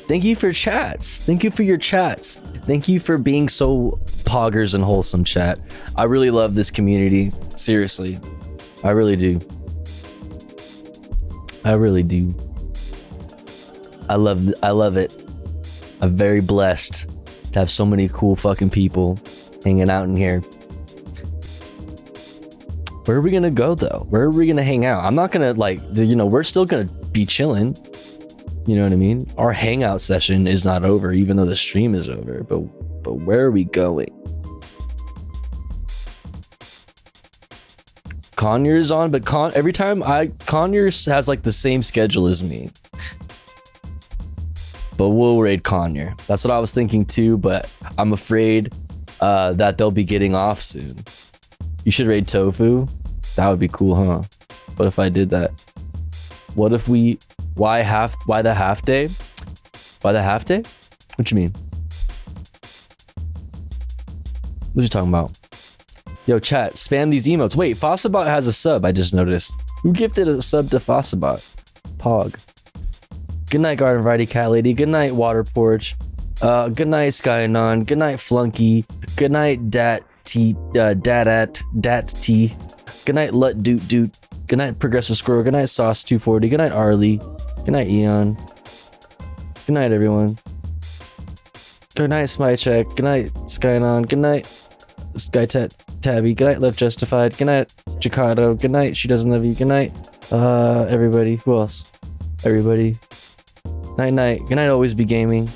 Thank you for chats. Thank you for your chats. Thank you for being so poggers and wholesome, chat. I really love this community. Seriously. I really do. I really do. I love it. I'm very blessed to have so many cool fucking people hanging out in here. Where are we gonna go though? Where are we gonna hang out? I'm not gonna we're still gonna be chilling. You know what I mean? Our hangout session is not over, even though the stream is over. But where are we going? Conyers on, but every time Conyers has like the same schedule as me. but we'll raid Conyer. That's what I was thinking too, but I'm afraid that they'll be getting off soon. You should raid Tofu. That would be cool, huh? What if I did that? What if we... Why the half day? Why the half day? What you mean? What you talking about? Yo, chat, spam these emotes. Wait, Fossabot has a sub, I just noticed. Who gifted a sub to Fossabot? Pog. Good night, Garden Variety Cat Lady. Good night, Water Porch. Good night, Skyanon. Good night, Flunky. Good night, Dat T. Dat T. Good night, Lut Doot Doot. Good night, Progressive Squirrel. Good night, Sauce 240. Good night, Arlie. Good night, Eon. Good night, everyone. Good night, Smycheck. Good night, Skyanon. Good night, Tabby. Good night, Left Justified. Good night, Jacato. Good night, She Doesn't Love You. Good night, everybody. Who else? Everybody. Night, night. Good night, Always Be Gaming.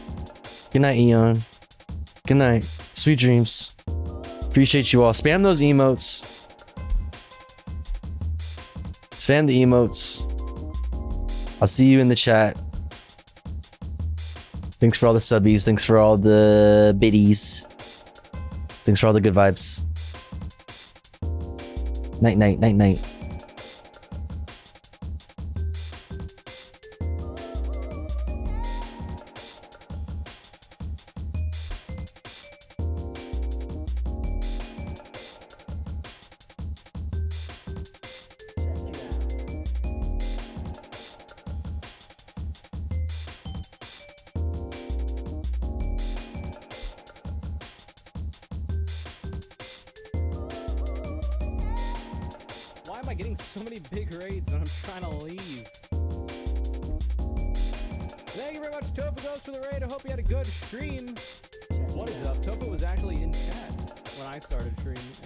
Good night, Eon. Good night. Sweet dreams. Appreciate you all. Spam those emotes. Spam the emotes. I'll see you in the chat. Thanks for all the subbies. Thanks for all the biddies. Thanks for all the good vibes. Night, night, night, night. Why am I getting so many big raids when I'm trying to leave? Thank you very much, Tofu Ghost, for the raid. I hope you had a good stream. What is up? Tofu was actually in chat when I started streaming.